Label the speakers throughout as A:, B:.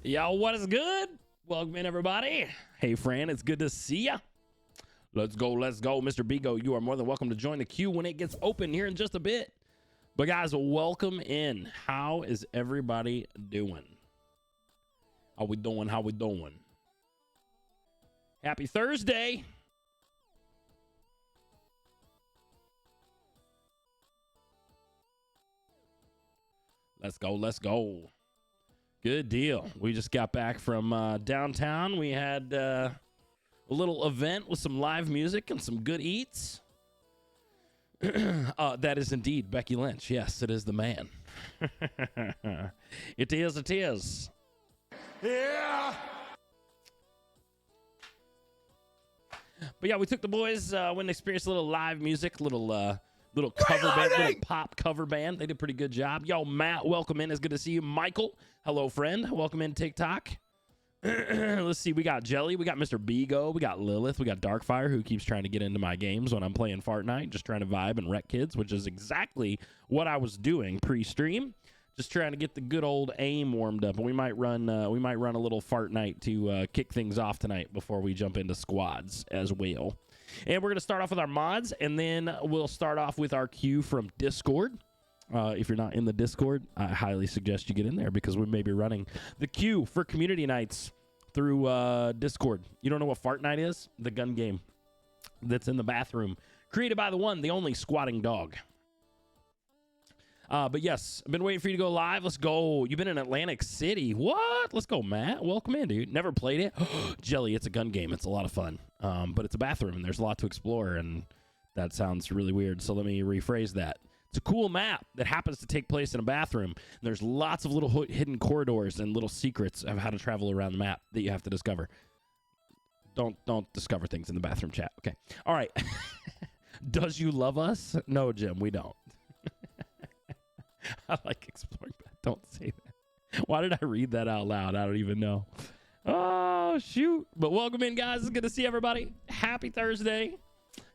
A: Yo, what is good? Welcome in, everybody. Hey, Fran, it's good to see ya. Let's go, Mr. Bigo. You are more than welcome to join the queue when it gets open here in just a bit. But guys, welcome in. How is everybody doing? How we doing? Happy Thursday. Let's go. Good deal. We just got back from downtown. We had a little event with some live music and some good eats. That is indeed Becky Lynch. Yes, it is the man. It is. Yeah. But yeah, we took the boys, went and experienced a little live music, little cover band, little pop cover band. They did a pretty good job. Yo, Matt, welcome in. It's good to see you. Michael, hello, friend. Welcome in, TikTok. Let's see. We got Jelly. We got Mr. Bigo. We got Lilith. We got Darkfire, who keeps trying to get into my games when I'm playing Fortnite, just trying to vibe and wreck kids, which is exactly what I was doing pre-stream. Just trying to get the good old aim warmed up. And we might run a little Fortnite to kick things off tonight before we jump into squads as well. And we're going to start off with our mods, and then we'll start off with our queue from Discord. If you're not in the Discord, I highly suggest you get in there because we may be running the queue for community nights through Discord. You don't know what Fortnite is? The gun game that's in the bathroom. Created by the one, the only Squatting Dog. But yes, I've been waiting for you to go live. Let's go. You've been in Atlantic City. What? Let's go, Matt. Welcome in, dude. Never played it. Jelly, it's a gun game. It's a lot of fun. But it's a bathroom, and there's a lot to explore, and that sounds really weird. So let me rephrase that. It's a cool map that happens to take place in a bathroom. And there's lots of little hidden corridors and little secrets of how to travel around the map that you have to discover. Don't discover things in the bathroom chat. Okay. All right. Does you love us? No, Jim, we don't. I like exploring, but don't say that. Why did I read that out loud? I don't even know. Oh, shoot. But welcome in, guys. It's good to see everybody. Happy Thursday.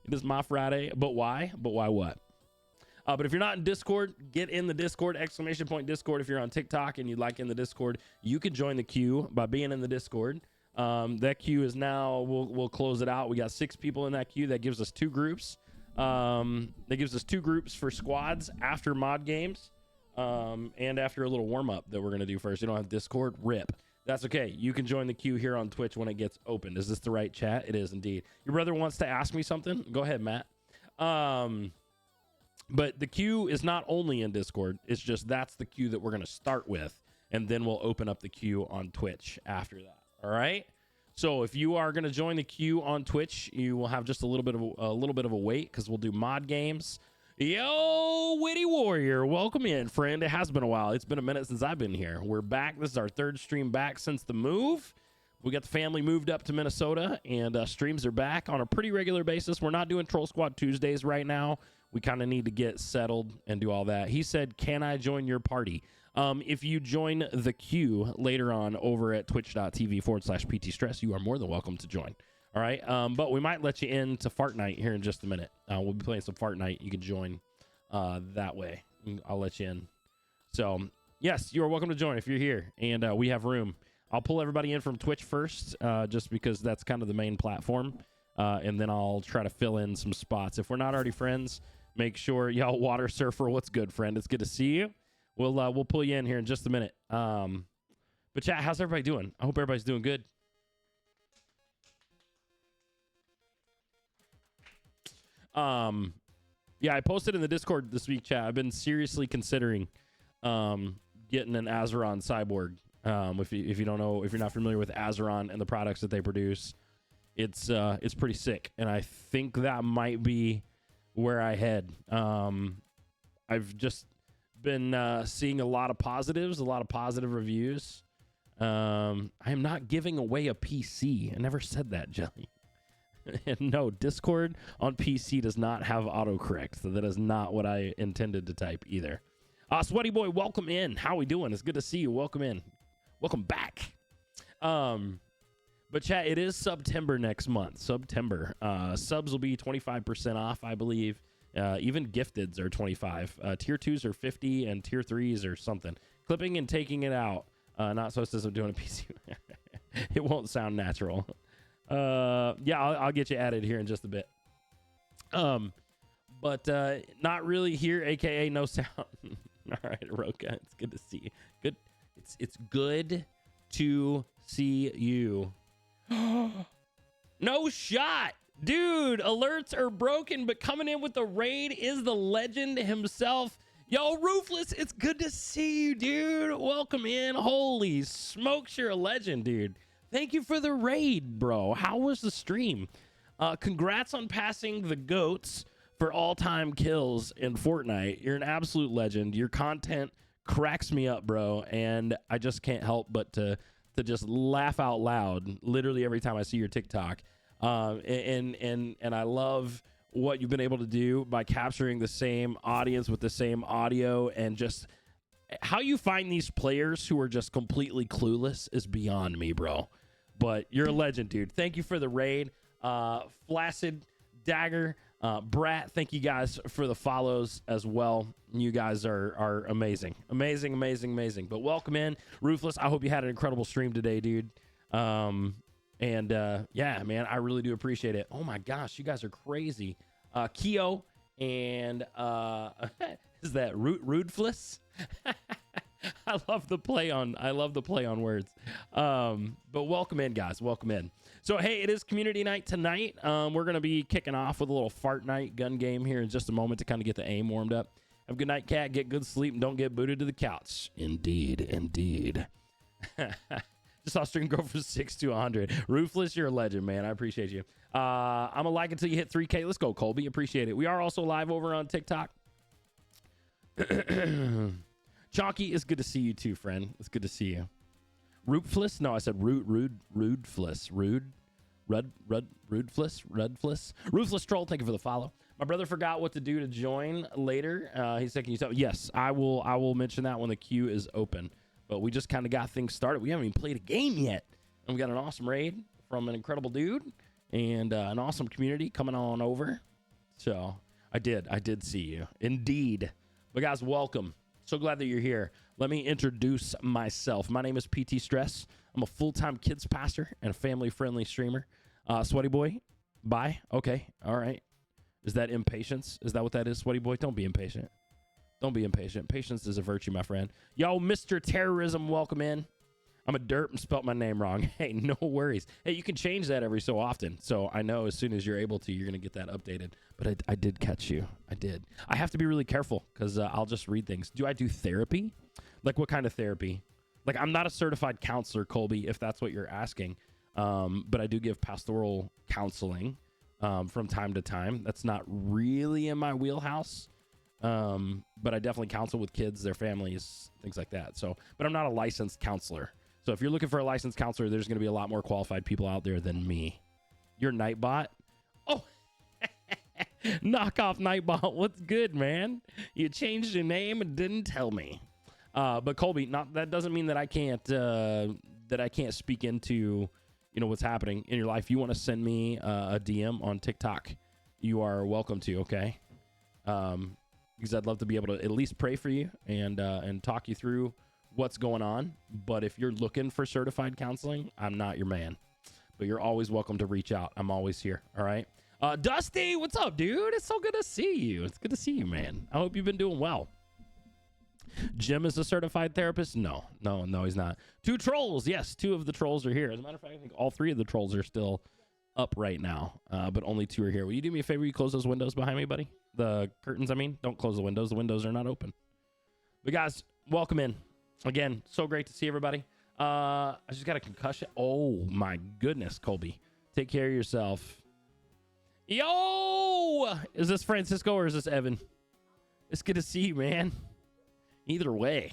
A: It is my Friday. But why? But why what? But if you're not in Discord, get in the Discord, ! Discord. If you're on TikTok and you'd like in the Discord, you can join the queue by being in the Discord. That queue is now, we'll close it out. We got 6 people in that queue. That gives us 2 groups. That gives us 2 groups for squads after mod games. And after a little warm-up that we're going to do first. You don't have Discord? Rip. That's okay. You can join the queue here on Twitch when it gets opened. Is this the right chat? It is indeed. Your brother wants to ask me something? Go ahead, Matt. But the queue is not only in Discord. It's just that's the queue that we're going to start with. And then we'll open up the queue on Twitch after that. All right? So if you are going to join the queue on Twitch, you will have just a little bit of a wait because we'll do mod games. Yo, Witty Warrior, welcome in, friend. It has been a while. It's been a minute since I've been here. We're back. This is our 3rd stream back since the move. We got the family moved up to Minnesota, and streams are back on a pretty regular basis. We're not doing Troll Squad Tuesdays right now. We kind of need to get settled and do all that. He said, can I join your party? If you join the queue later on over at twitch.tv/PTStress, you are more than welcome to join. All right, but we might let you into Fortnite here in just a minute. We'll be playing some Fortnite. You can join that way. I'll let you in. So, yes, you are welcome to join if you're here, and we have room. I'll pull everybody in from Twitch first, just because that's kind of the main platform, and then I'll try to fill in some spots. If we're not already friends, make sure, y'all, Water Surfer, what's good, friend? It's good to see you. We'll pull you in here in just a minute. But chat, how's everybody doing? I hope everybody's doing good. Yeah, I posted in the Discord this week, chat. I've been seriously considering getting an Azeron Cyborg. If you don't know, if you're not familiar with Azeron and the products that they produce, it's pretty sick, and I think that might be where I head. I've just been seeing a lot of positives, a lot of positive reviews. I am not giving away a PC. I never said that, Jelly. And no, Discord on PC does not have autocorrect, so that is not what I intended to type either. Sweaty Boy, welcome in. How we doing? It's good to see you. Welcome in. Welcome back. But chat, it is September next month. September. Subs will be 25% off, I believe. Even gifteds are 25. Tier 2s are 50 and tier 3s are something. Clipping and taking it out Not so system doing a PC. It won't sound natural. Yeah, I'll get you added here in just a bit. But not really here, aka no sound. All right, Roka, it's good to see you. Good, it's good to see you. No shot, dude. Alerts are broken, but coming in with the raid is the legend himself. Yo, Ruthless, it's good to see you, dude. Welcome in. Holy smokes, you're a legend, dude. Thank you for the raid, bro. How was the stream? Congrats on passing the GOATs for all-time kills in Fortnite. You're an absolute legend. Your content cracks me up, bro, and I just can't help but to just laugh out loud literally every time I see your TikTok. And I love what you've been able to do by capturing the same audience with the same audio, and just how you find these players who are just completely clueless is beyond me, bro. But you're a legend, dude. Thank you for the raid. Flaccid, Dagger, Brat, thank you guys for the follows as well. You guys are amazing. Amazing. But welcome in. Ruthless, I hope you had an incredible stream today, dude. Yeah, man, I really do appreciate it. Oh my gosh, you guys are crazy. Keo and is that Rudefless? I love the play on words. But welcome in, guys. Welcome in. So, hey, it is community night tonight. We're going to be kicking off with a little fart night gun game here in just a moment to kind of get the aim warmed up. Have a good night, cat. Get good sleep and don't get booted to the couch. Indeed. Just saw stream go from 6 to 100. Ruthless, you're a legend, man. I appreciate you. I'm a like until you hit 3K. Let's go, Colby. Appreciate it. We are also live over on TikTok. Chalky, it's good to see you too, friend. It's good to see you. Ruthless? No, I said Rudefless. Rudefless. Ruthless Troll, thank you for the follow. My brother forgot what to do to join later. He said, can you tell me? Yes, I will mention that when the queue is open. But we just kind of got things started. We haven't even played a game yet. And we got an awesome raid from an incredible dude and an awesome community coming on over. So I did see you. Indeed. But guys, welcome. So glad that you're here. Let me introduce myself. My name is PT Stress. I'm a full-time kids pastor and a family-friendly streamer. Sweaty Boy, bye. Okay, all right. Is that impatience? Is that what that is, Sweaty Boy? Don't be impatient. Don't be impatient. Patience is a virtue, my friend. Yo, Mr. Terrorism, welcome in. I'm a derp and spelt my name wrong. Hey, no worries. Hey, you can change that every so often. So I know as soon as you're able to, you're going to get that updated. But I did catch you. I did. I have to be really careful because I'll just read things. Do I do therapy? Like what kind of therapy? Like I'm not a certified counselor, Colby, if that's what you're asking. But I do give pastoral counseling from time to time. That's not really in my wheelhouse. But I definitely counsel with kids, their families, things like that. So, but I'm not a licensed counselor. So if you're looking for a licensed counselor, there's going to be a lot more qualified people out there than me. You're Nightbot? Oh, knock off Nightbot. What's good, man? You changed your name and didn't tell me. But Colby, that doesn't mean that I can't speak into, what's happening in your life. You want to send me a DM on TikTok, you are welcome to. Okay. Because I'd love to be able to at least pray for you and talk you through what's going on. But if you're looking for certified counseling, I'm not your man. But you're always welcome to reach out. I'm always here. All right. Dusty, what's up, dude? It's so good to see you. It's good to see you, man. I hope you've been doing well. Jim is a certified therapist? No, he's not. 2 trolls. Yes, 2 of the trolls are here. As a matter of fact, I think all 3 of the trolls are still up right now, but only 2 are here. Will you do me a favor? You close those windows behind me, buddy? The curtains, I mean. Don't close the windows. The windows are not open. But guys, welcome in. Again, so great to see everybody. I just got a concussion. Oh, my goodness, Colby. Take care of yourself. Yo! Is this Francisco or is this Evan? It's good to see you, man. Either way.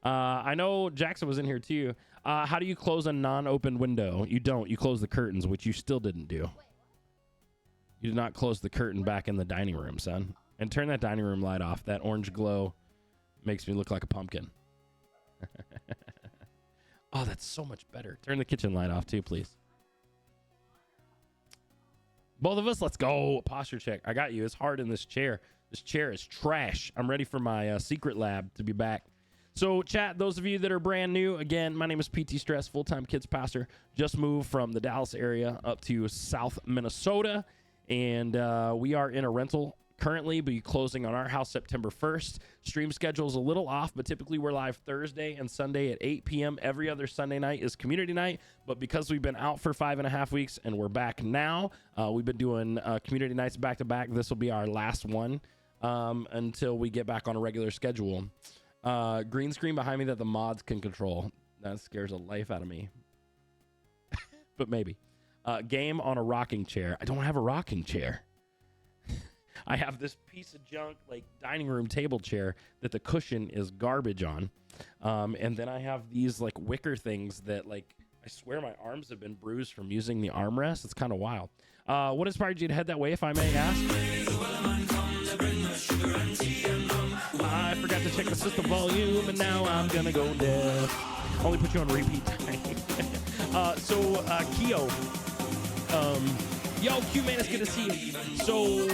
A: I know Jackson was in here too. How do you close a non-open window? You don't. You close the curtains, which you still didn't do. You did not close the curtain back in the dining room, son. And turn that dining room light off. That orange glow makes me look like a pumpkin. Oh, that's so much better. Turn the kitchen light off too, please. Both of us, let's go. Posture check. I got you. It's hard in this chair. This chair is trash. I'm ready for my secret lab to be back. So, chat, those of you that are brand new, again, my name is PT Stress, full-time kids pastor. Just moved from the Dallas area up to South Minnesota, and we are in a rental currently, be closing on our house September 1st. Stream schedule is a little off, but typically we're live Thursday and Sunday at 8 p.m. Every other Sunday night is community night, but because we've been out for 5.5 weeks and we're back now, we've been doing community nights back-to-back. This will be our last one until we get back on a regular schedule. Green screen behind me that the mods can control. That scares the life out of me. But maybe. Game on a rocking chair. I don't have a rocking chair. I have this piece of junk, like dining room table chair that the cushion is garbage on. And then I have these like wicker things that, like, I swear my arms have been bruised from using the armrest. It's kind of wild. What inspired you to head that way, if I may ask? I forgot to check the system volume, and now I'm going to go deaf. Only put you on repeat time. Keo. Yo, Q man, it's good to see you. So,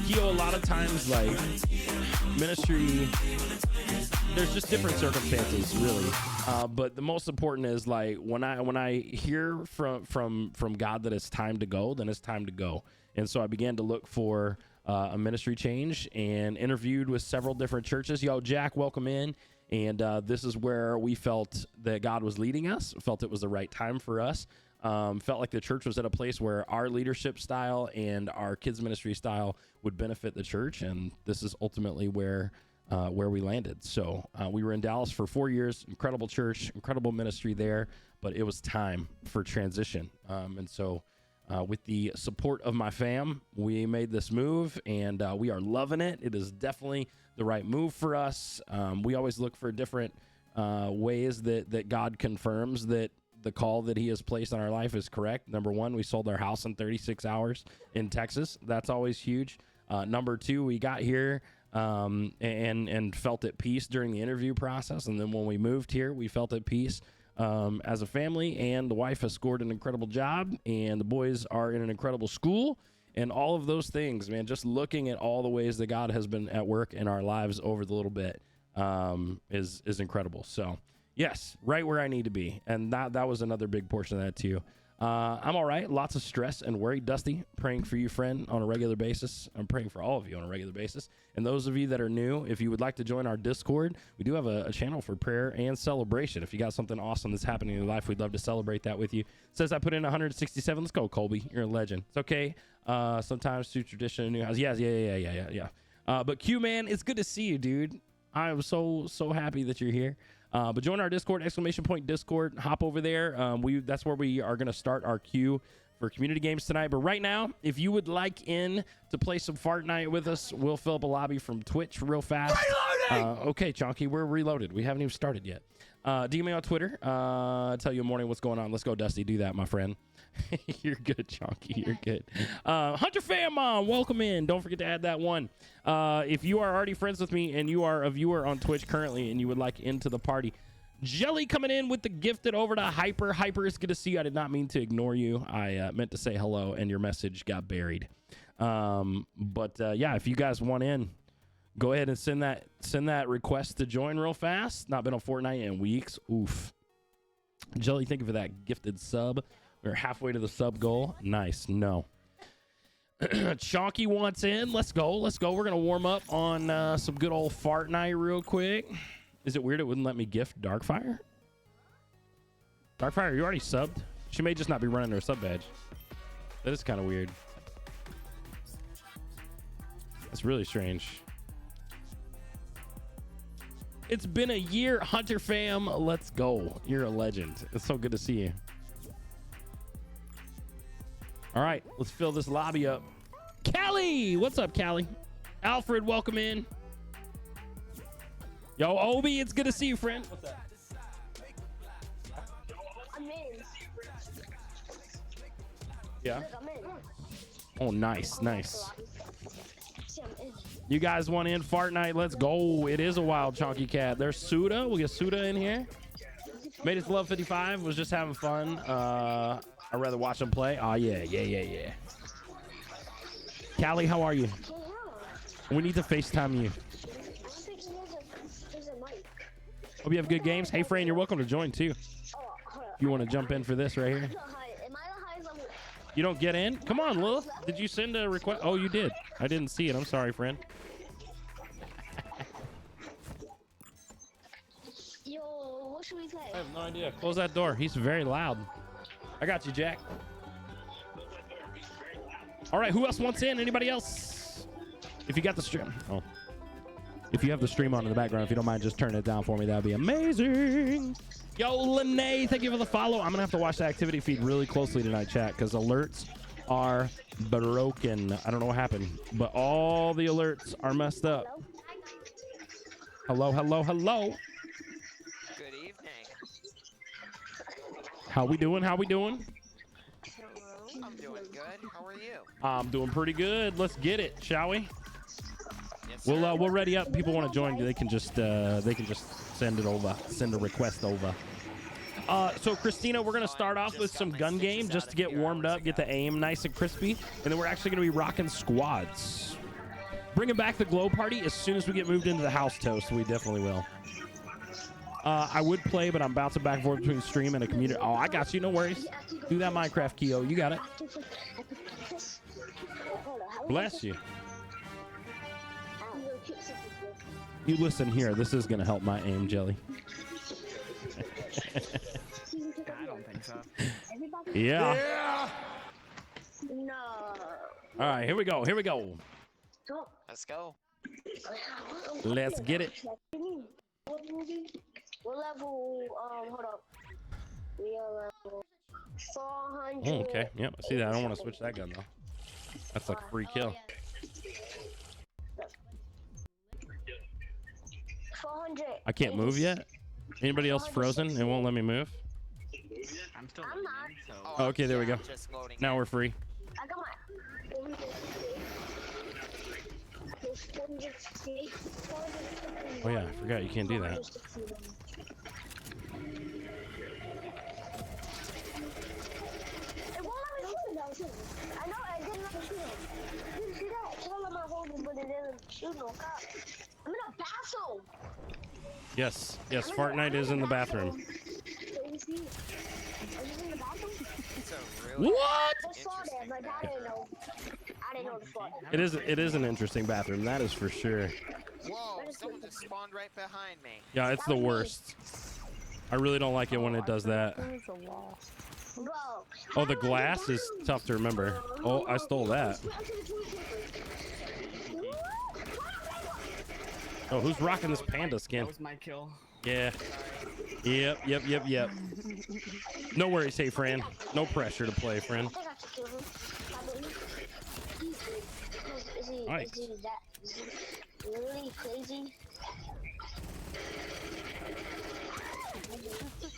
A: Keo, a lot of times, like, ministry, there's just different circumstances, really. But the most important is, like, when I hear from God that it's time to go, then it's time to go. And so I began to look for a ministry change and interviewed with several different churches. Yo, Jack, welcome in. And this is where we felt that God was leading us, felt it was the right time for us. Felt like the church was at a place where our leadership style and our kids ministry style would benefit the church, and this is ultimately where we landed. So we were in Dallas for 4 years, incredible church, incredible ministry there, but it was time for transition. And so with the support of my fam, we made this move, and we are loving it. It is definitely the right move for us. We always look for different ways that God confirms that the call that he has placed on our life is correct. Number one, we sold our house in 36 hours in Texas. That's always huge. Number two, we got here and felt at peace during the interview process. And then when we moved here, we felt at peace as a family. And the wife has scored an incredible job, and the boys are in an incredible school. And all of those things, man, just looking at all the ways that God has been at work in our lives over the little bit is incredible. So, yes, right where I need to be. And that was another big portion of that, too. I'm all right. Lots of stress and worry. Dusty, praying for you, friend, on a regular basis. I'm praying for all of you on a regular basis. And those of you that are new, if you would like to join our Discord, we do have a channel for prayer and celebration. If you got something awesome that's happening in your life, we'd love to celebrate that with you. It says I put in 167. Let's go, Colby. You're a legend. It's okay. Sometimes through tradition, a new house. Yeah. But Q, man, it's good to see you, dude. I'm so happy that you're here. But join our Discord, !Discord. Hop over there. That's where we are going to start our queue for community games tonight. But right now, if you would like in to play some Fart Night with us, we'll fill up a lobby from Twitch real fast. Okay, Chonky, we're reloaded. We haven't even started yet. DM me on Twitter. Tell you in the morning what's going on. Let's go, Dusty. Do that, my friend. You're good, Chonky. You're good. Hunter Fan Mom, welcome in. Don't forget to add that one. If you are already friends with me and you are a viewer on Twitch currently and you would like into the party, Jelly coming in with the gifted over to Hyper. Hyper, it's good to see you. I did not mean to ignore you. I meant to say hello and your message got buried. Yeah, if you guys want in, go ahead and send that request to join real fast. Not been on Fortnite in weeks. Oof. Jelly, thank you for that gifted sub. We're halfway to the sub goal. Nice. No. Chalky wants in. Let's go. We're going to warm up on some good old Fart Night real quick. Is it weird it wouldn't let me gift Darkfire? Darkfire, you already subbed? She may just not be running her sub badge. That is kind of weird. That's really strange. It's been a year, Hunter fam. Let's go. You're a legend. It's so good to see you. All right, let's fill this lobby up. Callie, what's up, Callie? Alfred, welcome in. Yo, Obi, it's good to see you, friend. What's that?
B: I'm in.
A: Yeah.
B: I'm in.
A: Oh, nice. You guys want in Fart Night? Let's go. It is a wild chunky cat. There's Suda. We'll get Suda in here. Made it to level 55. Was just having fun. I'd rather watch him play. Oh, yeah. Callie, how are you? We need to FaceTime you. Hope you have good games. Hey, Fran, you're welcome to join too. If you want to jump in for this right here.
B: Am I the highest level?
A: You don't get in? Come on, Lil. Did you send a request? Oh, you did. I didn't see it. I'm sorry, friend.
B: Yo, what should we play?
A: I have no idea. Close that door. He's very loud. I got you, Jack. All right, who else wants in? Anybody else? If you got the stream. Oh. If you have the stream on in the background, if you don't mind just turning it down for me, that would be amazing. Yo, Lene, thank you for the follow. I'm going to have to watch the activity feed really closely tonight, chat, because alerts are broken. I don't know what happened, but all the alerts are messed up. Hello, hello, hello.
C: Good evening.
A: How we doing? How we doing?
C: I'm doing good. How are you?
A: I'm doing pretty good. Let's get it, shall we?
C: Yes, sir.
A: We'll ready up. People want to join. They can just send it over. Send a request over. So Christina, we're gonna start off with some gun game just to get warmed up, get the aim nice and crispy, and then we're actually gonna be rocking squads. Bringing back the glow party as soon as we get moved into the house toast. We definitely will. I would play, but I'm bouncing back and forth between stream and a community. Oh, I got you. No worries. Do that Minecraft, Keo. You got it. Bless you. You listen here. This is gonna help my aim, Jelly.
D: I don't think so.
A: Yeah.
B: No.
A: All right, here we go. Here we go.
C: Let's go.
A: Let's get it.
B: What level? Hold up. We are level 400.
A: Oh, okay. Yep. I see that. I don't want to switch that gun though. That's like a free kill.
B: 400.
A: I can't move yet. Anybody else frozen? It won't let me move.
D: I'm still
B: I'm not.
D: learning, so
A: Oh, okay, there we go.
C: Just loading.
A: Now we're free.
B: I got my.
A: Oh yeah, I forgot you can't do that.
B: I know I didn't have to shoot him. Did you see that? It's all on my holding, but it didn't shoot no cop. I'm in a bathroom.
A: Yes, yes. Fortnite is in the bathroom.
B: Can you see? Are you in the bathroom?
C: It's a really
A: What?
B: I saw that, but I didn't know. I didn't know the spot.
A: It is an interesting bathroom. That is for sure.
C: Whoa, someone just spawned right behind me.
A: Yeah, it's the worst. I really don't like it when it does that.
E: There's a wall.
B: Bro.
A: Oh, the glass is tough to remember. Oh, I stole that. Oh, who's rocking this panda skin?
D: that was my kill.
A: Yeah. Yep. No worries, hey, Fran. No pressure to play, friend.
B: I think I should kill him.
A: Nice.
B: Is he really crazy?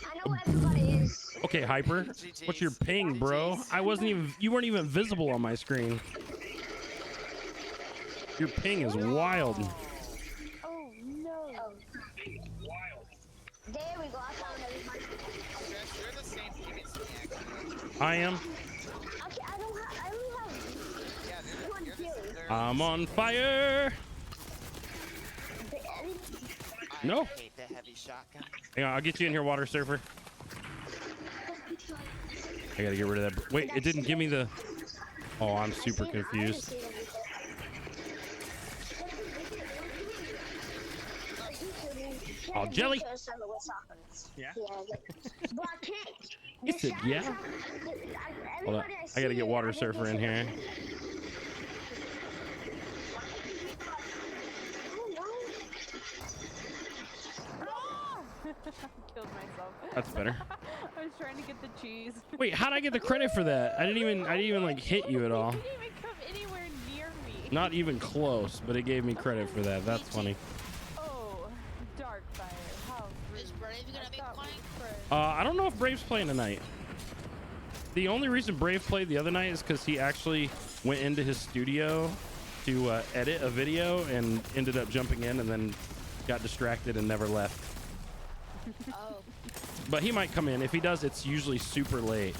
B: I know everybody is.
A: Okay, Hyper. What's your ping, bro? You weren't even visible on my screen. Your ping is wild.
E: Oh no.
B: There we go. I found everybody.
C: Jess, you're the same team as me, actually.
A: I am.
B: Okay, I only have
C: Yeah,
B: one kill.
A: I'm on fire. No.
C: I hate the heavy shotgun.
A: Hang on, I'll get you in here, Water Surfer. I gotta get rid of that. Wait, it didn't give me the... Oh, I'm super confused. Oh, Jelly.
D: Yeah?
B: But I can't.
A: He said, yeah. Hold on. I gotta get Water Surfer in here.
E: Killed myself.
A: That's better.
E: I was trying to get the cheese.
A: Wait, how'd I get the credit for that? I didn't even like hit you at all.
E: You didn't even come anywhere near me.
A: Not even close, but it gave me credit for that. That's funny.
E: Oh, Darkfire. How rude.
F: Is Brave gonna be
E: I thought we
F: playing?
E: were friends.
A: I don't know if Brave's playing tonight. The only reason Brave played the other night is because he actually went into his studio to edit a video and ended up jumping in and then got distracted and never left.
F: Oh,
A: But he might come in. If he does, it's usually super late.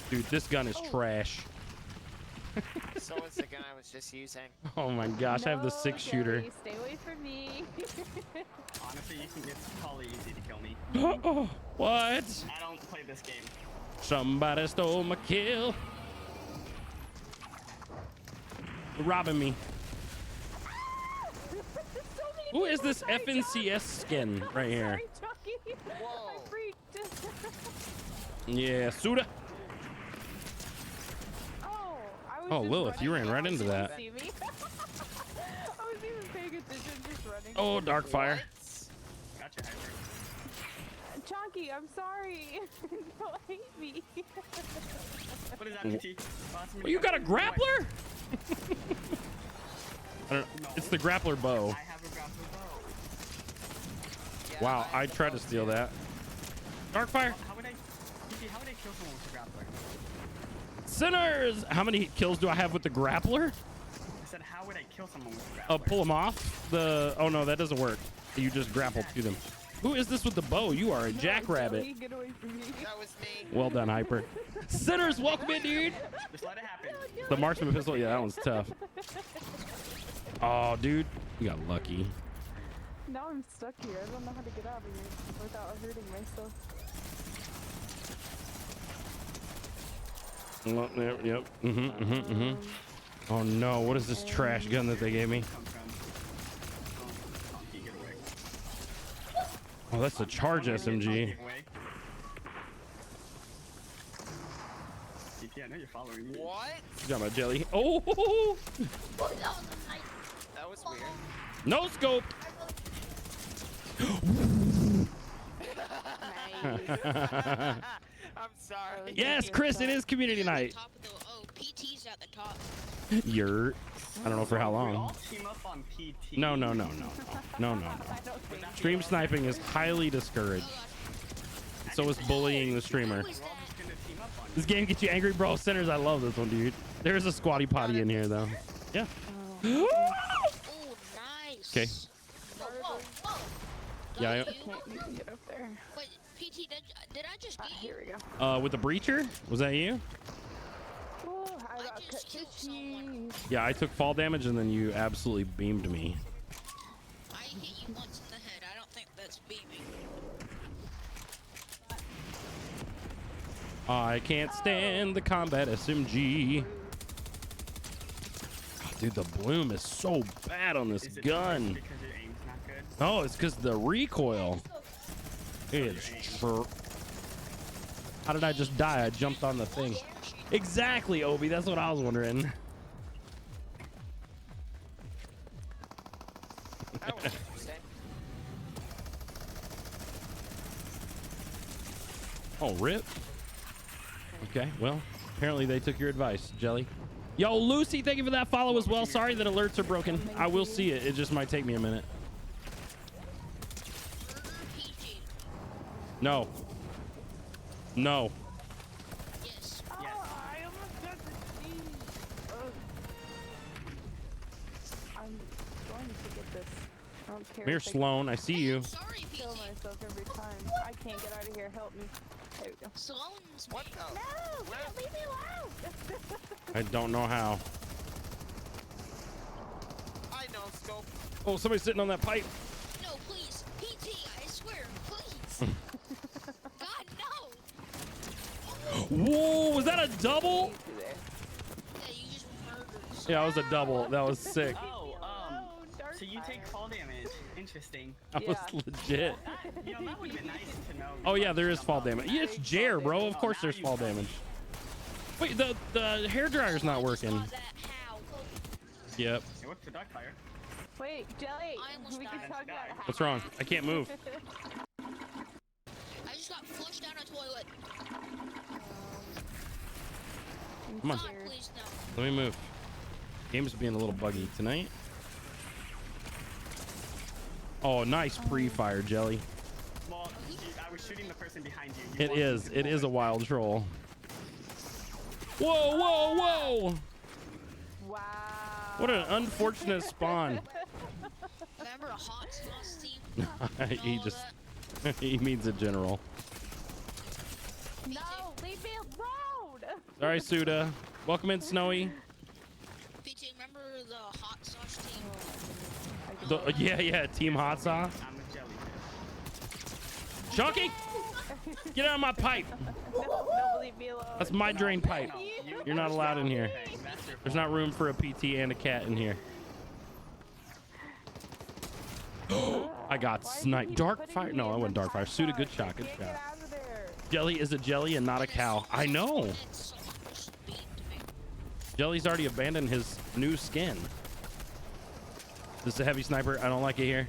A: Dude, this gun is trash.
C: So it's the gun I was was just using.
A: Oh my gosh, I have the
E: No,
A: 6-shooter.
E: Jelly, stay away from me.
D: Honestly, it's probably easy to kill me.
A: What?
D: I don't play this game.
A: Somebody stole my kill. They're robbing me. Who is this FNCS skin right here?
E: Sorry, Chucky.
C: Whoa.
E: I freaked.
A: Yeah, Suda.
E: Oh, I was
A: Oh,
E: just
A: Lilith, you
E: running
A: ran right into
E: so you
A: that.
E: could see me. I wasn't even paying attention, just running.
A: Oh, Darkfire.
D: Gotcha, Hyper.
E: Chunky, I'm sorry. Don't hate me.
D: What is that, PT?
A: Oh, you got a grappler? I don't know. It's the grappler bow.
D: I have a grappler bow.
C: Yeah,
A: Wow,
C: I
A: I tried to steal that. Darkfire.
D: How would I, PT, how would I kill someone with a grappler?
A: Sinners! How many kills do I have with the grappler?
D: I said, how would I kill someone with a grappler?
A: Pull them off. Oh no, that doesn't work. You just grapple to them. Who is this with the bow? You are a jackrabbit.
E: Jelly, get away from me.
C: That was me.
A: Well done, Hyper. Sinners, welcome in, dude.
D: Just let it happen.
A: The marksman pistol, yeah, that one's tough. Oh, dude, you got lucky.
E: Now I'm stuck here. I don't know how to get out of here without hurting myself.
A: Oh, yep. Oh no, what is this trash gun that they gave me?
D: Come from. Oh, Chunky, get away.
A: Oh, that's a charge SMG.
D: Chunky, away. PT, I know you're following me.
C: What?
A: Good job, my jelly. Oh,
C: That was weird.
A: no scope.
C: I'm sorry.
A: Yes, Chris, it is community night.
F: Top of the, PT's at the top.
A: You're. I don't know for how
D: We
A: long.
D: all team up on PT.
A: No.
E: I don't
A: No.
E: think
A: Stream sniping is highly discouraged. So is bullying the streamer.
F: Who is
D: We're all
F: that?
D: just gonna team up on
A: This game gets you angry, bro. Sinners, I love this one, dude. There's a squatty potty in here, though. Yeah.
F: Oh, nice.
A: 'Kay.
F: Whoa, whoa, whoa.
A: Yeah,
F: Got
A: I-
F: you.
E: you can get up there.
F: Wait, PT, did I just beat you?
E: Here we go.
A: With the breacher, was that you?
E: Oh, I
F: I
E: got cut
F: just
E: to
F: killed someone.
E: cheese.
A: Yeah, I took fall damage and then you absolutely beamed me.
F: I hit you once in the head. I don't think that's beaming.
A: I can't stand the combat SMG. God, dude, the bloom is so bad on this
D: Is it
A: gun.
D: because your aim's not good?
A: No, it's because the recoil. It's true. How did I just die? I jumped on the thing. Exactly, Obi. That's what I was wondering.
C: That was interesting.
A: Oh, rip. Okay, well, apparently they took your advice, Jelly. Yo, Lucy, thank you for that follow as well. Sorry that alerts are broken. I will see it. It just might take me a minute.
F: Murder PG.
A: No. No.
F: Yes.
D: Yes.
E: I almost got the cheese. Ugh. I'm going to get this. I don't care.
A: Mere
E: if I
A: Sloan, I see you.
F: Sorry,
E: kill
F: PT.
E: myself every time. I can't get out of here. Help me. There we go.
F: Sloan's
C: What
F: me.
C: the?
E: No!
C: Where-
E: Leave me alone!
A: I don't know how.
C: I know, Scope.
A: Oh, somebody's sitting on that pipe.
F: No, please. PT, I swear. Please. God, no.
A: Whoa, was that a double?
E: Easy there.
F: Yeah, you just murdered.
A: Yeah, it was a double. That was sick.
D: Oh,
E: Oh, dark
D: so you take
E: fire.
D: fall damage. Interesting.
A: That was
E: Yeah.
A: legit.
D: You know, that would have been nice to know.
A: Oh yeah, there is fall damage. Yeah, it's Jer, bro. Of course there's fall damage. Wait, the hairdryer's not working.
F: Saw that. How?
A: Yep.
D: Hey, what's the dark fire?
E: Wait, Jelly,
F: I almost
E: we can
F: died.
E: talk about how.
A: What's wrong? I can't move.
F: I just got flushed down a toilet.
A: Come on.
F: God, please no.
A: Let me move. Game's being a little buggy tonight. Oh, nice pre-fire, Jelly.
D: Well, I was shooting the person behind you.
A: It is. It is a wild troll. Whoa, whoa, whoa!
E: Wow.
A: What an unfortunate spawn.
F: Remember a hot sauce team?
A: He just he means a general.
E: No, leave me alone!
A: All right, Suda. Welcome in, Snowy.
F: PT, remember
A: Yeah, Team Hot Sauce.
D: I'm a jellyfish.
A: Chunky, get out of my pipe.
E: No, leave me alone.
A: That's my drain pipe.
D: No,
A: You're not allowed in here.
D: Okay, that's your
A: There's not room for a PT and a cat in here. I got
E: Why is
A: sniped.
E: he
A: Dark
E: putting
A: fire.
E: me
A: No, I
E: in
A: went
E: the
A: dark fire.
E: hot
A: Suda, good
E: sauce?
A: shot. Good
E: Can't
A: shot.
E: get out of there.
A: Jelly is a jelly and not a cow. I know.
F: That's so much speed to me.
A: Jelly's already abandoned his new skin. This is a heavy sniper. I don't like it here.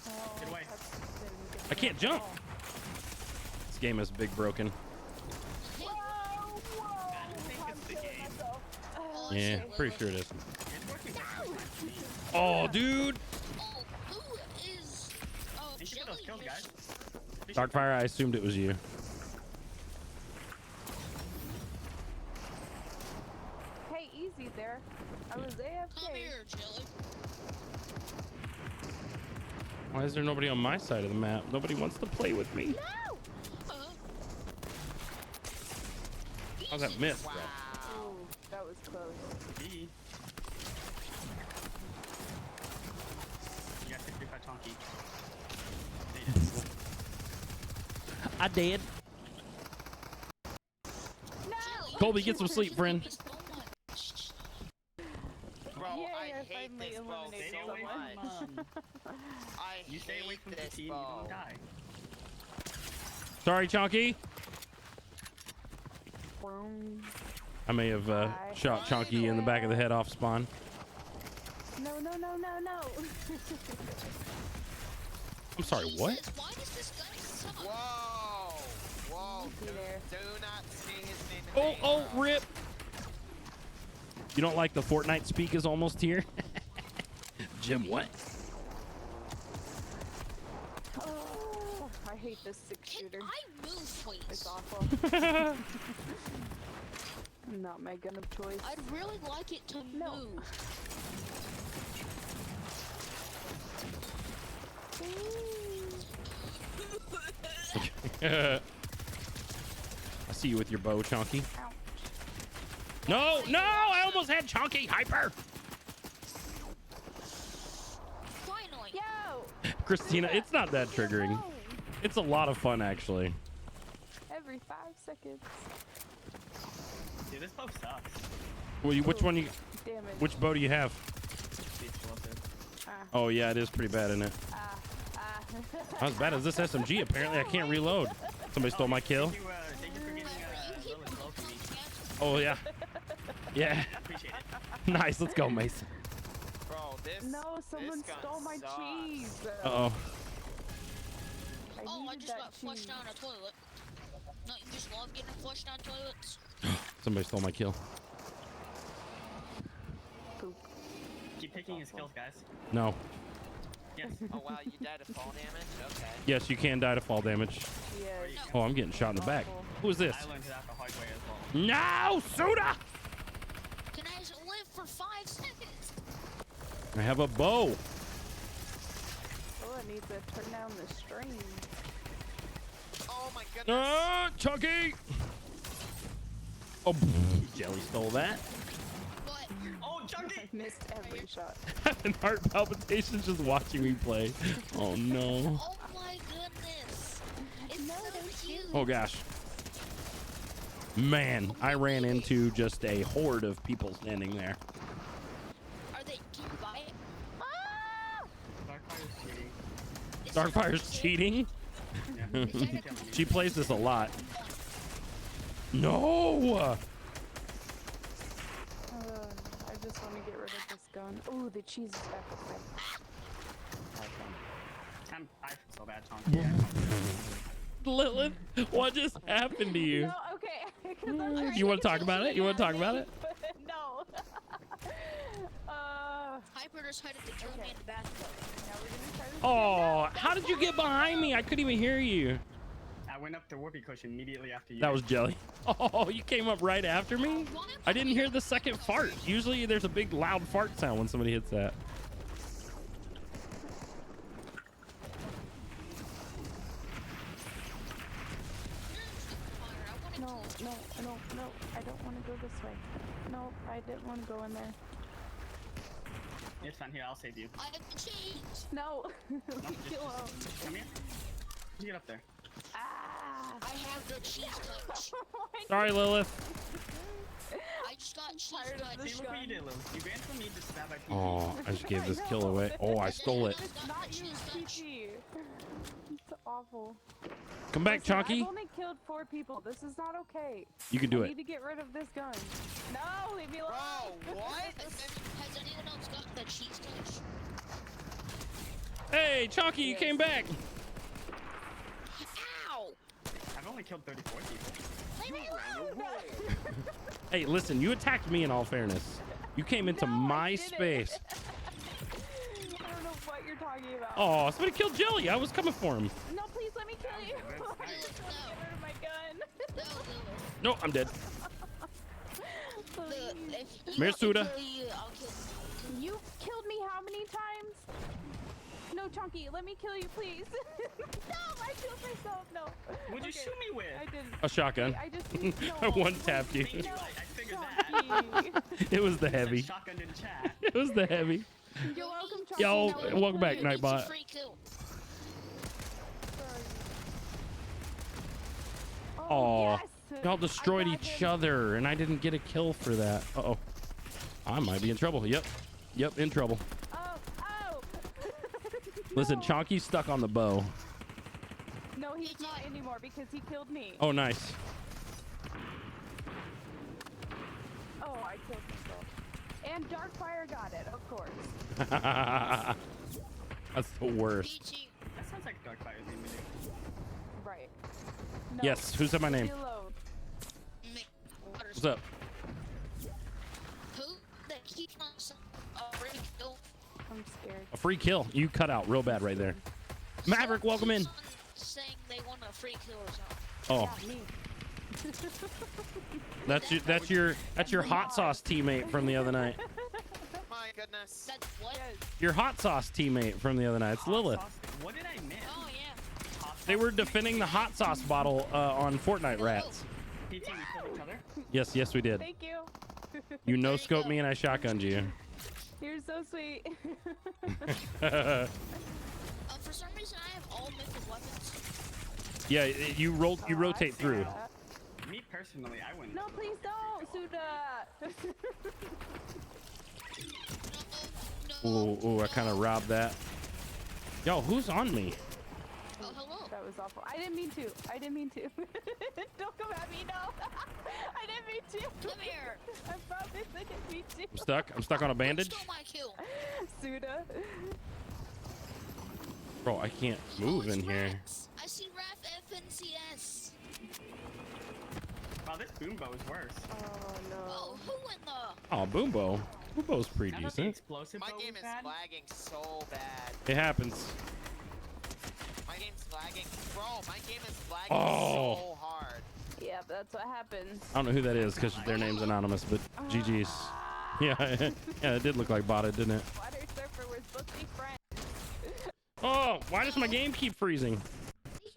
E: Oh,
D: Get away.
E: that's-
A: I can't jump. This game is big broken. Yeah, pretty sure it is.
D: It's working for me.
A: Oh, dude.
F: Oh, who is? Oh,
D: Thank you for those kills, guys.
A: Darkfire, I assumed it was you.
E: Hey, easy there. I was AFK.
F: Come here, Jelly.
A: Why is there nobody on my side of the map? Nobody wants to play with me.
F: Uh,
A: How's that miss, bro?
E: Ooh, that was close.
D: You got 65 Chonky.
A: I did.
F: Jelly,
A: Colby, get some sleep, friend.
F: so much.
C: Bro,
E: Yay,
C: I
E: I
C: hate
E: finally
C: this bow
E: eliminated
C: so
E: someone.
C: much. I
D: You stay away
C: hate
D: from
C: this
D: the team, you
C: bow.
D: don't die.
A: Sorry, Chonky.
E: Boom.
A: I may have shot Chonky in the back of the head off spawn.
E: No.
A: I'm sorry, what?
F: Why does this guy suck?
C: Whoa.
E: Easy there.
C: Do not say his name in
A: Oh,
C: vain, bro.
A: rip. You don't like the Fortnite speak is almost here? Jim, what?
E: Oh, I hate this six
F: Can
E: shooter.
F: I move, please?
E: It's awful. Not my gun of choice.
F: I'd really like it to
E: No.
F: move.
A: I see you with your bow, Chonky.
E: Ouch.
A: No, I almost had Chonky hyper.
F: Finally.
E: Yo!
A: Christina, it's not that triggering.
E: No.
A: It's a lot of fun, actually.
E: Every 5 seconds.
D: Dude, this bow sucks.
A: Which one you?
E: Damn it.
A: Which bow do you have?
D: The explosive.
A: Oh yeah, it is pretty bad, isn't it? Not as bad as this SMG. Apparently, I can't reload. Somebody stole my kill.
D: Thank you for getting Lilith low for me.
A: Oh yeah, yeah.
D: Appreciate it.
A: Nice. Let's go, Mason.
C: Bro, this.
E: No, someone
C: this gun
E: stole my
C: sucks.
E: cheese.
A: Uh oh.
F: Oh, I
E: needed
F: just
E: that
F: got flushed
E: cheese.
F: down a toilet. No, you just love getting flushed down toilets.
A: Somebody stole my kill.
E: Poop.
D: Keep picking his kills, guys.
A: No.
D: Yes.
C: Oh wow, you died of fall damage? Okay.
A: Yes, you can die to fall damage.
E: Yes.
A: Oh, I'm getting shot in the back. Who is this?
D: I learned that the hard way as well.
A: No, Suda!
F: Can I just live for 5 seconds?
A: I have a bow.
E: Oh, I need to turn down the stream.
C: Oh my goodness.
A: Chunky! Oh, Jelly stole that.
F: What?
D: Oh, Chunky!
E: I missed every shot.
A: Having heart palpitations just watching me play. Oh no.
F: Oh my goodness. It's so cute.
A: Oh gosh. Man, I ran into just a horde of people standing there.
F: Are they? Can you buy it?
D: Darkfire's cheating.
F: Is it
A: Darkfire's
F: a-
A: cheating.
D: Yeah.
A: She plays this a lot. No!
E: I just want to get rid of this gun. Oh, the cheese is back up there.
D: I feel so bad, Chonky. Yeah.
A: Lilith, what just happened to you?
E: No, okay. 'cause I was
A: You want to talk about it? You want to talk about it?
E: no.
F: Hyper decided to kill me in the bathroom.
E: Now we're gonna try to
A: Oh, how did you get behind me? I couldn't even hear you.
D: I went up to whoopee cushion immediately after you.
A: That was Jelly. Oh, you came up right after me? I didn't hear the second fart. Usually there's a big loud fart sound when somebody hits that.
E: No. I don't want to go this way. No, I didn't want to go in there.
D: It's fine. Here, I'll save you.
F: I have the cheese.
E: No.
D: No,
E: Kill him.
D: come here. You get up there.
E: Ah.
F: I have the cheese touch.
E: Oh my
A: Sorry, Lilith.
F: I just got cheese
E: tired of
F: touch.
E: this
D: See, look what you
E: gun.
D: did, Lil. You ran from me to stab my
A: Oh, I just gave this kill away. Oh, I stole it.
E: It's not you, Peachy. It's awful.
A: Come back,
E: Listen,
A: Chonky.
E: I've only killed 4 people. This is not okay.
A: You can do
E: I
A: it.
E: need to get rid of this gun. No, leave me alone.
C: Bro, what?
F: Has anyone else gotten the cheese touch?
A: Hey, Chonky, you
E: Yes.
A: came back.
F: Ow!
D: I've only killed 34 people.
F: Leave me alone!
A: Hey, listen, you attacked me in all fairness. You came into
E: No, I
A: my
E: didn't.
A: space.
E: I don't know what you're talking about.
A: Oh, somebody killed Jelly. I was coming for him.
E: No, please let me kill you.
D: That's
E: I
D: nice.
E: just want to get rid of my gun.
F: No, Lilith.
A: No, I'm dead.
F: Look,
E: Please.
F: if you want me to
A: Mirsuda.
F: kill you, I'll kill you.
E: You killed me how many times? No, Chunky, let me kill you, please. No, I killed myself. No.
D: What'd you
E: Okay,
D: shoot me with?
E: I didn't.
A: A shotgun.
E: I just need no.
A: I one-tapped you.
D: Thank you.
E: No,
D: I figured that.
E: Chunky.
A: It was the
D: Said
A: heavy.
D: Shotgun in chat.
A: It was the heavy.
E: You're welcome, Chunky.
A: Yo,
E: Now let me
A: welcome
E: kill
A: back,
E: you.
A: Nightbot.
F: It's a free kill.
E: Sorry.
A: Aw,
E: yes.
A: y'all destroyed
E: I got
A: each
E: him.
A: other, and I didn't get a kill for that. Uh-oh. I might be in trouble. Yep. Yep, in trouble.
E: Oh.
A: Listen,
E: No.
A: Chonky's stuck on the bow.
E: No, he's not anymore because he killed me.
A: Oh, nice.
E: Oh, I killed myself. And Darkfire got it, of course.
A: That's the worst.
F: Peachy.
D: That sounds like Darkfire's name to do.
E: Right. No,
A: Yes, who said my
E: leave
A: name?
E: me alone.
F: Me.
A: What's up?
F: Who that keeps on saying a free kill?
E: I'm scared.
A: A free kill. You cut out real bad right there. Maverick, welcome in.
F: Keeps on saying they want a free kill or something.
A: Oh,
E: Yeah, me.
A: that's your hot sauce teammate from the other night.
C: My goodness.
F: That's what?
E: Yes.
A: Your hot sauce teammate from the other night. It's Lilith.
D: What did I miss?
F: Oh yeah.
A: They were defending the hot sauce bottle on Fortnite Rats.
D: PT, we killed each other.
A: Yes, we did.
E: Thank you.
A: You no scoped me and I shotgunned you.
E: You're so sweet.
F: For some reason, I have all mythic weapons.
A: Yeah, you rotate through.
D: Me personally, I wouldn't.
E: No, please don't, Suda.
F: No.
A: Ooh, I kind of robbed that. Yo, who's on me?
F: Oh, hello.
E: That was awful. I didn't mean to. Don't come at me, no. I didn't mean to.
F: Come here.
E: I promise I didn't mean to.
A: I'm stuck on a bandage.
F: Stole my kill.
E: Suda.
A: Bro, I can't move in here.
F: Rex. I see Raph FNCS.
D: Wow, this boom bow is worse.
E: Oh no.
F: Oh, who in the?
A: Oh, Boombo. Boombo's pretty
D: I thought the
A: decent.
D: explosive
C: My
D: bow
C: game
D: was
C: is
D: bad.
C: lagging so bad.
A: It happens.
C: My game's lagging. Bro, my game is lagging
A: Oh.
C: so hard.
E: Yeah, that's what happens.
A: I don't know who that is because their name's anonymous, but GG's. Yeah, yeah, it did look like botted, didn't it?
E: Water Surfer, we're supposed to be friends.
A: Oh, why does my game keep freezing?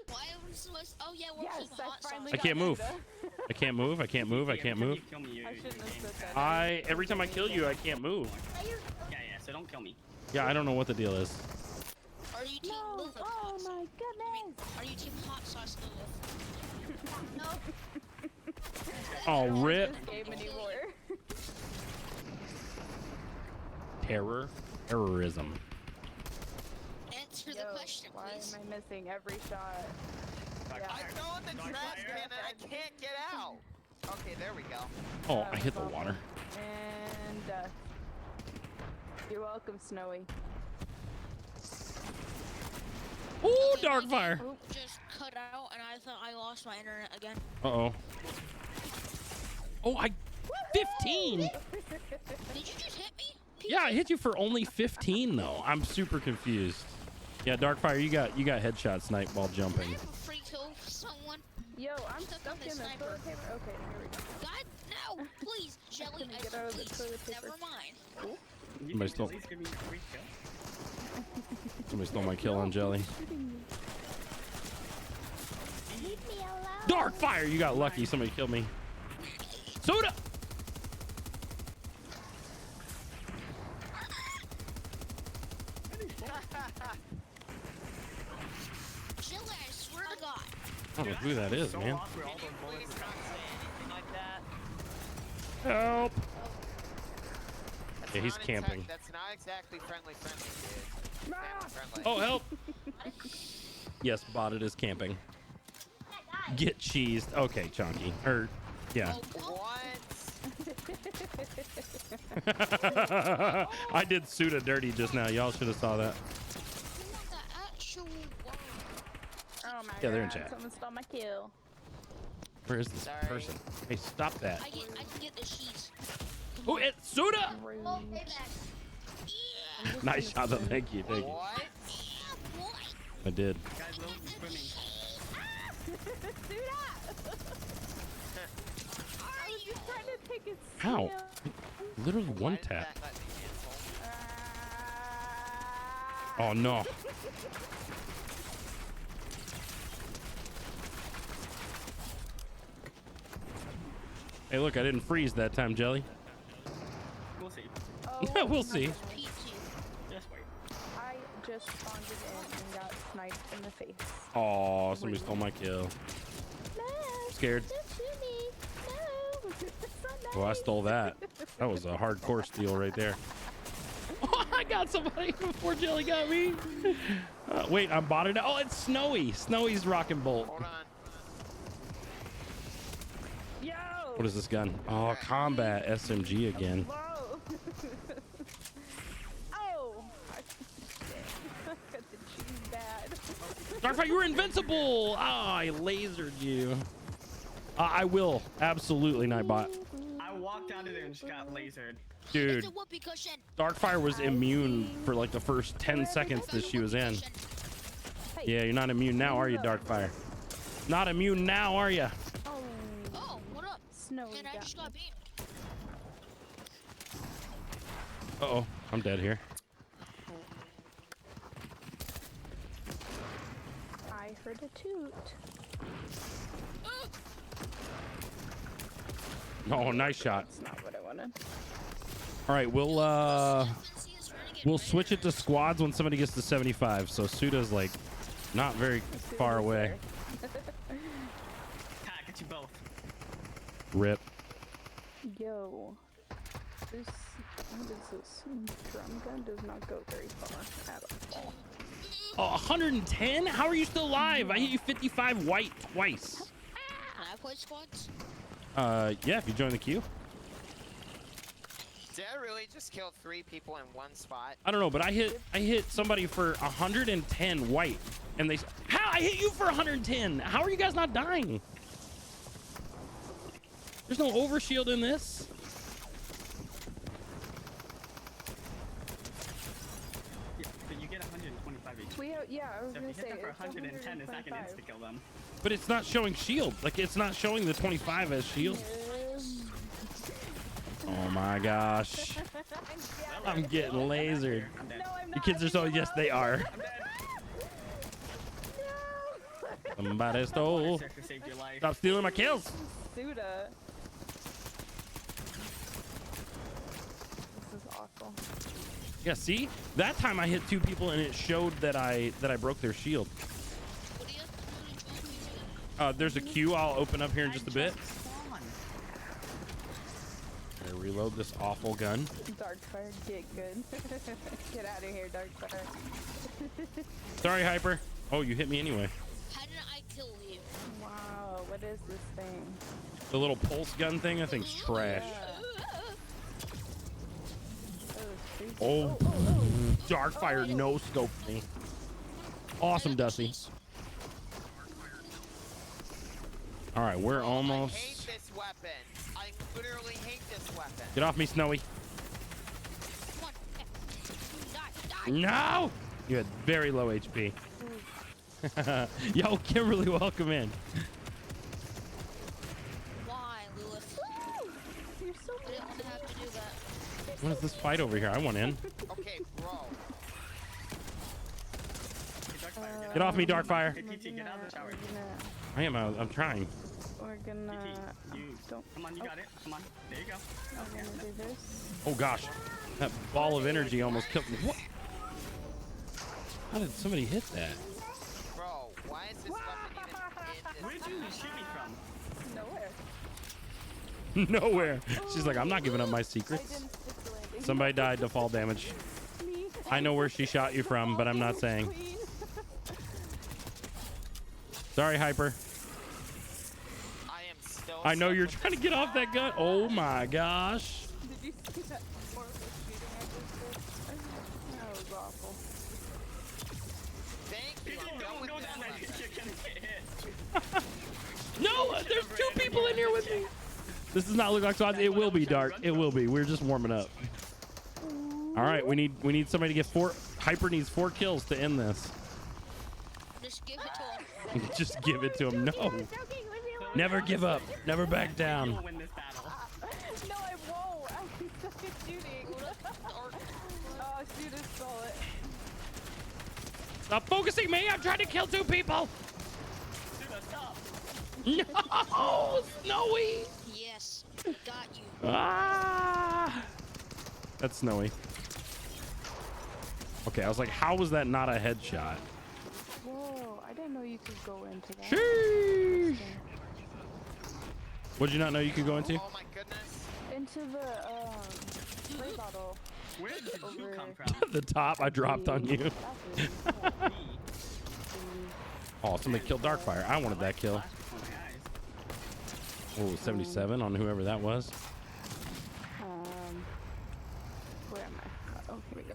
F: Why was supposed? Oh yeah, we're
E: Yes,
F: playing
E: I
F: hot
E: finally
A: I
F: sauce.
A: can't
E: got
A: move.
E: Suda.
A: I can't move. I can't move. I can't move.
D: Every time you kill me,
E: I
D: your
E: shouldn't have
D: game
E: said that.
A: Every time I kill you, I can't move.
D: Yeah, so don't kill me.
A: Yeah, I don't know what the deal is.
F: Are you team
E: No,
F: Lilith?
E: oh my goodness.
F: Are you team hot sauce Lilith? No.
A: Oh, rip.
E: This game anymore.
A: Terrorism.
F: Answer the
E: Yo,
F: question,
E: why
F: please.
E: am I missing every shot?
C: I
D: Darkfire.
C: go in the trash
D: Darkfire.
C: can and I can't get out. Okay, there we go.
A: Oh,
E: That
A: I hit the
E: was
A: water.
E: awful. And you're welcome, Snowy.
A: Ooh,
F: Okay, my
A: Darkfire.
F: game just cut out, and I thought I lost my internet again.
A: Uh-oh. Oh, 15.
F: Did you just hit me?
A: Yeah, I hit you for only 15 though. I'm super confused. Yeah, Darkfire, you got headshot snipe while
F: Can I
A: jumping.
F: have a free kill for someone?
E: Yo, I'm
F: Stuck
E: stuck
F: on
E: in
F: this
E: the
F: sniper.
E: toilet paper. Okay, here we go.
F: God, no! Please, Jelly,
E: couldn't
F: I
E: get
F: said
E: out of the
F: please.
E: toilet paper.
F: Never mind.
D: You
A: Somebody
D: think
A: stole-
D: Lily's giving me a free kill?
A: Somebody stole my kill on Jelly.
B: Leave me alone.
A: Darkfire, you got lucky. Somebody killed me. Soda. I don't know who that is,
D: So
A: man.
D: off where all those bullets
C: Please
D: are
C: not
D: coming
C: say anything like that.
A: Help!
C: That's
A: Yeah, he's
C: not
A: camping.
C: That's not exactly friendly, dude. Family friendly.
A: Oh, help! Yes, botted is camping. Get cheesed. Okay, Chunky. Or, yeah.
C: What?
A: I did Suda dirty just now. Y'all should have saw that.
F: You want the actual world?
E: Oh my
A: Yeah, they're in
E: god,
A: chat.
E: someone stole my kill.
A: Where is this
C: Sorry.
A: person? Hey, stop that.
F: I can get the sheets.
A: Oh, it's Suda!
E: Rude.
A: Nice shot, though. Thank you. Thank you.
C: What?
F: Yeah, boy.
A: I did.
D: Guys, little swimming.
E: Dude, I was just trying to take it.
A: How? Literally
C: Why
A: one
C: did
A: tap.
C: that let me cancel?
A: Oh, no. Hey, look, I didn't freeze that time, Jelly.
D: We'll see.
E: Oh,
A: We'll see.
F: PT.
D: Just wait.
E: I just spawned in and got sniped in the face.
A: Oh, somebody stole my kill.
E: No,
A: Scared.
E: don't shoot me. No. It's so nice.
A: Well, I stole that. That was a hardcore steal right there. Oh, I got somebody before Jelly got me. Wait, I'm botted. Oh, it's Snowy. Snowy's rocking bolt.
C: Hold on.
E: Yo.
A: What is this gun? Oh, combat SMG again.
E: Whoa. Oh. Got the cheese bad.
A: Darkfire, you were invincible. Ah, I lasered you. I will absolutely Nightbot.
D: I walked out of there and just got lasered.
A: Dude,
F: It's a whoopee cushion.
A: Darkfire was immune for like the first 10 seconds that she was in. Yeah, you're not immune now, are you, Darkfire? Not immune now, are you?
E: Oh.
F: Oh, what up?
E: Snowy
F: And I
E: got
F: just
E: me.
F: got beamed.
A: Uh-oh, I'm dead here.
E: I heard a toot.
A: Oh, nice shot.
E: That's not what I wanted.
A: All right, we'll
F: Fancy is renegade
A: we'll
F: rare.
A: switch it to squads when somebody gets to 75. So Suda's like not very far away.
D: Pat, get you both.
A: Rip.
E: Yo. This, what is this? Drum gun does not go very far at all.
A: Oh, 110? How are you still alive? I hit you 55 white twice.
F: Can I play squads?
A: Yeah, if you join the queue.
C: Did I really just kill 3 people in one spot?
A: I don't know, but I hit somebody for 110 white, and they. How I hit you for 110? How are you guys not dying? There's no overshield in this.
D: Yeah, but you get 125 each.
E: We have, yeah, I was
D: So
E: gonna
D: if you
E: say
D: hit them for
E: it's
D: 110, it's not gonna
E: 125.
D: insta-kill them.
A: But it's not showing shield. Like it's not showing the 25 as shield. Oh my gosh. I'm getting lasered.
D: I'm dead.
E: No, I'm
A: The
E: not.
A: kids are so yes they are.
D: I'm dead.
A: Somebody stole.
D: Surfer saved your life.
A: Stop stealing my kills.
E: Suda. This is awful.
A: Yeah, see? That time I hit 2 people and it showed that I broke their shield.
F: What do you join me to?
A: There's a queue I'll open up here in just a bit.
D: Spawn.
A: I reload this awful gun.
E: Darkfire, get good. Get out of here, Darkfire.
A: Sorry, Hyper. Oh, you hit me anyway.
F: How did I kill you?
E: Wow, what is this thing?
A: The little pulse gun thing I think's trash.
E: Oh, it's creepy.
A: Oh, Darkfire no scoped me. Awesome, Dusty. All right, we're
C: I
A: almost.
C: hate this weapon. I literally hate this weapon.
A: Get off me, Snowy.
F: Come on. Die. Die.
A: No! You had very low HP. Yo, Kimberly, welcome in.
F: Why, Lilith?
E: You're so
F: I didn't want to have to do that.
A: What is this fight over here? I want in.
C: Okay, bro.
D: Hey, Darkfire,
A: Get off me, Darkfire.
D: Hey, TT, get out of the shower.
A: I am. I'm trying.
E: We're gonna.
D: TT, you.
E: Don't.
D: Come on, you got it. Come on. There you go.
E: We're gonna do this.
A: Oh gosh, that ball of energy almost killed me. What? How did somebody hit that?
C: Bro, why is this weapon even in
D: Where'd you shoot me from?
E: Nowhere.
A: Nowhere. She's like, I'm not giving up my
E: I
A: secrets.
E: didn't stick the landing.
A: Somebody died to fall damage.
E: Me.
A: I know where she shot you from, but I'm not saying.
E: Queen.
A: Sorry, Hyper.
C: I am still.
A: I know
C: stuck
A: you're
C: with
A: trying to
C: this
A: get off that gun. Oh my gosh.
E: Did you see that horrible shooting I just did? That was awful.
C: Thank you. I'm done
D: Don't
C: with
D: go
C: this
D: down there.
C: lesson.
D: You're gonna get hit.
A: No, there's two people in here with me. This does not look like squads. It will be dark. It will be. We're just warming up. All right, we need somebody to get 4. Hyper needs 4 kills to end this.
F: Just give it to him.
A: Just give it to him. No.
B: Joking, leave me alone.
A: Never give up. Never back down.
D: You'll win this battle.
E: No, I won't. I'm stuck at shooting.
F: Or
E: Oh, shoot, I stole it.
A: Stop focusing me. I'm trying to kill 2 people.
D: Dude, stop.
A: No, Snowy.
F: yes, got you.
A: Ah. That's Snowy. Okay, I was like, how was that not a headshot?
E: Whoa, I didn't know you could go into that.
A: Sheesh. What'd you not know you could go into?
C: Oh my goodness.
E: Into the spray bottle.
D: Where did you
E: Over.
D: come from?
A: The top I dropped on you.
E: That's really cool.
A: Oh, somebody killed Darkfire. I wanted that kill.
D: Flash before my eyes.
A: Oh, 77 on whoever that was.
E: Where am I? Oh, here we go.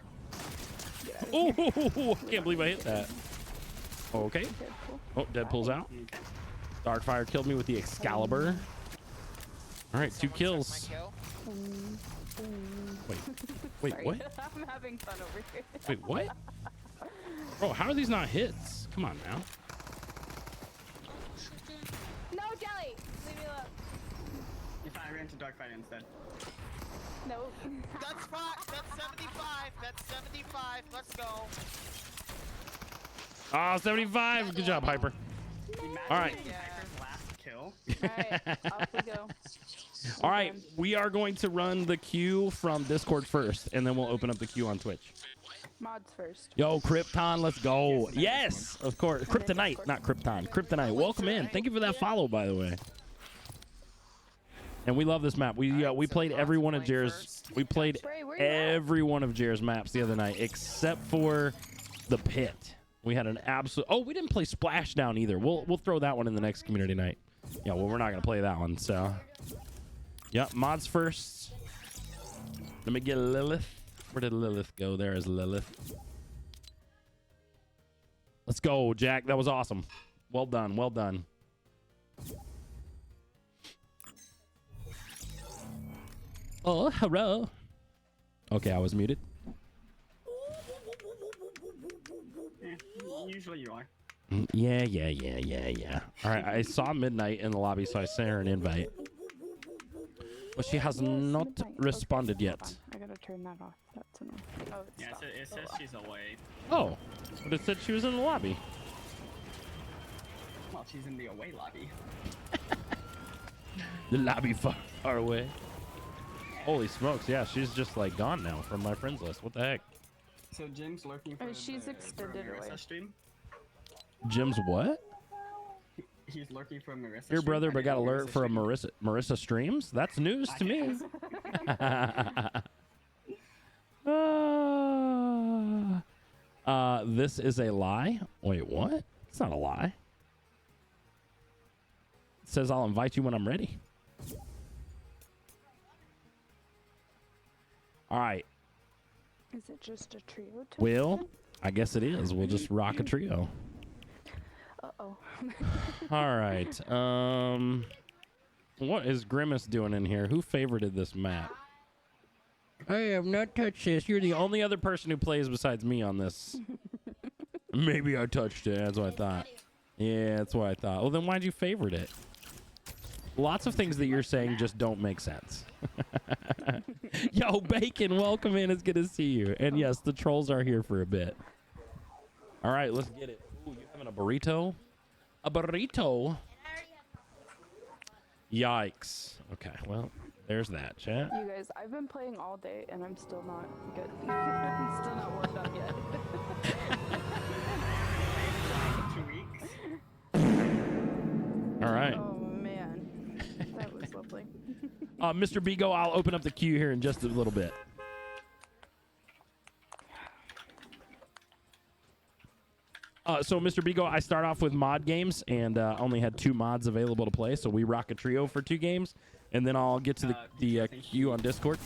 E: Get out of
A: Oh, I can't believe I hit that. Okay.
E: here. Cool.
A: Oh, Deadpool's out.
D: Okay.
A: Darkfire killed me with the Excalibur. All right, 2
C: Someone took
A: kills.
C: my kill.
A: Wait,
E: Sorry.
A: what?
E: I'm having fun over here.
A: Wait, what? Bro, how are these not hits? Come on now.
E: No, Jelly! Leave me alone.
D: If I ran to Darkfire instead.
E: No.
C: That's 5. That's 75. That's 75. Let's go.
A: Ah, 75. Good job, Hyper.
D: Imagine
A: All right.
D: Hyper's last kill.
E: Alright, off we go.
A: All right, we are going to run the queue from Discord first, and then we'll open up the queue on Twitch.
E: Mods first.
A: Yo, Krypton, let's go. Yes, of course. Kryptonite, not Krypton. Kryptonite. Welcome in. Thank you for that follow, by the way. And we love this map. We played every one of Jared's. We played
E: Spray, where you at?
A: every one of Jared's maps the other night, except for the pit. We had an absolute. Oh, we didn't play Splashdown either. We'll throw that one in the next community night. Yeah, well, we're not gonna play that one. So, yep, mods first. Let me get Lilith. Where did Lilith go? There is Lilith. Let's go, Jack. That was awesome. Well done. Well done. Oh, hello. Okay, I was muted.
D: Usually you are.
A: Yeah. All right, I saw Midnight in the lobby, so I sent her an invite. But she has
E: Yes,
A: not
E: midnight. Okay,
A: responded
E: hold
A: yet.
E: on. I gotta turn that off. That's annoying. Oh, it's
D: Yeah,
E: stopped.
D: it says she's away.
A: Oh, but it said she was in the lobby.
D: Well, she's in the away lobby.
A: The lobby far away. Holy smokes, yeah, she's just like gone now from my friends list. What the heck?
D: So Jim's lurking for
E: she's
D: for
E: extended
D: Marissa
E: away.
D: stream.
A: Jim's what?
D: He's lurking for Marissa.
A: Your
D: stream.
A: brother,
D: I
A: but
D: didn't
A: got
D: know
A: alert for a
D: streamed.
A: Marissa streams? That's news to me. This is a lie. Wait, what? It's not a lie. It says I'll invite you when I'm ready. All right.
E: Is it just a trio?
A: Will, I guess it is. We'll just rock a trio.
E: Uh-oh.
A: All right. What is Grimace doing in here? Who favorited this map? I have not touched this. You're the only other person who plays besides me on this. Maybe I touched it. That's what I thought. Yeah, that's what I thought. Well, then why'd you favorite it? Lots of things that you're saying just don't make sense. Yo, Bacon, welcome in. It's good to see you. And yes, the trolls are here for a bit. All right, let's get it. Ooh, you having a burrito? A burrito? Yikes. Okay, well, there's that, chat.
E: You guys, I've been playing all day and I'm still not good. I'm still not warmed up yet.
D: 2 weeks.
A: All right.
E: Oh man, that was lovely.
A: Mr. Bigo, I'll open up the queue here in just a little bit. So, Mr. Bigo, I start off with mod games, and only had 2 mods available to play, so we rock a trio for 2 games, and then I'll get to the queue on Discord.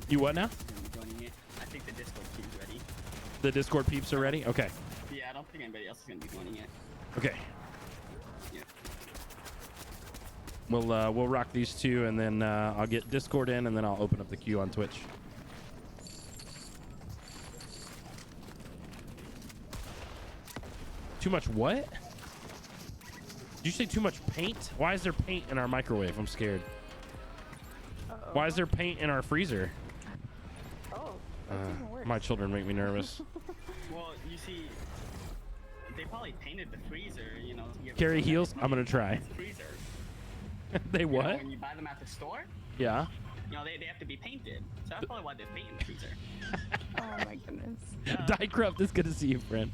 A: You what now?
D: Joining it. I think the Discord team's ready.
A: The Discord peeps are ready? Okay.
D: Yeah, I don't think anybody else is gonna be joining it.
A: Okay.
D: Yeah.
A: We'll rock these 2, and then I'll get Discord in, and then I'll open up the queue on Twitch. Too much what? Did you say too much paint? Why is there paint in our microwave? I'm scared.
E: Uh-oh.
A: Why is there paint in our freezer?
E: Oh, that's even worse.
A: My children make me nervous.
D: Well, you see, they probably painted the freezer, you know. To give
A: Carry
D: it
A: heels?
D: nice
A: I'm gonna try.
D: nice freezer.
A: They
D: You know,
A: what?
D: when you buy them at the store,
A: Yeah.
D: you know, they have to be painted. So that's probably why there's paint in the freezer.
E: Oh my goodness.
A: Diecraft, it's good to see you, friend.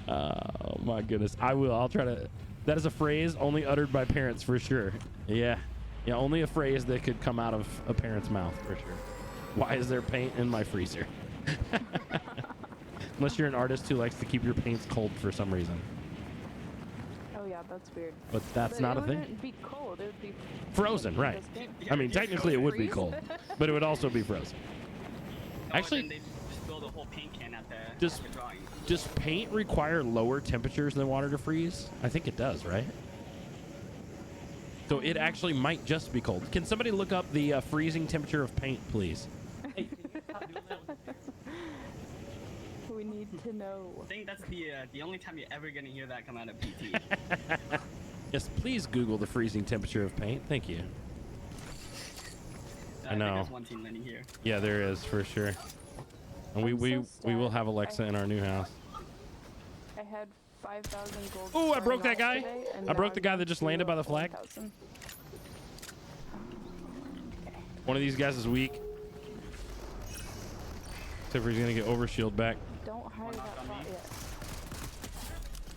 A: Oh my goodness. I'll try to. That is a phrase only uttered by parents for sure. Yeah. Yeah, only a phrase that could come out of a parent's mouth for sure. Why is there paint in my freezer? Unless you're an artist who likes to keep your paints cold for some reason.
E: Oh yeah, that's weird.
A: But that's
E: But
A: not
E: it
A: a thing.
E: wouldn't be cold. It would be
A: Frozen, right.
E: Just
A: I mean, technically it would be
E: freeze.
A: cold, but it would also be frozen.
D: Oh,
A: Actually-
D: then they just build a whole paint can at the,
A: Just-
D: at the drawing.
A: Does paint require lower temperatures than water to freeze? I think it does, right? So it actually might just be cold. Can somebody look up the freezing temperature of paint, please?
E: We need to know.
D: I think that's the only time you're ever gonna hear that come out of PT.
A: Yes, please Google the freezing temperature of paint. Thank you. I
D: think
A: know.
D: there's one team letting here.
A: Yeah, there is for sure. And we
E: I'm so
A: we will
E: sad.
A: have Alexa in our new house.
E: I had 5,000 gold.
A: Ooh, I broke that
E: starting
A: guy.
E: off today, and
A: I
E: now
A: broke the
E: I'm
A: guy
E: down
A: that just
E: to
A: landed by the flag.
E: 1,000.
A: One of these guys is weak. Except for he's gonna get overshield back.
E: Don't hire that
D: on
E: bot
D: me.
E: yet.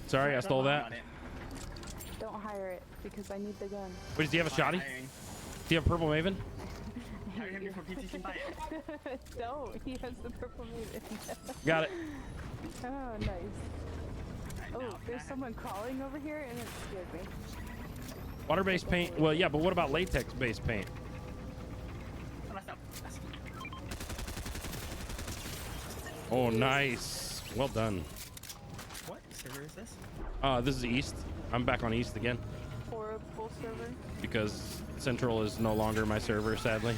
A: Sorry, I stole that.
D: Got it.
E: Don't hire it because I need the gun.
A: Wait, does he have a
D: Fine,
A: shotty?
D: hiring.
A: Do you have purple Maven?
D: Hire him before PT can buy it.
E: No, he has the purple maiden.
A: Got it.
E: Oh, nice.
D: Right,
E: Oh,
D: now,
E: there's someone calling over here and it scared me.
A: Water-based paint. Well, yeah, but what about latex-based paint?
D: Oh, that's not- that's-
A: Oh, nice. Well done.
D: What server is this?
A: This is East. I'm back on East again
E: For a full server.
A: because Central is no longer my server, sadly.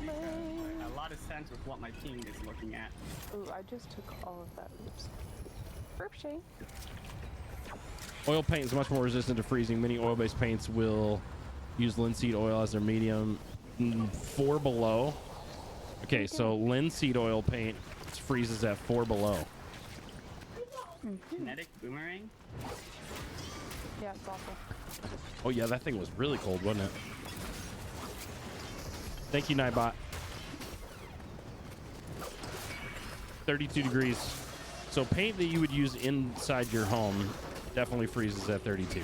D: A lot of sense with what my team is looking at.
E: Ooh, I just took all of that. Oops. Burp shake.
A: Oil paint is much more resistant to freezing. Many oil-based paints will use linseed oil as their medium. 4 below. Okay, so linseed oil paint freezes at 4 below.
D: Kinetic boomerang?
E: Yeah, it's awful.
A: Oh yeah, that thing was really cold, wasn't it? Thank you, Nightbot. 32 degrees. So paint that you would use inside your home definitely freezes at 32.
D: I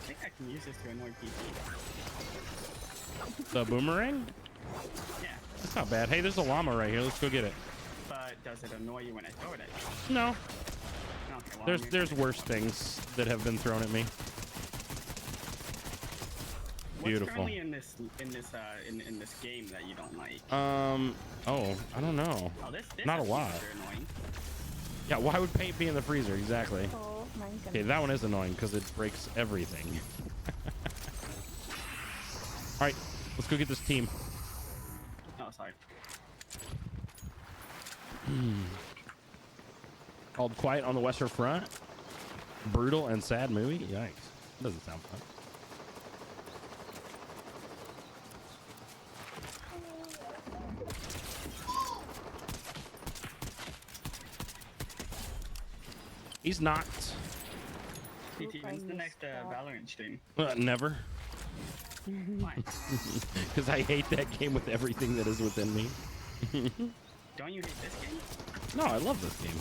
D: think I can use this to annoy PT.
A: The boomerang?
D: Yeah,
A: That's not bad. Hey, there's a llama right here. Let's go get it.
D: but does it annoy you when I throw it at you?
A: No,
D: Okay, well,
A: there's worse things that have been thrown at me.
D: What's
A: beautiful.
D: currently in this game that you don't like?
A: Oh, I don't know.
D: Oh, this
A: not a
D: has
A: lot.
D: features that are annoying.
A: Yeah, why would paint be in the freezer? Exactly.
E: Oh my goodness.
A: Okay, that one is annoying because it breaks everything. All right, let's go get this team.
D: Oh, sorry.
A: Called Quiet on the Western Front. Brutal and sad movie. Yikes. That doesn't sound fun. He's knocked.
D: PT, when's the
E: find
D: next
E: this spot.
D: Valorant stream?
A: Never.
D: Why?
A: Because I hate that game with everything that is within me.
D: Don't you hate this game?
A: No, I love this game.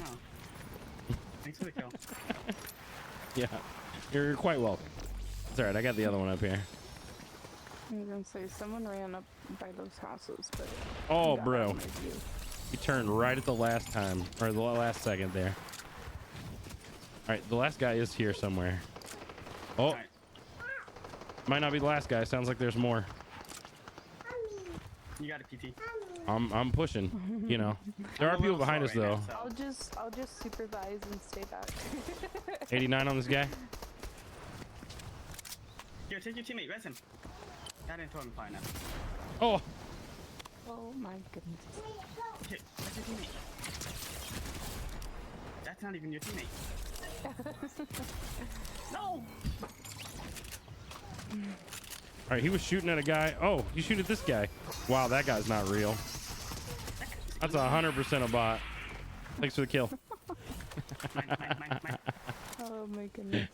D: Oh. Thanks for the kill.
A: Yeah, you're quite welcome. It's all right. I got the other one up here.
E: I was gonna say someone ran up by those houses, but
A: Oh,
E: got
A: bro.
E: out of my view.
A: He turned right at the last time, or the last second there. All right, the last guy is here somewhere. Oh,
D: Alright.
A: might not be the last guy. Sounds like there's more.
D: You got a PT.
A: I'm pushing. You know, there are
D: I'm a
A: people
D: little
A: behind us
D: slow
A: though.
D: right now, so-
E: I'll just supervise and stay back.
A: 89 on this guy.
D: Here, take your teammate, res him. That didn't throw him far enough.
A: Oh,
E: Oh my goodness.
D: Here, that's your teammate. That's not even your teammate. No!
A: all right. He was shooting at a guy. Oh, you shoot at this guy. Wow, that guy's not real. That's 100% a bot. Thanks for the kill.
D: Mine.
E: Oh my goodness.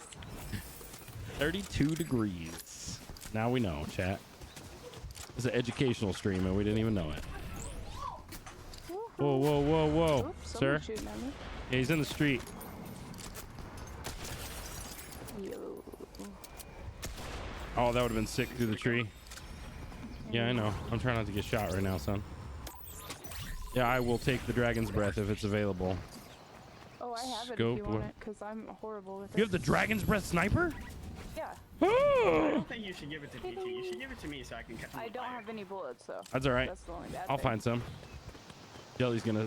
A: 32 degrees. Now we know, chat. It's an educational stream and we didn't even know it. Whoa, whoa, whoa, whoa.
E: Oops,
A: Sir?
E: someone's shooting at me.
A: Yeah, he's in the street.
E: Yo.
A: Oh, that would have been sick through the tree. Yeah, I know. I'm trying not to get shot right now, son. Yeah, I will take the dragon's breath if it's available.
E: Oh, I have it if
A: Scope
E: you want
A: or-
E: it, because I'm horrible with it.
A: You have the dragon's breath sniper?
E: Yeah.
D: I
A: Oh!
D: don't think you should give it to PT. You should give it to me so I can catch him
E: I
D: on
E: don't
D: fire.
E: have any bullets, so
A: That's all right.
E: that's the only bad
A: I'll
E: thing.
A: find some. Jelly's gonna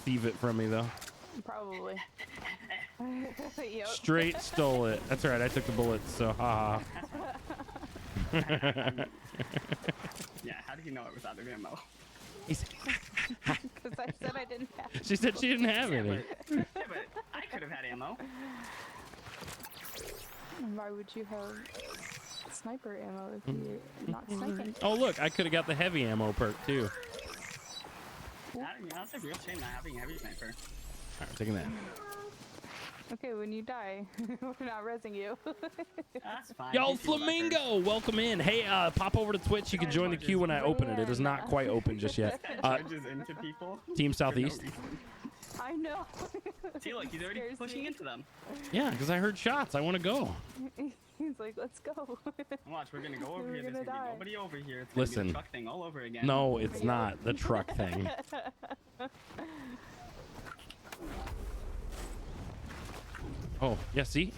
A: thieve it from me though.
E: Probably. Yep.
A: Straight stole it. That's all right. I took the bullets, so haha.
D: Yeah, how did he know it was out of ammo?
E: Because I said I didn't have it.
A: She said she didn't have any.
D: Yeah, but I could have had ammo.
E: Why would you have sniper ammo if you're not sniping?
A: Oh look, I could have got the heavy ammo perk too.
D: That's a real shame not having a heavy sniper.
A: All right, taking that.
E: Okay, when you die, we're not resing you.
D: That's fine.
A: Yo,
D: PT lurker.
A: Flamingo, welcome in. Hey, pop over to Twitch. You can join the queue when I open it. It is not quite open just yet.
D: Charges into people.
A: Team
D: for no
A: Southeast.
D: reason.
E: I know.
D: See, look, he's already
E: Scares
D: pushing
E: me.
D: into them.
A: Yeah, because I heard shots. I want to go.
E: He's like, let's go.
D: Watch, we're gonna go over
E: We're
D: here. There's
E: gonna
D: gonna be
E: die.
D: nobody over here. It's gonna be
A: Listen.
D: the truck thing all over again.
A: No, it's not the truck thing. Oh, yeah, see?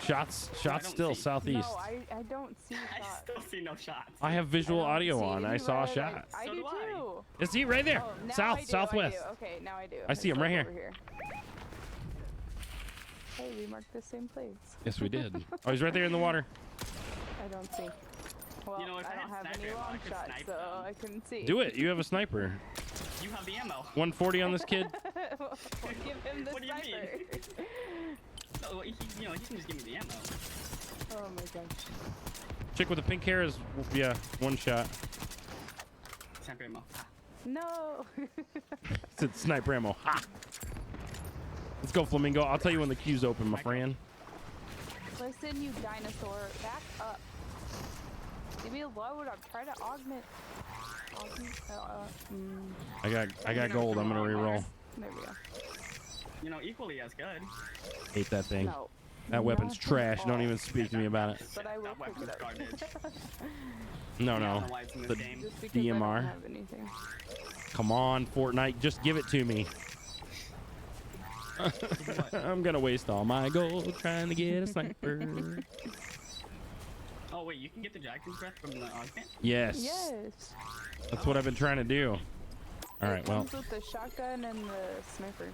A: Shots
D: don't
A: still
D: see.
A: southeast.
E: No, I don't see
D: I
E: shots.
D: still see no shots.
A: I have visual
E: don't
A: audio
E: see
A: on. I
E: any
A: saw a
E: red.
A: shot.
E: I
D: So
E: do
D: do I.
E: too.
A: Yeah, see, right there.
E: Oh, now
A: South,
E: I do,
A: southwest.
E: I do. Okay, now I do.
A: I see him right
E: It's
A: here.
E: over Hey, we marked the same place.
A: Yes, we did. Oh, he's right there in the water.
E: I don't see. Well,
D: You know, if I
E: I don't
D: had
E: have
D: sniper
E: any
D: ammo, I
E: long
D: could
E: shots,
D: snipe
E: so
D: them.
E: I couldn't see.
A: Do it. You have a sniper.
D: You have the ammo.
A: 140 on this kid.
E: Give him the
D: What do you mean?
E: sniper.
D: So, he can just give me the ammo.
E: Oh my gosh.
A: Chick with the pink hair is, yeah, one shot.
D: Sniper ammo.
E: No.
A: It's sniper ammo. Ha! Let's go, Flamingo. I'll tell you when the queue's open, my friend.
E: Listen, you dinosaur. Back up. Leave me alone. I'm trying to augment.
A: I got gold. I'm gonna reroll.
E: There we go.
D: You know, equally as good.
A: Hate that thing.
E: No.
A: That weapon's
E: Not at
A: trash. Don't
E: all.
A: even speak to me about it.
E: But I will
D: That
E: pick
D: weapon's
E: it up.
D: garbage.
A: No,
D: I
A: no.
D: don't know why it's in this
A: The
D: game.
E: Just because I don't
A: DMR.
E: have anything.
A: Come on, Fortnite. Just give it to me. I'm gonna waste all my gold trying to get a sniper.
D: Oh wait, you can get the dragon's breath from the augment?
A: Yes.
E: Yes.
A: That's what I've been trying to do. All right,
E: It
A: well.
E: comes with the shotgun and the sniper.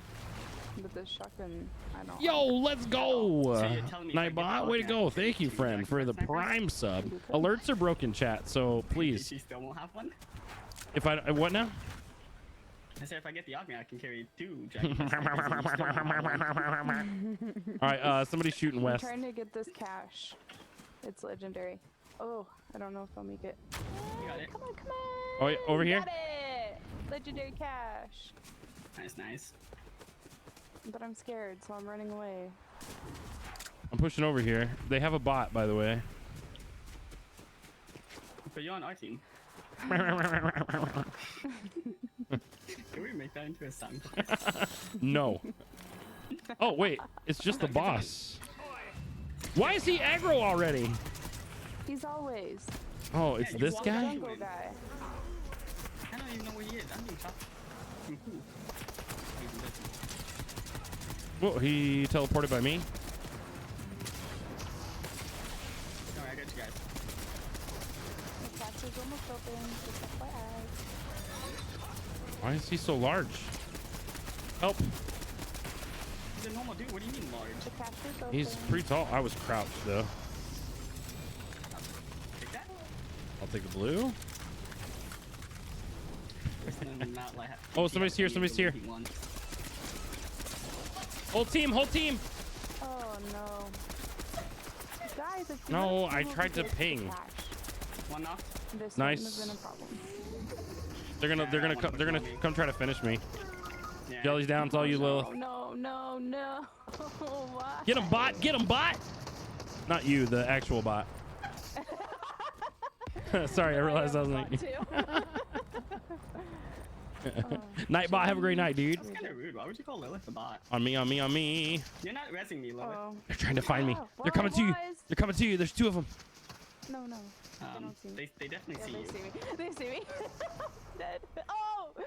E: But the shotgun, I don't.
A: Yo, let's go.
D: So you're telling me if I get
A: Nightbot, way to
D: augment,
A: go.
D: I can
A: Thank you,
D: do
A: friend, for the
D: snipers?
A: prime sub. Alerts are broken, chat, so please.
D: She still won't have one?
A: If I, what now?
D: I said if I get the augment, I can carry 2 dragon's breath snipers and you still won't have one.
A: All right, somebody's shooting
E: I'm
A: west.
E: trying to get this cash. It's legendary. Oh, I don't know if I'll make it.
D: You got it.
E: Come on, come on.
A: Oh, yeah, over here?
E: Got it. Legendary cash.
D: Nice, nice.
E: But I'm scared, so I'm running away.
A: I'm pushing over here. They have a bot, by the way.
D: But you're on our team. Can we make that into a song?
A: No. Oh, wait. It's just the boss. Why is he aggro already?
E: He's always
A: Oh, it's
D: Yeah,
A: this
D: you
E: the
A: guy?
E: jungle guy.
D: I don't even know where he is. I'm being shot. From who? Oh, he's in this one.
A: Well, he teleported by me.
D: Alright, I got you guys.
E: The catch is almost open. Just FYI.
A: Why is he so large? Help.
D: He's a normal dude. What do you mean large?
E: The catch is open.
A: He's pretty tall. I was crouched though.
D: Take that.
A: I'll take the blue.
D: Not like
A: Oh, somebody's here, somebody's here.
D: One.
A: Whole team, whole team.
E: Oh no. Guys, if you
A: No,
E: let
A: I
E: people
A: tried to
E: get the
A: ping.
E: catch,
D: One knock.
E: this
A: Nice.
E: wouldn't have been a problem.
A: They're gonna come try to finish me.
D: Yeah.
A: Jelly's down. It's all you, Lilith.
E: No, no, no. Why?
A: Get him, bot. Get him, bot. Not you, the actual bot. Sorry, I realized I was like. Night bot. Have a great night, dude.
D: That's kind of rude. Why would you call Lilith a bot?
A: On me, on me, on me.
D: You're not resing me, Lilith.
E: Oh.
A: They're trying to find me.
E: Oh,
A: They're coming to you.
E: boys.
A: They're coming to you. There's two of them.
E: No, no. They don't see me.
D: They definitely
E: Yeah,
D: see
E: they
D: you.
E: see me. They see me. Dead. Oh! Oh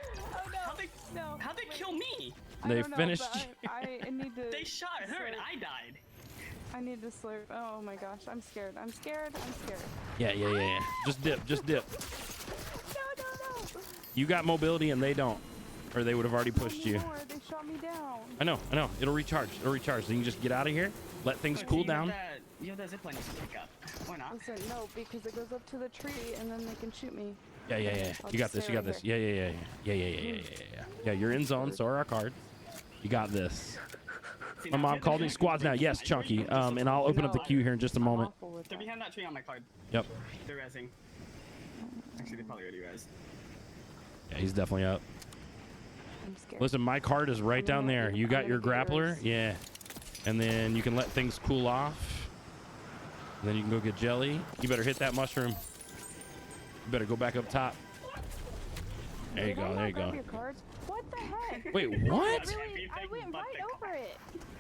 E: no!
D: How'd they,
E: No.
D: how'd they
E: wait.
D: kill me?
E: I
A: They
E: don't know,
A: finished
E: but I need to.
D: They shot her and
E: slurp.
D: I died.
E: I need to slurp. Oh my gosh, I'm scared. I'm scared. I'm scared.
A: Yeah. Just dip. Just dip.
E: No, no, no.
A: You got mobility and they don't, or they would have already
E: Not
A: pushed you.
E: anymore. They shot me down.
A: I know. It'll recharge. It'll recharge. So you can just get out of here. Let things
D: Wait,
A: cool
D: you have
A: down.
D: that- You have that zipline you can pick up. Why not?
E: Listen, no, because it goes up to the tree and then they can shoot me.
A: Yeah.
E: I'll
A: You got
E: just
A: this.
E: stay
A: You got
E: right
A: this. Yeah. Yeah, you're in zone. So are our cards. You got this.
D: See,
A: My
D: now,
A: mom
D: see,
A: called me
D: there's-
A: squads now. Yes, Chunky. And I'll open up the queue here in just a moment.
E: Awful with
D: They're
E: that.
D: behind that tree on my card.
A: Yep.
D: They're resing. Actually, they probably already res.
A: Yeah, he's definitely up.
E: I'm scared.
A: Listen, my card is right
E: I'm
A: down
E: gonna
A: there.
E: get-
A: You
E: I'm
A: got
E: gonna
A: your
E: get
A: grappler?
E: yours.
A: Yeah. And then you can let things cool off. And then you can go get jelly. You better hit that mushroom. You better go back up top. There you
E: Did I
A: go.
E: not
A: There you
E: grab
A: go.
E: your cards? What the heck?
A: Wait,
E: No,
A: what?
E: really, I went
D: but
E: right
D: the
E: over it.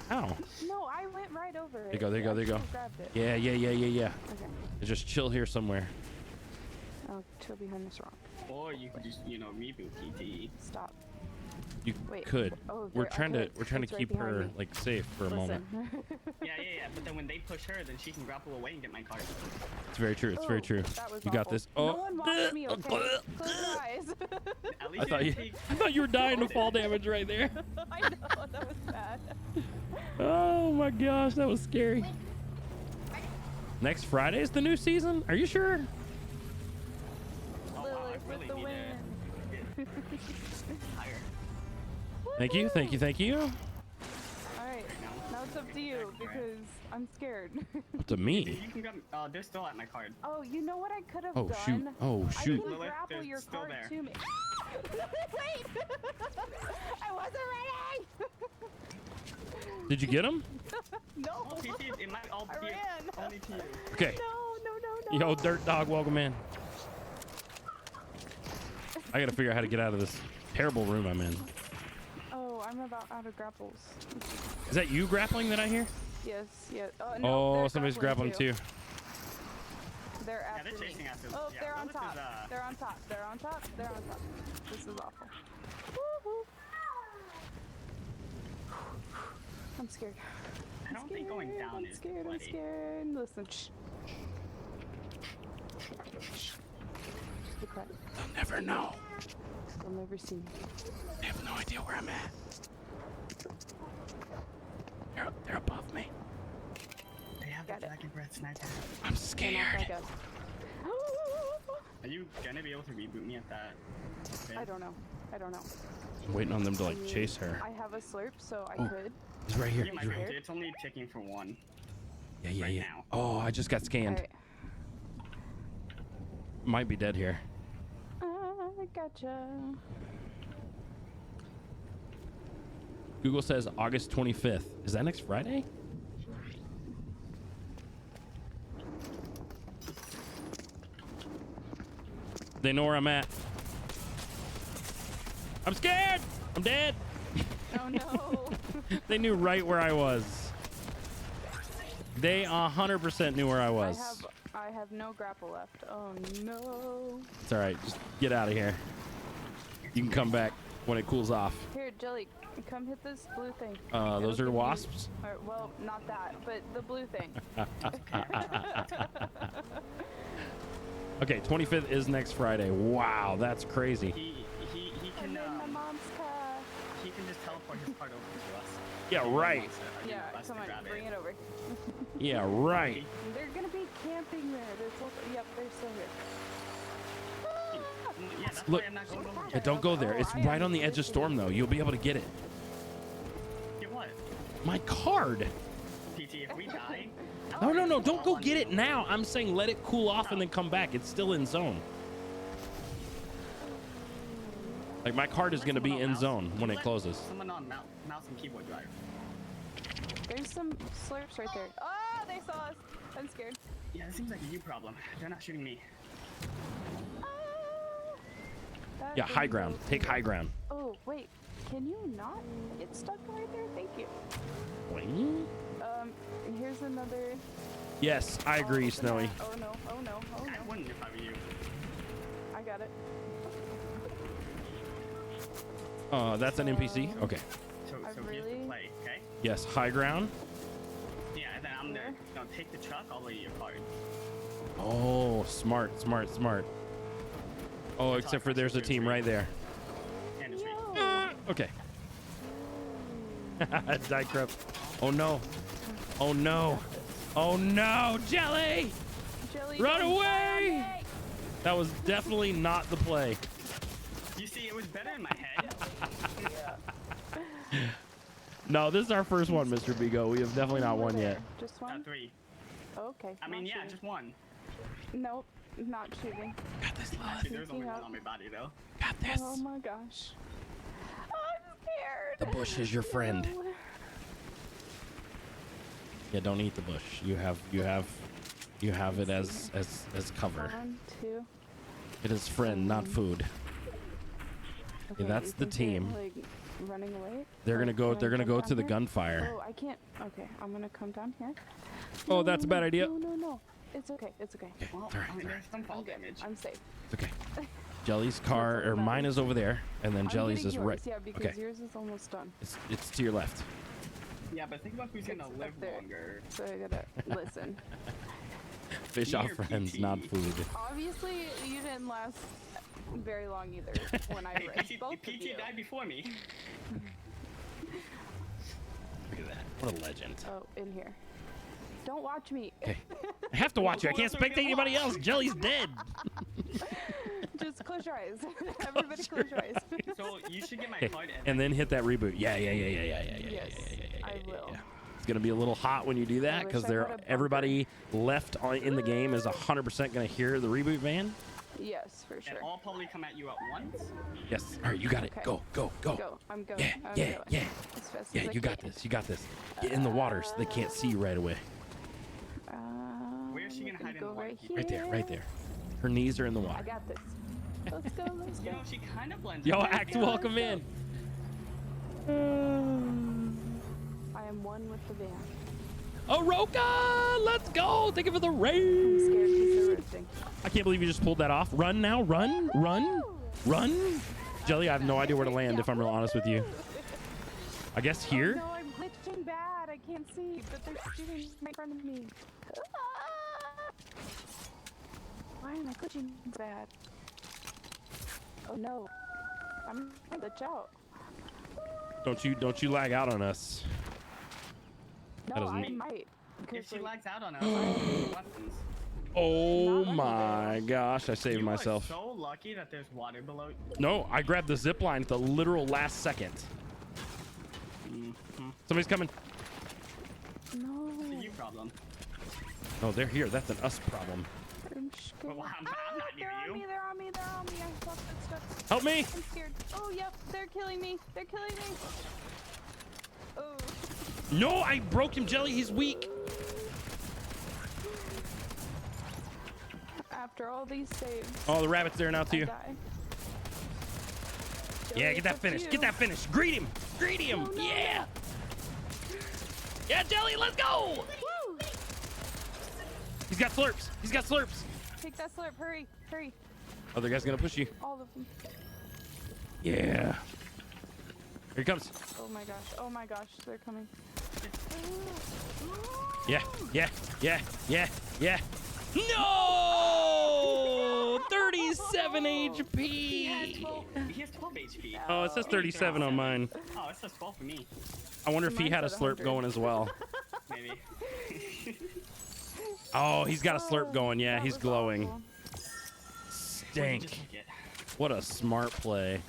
A: How?
E: No, I went right over it.
A: There you go, there you go,
E: I
A: there you go.
E: should've grabbed it.
A: Yeah.
E: Okay.
A: Just chill here somewhere.
E: I'll chill behind this rock.
D: Or you could just, reboot PT.
E: Stop.
A: You
E: Wait,
A: could.
E: oh,
A: We're
E: there-
A: trying
E: okay,
A: to we're trying to
E: it's right
A: keep
E: behind
A: her
E: me.
A: like safe for a moment.
E: Listen.
D: Yeah. But then when they push her, then she can grapple away and get my card.
A: It's very true. It's very
E: Oh,
A: true.
E: that was
A: You got
E: awful.
A: this.
E: No
A: Oh.
E: one watched me, okay? Close your eyes.
D: At least
A: I thought you
D: take-
A: I thought you were dying to fall damage right there.
E: I know, that was bad.
A: Oh my gosh, that was scary. Next Friday is the new season? Are you sure?
D: Oh, wow,
E: Lilith
D: I
E: with
D: really
E: the
D: need
E: win.
D: to higher.
A: Thank you.
E: Alright, now it's up to you because I'm scared.
A: Up to me.
D: You can grab. They're still at my card.
E: Oh, you know what I could have
A: Oh
E: done?
A: shoot. Oh
E: I
A: shoot.
E: can
D: Lilith,
E: grapple
D: they're
E: your
D: still
E: card
D: there.
E: to me. Wait! I wasn't ready!
A: Did you get him?
E: No!
D: Oh, PT, it might all
E: I
D: be
E: ran.
D: only to you.
A: Okay.
E: No.
A: Yo, Dirt Dog, welcome in. I gotta figure out how to get out of this terrible room I'm in.
E: Oh, I'm about out of grapples.
A: Is that you grappling that I hear?
E: Yes, yes. Oh, no,
A: Oh,
E: they're
A: somebody's grappling too.
E: They're
D: Yeah,
E: after
D: they're chasing
E: me.
D: after.
E: Oh,
D: yeah,
E: they're on
D: Lilith
E: top.
D: is,
E: They're on top. They're on top. They're on top. This is awful. Woo-hoo. I'm scared.
D: I don't think going down
E: I'm
D: is
E: scared. I'm
D: bloody.
E: scared. Listen. Shh. Shh. Be quiet.
A: They'll never know.
E: They'll never see me.
A: They have no idea where I'm at. They're above me.
D: They have the
E: Got it.
D: Dragon Breath sniper.
A: I'm
E: They're not
A: scared.
E: that good.
D: Are you gonna be able to reboot me at that? Okay.
E: I don't know.
A: I'm waiting on them to like chase her.
E: I have a slurp, so I
A: Oh.
E: could.
A: He's right here.
D: You might
A: He's
D: be
A: right.
D: able to. It's only ticking for one.
A: Yeah.
D: right now.
A: Oh, I just got scanned.
E: Alright.
A: Might be dead here.
E: I gotcha.
A: Google says August 25th. Is that next Friday? They know where I'm at. I'm scared. I'm dead.
E: Oh no.
A: They knew right where I was. They 100% knew where I was.
E: I have no grapple left. Oh no.
A: It's all right. Just get out of here. You can come back when it cools off.
E: Here, Jelly, come hit this blue thing.
A: Those are wasps.
E: Or, well, not that, but the blue thing.
A: Okay, 25th is next Friday. Wow, that's crazy.
D: He can
E: I'm in my mom's car.
D: he can just teleport his card over to us.
A: Yeah, right.
E: Yeah, come on, bring it over.
A: Yeah, right.
E: They're gonna be camping there. Yep, they're still here.
D: Yeah, that's
A: Look,
D: why I'm not going over
A: Yeah,
D: there.
A: don't go there.
E: Oh,
A: It's
E: I
A: right on the edge of Storm, though. You'll be able to get it.
D: Get what?
A: My card.
D: PT, if we die,
A: No. Don't go get it now. I'm saying let it cool off and then come back. It's still in zone. Like, my card is going to be in zone when it closes.
D: Someone on mouse and keyboard drive.
E: There's some slurps right there. Oh, they saw us. I'm scared.
D: Yeah, this seems like a you problem. They're not shooting me.
E: That
A: Yeah, high
E: is
A: ground.
E: so
A: Take
E: cool.
A: high ground.
E: Oh, wait. Can you not get stuck right there? Thank you.
A: Boing.
E: Here's another.
A: Yes, I agree,
E: open
A: Snowy.
E: that. Oh no, oh no, oh
D: I
E: no.
D: wouldn't if I were you.
E: I got it.
A: That's an NPC? Okay.
D: So
E: I
D: here's the
E: really-
D: play, okay?
A: Yes, high ground.
D: Yeah, and then I'm gonna take the truck all the way to your card.
A: Oh, smart. Oh, except for there's a team right there.
D: And it's me.
E: Yo.
A: Okay. Dicrup. Oh no. Oh no. Oh no, Jelly!
E: Jelly,
A: Run
E: don't die
A: away!
E: on me.
A: That was definitely not the play.
D: You see, it was better in my head.
A: No, this is our first one, Mr. Bigo. We have definitely not
E: Over
A: won
E: there.
A: yet.
E: Just one?
D: 3.
E: Okay.
D: I mean,
E: not
D: yeah,
E: shooting.
D: just one.
E: Nope, not shooting.
A: Got this, Lilith.
D: Actually, there's only
E: Sneaking
D: one
E: up.
D: on my body, though.
A: Got this.
E: Oh my gosh. I'm scared.
A: The bush is your friend.
E: No.
A: Yeah, don't eat the bush. You have it as cover.
E: 1, 2.
A: It is friend, not food.
E: Okay,
A: that's
E: you
A: the
E: think they're,
A: team.
E: like, running away.
A: They're gonna go.
E: Can I
A: They're gonna
E: come
A: go
E: down
A: to the
E: here?
A: gunfire.
E: Oh, I can't. Okay, I'm gonna come down here.
A: Oh, that's a bad idea.
E: No. It's okay. It's okay.
A: Okay,
D: Well,
A: it's all right,
D: I mean,
A: all right.
D: there's some fall
E: I'm good.
D: damage.
E: I'm safe.
A: It's okay. Jelly's car or mine is over there, and then
E: I'm
A: Jelly's
E: getting
A: is
E: yours,
A: right.
E: Yeah, because
A: Okay,
E: yours is almost done.
A: it's to your left.
D: Yeah, but think about who's gonna
E: It's
D: live
E: up there.
D: longer.
E: So I gotta listen.
A: Fish off
D: Dear
A: friends,
D: PT.
A: not food.
E: Obviously, you didn't last very long either when I
D: Hey,
E: raised both of
D: PT
E: you.
D: died before me.
A: Look at that. What a legend.
E: Oh, in here. Don't watch me.
A: Okay. I have to watch you. I can't spectate anybody else. Jelly's dead.
E: Just close your eyes. Everybody close your eyes.
D: So you should get my
A: Okay,
D: card
A: and then hit that reboot. Yeah.
E: Yes, I will.
A: It's gonna be a little hot when you do that
E: wish
A: because
E: I
A: they're
E: had a bunker.
A: everybody left in the game is 100% gonna hear the reboot van.
E: Yes, for sure.
D: And all probably come at you at once.
A: Yes. All right, you got it.
E: Okay.
A: Go.
E: Go. I'm going.
A: Yeah,
E: I'm
A: yeah,
E: going.
A: yeah.
E: As fast as
A: Yeah,
E: I
A: you got
E: can.
A: this. You got this. Get in the water so they can't see you right away.
D: Where is she gonna hide in the
E: go
D: water?
E: right
A: Right there.
E: here.
A: Right there. Her knees are in the
E: I
A: water.
E: got this. Let's go. Let's
D: You
E: go.
D: know, she kind of blends.
A: Yo,
D: in.
A: Act, welcome in.
E: I am one with the van.
A: Oroka, let's go. Thank you for the
E: I'm
A: raid.
E: scared because they're roasting.
A: I can't believe you just pulled that off. Run now. Run. Jelly, I have no idea where to land if I'm real honest with you. I guess here.
E: Oh, no, I'm glitching bad. I can't see, but they're shooting right in front of me. Why am I glitching bad? Oh no. I'm gonna glitch out.
A: Don't you lag out on us.
E: No,
A: doesn't
E: I
A: mean-
E: might.
D: If
E: Because
D: she
E: like,
D: lags out on us, I have weapons.
A: Oh
E: Not
A: my gosh, I saved
D: You
A: myself.
D: are so lucky that there's water below.
A: No, I grabbed the zip line at the literal last second. Somebody's coming.
E: no.
D: It's a you problem.
A: Oh, they're here. That's an us problem.
E: I'm scared.
D: Well, I'm not near
E: they're on
D: you.
E: me. They're on me. They're on me. I'm stuck.
A: Help me.
E: I'm scared. Oh, yep. They're killing me. They're killing me. Oh.
A: No, I broke him, Jelly. He's weak.
E: After all these saves,
A: Oh, the rabbit's there now
E: I
A: too.
E: die.
A: Yeah,
E: Jelly,
A: get that
E: it's up to
A: finish.
E: you.
A: Get that finish. Greet him. Greet him.
E: No, no,
A: Yeah. Yeah, Jelly, let's go.
E: Woo!
A: He's got slurps. He's got slurps.
E: Take that slurp. Hurry. Hurry.
A: Other guy's gonna push you.
E: All of them.
A: Yeah. Here he comes.
E: Oh my gosh. Oh my gosh. They're coming.
A: Yeah. Yeah. Yeah. Yeah. Yeah. No! 37
D: He has
A: HP.
D: 12 HP.
A: Oh, it says 37 on mine.
D: Oh, it says 12 for me.
A: I wonder if he
E: Mine
A: had a
E: said
A: slurp
E: 100.
A: going as well.
D: Maybe.
A: Oh, he's got a slurp going. Yeah,
E: That
A: he's
E: was
A: glowing.
E: awful.
A: Stink.
D: Just take it.
A: What a smart play.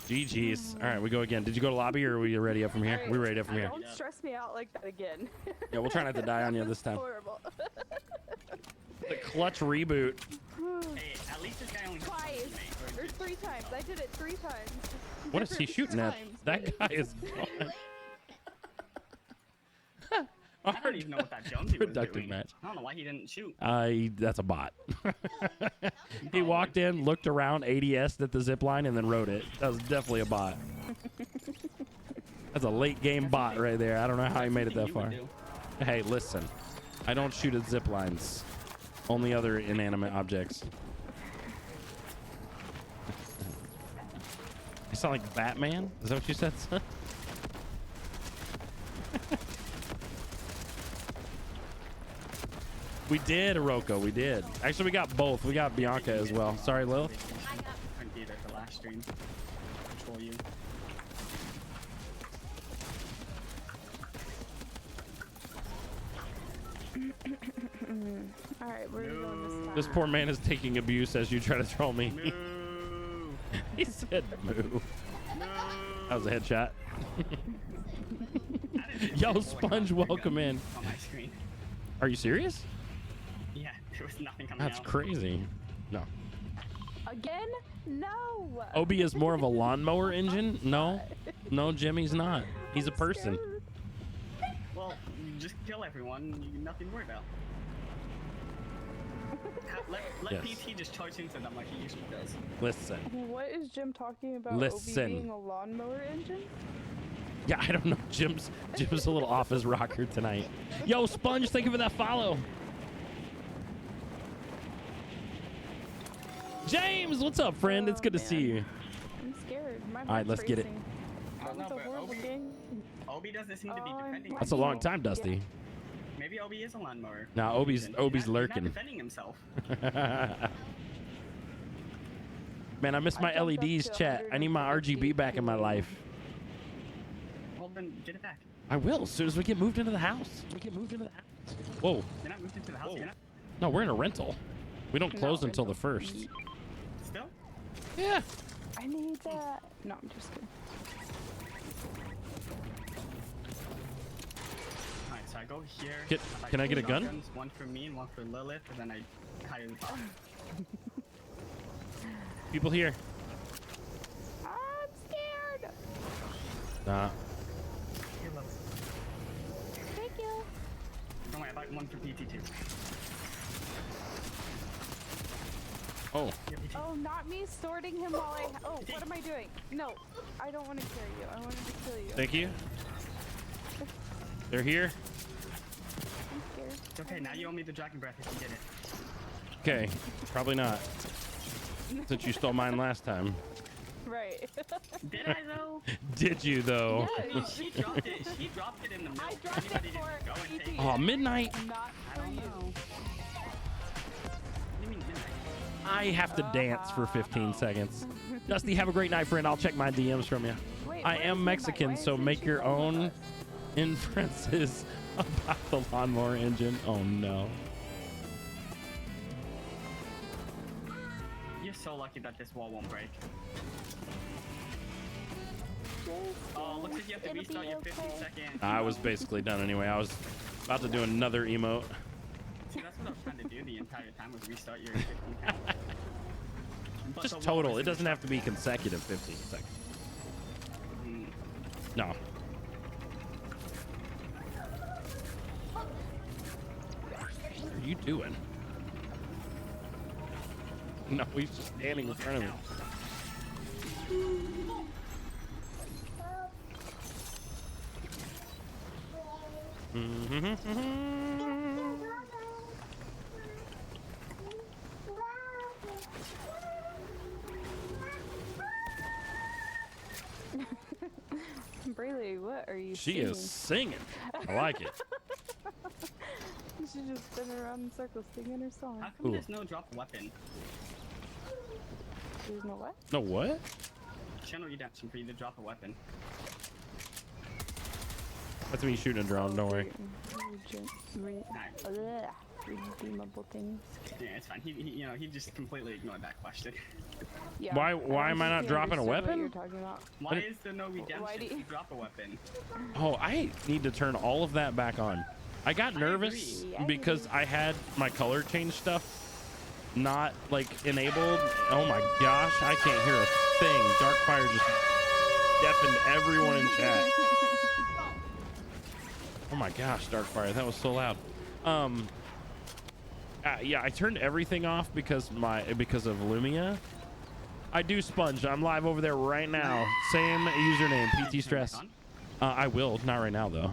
A: GG's. All right, we go again. Did you go to lobby or are we ready up from here?
E: Alright,
A: We're ready up from here.
E: Don't stress me out like that again.
A: Yeah, we'll try not to die on you this time.
E: Horrible.
A: The clutch reboot.
D: Hey, at least this guy only
E: Twice. Or 3 times. I did it 3 times.
A: What is he
E: Different
A: shooting at?
E: times,
A: That
E: but-
A: guy is gone.
D: I don't even know what that Jonesy was
A: Productive
D: doing.
A: match.
D: I don't know why he didn't shoot.
A: That's a bot. He walked in, looked around, ADS'd at the zip line, and then rode it. That was definitely a bot. That's a late game bot right there. I don't know how he made it that
D: Something
A: far.
D: you would do.
A: Hey, listen. I don't shoot at zip lines. Only other inanimate objects. You sound like Batman? Is that what you said, son? We did, Iroko. We did. Actually, we got both. We got Bianca as well. Sorry, Lil.
D: Couldn't be there for last stream. Control you.
E: Alright, where are you going this time?
A: This poor man is taking abuse as you try to troll me.
D: Moo.
A: He said moo. That was a headshot. Yo, Sponge, welcome in.
D: On my screen.
A: Are you serious?
D: Yeah, there was nothing coming
A: That's
D: out.
A: crazy. No.
E: Again? No.
A: Obi is more of a lawnmower engine? No. No, Jimmy's not. He's a person.
E: Scared.
D: Well, you just kill everyone. You nothing to worry about. Let
A: Yes.
D: PT just charge into them like he usually does.
A: Listen.
E: What is Jim talking about?
A: Listen.
E: Obi being a lawnmower engine?
A: Yeah, I don't know. Jim's a little off his rocker tonight. Yo, Sponge, thank you for that follow. James, what's up, friend? It's good to
E: man.
A: see you.
E: I'm scared. My
A: right,
E: heart's
A: let's get it.
E: racing.
D: I don't
E: That was
D: know,
E: a
D: but
E: horrible game.
D: Obi doesn't seem to be
E: Oh, I'm
D: defending.
A: That's a long time, Dusty.
D: Maybe Obi is a lawnmower.
A: Nah, Obi's
D: He's not
A: lurking.
D: defending himself.
A: Man, I miss my
E: I jumped up
A: LEDs,
E: to
A: chat. I need my
E: 150
A: RGB back in my life.
D: Well, then get it back.
A: I will, as soon as we get moved into the house. Whoa.
D: You're not moved into the house. You're not.
A: No, we're in a rental. We don't
E: No,
A: close until the
E: rental.
A: 1st.
D: Still?
A: Yeah.
E: I need that. No, I'm just kidding.
D: Alright, so I go here.
A: Can I get a gun?
D: Shotguns, one for me and one for Lilith, and then I hide in the top.
A: People here.
E: I'm scared.
A: Nah.
D: Here, Lilith.
E: Thank you.
D: Don't worry, I bought one for PT too.
A: Oh.
D: Here, PT.
E: Oh, not me sorting him while I. Oh, what am I doing? No, I don't want to kill you. I wanted to kill you.
A: Thank you. They're here.
E: I'm scared.
D: It's okay, now you owe me the dragon breath if you get it.
A: Okay. Probably not. Since you stole mine last time.
E: Right.
D: Did I though?
A: Did you, though?
E: Yeah,
D: She dropped it. She dropped it in the middle.
E: I dropped it
D: Anybody
E: for
D: didn't go and
E: ET.
D: take it.
A: Oh, midnight.
E: Not
D: I
E: for
D: don't
E: you.
D: know. What do you mean midnight?
A: I have to dance for 15 seconds. Dusty, have a great night, friend. I'll check my DMs from you.
E: Wait,
A: I
E: where
A: am
E: is
A: Mexican,
E: Midnight? Why
A: so
E: isn't
A: make
E: she
A: your
E: on with
A: own
E: us?
A: inferences about the lawnmower engine. Oh, no.
D: You're so lucky that this wall won't break. Oh, looks like you have to
E: It'll
D: restart
E: be
D: your 15
E: okay.
D: second.
A: I was basically done anyway. I was about to do another emote.
D: See, that's what I was trying to do the entire time was restart your 15 count. But the
A: Just
D: wall
A: total.
D: was
A: It doesn't have to be consecutive 15 seconds.
D: Mm.
A: No. What are you doing? No, he's just standing in front of me.
E: Wait, what are you
A: She
E: singing?
A: is singing. I like it.
E: She just spin around in circles singing her song.
D: How come
A: Ooh.
D: there's no drop weapon?
E: There's no what?
A: No, what?
D: Channel redemption for you to drop a weapon.
A: That's me shooting a drone. Don't worry.
E: Redeemable things.
D: Yeah, it's fine. He just completely ignored that question.
E: Yeah.
A: Why
E: I don't
A: am I
E: think
A: not
E: he
A: dropping a
E: understood what
A: weapon?
E: you're talking about.
D: Why is there no redemption
E: Why do
D: if
E: you-
D: you drop a weapon?
A: Oh, I need to turn all of that back on. I got nervous
E: agree. I
A: because
E: agree.
A: I had my color change stuff not like enabled. Oh my gosh, I can't hear a thing. Darkfire just deafened everyone in chat. Oh my gosh, Darkfire, that was so loud. Yeah, I turned everything off because of Lumia. I do Sponge. I'm live over there right now. Same username, PT Stress. I will, not right now though.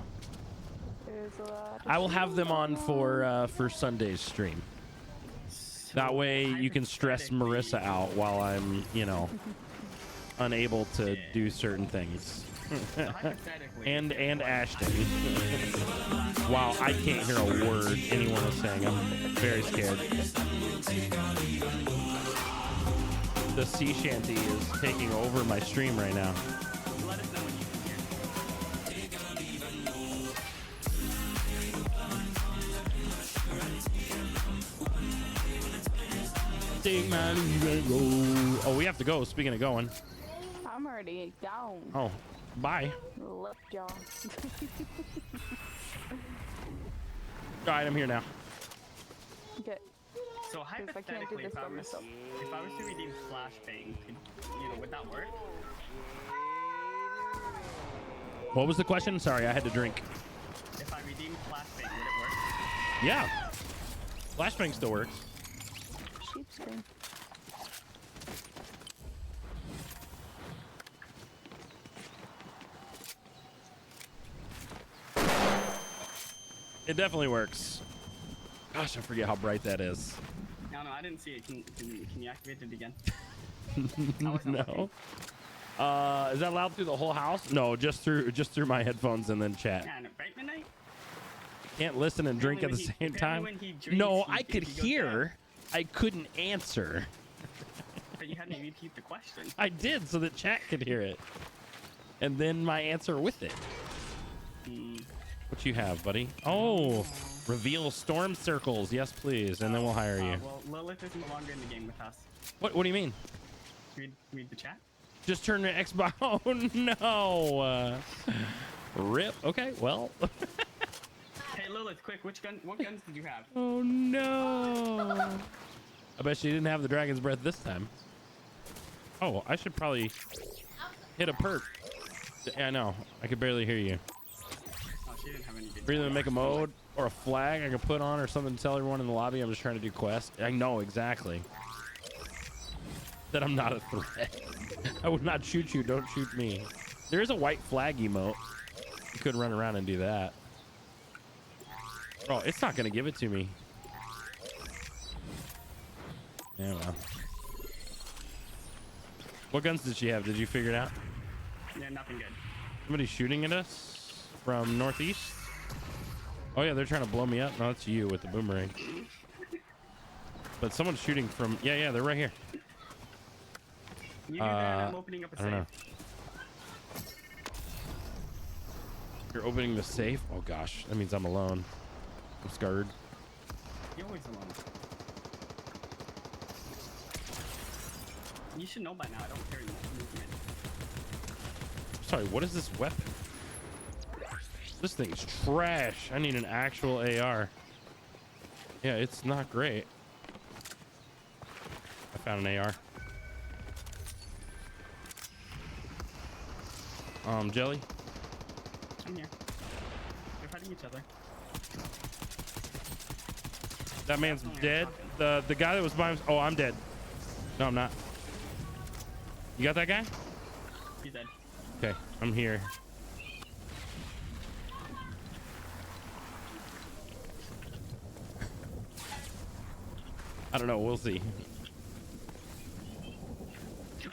E: There's a lot of
A: I will have them on for Sunday's stream. That way you can stress Marissa out while I'm, unable to do certain things. and Ashton. Wow, I can't hear a word anyone is saying. I'm very scared. The sea shanty is taking over my stream right now.
D: Let us know when you can hear.
A: Take my leave and go. Oh, we have to go. Speaking of going.
E: I'm already down.
A: Oh, bye.
E: Left jaw.
A: All right, I'm here now.
E: Okay.
D: So
E: I can't do
D: hypothetically,
E: this
D: if I
E: by
D: was
E: myself.
D: to redeem flashbang, would that work?
A: What was the question? Sorry, I had to drink.
D: If I redeem flashbang, would it work?
A: Yeah. Flashbang still works.
E: Sheep screen.
A: It definitely works. Gosh, I forget how bright that is.
D: No, I didn't see it. Can you activate it again?
A: No. Is that loud through the whole house? No, just through my headphones and then chat.
D: Yeah, and right midnight?
A: Can't listen and drink at the
D: Apparently
A: same time.
D: when he drinks,
A: No,
D: he-
A: I could
D: he goes
A: hear. I couldn't answer.
D: But you had me repeat the question.
A: I did so that chat could hear it. And then my answer with it. What you have, buddy? Oh, reveal storm circles. Yes, please. And then we'll hire you.
D: Well, Lilith is no longer in the game with us.
A: What do you mean?
D: Read the chat.
A: Just turn your Xbox. Oh, no. Rip. Okay, well.
D: Hey, Lilith, quick, what guns did you have?
A: Oh, no. I bet she didn't have the dragon's breath this time. Oh, I should probably hit a perk. Yeah, I know. I could barely hear you.
D: Oh, she didn't have any good
A: Or either make a mode or a flag I can put on or something to tell everyone in the lobby I'm just trying to do quests. I know exactly. That I'm not a threat. I would not shoot you. Don't shoot me. There is a white flag emote. You could run around and do that. Oh, it's not going to give it to me. Yeah, well. What guns did she have? Did you figure it out?
D: Yeah, nothing good.
A: Somebody shooting at us from northeast? Oh, yeah, they're trying to blow me up. No, that's you with the boomerang. But someone's shooting from... Yeah, they're right here.
D: You do that, I'm opening up a
A: I don't know.
D: safe.
A: You're opening the safe? Oh, gosh. That means I'm alone. I'm scared.
D: You're always alone. You should know by now, I don't carry movement.
A: Sorry, what is this weapon? This thing's trash. I need an actual AR. Yeah, it's not great. I found an AR. Jelly?
D: I'm here. They're fighting each other.
A: That man's dead. The guy that was by him. Oh, I'm dead. No, I'm not. You got that guy?
D: He's dead.
A: Okay, I'm here. I don't know. We'll see.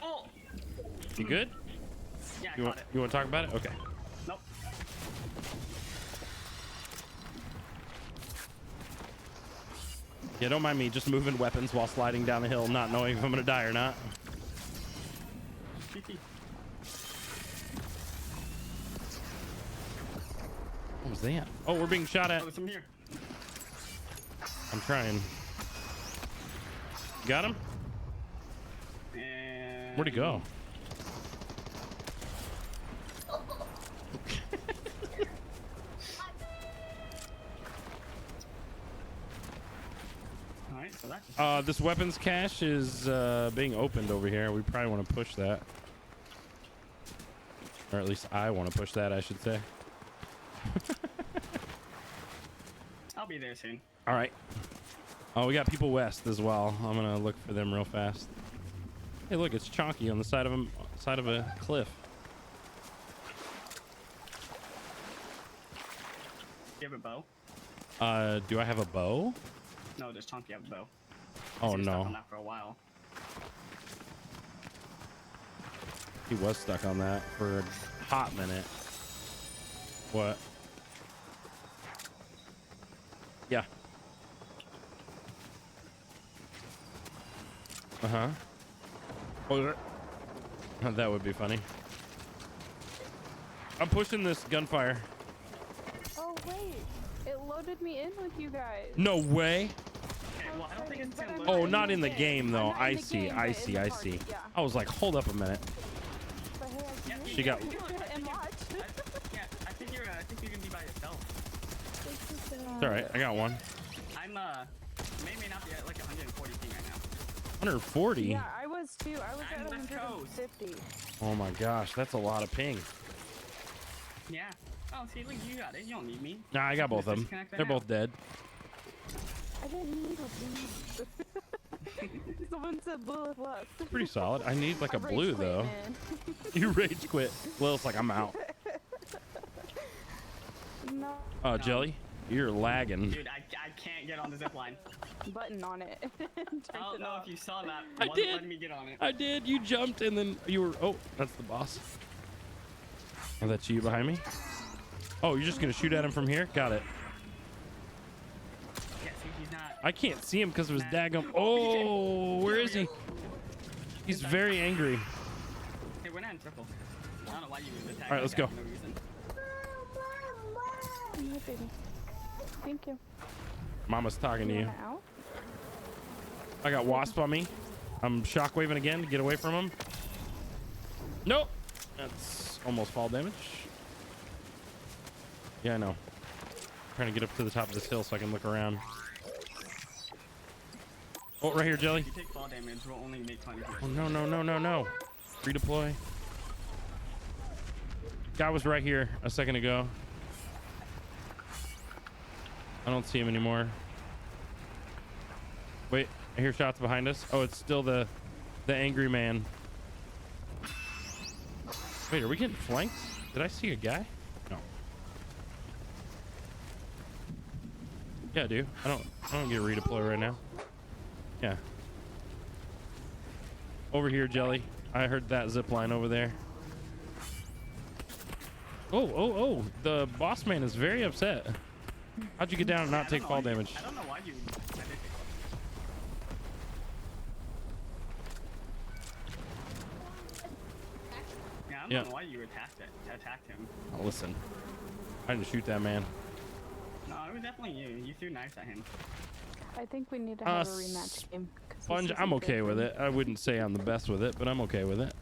D: Oh!
A: You good?
D: Yeah, I
A: You
D: caught
A: want
D: it.
A: you want to talk about it? Okay.
D: Nope.
A: Yeah, don't mind me just moving weapons while sliding down a hill, not knowing if I'm gonna die or not.
D: PT.
A: What was that? Oh, we're being shot at.
D: Oh, there's some here.
A: I'm trying. Got him?
D: And
A: Where'd he go?
D: All right, so that's
A: This weapons cache is being opened over here. We probably want to push that. Or at least I want to push that, I should say.
D: I'll be there soon.
A: All right. Oh, we got people west as well. I'm gonna look for them real fast. Hey, look, it's Chonky on the side of a cliff.
D: You have a bow?
A: Do I have a bow?
D: No, there's Chunky have a bow.
A: Oh
D: He was stuck
A: no,
D: on that for a while.
A: he was stuck on that for a hot minute. What? Yeah. Uh-huh. Oh, that would be funny. I'm pushing this gunfire.
E: Oh wait, it loaded me in with you guys.
A: No way.
D: Okay, well, I don't think it's
E: But
D: gonna
E: I'm
D: look.
A: Oh,
E: not
A: not in
E: in
A: the
E: the
A: game
E: game.
A: though.
E: I'm not
A: I
E: in the
A: see.
E: game,
A: I
E: but
A: see.
E: in
A: I
E: the
A: see.
E: party, yeah.
A: I was like, hold up a minute.
E: But hey, I
D: Yeah,
E: can
A: She got-
E: and watch.
D: Yeah, I think you're gonna be by yourself.
A: It's all right. I got one.
D: I'm may not be at like 140 ping right now.
A: 140.
E: Yeah, I was too. I was
D: I'm
E: at
D: West Coast.
E: 150.
A: Oh my gosh, that's a lot of ping.
D: Yeah. Oh, see, look, you got it. You don't need me.
A: Nah, I got both of them.
D: Disconnect right
A: They're
D: now.
A: both dead.
E: I didn't need a blue. Someone said blue is left.
A: Pretty solid. I need like a
E: I rage
A: blue
E: quit,
A: though.
E: man.
A: You rage quit. Lil's like, I'm out.
E: No.
A: Jelly, you're lagging.
D: Dude, I can't get on the zip line.
E: Button on it.
D: I don't know if you saw that.
A: I
D: Wasn't
A: did.
D: letting me get on it.
A: I did. You jumped and then you were. Oh, that's the boss. Oh, that's you behind me. Oh, you're just gonna shoot at him from here? Got it.
D: Yeah, see, he's not.
A: I can't see him because of his daggum. Oh, where is he? He's very angry.
D: Hey, we're not in triple. I don't know why you would attack.
A: All right, let's
D: that guy
A: go.
D: for no reason.
E: Yeah, baby. Thank you.
A: Mama's talking to
E: You
A: you.
E: want out?
A: I got wasp on me. I'm shockwaving again to get away from him. Nope. That's almost fall damage. Yeah, I know. Trying to get up to the top of this hill so I can look around. Oh, right here, Jelly.
D: If you take fall damage, we'll only make 20 here.
A: Oh, no, no, no, no, no. Redeploy. Guy was right here a second ago. I don't see him anymore. Wait, I hear shots behind us. Oh, it's still the angry man. Wait, are we getting flanked? Did I see a guy? No. Yeah, I do. I don't get a redeploy right now. Yeah. Over here, Jelly. I heard that zip line over there. Oh, oh, oh. The boss man is very upset. How'd you get down and not take fall damage?
D: I don't know why you. Yeah, I don't know why you attacked him.
A: Oh, listen. I didn't shoot that man.
D: No, it was definitely you. You threw knives at him.
E: I think we need to have a rematch game. 'cause this
A: Sponge,
E: isn't
A: I'm
E: good
A: okay
E: for
A: with
E: me.
A: it. I wouldn't say I'm the best with it, but I'm okay with it.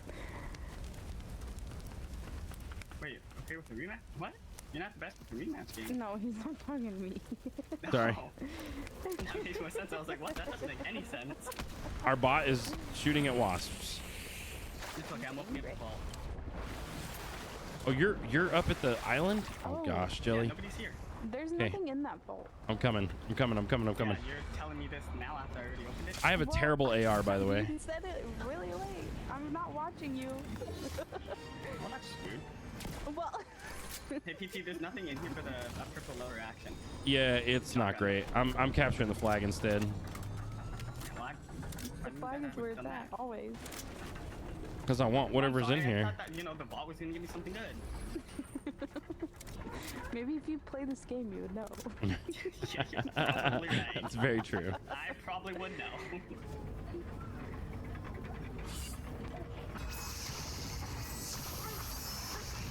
D: Wait, okay with the rematch? What? You're not the best with the rematch game.
E: No, he's not talking to me.
A: Sorry.
D: No. That makes more sense. I was like, what? That doesn't make any sense.
A: Our bot is shooting at wasps.
D: It's okay. I'm opening up the vault.
A: Oh, you're up at the island? Oh,
E: Oh.
A: gosh,
D: Yeah,
A: Jelly.
D: nobody's here.
E: There's
A: Okay.
E: nothing in that vault.
A: I'm coming. I'm coming. I'm coming. I'm coming.
D: Yeah, you're telling me this now after I already opened it.
A: I have a
E: Well,
A: terrible AR, by the way.
E: You said it really late. I'm not watching you.
D: Well, that's screwed.
E: Well,
D: Hey, PT, there's nothing in here for the triple lower action.
A: Yeah, it's not great. I'm capturing the flag instead.
D: Well,
E: the flag is where it's at, always.
A: Because I want whatever's in
D: I
A: here.
D: thought that, the vault was gonna give me something good.
E: Maybe if you play this game, you would know.
D: Yeah, you're probably right.
A: That's very true.
D: I probably would know.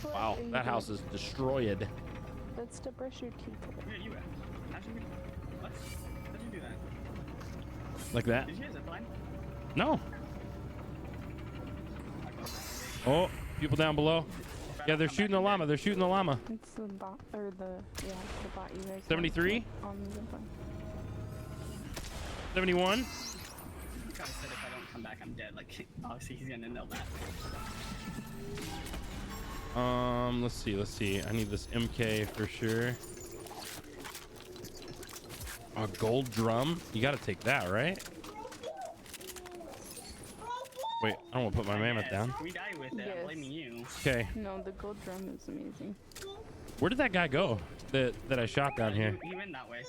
A: Wow, that house is destroyed.
E: That's to brush your teeth.
D: Where are you at? How'd you do that?
A: Like that?
D: Did you guys zipline?
A: No. Oh, people down below. Yeah, they're shooting the llama. They're shooting the llama.
E: It's the bot, or the bot you guys.
A: 73?
E: On the zipline.
A: 71.
D: You kind of said if I don't come back, I'm dead. Like, obviously he's gonna know that.
A: Let's see. I need this MK for sure. A gold drum. You got to take that, right? Wait, I don't want to put my mammoth
D: Yes,
A: down.
D: If we die with it,
E: Yes.
D: I'm blaming you.
A: Okay.
E: No, the gold drum is amazing.
A: Where did that guy go that I shot down here?
D: He went that way.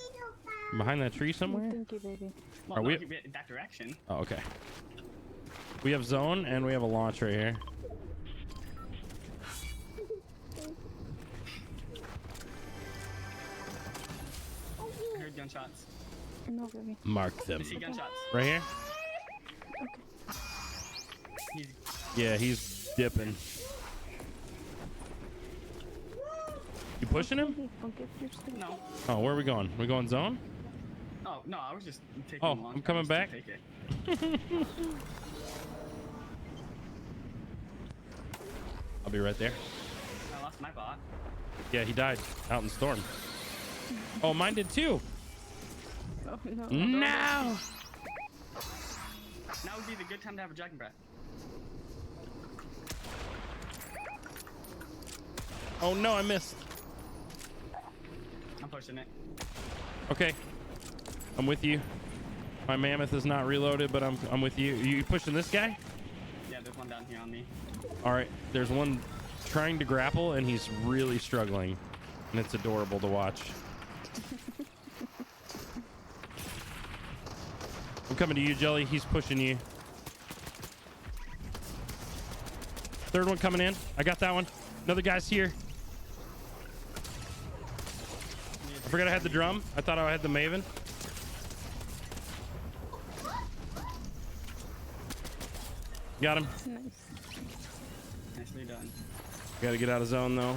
A: Behind that tree somewhere?
E: Thank you, baby.
D: Well,
A: Are
D: no,
A: we-
D: he went that direction.
A: Oh, okay. We have zone and we have a launch right here.
D: I heard gunshots.
E: No, baby.
A: Mark them.
D: I see gunshots.
A: Right here?
D: He's
A: Yeah, he's dipping. You pushing him?
E: Hey, don't get your stick.
D: no.
A: Oh, where are we going? We going zone?
D: Oh no, I was just taking.
A: Oh,
D: a long
A: I'm coming
D: time
A: back.
D: to take it.
A: I'll be right there.
D: I lost my bot.
A: Yeah, he died out in the storm. Oh, mine did too.
E: Oh, no.
A: No!
D: Now would be the good time to have a dragon breath.
A: Oh no, I missed.
D: I'm pushing it.
A: Okay, I'm with you. My mammoth is not reloaded, but I'm with you. You pushing this guy?
D: Yeah, there's one down here on me.
A: All right, there's one trying to grapple, and he's really struggling, and it's adorable to watch. I'm coming to you, Jelly. He's pushing you. Third one coming in. I got that one. Another guy's here. I forgot I had the drum. I thought I had the Maven. Got him.
E: Nice.
D: Nicely done.
A: Got to get out of zone though.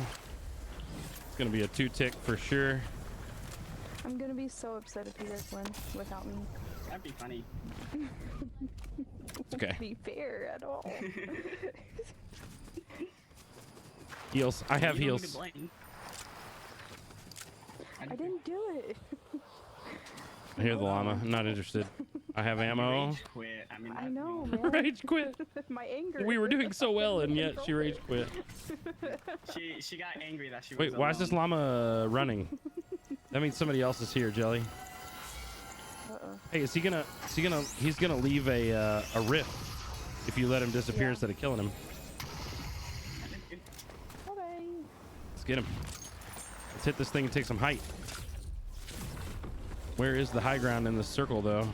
A: It's gonna be a 2-tick for sure.
E: I'm gonna be so upset if you guys win without me.
D: That'd be funny.
A: It's okay.
E: To be fair at all.
A: Heals. I have
D: You don't need
A: heals.
D: to blame.
E: I didn't do it.
A: I hear the llama. I'm not interested. I have ammo.
D: Rage quit. I mean,
E: I
D: that-
E: know, man.
A: Rage quit.
E: My anger.
A: We were doing so well, and yet she rage quit.
D: She got angry that she was.
A: Wait, why is this
D: alone.
A: llama running? That means somebody else is here, Jelly.
E: Uh-oh.
A: Hey, he's gonna leave a rift if you let him disappear
E: Yeah.
A: instead of killing him.
E: Bye-bye.
A: Let's get him. Let's hit this thing and take some height. Where is the high ground in this circle, though?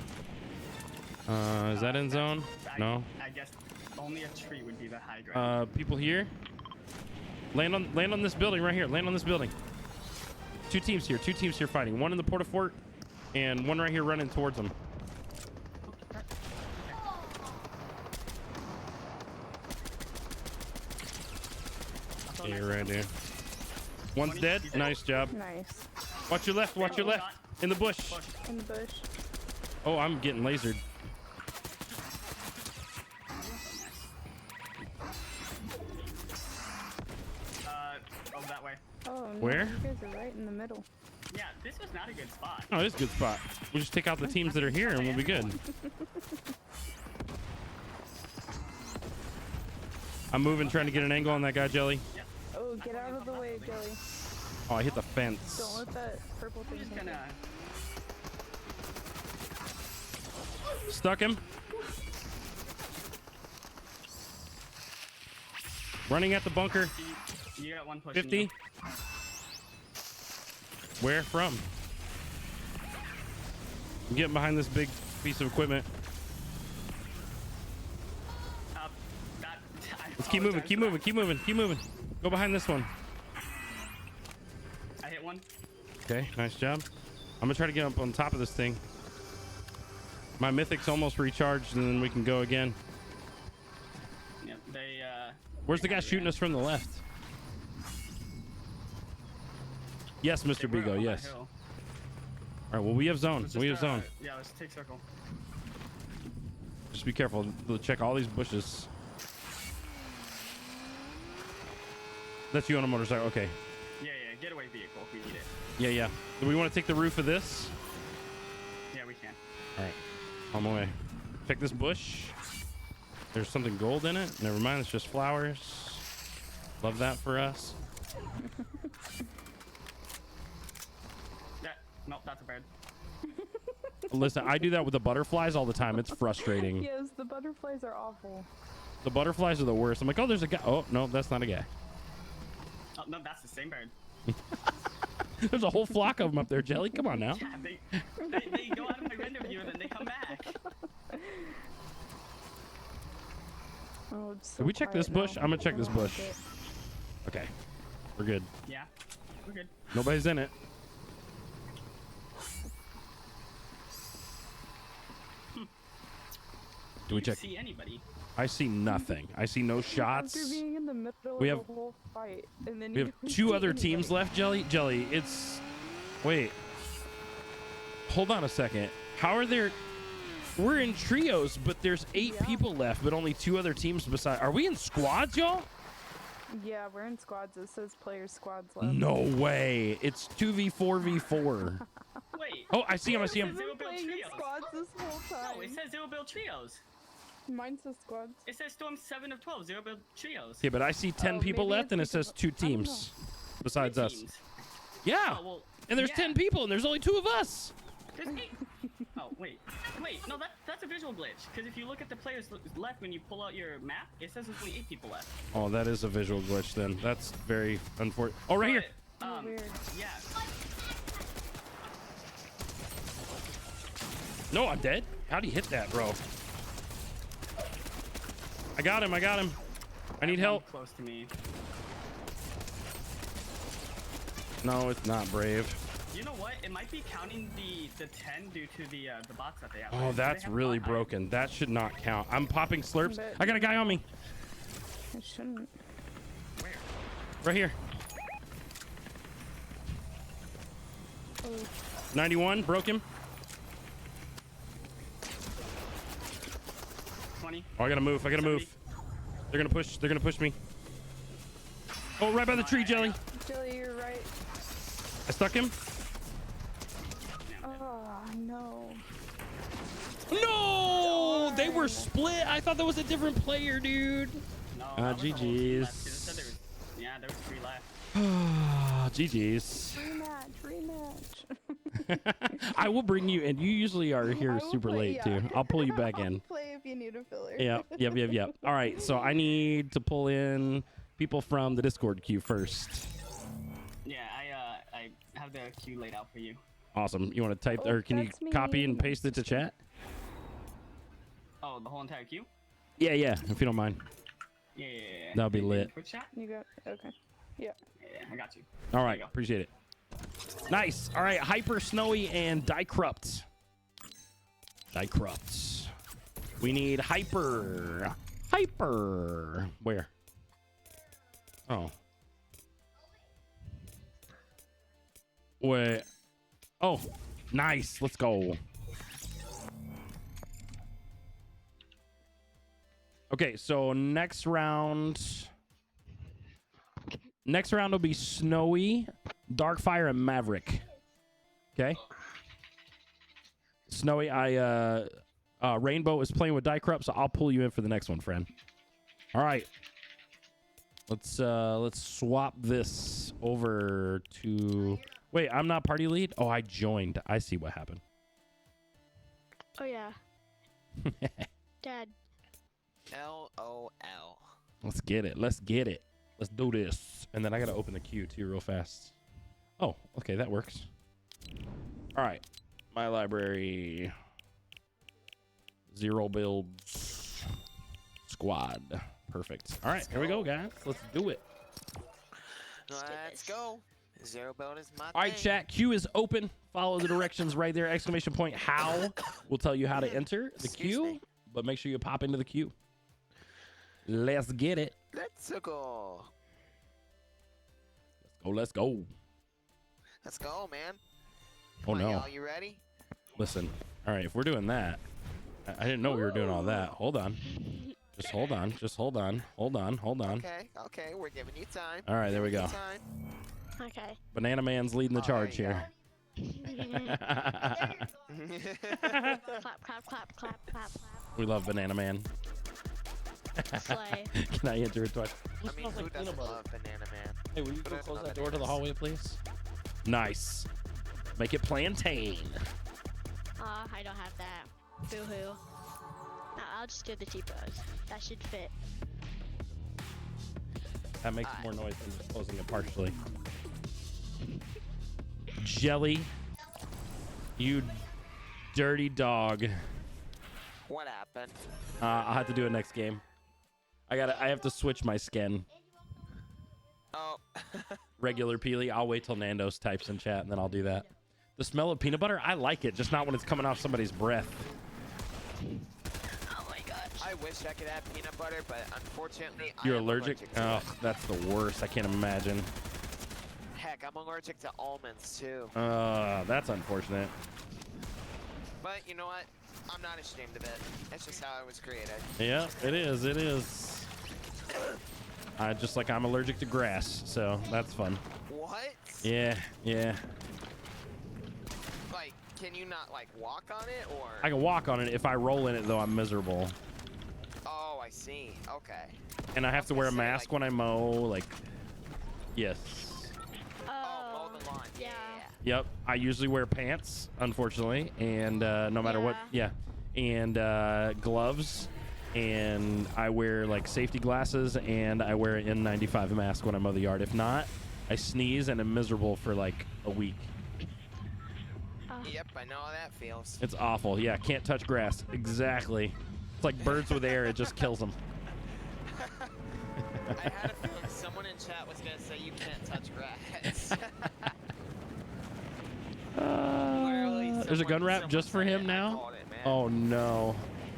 A: Is that in zone? No.
D: I guess only a tree would be the high ground.
A: People here. Land on this building right here. Land on this building. Two teams here fighting. One in the porta fort, and one right here running towards them. Yeah, you're right there. One's dead. Nice job.
E: Nice.
A: Watch your left. Watch your left. In the bush.
E: In the bush.
A: Oh, I'm getting lasered.
D: Over that way.
E: Oh, no.
A: Where?
E: You guys are right in the middle.
D: Yeah, this was not a good spot.
A: Oh, this is a good spot. We'll just take out the teams that are here, and we'll be good. I'm moving, trying to get an angle on that guy, Jelly.
E: Oh, get out of the way, Jelly.
A: Oh, I hit the fence.
E: Don't let that purple
D: I'm
E: thing
D: just
E: hit
D: gonna.
E: you.
A: Stuck him. Running at the bunker.
D: You got one push.
A: 50. Where from? I'm getting behind this big piece of equipment. Let's keep moving, keep moving, keep moving, keep moving. Go behind this one.
D: I hit
A: Okay, nice job. I'm gonna try to get up on top of this thing. My mythic's almost recharged, and then we can go again.
D: Yep, they
A: Where's the guy shooting us from the left? Yes, Mr.
D: they were
A: Bigo,
D: on that
A: yes.
D: hill.
A: All right, well, we have zone.
D: Let's
A: We have
D: just,
A: zone.
D: yeah, let's take circle.
A: Just be careful. Check all these bushes. That's you on a motorcycle. Okay.
D: Yeah, getaway vehicle if we need it.
A: Yeah, yeah. Do we want to take the roof of this?
D: Yeah, we can.
A: All right. On my way. Check this bush. There's something gold in it. Never mind. It's just flowers. Love that for us.
D: Nope, that's a bird.
A: Listen, I do that with the butterflies all the time. It's frustrating.
E: Yes, the butterflies are awful.
A: The butterflies are the worst. I'm like, oh, there's a guy. Oh, no, that's not a guy.
D: Oh, no, that's the same bird.
A: There's a whole flock of them up there, Jelly. Come on now.
D: Yeah, they go out of my render view and then they come back.
E: Oh, it's so
A: Did we check this
E: quiet
A: bush?
E: now.
A: I'm gonna check this
E: I don't
A: bush.
E: like it.
A: Okay. We're good.
D: Yeah, we're good.
A: Nobody's in it. Do we
D: You
A: check?
D: see anybody?
A: I see nothing. I see no shots.
E: After being in the middle
A: We
E: of
A: have-
E: the whole fight, and then
A: We
E: you
A: have
E: don't
A: two
E: see
A: other teams
E: anybody.
A: left, Jelly. Jelly, it's... Wait. Hold on a second. How are there... We're in trios, but there's 8
E: Yeah.
A: people left, but only 2 other teams beside... Are we in squads, y'all?
E: Yeah, we're in squads. It says players squads left.
A: No way. It's 2v4v4.
D: Wait.
A: Oh, I see him. I see
D: It
A: him.
D: says
E: We've been playing in
D: trios.
E: squads this whole time.
D: No, it says zero build trios.
E: Mine says squads.
D: It says Storm 7 of 12, zero build trios.
A: Yeah, but I see 10
E: Oh,
A: people
E: maybe
A: left,
E: it's
A: and it
E: because
A: says
E: of-
A: 2
E: I don't know.
A: teams besides
D: Three
A: us.
D: teams.
A: Yeah.
D: Oh, well,
A: And there's
D: yeah.
A: 10 people, and there's only 2 of us.
D: There's 8. Oh, wait. Wait, no, that's a visual glitch. Because if you look at the players left when you pull out your map, it says there's only 8 people left.
A: Oh, that is a visual glitch then. That's very unfortunate. Oh, right here.
D: But,
E: Oh, weird.
D: Yeah.
A: No, I'm dead. How'd he hit that, bro? I got him. I got him. I need
D: One
A: help.
D: Close to me.
A: No, it's not Brave.
D: You know what? It might be counting the 10 due to the box that they have.
A: Oh,
D: Do they
A: that's
D: have
A: really
D: bot iron?
A: broken. That should not count. I'm popping slurps.
E: But-
A: I got a guy on me.
E: It shouldn't.
D: Where?
A: Right here.
E: Oh,
A: 91. Broke him.
D: 20.
A: Oh, I gotta move. I gotta move. They're gonna push. They're gonna push me. Oh, right by the tree, Jelly.
E: Jelly, you're right.
A: I stuck him.
E: Oh, no.
A: No! They were split. I thought that was a different player, dude.
D: No, that was the whole team left, 'cause it
A: GG's.
D: said there was- yeah, there was 3 left.
A: GG's.
E: Rematch.
A: I will bring you, and you usually are
E: I
A: here
E: will
A: super
E: play,
A: late
E: yeah.
A: too. I'll pull you back in.
E: I'll play if you need a filler.
A: Yep. All right, so I need to pull in people from the Discord queue first.
D: Yeah, I have the queue laid out for you.
A: Awesome. You want to type,
E: Oh,
A: or can you
E: that's me.
A: copy and paste it to chat?
D: Oh, the whole entire queue?
A: Yeah, if you don't mind.
D: Yeah.
A: That'll be
D: In
A: lit.
D: Twitch chat?
E: You got okay. Yeah.
D: Yeah, I got you.
A: All right,
D: you go.
A: appreciate it. Nice. All right, Hyper, Snowy, and Dicrupt. We need Hyper. Where? Oh. Wait. Oh, nice. Let's go. Okay, so next round will be Snowy, Darkfire, and Maverick. Okay. Snowy, Rainbow is playing with Dicrupt, so I'll pull you in for the next one, friend. All right. Let's swap this over to. Wait, I'm not party lead. Oh, I joined. I see what happened.
F: Oh yeah. Dad.
C: LOL.
A: Let's get it. Let's do this. And then I gotta open the queue too real fast. Oh, okay, that works. All right, my library. 0 builds. Squad. Perfect. All right, here we go, guys. Let's do it.
C: Let's go. Zero build is my
A: All right,
C: thing.
A: chat. Queue is open. Follow the directions right there. Exclamation point how will tell you how to enter the
C: Excuse
A: queue.
C: me.
A: But make sure you pop into the queue. Let's get it.
C: Let's go.
A: Let's go.
C: Let's go, man.
A: Oh
C: Come on,
A: no.
C: y'all, you ready?
A: Listen. All right, if we're doing that, I didn't know we were doing all that. Hold on. Just hold on. Just hold on. Hold on. Hold on.
C: Okay, we're giving you time.
A: All right, there we go.
C: Time.
F: Okay.
A: Banana Man's leading the
C: Oh,
A: charge
C: there you
A: here.
F: Clap, clap, clap, clap, clap, clap.
A: We love Banana Man.
F: Slay.
A: Can I enter it twice?
C: I mean, who doesn't love Banana Man?
A: Hey, will you
C: Who
A: go
C: doesn't
A: close
C: love
A: that door to the
C: bananas?
A: hallway, please? Nice. Make it plantain.
F: I don't have that. Boo-hoo. No, I'll just do the T-pose. That should fit.
A: That makes more noise than just closing it partially. Jelly, you dirty dog.
C: What happened?
A: I'll have to do it next game. I have to switch my skin.
C: Oh.
A: Regular Peely. I'll wait till Nando's types in chat and then I'll do that. The smell of peanut butter, I like it, just not when it's coming off somebody's breath.
F: Oh my gosh.
C: I wish I could have peanut butter, but unfortunately,
A: You're
C: I am
A: allergic?
C: to
A: Oh,
C: it.
A: that's the worst. I can't imagine.
C: Heck, I'm allergic to almonds too.
A: That's unfortunate.
C: But you know what? I'm not ashamed of it. That's just how I was created.
A: Yeah, it is. It is. Just like I'm allergic to grass, so that's fun.
C: What?
A: Yeah, yeah.
C: Like, can you not like walk on it or?
A: I can walk on it. If I roll in it, though, I'm miserable.
C: Oh, I see. Okay.
A: And I have to wear a
C: gonna say,
A: mask
C: like-
A: when I mow. Like, yes.
C: Oh, mow the lawn. Yeah.
A: Yep. I usually wear pants, unfortunately, and no matter what. Yeah. And gloves. And I wear like safety glasses, and I wear an N95 mask when I mow the yard. If not, I sneeze and am miserable for like a week.
C: Yep, I know how that feels.
A: It's awful. Yeah, can't touch grass. Exactly. It's like birds with air. It just kills them.
C: I had a feeling someone in chat was gonna say you can't touch grass.
A: There's a gun wrap just for him now? Oh, no.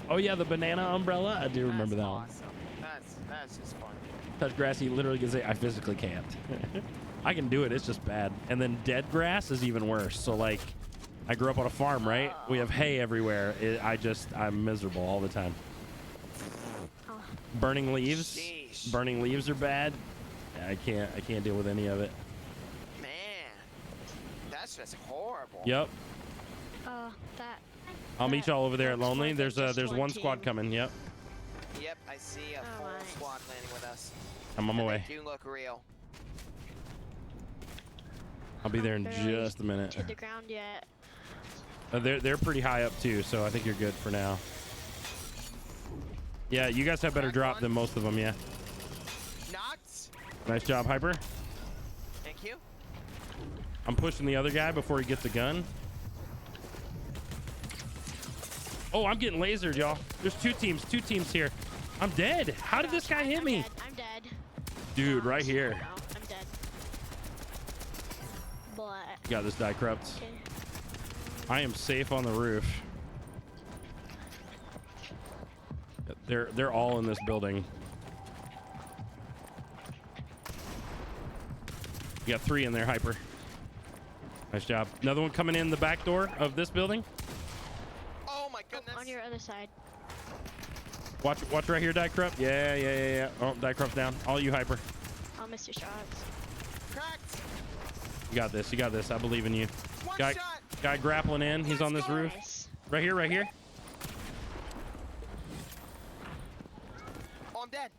A: Oh, yeah, the banana umbrella. I do remember that one.
C: Awesome. That's just fun.
A: Touch grass, he literally can say, I physically can't. I can do it. It's just bad. And then dead grass is even worse. So, like, I grew up on a farm, right? We have hay everywhere. I'm miserable all the time. Burning leaves.
C: Sheesh.
A: Burning leaves are bad. I can't deal with any of it.
C: Man, that's just horrible.
A: Yep.
F: That.
A: I'll meet y'all over there at
F: Looks
A: Lonely.
F: like
A: There's
F: just
A: one squad
F: team.
A: coming. Yep.
C: Yep, I see a full
F: Alright.
C: squad landing with us.
A: I'm on my
C: And
A: way.
C: They do look real.
A: I'll be there in
F: Barely
A: just a minute.
F: To the ground yet.
A: They're pretty high up too, so I think you're good for now. Yeah, you guys have better drop than most of them. Yeah.
C: Knocked.
A: Nice job, Hyper.
C: Thank you.
A: I'm pushing the other guy before he gets a gun. Oh, I'm getting lasered, y'all. There's two teams here. I'm dead. How did this guy hit
F: I'm
A: me?
F: Dead. I'm dead.
A: Dude, right here.
F: No, I'm dead. But.
A: You got this, Die Corrupt.
F: Okay.
A: I am safe on the roof. They're all in this building. You got 3 in there, Hyper. Nice job. Another one coming in the back door of this building.
C: Oh my goodness.
F: On your other side.
A: Watch right here, Die Corrupt. Yeah. Oh, Die Corrupt's down. All you, Hyper.
F: I'll miss your shots.
C: Cracked.
A: You got this. I believe in you.
C: One
A: Guy,
C: shot.
A: guy grappling in. He's on this roof.
F: Nice.
A: Right here.
C: Oh, I'm dead.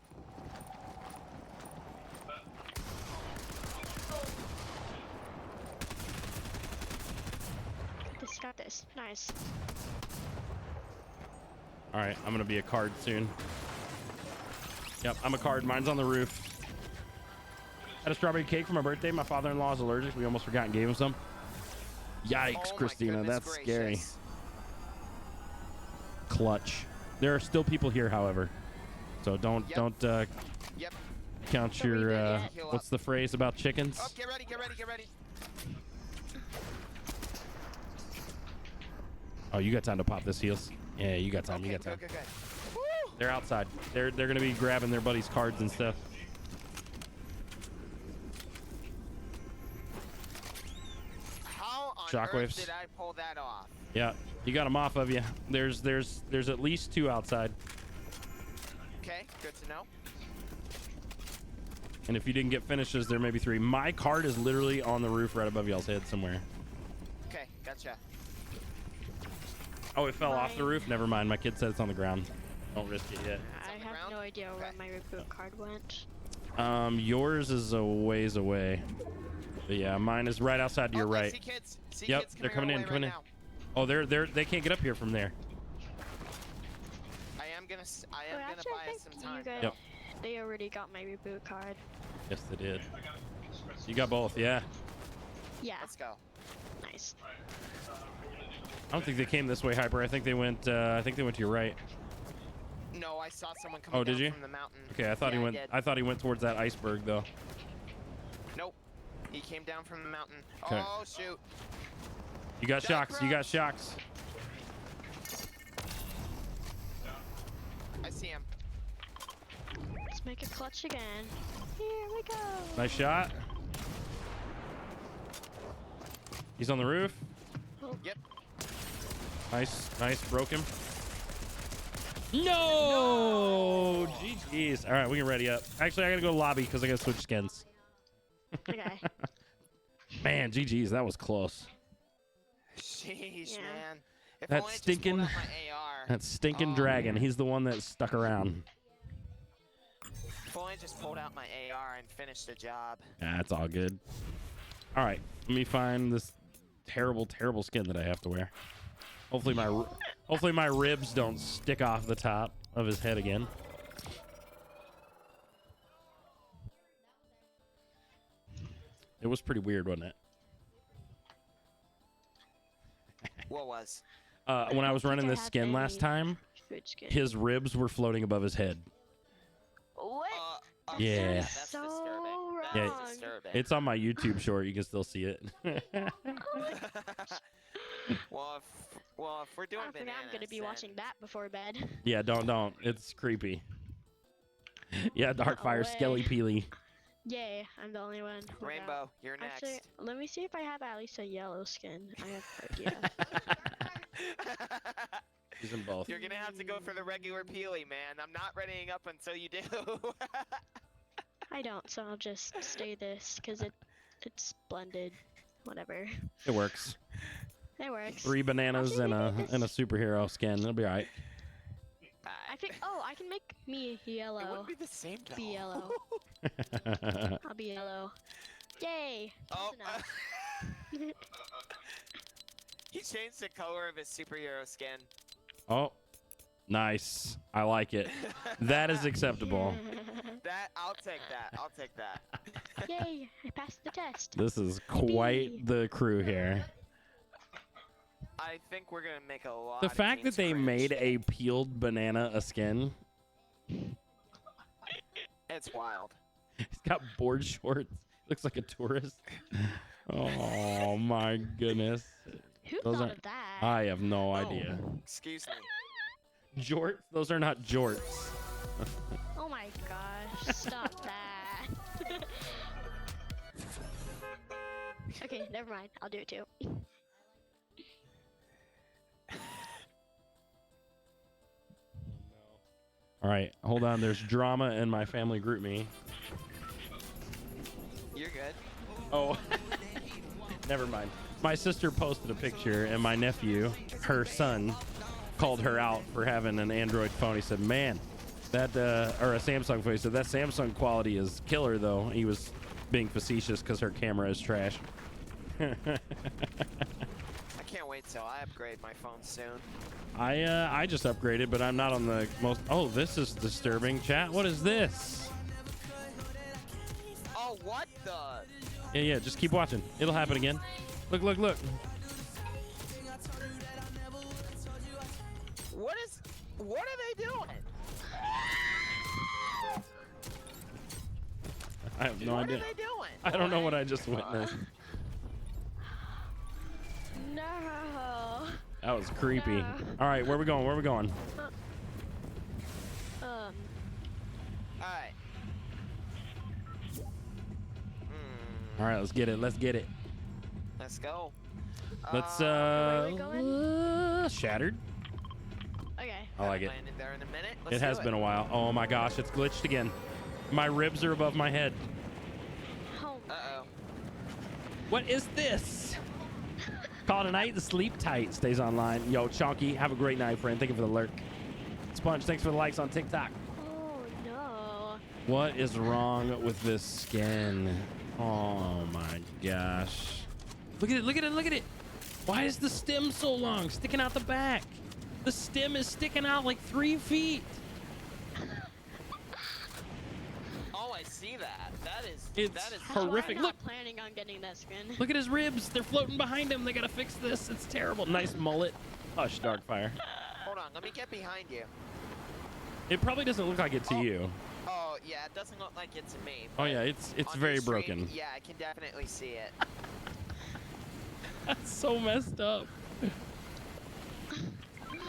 F: Got this. Nice.
A: All right, I'm gonna be a card soon. Yep, I'm a card. Mine's on the roof. Had a strawberry cake for my birthday. My father-in-law is allergic. We almost forgot and gave him some. Yikes,
C: Oh my
A: Christina,
C: goodness
A: that's scary.
C: gracious.
A: Clutch. There are still people here, however. So don't.
C: Yep.
A: Count
F: Don't
A: your,
F: reboot yet.
C: Heal up.
A: what's the phrase about chickens?
C: Oh, get ready, get ready, get ready.
A: Oh, you got time to pop this heals. Yeah, you got time.
C: Okay,
A: You got time.
C: good, good, good. Woo!
A: They're outside. They're gonna be grabbing their buddies' cards and stuff.
C: How on
A: Shockwaves.
C: earth did I pull that off?
A: Yeah, you got them off of you. There's at least 2 outside.
C: Okay, good to know.
A: And if you didn't get finishes, there may be 3. My card is literally on the roof right above y'all's head somewhere.
C: Okay, gotcha.
A: Oh, it fell off the
F: Mine-
A: roof? Never mind. My kid said it's on the ground. Don't risk it yet.
F: I
C: on the
F: have
C: ground?
F: no idea where
C: Okay.
F: my reboot card went.
A: Yours is a ways away. But yeah, mine is right outside to your
C: Oh, I
A: right.
C: see kids. See
A: Yep,
C: kids
A: they're coming
C: our
A: in,
C: way
A: coming
C: right
A: in.
C: now.
A: Oh, they can't get up here from there.
C: I am gonna
F: Oh,
C: buy
F: actually, I
C: us
F: think
C: some
F: you
C: time.
F: guys,
A: Yep.
F: they already got my reboot card.
A: Yes, they did. You got both, yeah.
F: Yeah,
C: Let's go.
F: nice.
A: I don't think they came this way, Hyper. I think they went to your right.
C: No, I saw someone coming
A: Oh, did
C: down
A: you?
C: from the mountain.
A: Okay, I thought
C: Yeah,
A: he went.
C: did.
A: I thought he went towards that iceberg though.
C: Nope. He came down from the mountain.
A: Okay.
C: Oh shoot.
A: You got
C: Jack
A: shocks. You got
C: Frost.
A: shocks.
C: I see him.
F: Let's make it clutch again. Here we go.
A: Nice shot. He's on the roof.
C: Yep.
A: Nice. Broke him. No. GG's. All right, we can ready up. Actually, I gotta go lobby because I gotta switch skins.
F: Okay.
A: Man, GG's. That was close.
C: Sheesh,
F: Yeah.
C: man. If
A: That
C: only I just pulled
A: stinking-
C: out my AR.
A: That stinking
C: Oh,
A: dragon. He's the one that stuck around.
C: If only I just pulled out my AR and finished the job.
A: That's all good. All right, let me find this terrible skin that I have to wear. Hopefully my ribs don't stick off the top of his head again. It was pretty weird, wasn't it?
C: What was?
A: When I was
F: don't
A: running
F: think I
A: this
F: have
A: skin last
F: any
A: time,
F: Food skin.
A: his ribs were floating above his head.
F: What?
A: Yeah.
C: That's
F: So
C: disturbing. That's
A: Yeah.
C: disturbing.
A: It's on my YouTube short. You can still see it.
C: well, if we're doing
F: I forgot I'm gonna be
C: bananas,
F: watching
C: then-
F: that before bed.
A: Yeah, don't. It's creepy. Yeah, Darkfire,
F: way.
A: Skelly Peely.
F: Yay, I'm the only one. without-
C: Rainbow, you're next.
F: Actually, let me see if I have at least a yellow skin. I have no idea.
A: He's in both.
C: You're gonna have to go for the regular Peely, man. I'm not readying up until you do.
F: I don't, so I'll just stay this because it's blended. Whatever.
A: It works.
F: It works.
A: 3 bananas and a
F: this.
A: superhero skin. It'll be all right.
F: I think. Oh, I can make me
C: It
F: yellow.
C: wouldn't be the same though.
F: Be yellow. I'll be yellow. Yay!
C: Oh.
F: That's enough.
C: He changed the color of his superhero skin.
A: Oh, nice. I like it. That is acceptable.
C: That I'll take that. I'll take that.
F: Yay! I passed the test.
A: This is quite the crew here.
C: I think we're gonna make a lot.
A: The
C: of
A: fact that
C: teams
A: they
C: cringe.
A: made a peeled banana a skin.
C: It's wild.
A: He's got board shorts. Looks like a tourist. Oh my goodness.
F: Who
A: Those
F: thought
A: aren't-
F: of that?
A: I have no idea.
C: Excuse me.
A: Jorts? Those are not jorts.
F: Oh my gosh! Stop that. Okay, never mind. I'll do it too.
A: All right, hold on. There's drama in my family group me.
C: You're good.
A: Oh, never mind. My sister posted a picture, and my nephew, her son, called her out for having an Android phone. He said, "Man, that or a Samsung phone." He said that Samsung quality is killer, though. He was being facetious because her camera is trash.
C: I can't wait till I upgrade my phone soon.
A: I just upgraded, but I'm not on the most. Oh, this is disturbing, chat. What is this?
C: Oh, what the?
A: Yeah. Just keep watching. It'll happen again. Look.
C: What are they doing?
A: I have no
C: What
A: idea.
C: are they doing?
A: I don't know what I just witnessed.
F: No.
A: That was creepy.
F: No.
A: All right, where we going? Where we going?
C: Alright.
A: All right, let's get it. Let's get it.
C: Let's go.
A: Let's
F: where are we going?
A: shattered.
F: Okay.
A: I like it.
C: Landing there in a minute. Let's
A: It has
C: do
A: been a while. Oh my gosh, it's glitched again. My ribs are above my head.
F: Oh,
C: Uh-oh.
A: What is this? Call it a night. The sleep tight stays online. Yo, Chonky, have a great night, friend. Thank you for the lurk. Sponge, thanks for the likes on TikTok.
F: oh no.
A: What is wrong with this skin? Oh my gosh. Look at it, look at it, look at it. Why is the stem so long, sticking out the back? The stem is sticking out like 3 feet.
C: Oh, I see that. That is
A: It's
C: that is
A: horrific.
F: I'm
A: Look.
F: not planning on getting that skin.
A: Look at his ribs. They're floating behind him. They gotta fix this. It's terrible. Nice mullet. Hush, Darkfire.
C: Hold on, let me get behind you.
A: It probably doesn't look like it to you.
C: Oh, yeah, it doesn't look like it to me.
A: Oh
C: but
A: yeah, it's
C: on
A: very
C: your stream,
A: broken.
C: Yeah, I can definitely see it.
A: That's so messed up. All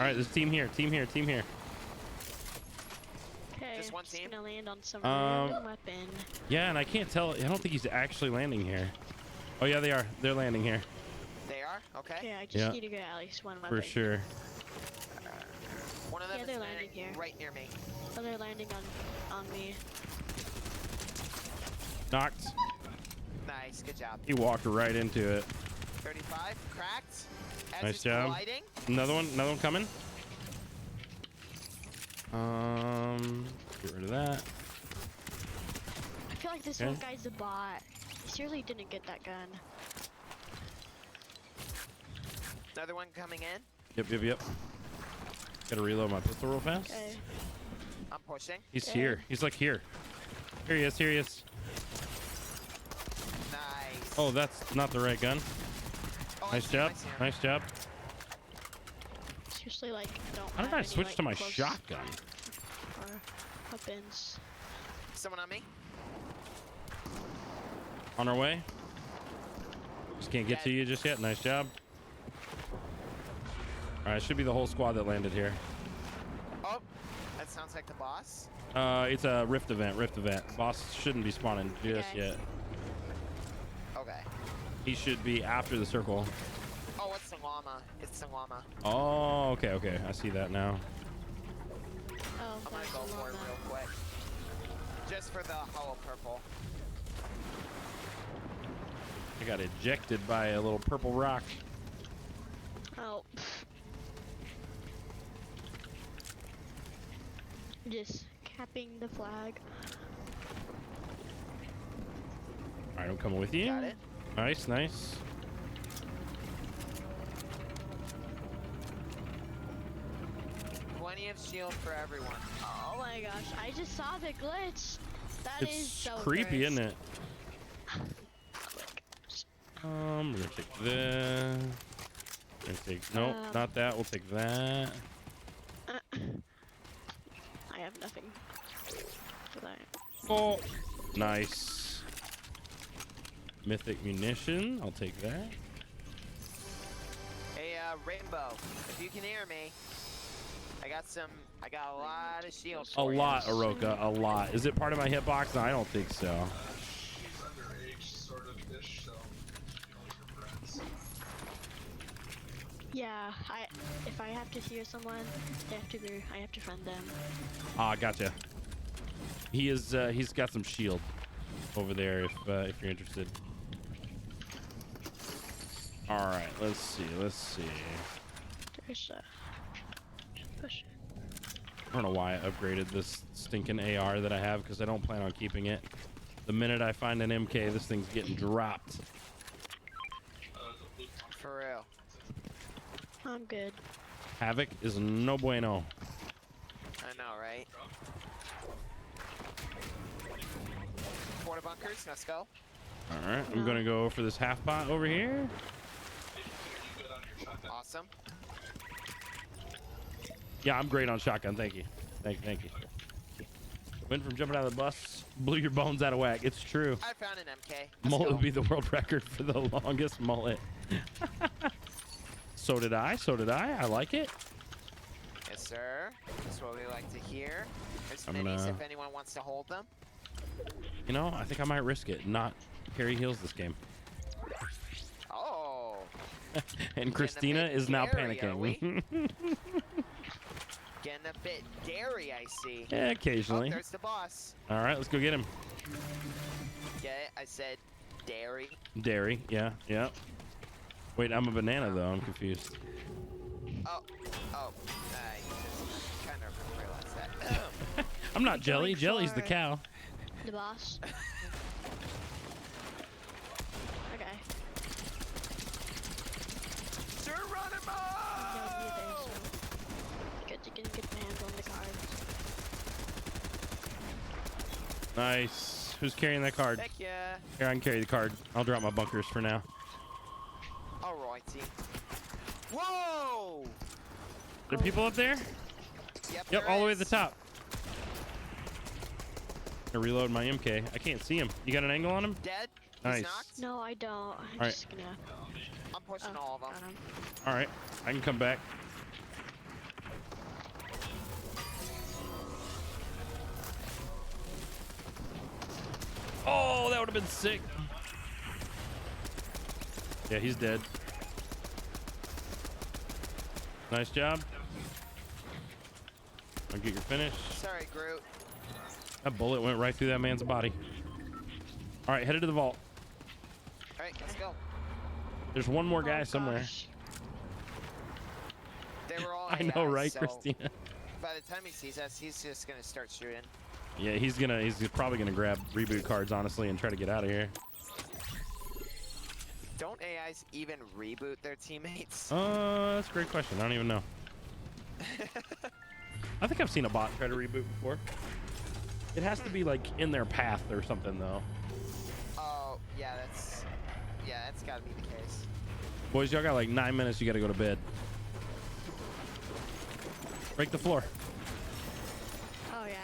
A: right, there's team here. Team here. Team here.
F: Okay.
C: Just one team?
F: Gonna land on some
A: Um,
F: random weapon.
A: Yeah, and I can't tell. I don't think he's actually landing here. Oh yeah, they are. They're landing here
C: They are? Okay.
F: Okay, I just
A: Yeah.
F: need to get at least one weapon.
A: for sure.
C: One of them
F: Yeah,
C: is
F: they're
C: landing
F: landing here.
C: right near me.
F: Oh, they're landing on me.
A: Knocked.
C: Nice, good job.
A: He walked right into it.
C: 35, cracked. As
A: Nice
C: it's
A: job.
C: gliding.
A: Another one coming. Get rid of that.
F: I feel like this
A: Okay.
F: one guy's a bot. He surely didn't get that gun.
C: Another one coming in.
A: Yep. Gotta reload my pistol real fast.
F: Okay.
C: I'm pushing.
A: He's
F: Okay.
A: here. He's like here. Here he is. Here he is.
C: Nice.
A: Oh, that's not the right gun.
C: Oh, I
A: Nice
C: see him,
A: job.
C: I see him.
A: Nice job.
F: Seriously, like, don't.
A: How did
F: have
A: I
F: any,
A: switch
F: like,
A: to my
F: close
A: shotgun?
F: or weapons.
C: Someone on me.
A: On our way. Just can't get to you just yet. Nice job. All right, should be the whole squad that landed here.
C: Oh, that sounds like the boss.
A: It's a rift event. Boss shouldn't be spawning just
F: Okay.
A: yet.
C: Okay.
A: He should be after the circle.
C: Oh, it's the llama. It's the llama.
A: Oh, okay. I see that now.
F: Oh,
C: I'm gonna
F: that's
C: go
F: the
C: for it
F: llama.
C: real quick. Just for the hollow purple.
A: I got ejected by a little purple rock.
F: Oh. Just capping the flag.
A: All right, I'm coming with you.
C: Got it.
A: Nice.
C: Plenty of shield for everyone.
F: Oh my gosh, I just saw the glitch. That is
A: It's
F: so
A: creepy,
F: cursed.
A: isn't it? We're gonna take this. We're gonna take nope, not that. We'll take that.
F: I have nothing for that.
A: Oh, nice. Mythic munition. I'll take that.
C: Hey, Rainbow, if you can hear me, I got a lot of shield
A: A
C: for you.
A: lot, Aroka. A lot. Is it part of my hitbox? No, I don't think so.
G: She's underage, sort of ish, so you know, your friends.
F: Yeah, if I have to hear someone, I have to friend them.
A: Ah, gotcha. He is. He's got some shield over there. If you're interested. All right. Let's see.
F: There's push.
A: I don't know why I upgraded this stinking AR that I have because I don't plan on keeping it. The minute I find an MK, this thing's getting dropped.
C: For real.
F: I'm good.
A: Havoc is no bueno.
C: I know, right? Quarter bunkers, let's go.
A: All right. I'm gonna go for this half pot over here.
C: Awesome.
A: Yeah, I'm great on shotgun. Thank you. Thank you. Went from jumping out of the bus, blew your bones out of whack. It's true.
C: I found an MK. Let's
A: Mullet
C: go.
A: would be the world record for the longest mullet. So did I. So did I. I like it.
C: Yes, sir. That's what we like to hear. There's
A: I'm
C: minis
A: gonna-
C: if anyone wants to hold them.
A: You know, I think I might risk it. Not carry heals this game.
C: Oh.
A: And Christina
C: bit
A: is now
C: scary, are we?
A: panicking.
C: Getting a bit dairy, I see.
A: Yeah,
C: Oh,
A: occasionally.
C: there's the boss.
A: All right, let's go get him.
C: Get it? I said dairy.
A: Dairy. Yeah. Yeah. Wait, I'm a banana though. I'm confused.
C: Oh. I just kind of realized that.
A: I'm not Jelly.
F: going
A: Jelly's the
F: for-
A: cow.
F: The boss. Okay.
C: Geronimo!
F: Good to get my hands on the cards.
A: Nice. Who's carrying that card?
C: Heck yeah.
A: Here, I can carry the card. I'll drop my bunkers for now.
C: Alrighty. Whoa!
A: There people up there?
C: Yep,
A: Yep,
C: there
A: all the way to the
C: is.
A: top. I reload my MK. I can't see him. You got an angle on him?
C: Dead?
A: Nice.
C: He's knocked?
F: No, I don't. I'm
A: Alright.
F: just gonna.
C: I'm pushing
F: Oh,
C: all of them.
F: got him.
A: All right, I can come back. Oh, that would have been sick. Yeah, he's dead. Nice job. I'll get your finish.
C: Sorry, Groot.
A: That bullet went right through that man's body. All right, headed to the vault.
C: Alright, let's go.
A: There's one more guy
F: Oh,
A: somewhere.
F: gosh.
C: They were all
A: I know,
C: AI,
A: right,
C: so
A: Christina?
C: by the time he sees us, he's just gonna start shooting.
A: Yeah, he's probably gonna grab reboot cards, honestly, and try to get out of here.
C: Don't AIs even reboot their teammates?
A: That's a great question. I don't even know. I think I've seen a bot try to reboot before. It has to be like in their path or something, though.
C: Oh, yeah, that's gotta be the case.
A: Boys, y'all got like 9 minutes. You got to go to bed. Break the floor.
F: Oh yeah.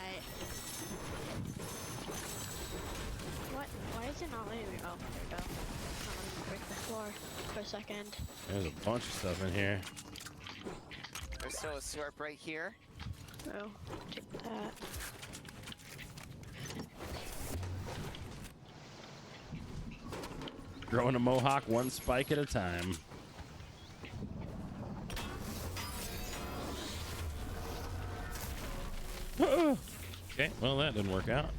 F: What? Why is it not letting me? Oh, there we go. Not letting me break the floor for a second.
A: There's a bunch of stuff in here.
C: There's still a slurp right here.
F: Oh, take that.
A: Growing a mohawk one spike at a time. Okay, well that didn't work out.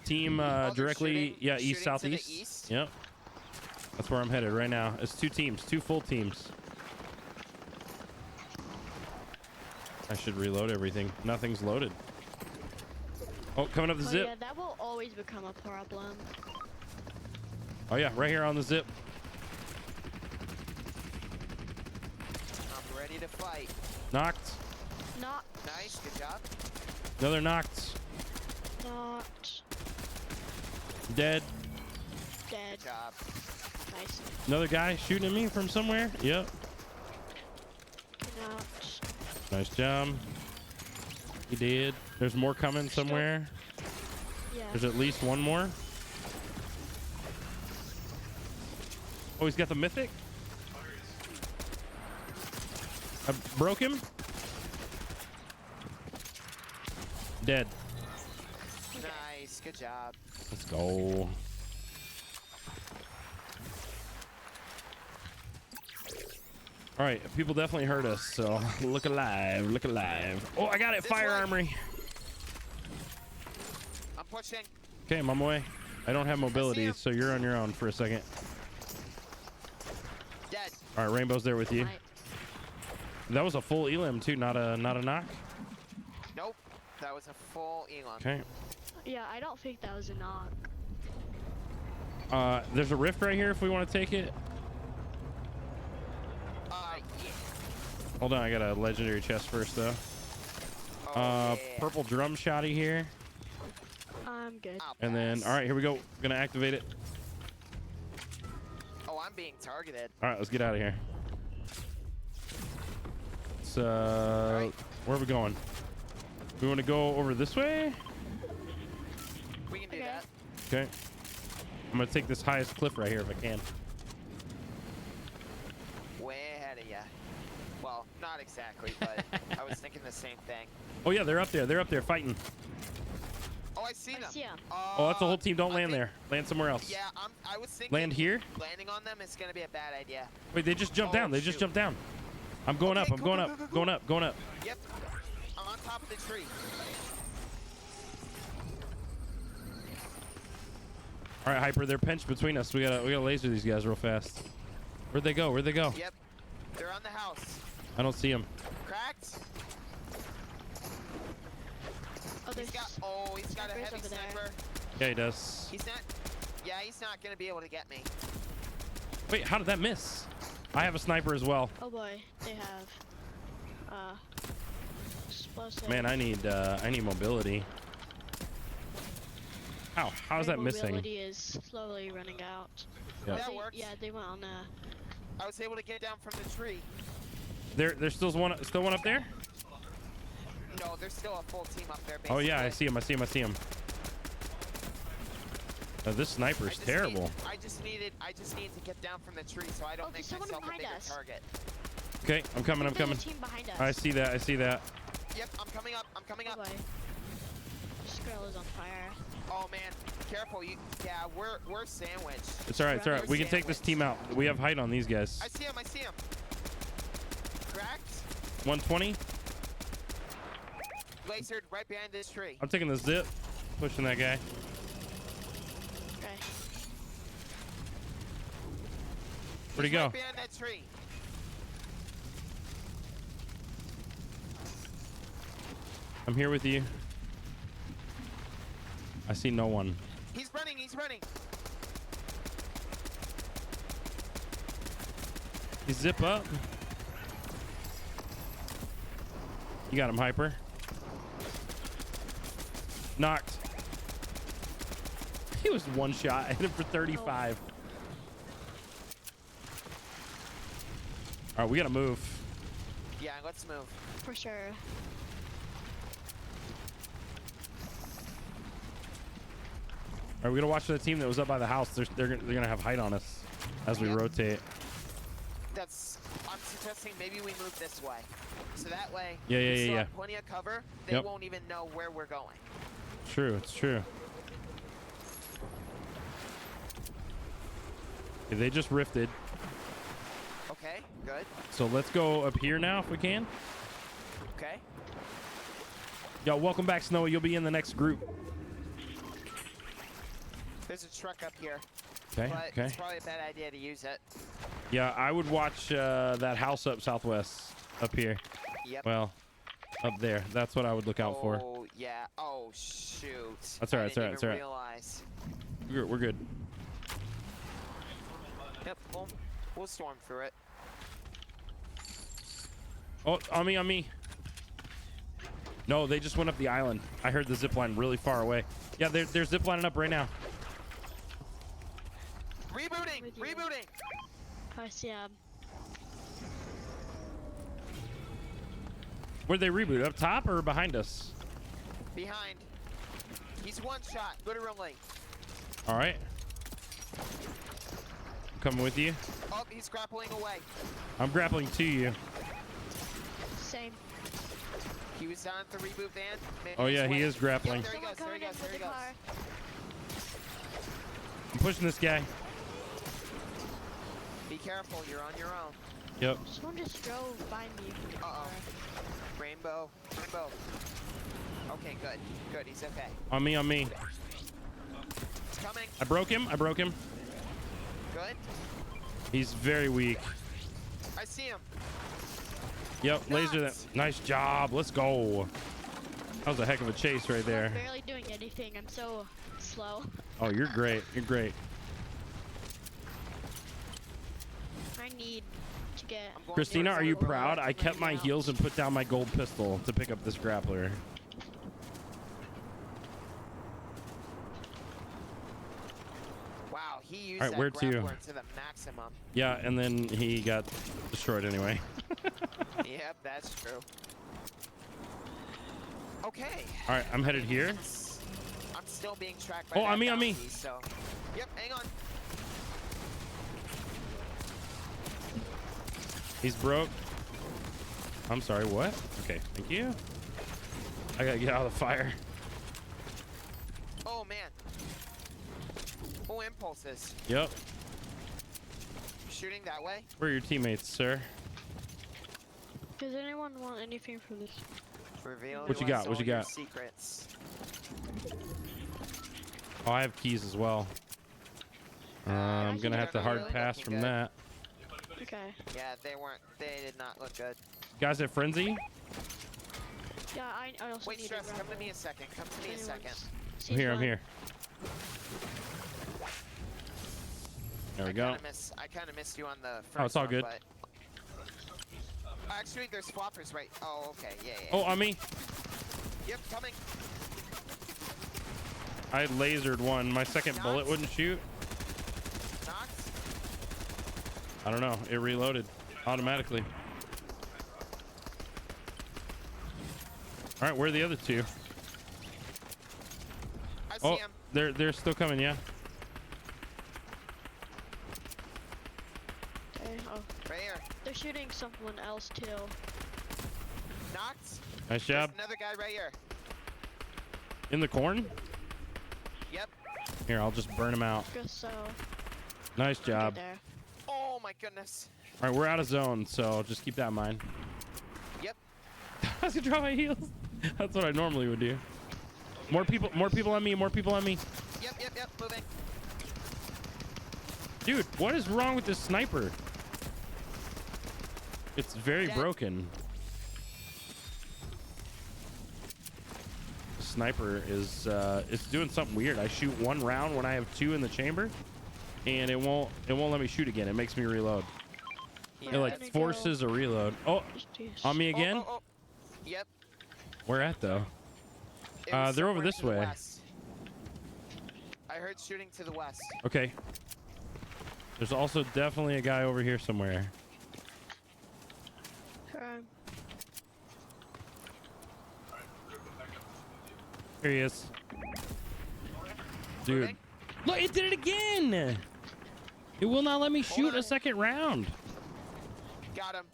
A: Team
C: they're
A: directly,
C: shooting-
A: yeah,
C: shooting
A: east
C: to the
A: southeast.
C: east?
A: Yep. That's where I'm headed right now. It's two teams, two full teams. I should reload everything. Nothing's loaded. Oh, coming up the
F: Oh
A: zip.
F: yeah, that will always become a problem.
A: Oh yeah, right here on the zip.
C: I'm ready to fight.
A: Knocked.
F: Not,
C: Nice, good job.
A: Another knocked.
F: not
A: Dead.
F: dead.
C: Good job.
F: Nice.
A: Another guy shooting at me from somewhere. Yep.
F: Not.
A: Nice job. He did. There's more coming somewhere.
F: Yeah.
A: There's at least one more. Oh, he's got the mythic. I broke him. Dead.
C: Nice, good job.
A: Let's go. All right, people definitely heard us, so look alive, look alive. Oh, I got it,
C: This
A: fire
C: way.
A: armory.
C: I'm pushing.
A: Okay, I'm on my way. I don't have mobility,
C: him.
A: so you're on your own for a second.
C: Dead.
A: All right, Rainbow's there with you.
F: Right.
A: That was a full elim too, not a knock.
C: Nope. That was a full Elon.
A: Okay.
F: Yeah, I don't think that was a knock.
A: There's a rift right here if we want to take it.
C: Yeah.
A: Hold on, I got a legendary chest first though.
C: Oh, yeah.
A: Purple drum shotty here,
F: I'm good.
C: I'll
A: and then
C: pass.
A: all right, here we go. Gonna activate it.
C: Oh, I'm being targeted.
A: All right, let's get out of here. It's
C: right.
A: where are we going? We want to go over this way.
C: We can do
F: Okay.
C: that.
A: Okay. I'm gonna take this highest cliff right here if I can.
C: Way ahead of ya. Well, not exactly, but I was thinking the same thing.
A: Oh yeah, they're up there. They're up there fighting.
C: Oh, I see them.
F: I see 'em.
A: Oh, that's the whole team. Don't
C: I
A: land
C: think-
A: there. Land somewhere else.
C: Yeah, I was thinking.
A: Land here.
C: Landing on them is gonna be a bad idea.
A: Wait, they just jumped
C: Oh,
A: down. They just
C: shoot.
A: jumped down. I'm going
C: Okay,
A: up. I'm
C: go,
A: going
C: go,
A: up.
C: go, go, go.
A: Going up. Going up.
C: Yep. I'm on top of the tree.
A: All right, Hyper. They're pinched between us. We gotta laser these guys real fast. Where'd they go? Where'd they go?
C: Yep. They're on the house.
A: I don't see them.
C: Cracked.
F: Oh, there's
C: He's got a
F: snipers
C: heavy
F: over there.
C: sniper.
A: Yeah, he does.
C: He's not. Yeah, he's not gonna be able to get me.
A: Wait, how did that miss? I have a sniper as well.
F: Oh boy, they have explosive.
A: Man, I need mobility. Ow, how is
F: My
A: that missing?
F: mobility is slowly running out.
A: Yeah.
C: That
F: They-
C: works.
F: Yeah, they went on
C: I was able to get down from the tree.
A: There's still one up there?
C: No, there's still a full team up there.
A: Oh yeah, I
C: basically.
A: see him. I see him. This sniper's terrible.
C: I just needed to get down from the tree so I don't
F: Oh,
C: make
F: there's someone
C: myself a
F: behind
C: bigger
F: us.
C: target.
A: Okay, I'm coming. I'm
F: There's
A: coming.
F: a team behind us.
A: I see that. I see that.
C: Yep, I'm coming up. I'm coming
F: Oh
C: up.
F: boy. This girl is on fire.
C: Oh man, careful! Yeah, we're sandwiched.
A: It's all right. It's all right. We can take this team out. We have height on these guys.
C: I see him. Cracked.
A: 120.
C: Lasered right behind this tree.
A: I'm taking the zip. Pushing that guy.
F: Okay.
A: Where'd he
C: He's
A: go?
C: Right behind that tree.
A: I'm here with you. I see no one.
C: He's running.
A: You zip up. You got him, Hyper. Knocked. He was one shot. I hit him for 35. All right, we gotta move.
C: Yeah, let's move.
F: For sure.
A: All right, we gotta watch for the team that was up by the house. They're gonna have height on us as we
C: Yep.
A: rotate.
C: I'm suggesting maybe we move this way, so that way
A: Yeah, yeah,
C: we
A: yeah,
C: still
A: yeah.
C: have plenty of cover. They
A: Yep.
C: won't even know where we're going.
A: True, it's true. Okay, they just rifted,
C: Okay, good.
A: so let's go up here now if we can.
C: Okay.
A: Yo, welcome back, Snowy. You'll be in the next group.
C: There's a truck up here,
A: Okay,
C: but
A: okay.
C: it's probably a bad idea to use it.
A: Yeah, I would watch that house up southwest, up here.
C: Yep.
A: Well, up there. That's what I would look out for.
C: Oh yeah. Oh shoot.
A: That's all right,
C: I
A: it's all right,
C: didn't
A: it's all right.
C: even realize.
A: We're good.
C: Yep. We'll storm through it.
A: Oh, on me. No, they just went up the island. I heard the zip line really far away. Yeah, they're zip lining up right now.
C: Rebooting.
F: With you.
C: Rebooting.
F: I see
A: Where'd they reboot? Up top or behind us?
C: Behind. He's one shot, literally.
A: All right. I'm coming with you.
C: Oh, he's grappling away.
A: I'm grappling to you.
F: Same.
C: He was on the reboot van. made
A: Oh
C: his
A: yeah, he
C: way.
A: is grappling.
C: Yep, there he goes. There he goes. There he goes.
A: I'm pushing this guy.
C: Be careful. You're on your own.
A: Yep.
F: Someone just drove by me from the car.
C: Rainbow. Okay, good. Good. He's okay.
A: On me.
C: It's coming.
A: I broke him.
C: Good.
A: He's very weak.
C: I see him.
A: Yep, laser that.
C: Nuts.
A: Nice job. Let's go. That was a heck of a chase right there.
F: I'm barely doing anything. I'm so slow.
A: Oh, you're great. You're great.
F: I need to get.
C: I'm going
A: Christina,
C: towards
A: are
C: the
A: you
C: road.
A: proud? I kept my
F: Right now.
A: heels and put down my gold pistol to pick up this grappler.
C: Wow, he used
A: All right,
C: that
A: where to?
C: grappler to the maximum.
A: Yeah, and then he got destroyed anyway.
C: Yep, that's true. Okay.
A: All right, I'm headed here.
C: I'm still being tracked by
A: Oh,
C: that
A: on me, on me.
C: bounty, So, yep, hang on.
A: He's broke. I'm sorry, what? Okay, thank you. I gotta get out of the fire.
C: Oh man. Oh, impulses.
A: Yep.
C: Shooting that way.
A: Where are your teammates, sir?
F: Does anyone want anything from this?
C: Reveal
A: What
C: to
A: you got?
C: us
A: What you
C: all your
A: got?
C: Secrets.
A: Oh, I have keys as well. I'm gonna have to hard
C: Really
A: pass
C: looking
A: from
C: good.
A: that.
F: Okay.
C: Yeah, they did not look good.
A: Guys at Frenzy?
F: Yeah, I also
C: Wait,
F: need
C: Stress,
F: a
C: come to
F: rebel.
C: me a second. Come to me a second.
A: I'm here, I'm here. There we go.
C: I kind of missed you on the first
A: Oh, it's all
C: one,
A: good.
C: But... Actually, there's floppers right. Oh, okay. Yeah, yeah.
A: Oh, on me.
C: Yep, coming.
A: I lasered one. My second bullet
C: Knocked.
A: wouldn't shoot.
C: Knocked.
A: I don't know. It reloaded automatically. All right, where are the other two?
C: I see
A: Oh,
C: him.
A: they're still coming, yeah.
F: Okay, oh,
C: Right here.
F: they're shooting someone else too.
C: Knocked.
A: Nice
C: There's
A: job.
C: another guy right here.
A: In the corn?
C: Yep.
A: Here, I'll just burn him out.
F: Guess so.
A: Nice
F: Get
A: job.
F: there.
C: Oh my goodness.
A: All right, we're out of zone, so just keep that in mind.
C: Yep.
A: I was gonna drop my heels. That's what I normally would do. More people on me, more people on me.
C: Yep. Moving.
A: Dude, what is wrong with this sniper? It's very
C: Dead.
A: broken. Sniper is it's doing something weird. I shoot one round when I have two in the chamber, and it won't let me shoot again. It makes me reload.
C: Yeah,
A: It like
C: that's-
A: forces a reload. Oh, on me again?
C: Oh. Yep.
A: Where at though?
C: It was
A: They're over
C: somewhere
A: this
C: to the
A: way.
C: west. I heard shooting to the west.
A: Okay. There's also definitely a guy over here somewhere. Here he is. Dude.
C: Moving.
A: Look, it did it again. It will not let me shoot
C: on.
A: a second round.
C: Got him.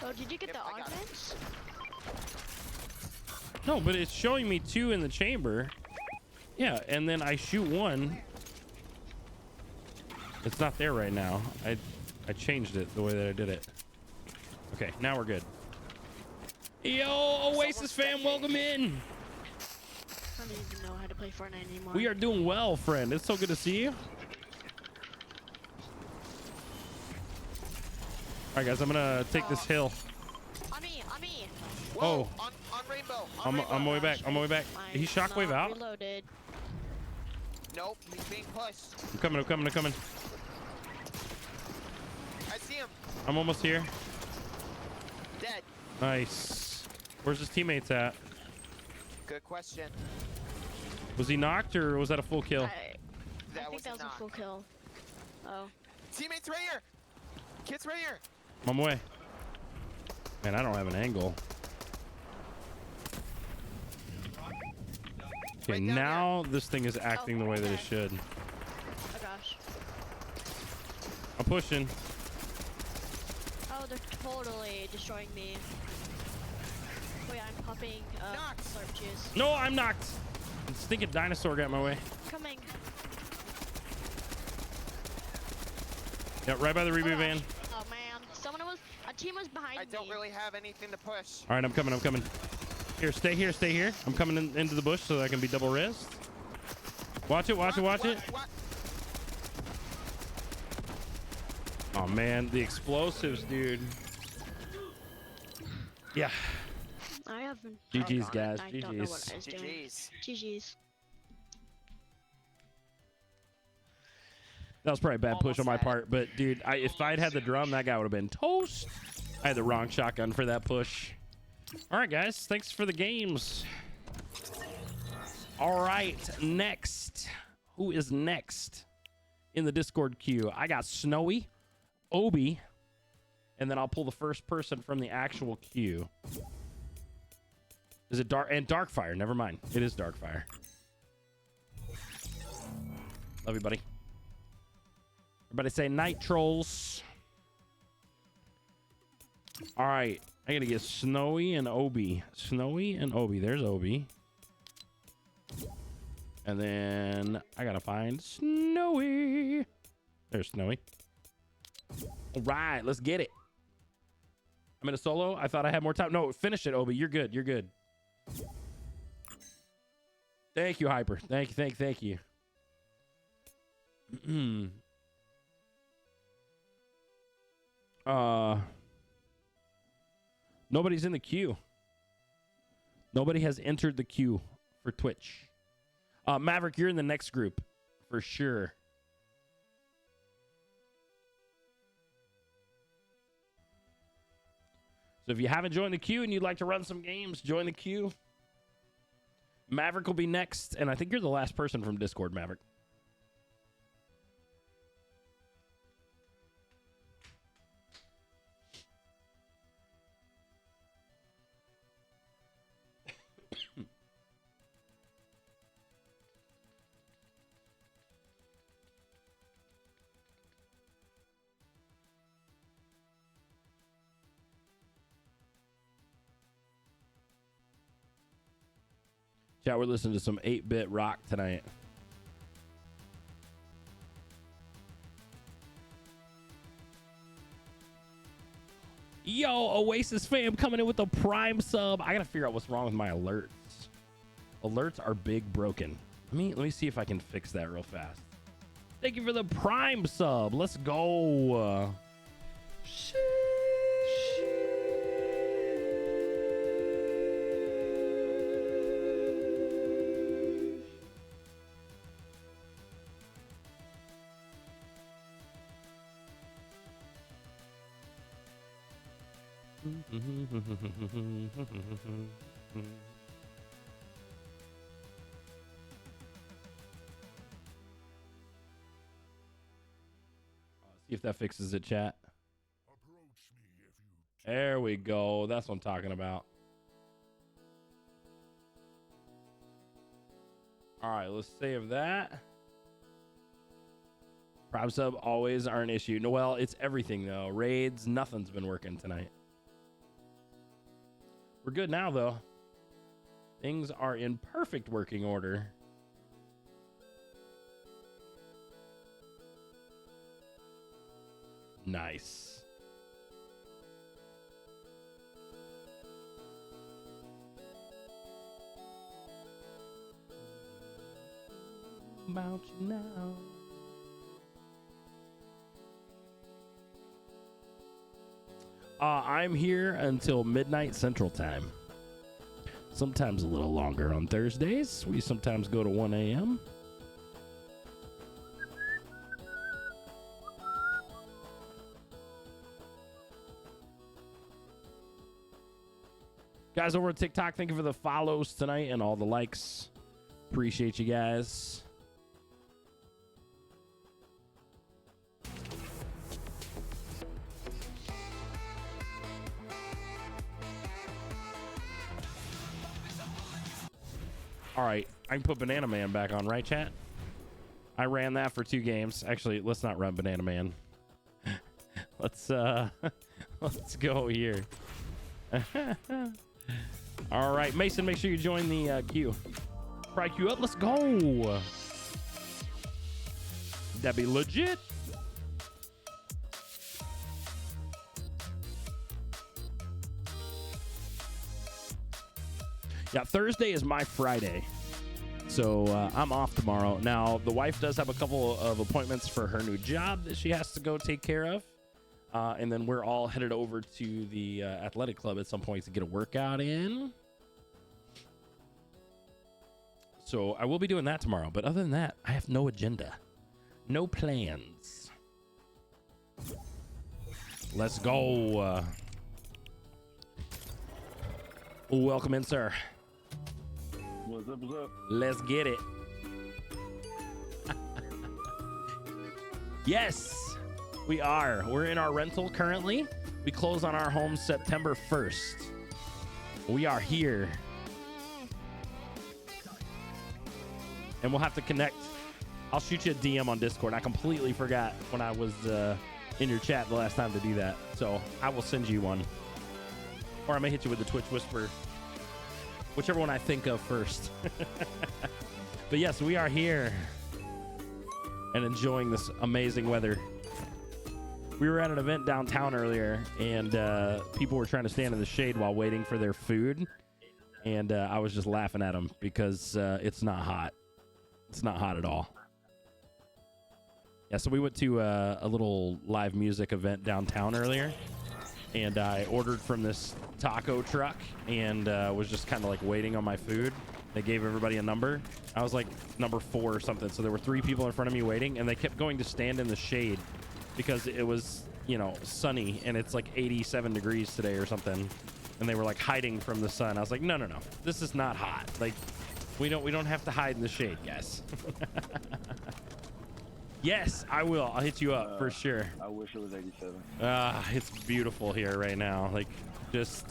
F: Oh, did you get
C: Yep,
F: the
C: I got it.
F: augments?
A: No, but it's showing me two in the chamber. Yeah, and then I shoot one. It's not there right now. I changed it the way that I did it. Okay, now we're good. Yo, Oasis fam, welcome in.
F: I don't even know how to play Fortnite anymore.
A: We are doing well, friend. It's so good to see you. All right, guys, I'm gonna take this hill.
F: On me, on me.
A: Oh.
C: On rainbow.
A: I'm on my way back. On my way back. He shockwave out.
F: Reloaded.
C: Nope, he's being pushed.
A: I'm coming. I'm coming. I'm coming.
C: I see him.
A: I'm almost here.
C: Dead.
A: Nice. Where's his teammates at?
C: Good question.
A: Was he knocked or was that a full kill?
F: I
C: That
F: think
C: was
F: that
C: a
F: was a
C: knock.
F: full kill. Oh.
C: Teammates right here. Kids right here.
A: I'm on my way. Man, I don't have an angle. Okay,
C: Right down
A: now this thing is acting the way that it
F: okay.
A: should.
F: Oh gosh.
A: I'm pushing.
F: Oh, they're totally destroying me. Wait, I'm popping
C: Knocked.
F: slurp juice.
A: No, I'm knocked. The stinking dinosaur got in my way.
F: Coming.
A: Yeah, right by the reboot van.
F: Oh man, a team was behind
C: I
F: me.
C: don't really have anything to push.
A: All right, I'm coming. I'm coming. Here, stay here. Stay here. I'm coming into the bush so that I can be double res. Watch it. Watch it. Watch it.
C: What?
A: Oh man, the explosives, dude. Yeah.
F: I haven't.
A: GG's,
F: oh,
A: guys.
F: I don't know what
A: GG's.
F: I was doing.
C: GG's.
F: GG's.
A: That was probably a bad push
C: Almost
A: on my
C: had it.
A: part, but dude, if I'd had the drum, that guy would have been toast. I had the wrong shotgun for that push. All right, guys, thanks for the games. All right, next. Who is next in the Discord queue? I got Snowy, Obi, and then I'll pull the first person from the actual queue. Is it dark? And Darkfire. Never mind. It is Darkfire. Love you, buddy. Everybody say night trolls. All right. I got to get Snowy and Obi. Snowy and Obi. There's Obi. And then I got to find Snowy. There's Snowy. All right. Let's get it. I'm in a solo. I thought I had more time. No, finish it, Obi. You're good. You're good. Thank you, Hyper. Thank you. Nobody's in the queue. Nobody has entered the queue for Twitch. Maverick, you're in the next group for sure. So if you haven't joined the queue and you'd like to run some games, join the queue. Maverick will be next, and I think you're the last person from Discord, Maverick. Chat, we're listening to some 8-bit rock tonight. Yo, Oasis fam coming in with a Prime sub. I gotta figure out what's wrong with my alerts. Alerts are big broken. Let me see if I can fix that real fast. Thank you for the Prime sub. Let's go. See if that fixes it, chat. There we go. That's what I'm talking about. All right, let's save that. Prime sub always are an issue. No, well, it's everything though. Raids, nothing's been working tonight. We're good now though. Things are in perfect working order. Nice. About you now. I'm here until midnight Central Time. Sometimes a little longer on Thursdays. We sometimes go to 1 a.m. Guys over at TikTok, thank you for the follows tonight and all the likes. Appreciate you guys. All right, I can put Banana Man back on, right, chat? I ran that for 2 games. Actually, let's not run Banana Man. let's go here. All right, Mason, make sure you join the queue. Try queue up. Let's go. That'd be legit. Yeah, Thursday is my Friday. So I'm off tomorrow. Now, the wife does have a couple of appointments for her new job that she has to go take care of. And then we're all headed over to the athletic club at some point to get a workout in. So I will be doing that tomorrow. But other than that, I have no agenda. No plans. Let's go. Welcome in, sir.
H: What's up, what's up?
A: Let's get it. Yes, we are. We're in our rental currently. We close on our home September 1st. We are here and we'll have to connect. I'll shoot you a DM on Discord. I completely forgot when I was in your chat the last time to do that. So I will send you one. Or I may hit you with the Twitch Whisper. Whichever one I think of first. But yes, we are here and enjoying this amazing weather. We were at an event downtown earlier, and people were trying to stand in the shade while waiting for their food. And I was just laughing at them because it's not hot. It's not hot at all. Yeah, so we went to a little live music event downtown earlier, and I ordered from this taco truck and was just kind of like waiting on my food. They gave everybody a number. I was like number 4 or something. So there were 3 people in front of me waiting, and they kept going to stand in the shade because it was, you know, sunny, and it's like 87 degrees today or something. And they were like hiding from the sun. I was like, no, this is not hot. Like, we don't have to hide in the shade, guys. Yes, I will. I'll hit you up for sure.
H: I wish it was 87.
A: It's beautiful here right now. Like, just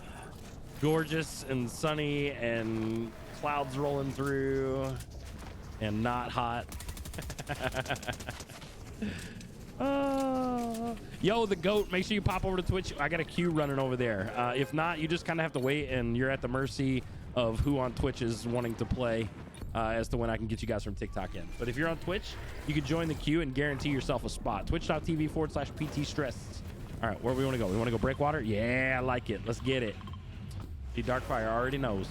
A: gorgeous and sunny and clouds rolling through and not hot. Yo, the goat, make sure you pop over to Twitch. I got a queue running over there. If not, you just kind of have to wait, and you're at the mercy of who on Twitch is wanting to play as to when I can get you guys from TikTok in. But if you're on Twitch, you can join the queue and guarantee yourself a spot. Twitch.tv/PT Stress. All right, where we want to go? We want to go Breakwater? Yeah, I like it. Let's get it. See, Darkfire already knows.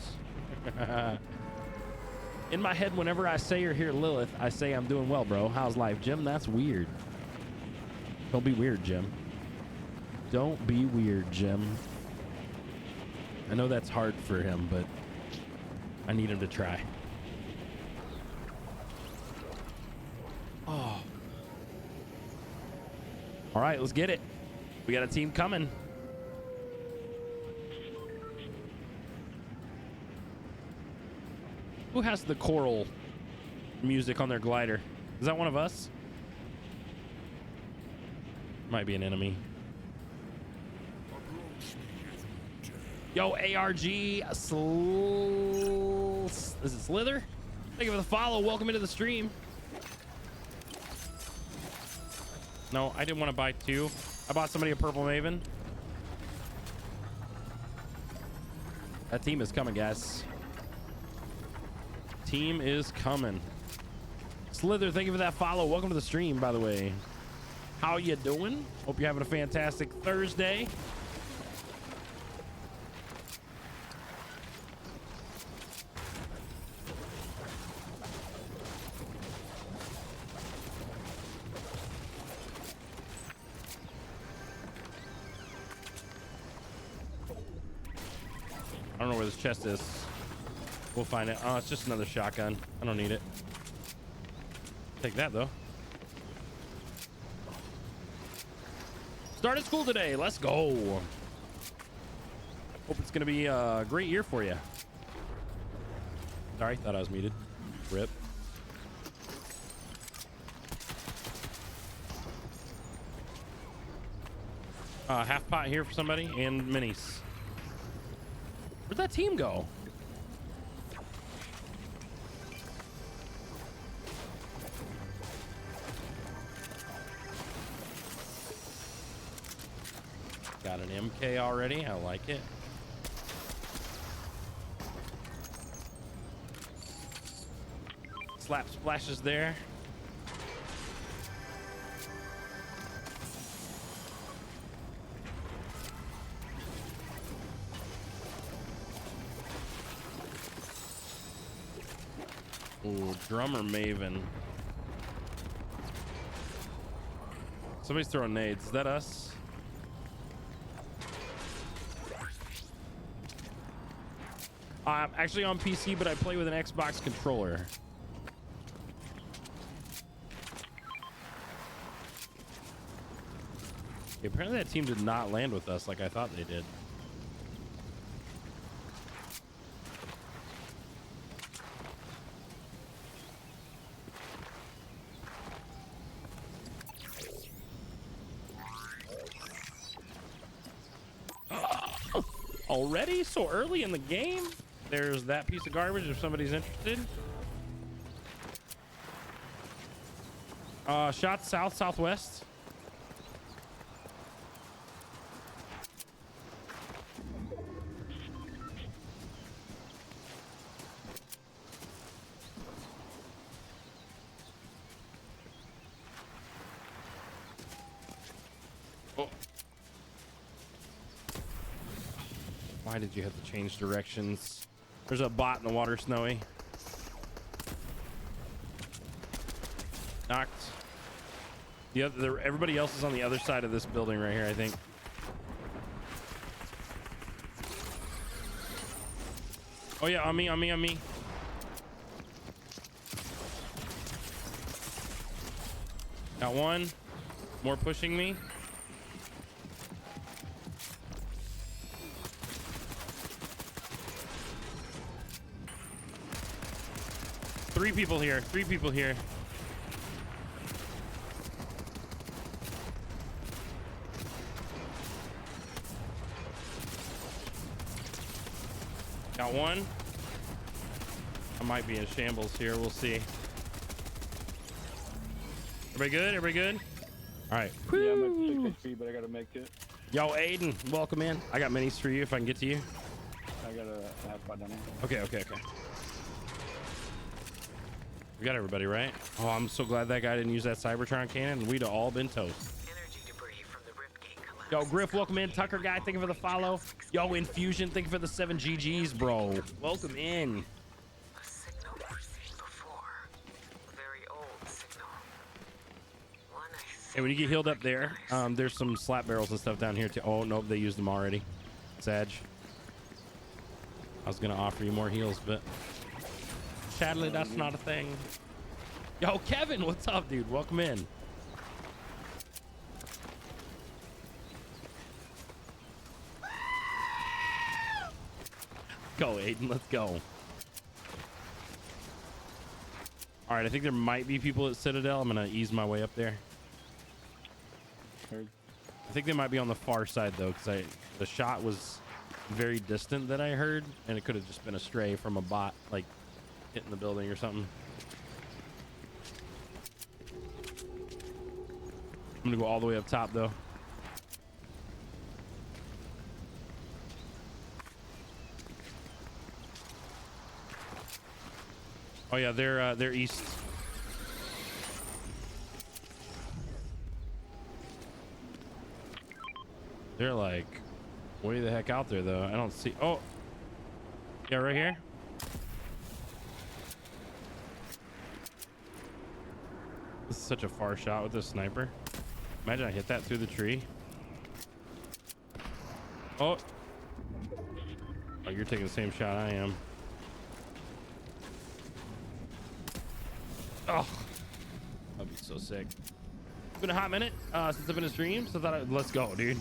A: In my head, whenever I say or hear Lilith, I say I'm doing well, bro. How's life, Jim? That's weird. Don't be weird, Jim. Don't be weird, Jim. I know that's hard for him, but I need him to try. Oh. All right, let's get it. We got a team coming. Who has the choral music on their glider? Is that one of us? Might be an enemy. Yo, ARG. Is it Slither? Thank you for the follow. Welcome into the stream. No, I didn't want to buy 2. I bought somebody a purple Maven. That team is coming, guys. Team is coming. Slither, thank you for that follow. Welcome to the stream, by the way. How you doing? Hope you're having a fantastic Thursday. I don't know where this chest is. We'll find it. Oh, it's just another shotgun. I don't need it. Take that, though. Started school today. Let's go. Hope it's going to be a great year for you. Sorry, thought I was muted. Rip. Half pot here for somebody and minis. Where'd that team go? Got an MK already. I like it. Slap splashes there. Ooh, drummer Maven. Somebody's throwing nades. Is that us? I'm actually on PC, but I play with an Xbox controller. Okay, apparently that team did not land with us like I thought they did. Already? So early in the game? There's that piece of garbage if somebody's interested. Shot south, southwest. Oh. Why did you have to change directions? There's a bot in the water, Snowy. Knocked. Everybody else is on the other side of this building right here, I think. Oh yeah, on me, on me, on me. Got one. More pushing me. Three people here. Three people here. Got one. I might be in shambles here. We'll see. Everybody good? Everybody good? All right.
H: Yeah, I'm at 6 HP, but I gotta make it.
A: Yo, Aiden, welcome in. I got minis for you if I can get to you.
H: I got a half spot down here.
A: Okay, okay, okay. We got everybody, right? Oh, I'm so glad that guy didn't use that Cybertron cannon. We'd have all been toast.
C: Energy debris from the ripgate collapse.
A: Yo, Griff, welcome in. Tucker guy, thank you for the follow. Yo, Infusion, thank you for the 7 GGs, bro. Welcome in.
C: A signal we've seen before. Very old signal. One I
A: Hey, when you get healed up there, there's some slap barrels and stuff down here too. Oh, nope, they used them already. Sag. I was gonna offer you more heals, but sadly, that's not a thing. Yo, Kevin, what's up, dude? Welcome in. Go, Aiden, let's go. All right, I think there might be people at Citadel. I'm gonna ease my way up there.
H: Heard.
A: I think they might be on the far side though, because the shot was very distant that I heard, and it could have just been a stray from a bot like hitting the building or something. I'm gonna go all the way up top though. Oh yeah, they're east. They're like way the heck out there though. I don't see. Oh, yeah, right here. This is such a far shot with this sniper. Imagine I hit that through the tree. Oh, oh, you're taking the same shot I am. Oh, that'd be so sick. It's been a hot minute since I've been in streams, so I thought let's go, dude.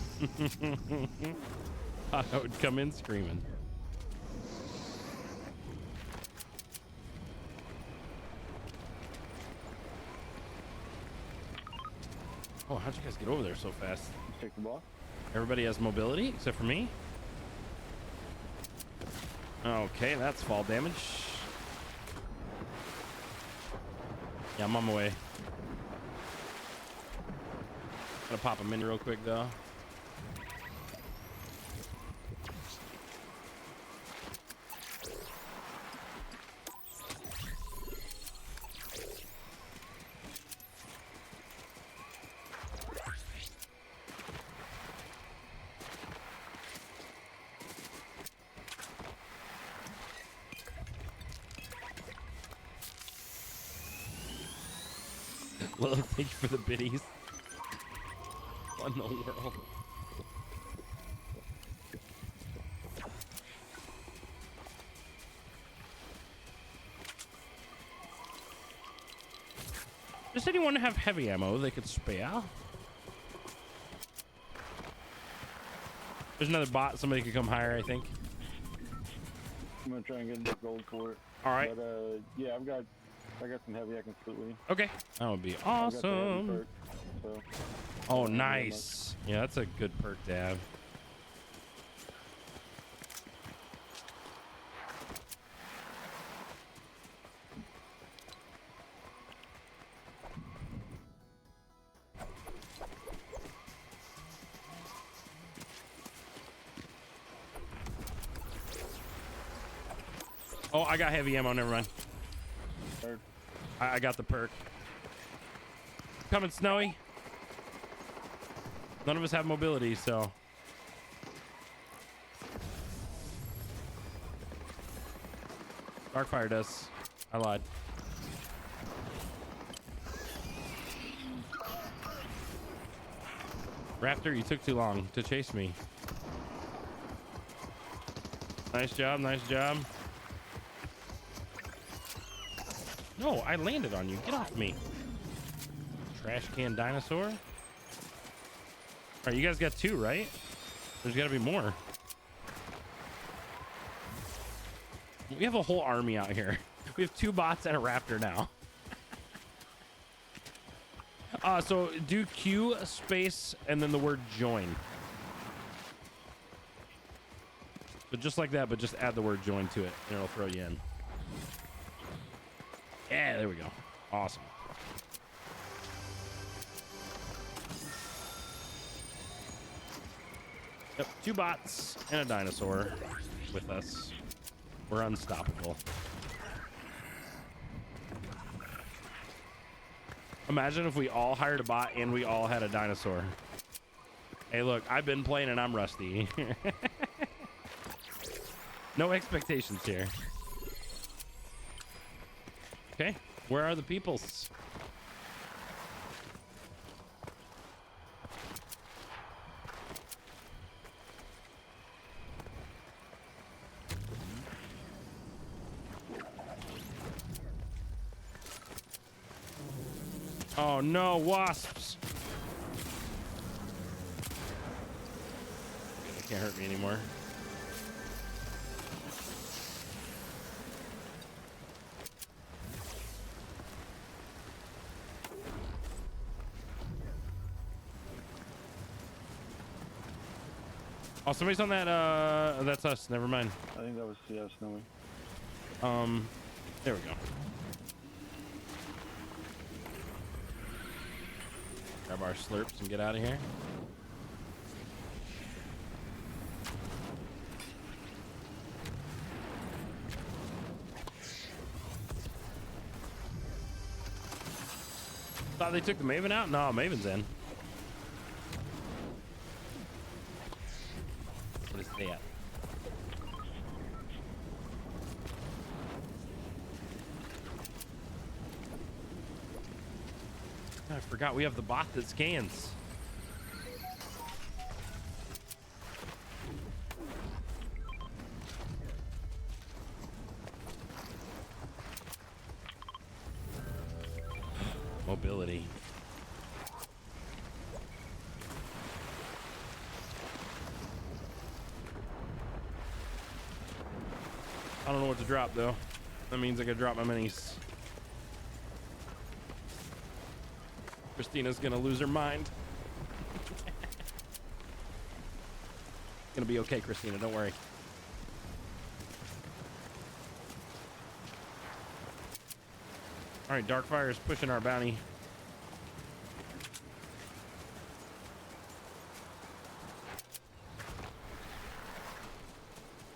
A: I would come in screaming. Oh, how'd you guys get over there so fast?
H: Take the ball.
A: Everybody has mobility except for me. Okay, that's fall damage. Yeah, I'm on my way. Gonna pop him in real quick though. Well, thank you for the biddies. What in the world? Does anyone have heavy ammo they could spare? There's another bot. Somebody could come higher, I think.
H: I'm gonna try and get enough gold for it.
A: All right.
H: But yeah, I got some heavy I can split with you.
A: Okay. That would be
H: I've got the heavy
A: awesome.
H: perk, so.
A: Oh, nice. Yeah, that's a good perk to have. Oh, I got heavy ammo. Never mind.
H: Third.
A: I got the perk. Coming, Snowy. None of us have mobility, so. Darkfire does. I lied. Raptor, you took too long to chase me. Nice job, nice job. No, I landed on you. Get off me. Trash can dinosaur. All right, you guys got 2, right? There's got to be more. We have a whole army out here. We have 2 bots and a raptor now. So do Q space and then the word join. So just like that, but just add the word join to it and it'll throw you in. Yeah, there we go. Awesome. Yep, 2 bots and a dinosaur with us. We're unstoppable. Imagine if we all hired a bot and we all had a dinosaur. Hey, look, I've been playing and I'm rusty. No expectations here. Okay, where are the peoples? Oh no, wasps! They can't hurt me anymore. Oh, somebody's on that, that's us, never mind.
H: I think that was, yeah, Snowy.
A: There we go. Grab our slurps and get out of here. Thought they took the Maven out? No, Maven's in. What is that? I forgot we have the bot that scans. Mobility. I don't know what to drop though. That means I gotta drop my minis. Christina's gonna lose her mind. Gonna be okay, Christina, don't worry. All right, Darkfire is pushing our bounty.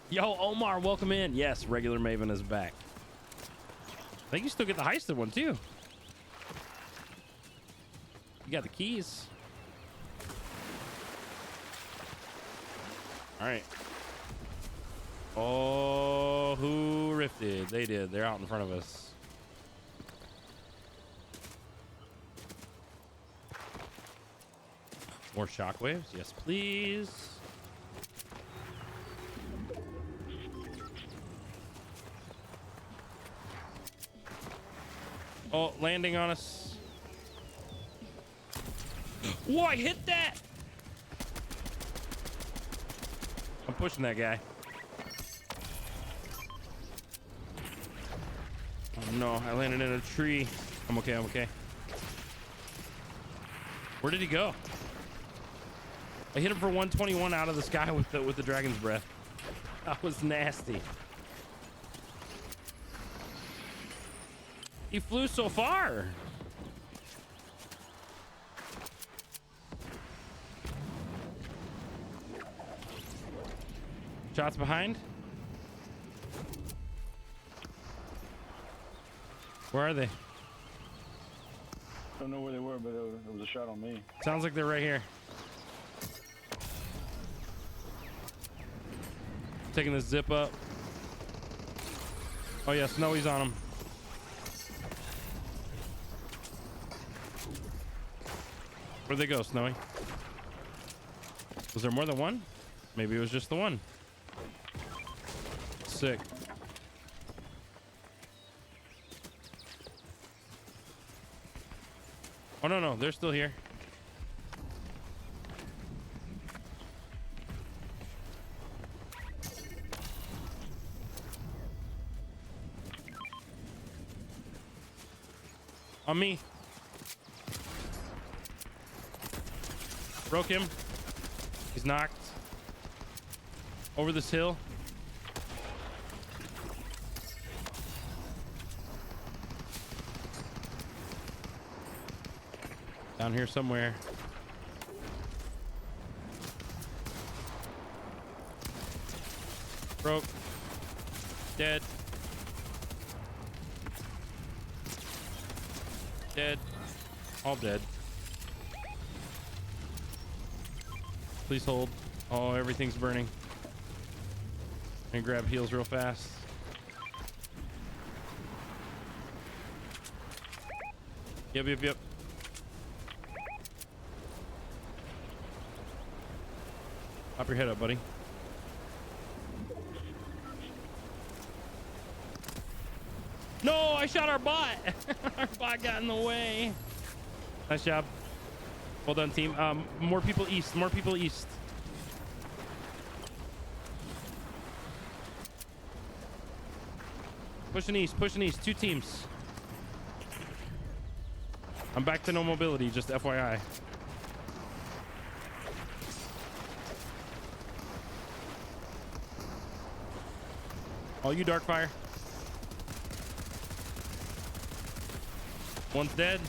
A: Yo, Omar, welcome in. Yes, regular Maven is back. I think you still get the heisted one too. You got the keys. All right. Oh, who rifted? They did. They're out in front of us. More shockwaves? Yes, please. Oh, landing on us. Whoa, I hit that! I'm pushing that guy. Oh no, I landed in a tree. I'm okay, I'm okay. Where did he go? I hit him for 121 out of the sky with the dragon's breath. That was nasty. He flew so far. Shots behind. Where are they?
H: Don't know where they were, but it was a shot on me.
A: Sounds like they're right here. Taking this zip up. Oh yeah, Snowy's on him. Where'd they go, Snowy? Was there more than one? Maybe it was just the one. Sick. Oh no, no, they're still here. On me. Broke him. He's knocked. Over this hill. Down here somewhere. Broke. Dead. Dead. All dead. Please hold. Oh, everything's burning. And grab heals real fast. Yep, yep, yep. Pop your head up, buddy. No, I shot our bot. Our bot got in the way. Nice job. Well done, team. More people east. More people east. Pushing east. Pushing east. 2 teams. I'm back to no mobility, just FYI. All you Darkfire. One's dead.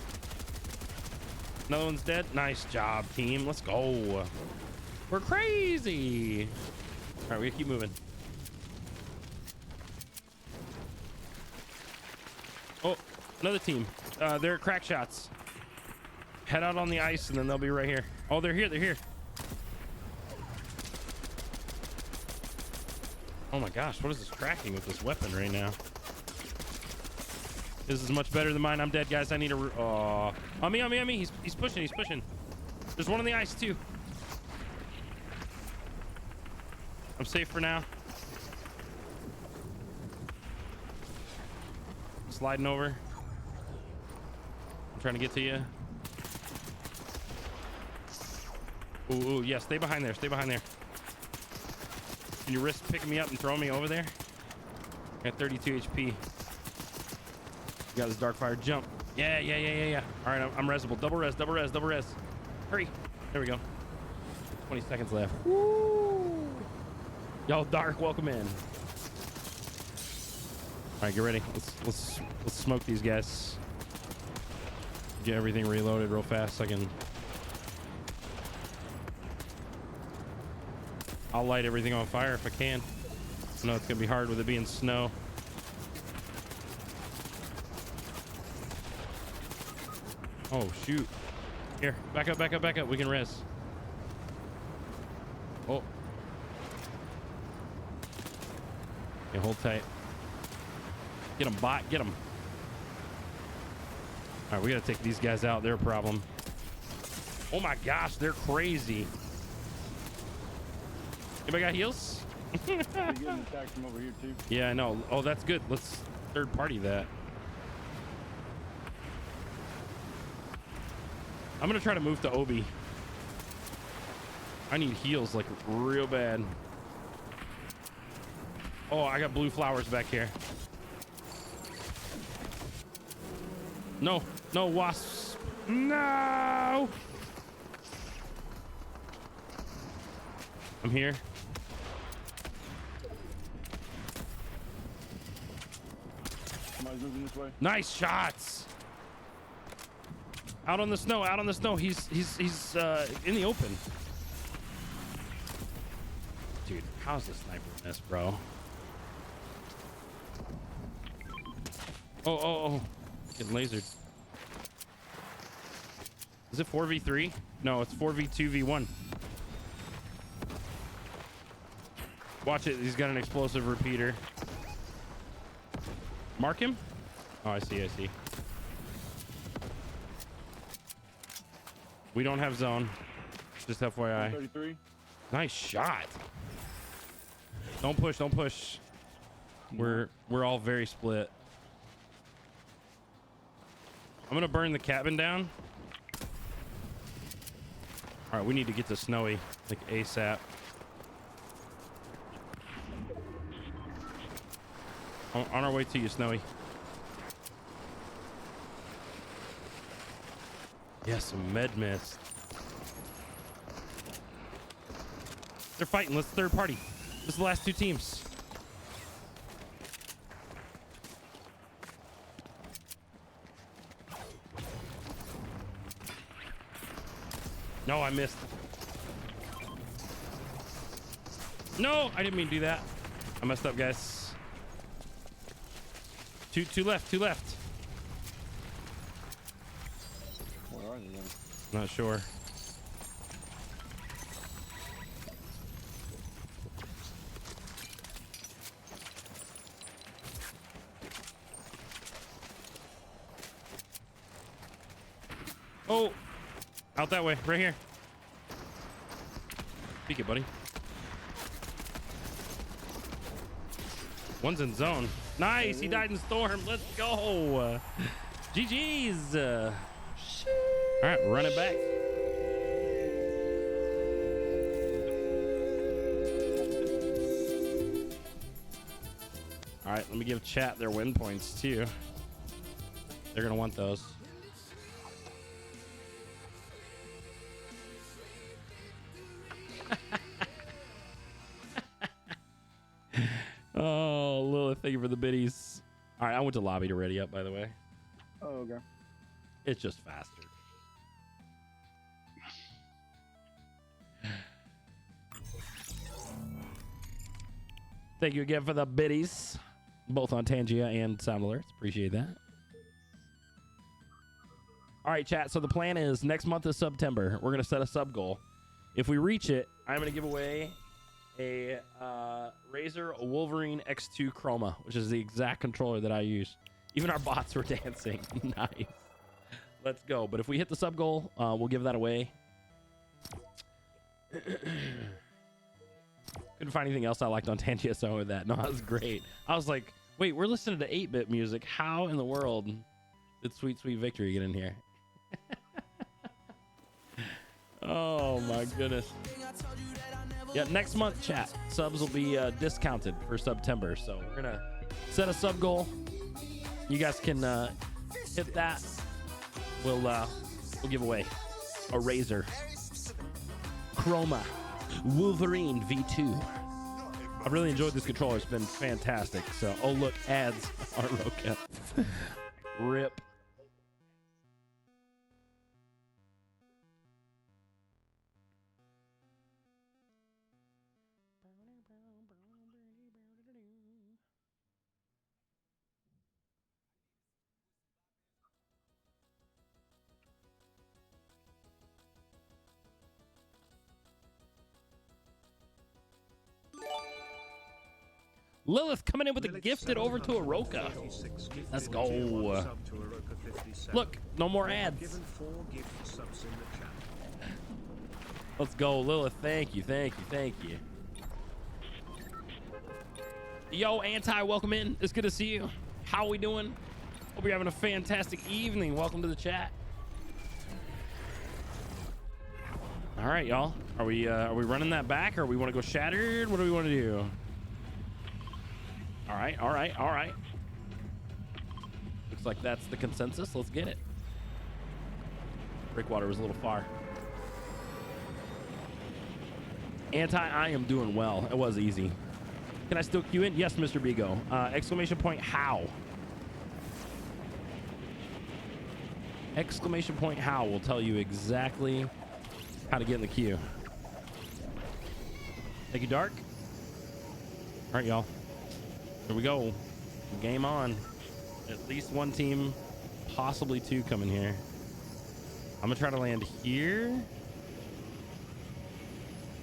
A: Another one's dead. Nice job, team. Let's go. We're crazy. All right, we keep moving. Oh, another team. They're crack shots. Head out on the ice and then they'll be right here. Oh, they're here. They're here. Oh my gosh, what is this cracking with this weapon right now? This is much better than mine. I'm dead, guys. I need a... Oh, on me, on me, on me. He's pushing, he's pushing. There's one on the ice, too. I'm safe for now. Sliding over. I'm trying to get to you. Ooh, ooh, yeah, stay behind there. Stay behind there. Can you risk picking me up and throwing me over there? Got 32 HP. You got this Darkfire jump. Yeah, yeah, yeah, yeah, yeah. All right, I'm resable. Double res, double res, double res. Hurry. There we go. 20 seconds left. Woo! Yo, Dark, welcome in. All right, get ready. Let's smoke these guys. Get everything reloaded real fast so I can... I'll light everything on fire if I can. I know it's gonna be hard with it being snow. Oh shoot. Here, back up, back up, back up. We can res. Oh. Yeah, hold tight. Get him, bot, get him. All right, we gotta take these guys out. They're a problem. Oh my gosh, they're crazy. Anybody got heals?
H: You're getting attacked from over here too.
A: Yeah, I know. Oh, that's good. Let's third party that. I'm gonna try to move to Obi. I need heals like real bad. Oh, I got blue flowers back here. No, no wasps. No. I'm here.
H: Somebody's moving this way.
A: Nice shots. Out on the snow, out on the snow. He's in the open. Dude, how's the sniper miss, bro? Oh, oh, oh. Getting lasered. Is it 4v3? No, it's 4v2v1. Watch it. He's got an explosive repeater. Mark him? Oh, I see. I see. We don't have zone. Just FYI.
H: 33.
A: Nice shot. Don't push. Don't push. We're all very split. I'm gonna burn the cabin down. All right, we need to get to Snowy like ASAP. On our way to you, Snowy. Yes, a med mist. They're fighting. Let's third party. This is the last two teams. No, I missed. No, I didn't mean to do that. I messed up, guys. Two left. Two left.
H: Where are they then?
A: Not sure. Oh, out that way, right here. Peek it, buddy. One's in zone. Nice, he died in storm. Let's go. GG's. All right, run it back. All right, let me give chat their win points too. They're gonna want those. Oh, Lilith, thank you for the biddies. All right, I went to lobby to ready up, by the way.
H: Oh, okay.
A: It's just faster. Thank you again for the biddies, both on Tangia and Sound Alerts. Appreciate that. All right, chat. So the plan is next month is September. We're going to set a sub goal. If we reach it, I'm going to give away a Razer Wolverine X2 Chroma, which is the exact controller that I use. Even our bots were dancing. Nice. Let's go. But if we hit the sub goal, we'll give that away. Couldn't find anything else I liked on Tangia, so with that. No, that was great. I was like, wait, we're listening to 8-bit music. How in the world did Sweet Sweet Victory get in here? Oh my goodness. Yeah, next month, chat, subs will be discounted for September. So we're gonna set a sub goal. You guys can hit that. We'll give away a Razer Chroma Wolverine V2. I've really enjoyed this controller. It's been fantastic. So, oh look, ads on Roka. Rip. Lilith coming in with a gifted over to Aroka. Let's go. Look, no more ads. Let's go, Lilith. Thank you, thank you, thank you. Yo, Anti, welcome in. It's good to see you. How we doing? Hope you're having a fantastic evening. Welcome to the chat. All right, y'all. Are we running that back, or we want to go shattered? What do we want to do? All right, all right, all right. Looks like that's the consensus. Let's get it. Breakwater was a little far. Anti, I am doing well. It was easy. Can I still queue in? Yes, Mr. Bigo. Exclamation point, how? Exclamation point, how will tell you exactly how to get in the queue. Thank you, Dark. All right, y'all. Here we go. Game on. At least one team possibly two coming here. I'm gonna try to land here.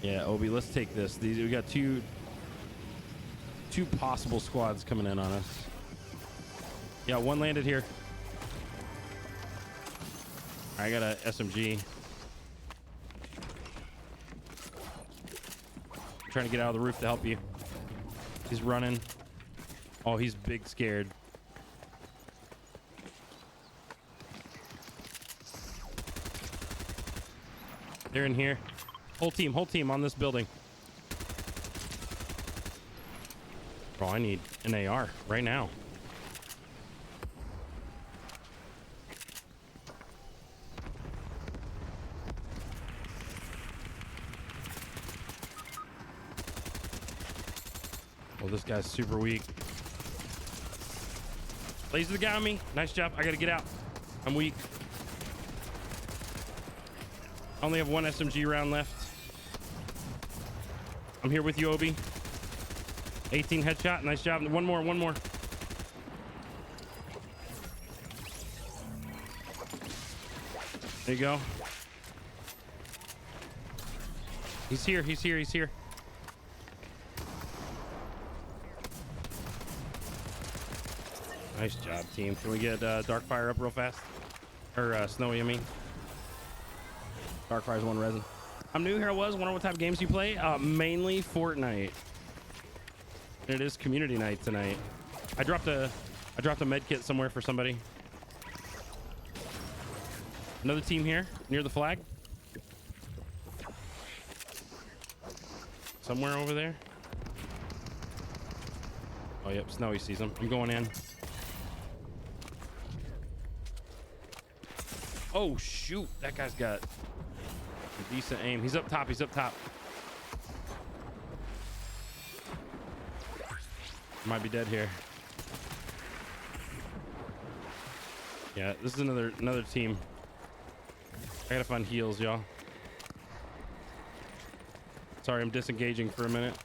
A: Yeah, Obi, let's take this. We got two possible squads coming in on us. Yeah, one landed here. I got a SMG. I'm trying to get out of the roof to help you. He's running. Oh, he's big scared. They're in here. Whole team on this building. Bro, I need an AR right now. Oh, this guy's super weak. Laser the guy on me. Nice job. I gotta get out. I'm weak. I only have one SMG round left. I'm here with you, Obi. 18 headshot. Nice job. One more. There you go. He's here. Nice job, team. Can we get Darkfire up real fast? Or Snowy, I mean. Darkfire's one resin. I'm new here. I wonder what type of games you play. Mainly Fortnite. It is community night tonight. I dropped a med kit somewhere for somebody. Another team here near the flag. Somewhere over there. Oh, yep. Snowy sees them. I'm going in. Oh, shoot. That guy's got a decent aim. He's up top. Might be dead here. Yeah, this is another team. I gotta find heals, y'all. Sorry, I'm disengaging for a minute.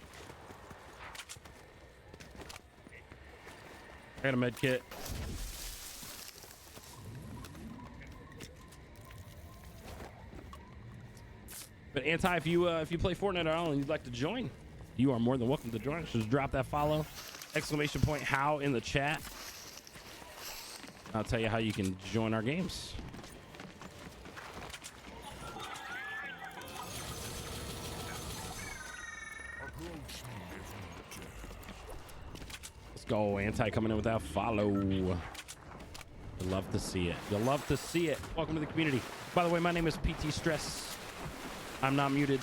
A: I got a med kit. But Anti, if you play Fortnite at all and you'd like to join, you are more than welcome to join. Just drop that follow, exclamation point how in the chat. I'll tell you how you can join our games. Let's go, Anti coming in with that follow. You'll love to see it. Welcome to the community. By the way, my name is PT Stress. I'm not muted,